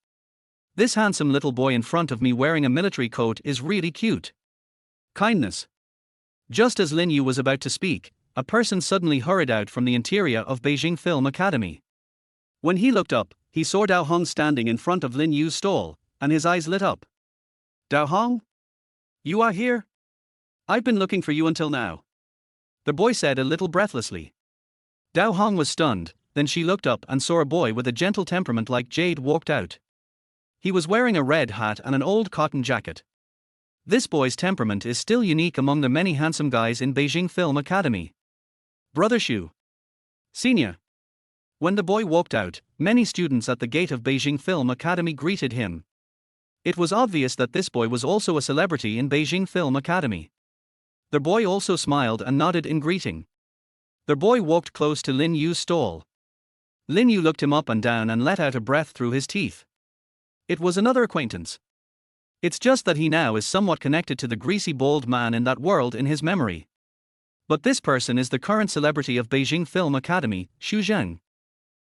This handsome little boy in front of me wearing a military coat is really cute. Kindness. Just as Lin Yu was about to speak, a person suddenly hurried out from the interior of Beijing Film Academy. When he looked up, he saw Dao Hong standing in front of Lin Yu's stall, and his eyes lit up. Dao Hong? You are here? I've been looking for you until now. The boy said a little breathlessly. Dao Hong was stunned, then she looked up and saw a boy with a gentle temperament like jade walked out. He was wearing a red hat and an old cotton jacket. This boy's temperament is still unique among the many handsome guys in Beijing Film Academy. Brother Xu. Senior. When the boy walked out, many students at the gate of Beijing Film Academy greeted him. It was obvious that this boy was also a celebrity in Beijing Film Academy. The boy also smiled and nodded in greeting. The boy walked close to Lin Yu's stall. Lin Yu looked him up and down and let out a breath through his teeth. It was another acquaintance. It's just that he now is somewhat connected to the greasy bald man in that world in his memory. But this person is the current celebrity of Beijing Film Academy, Xu Zheng.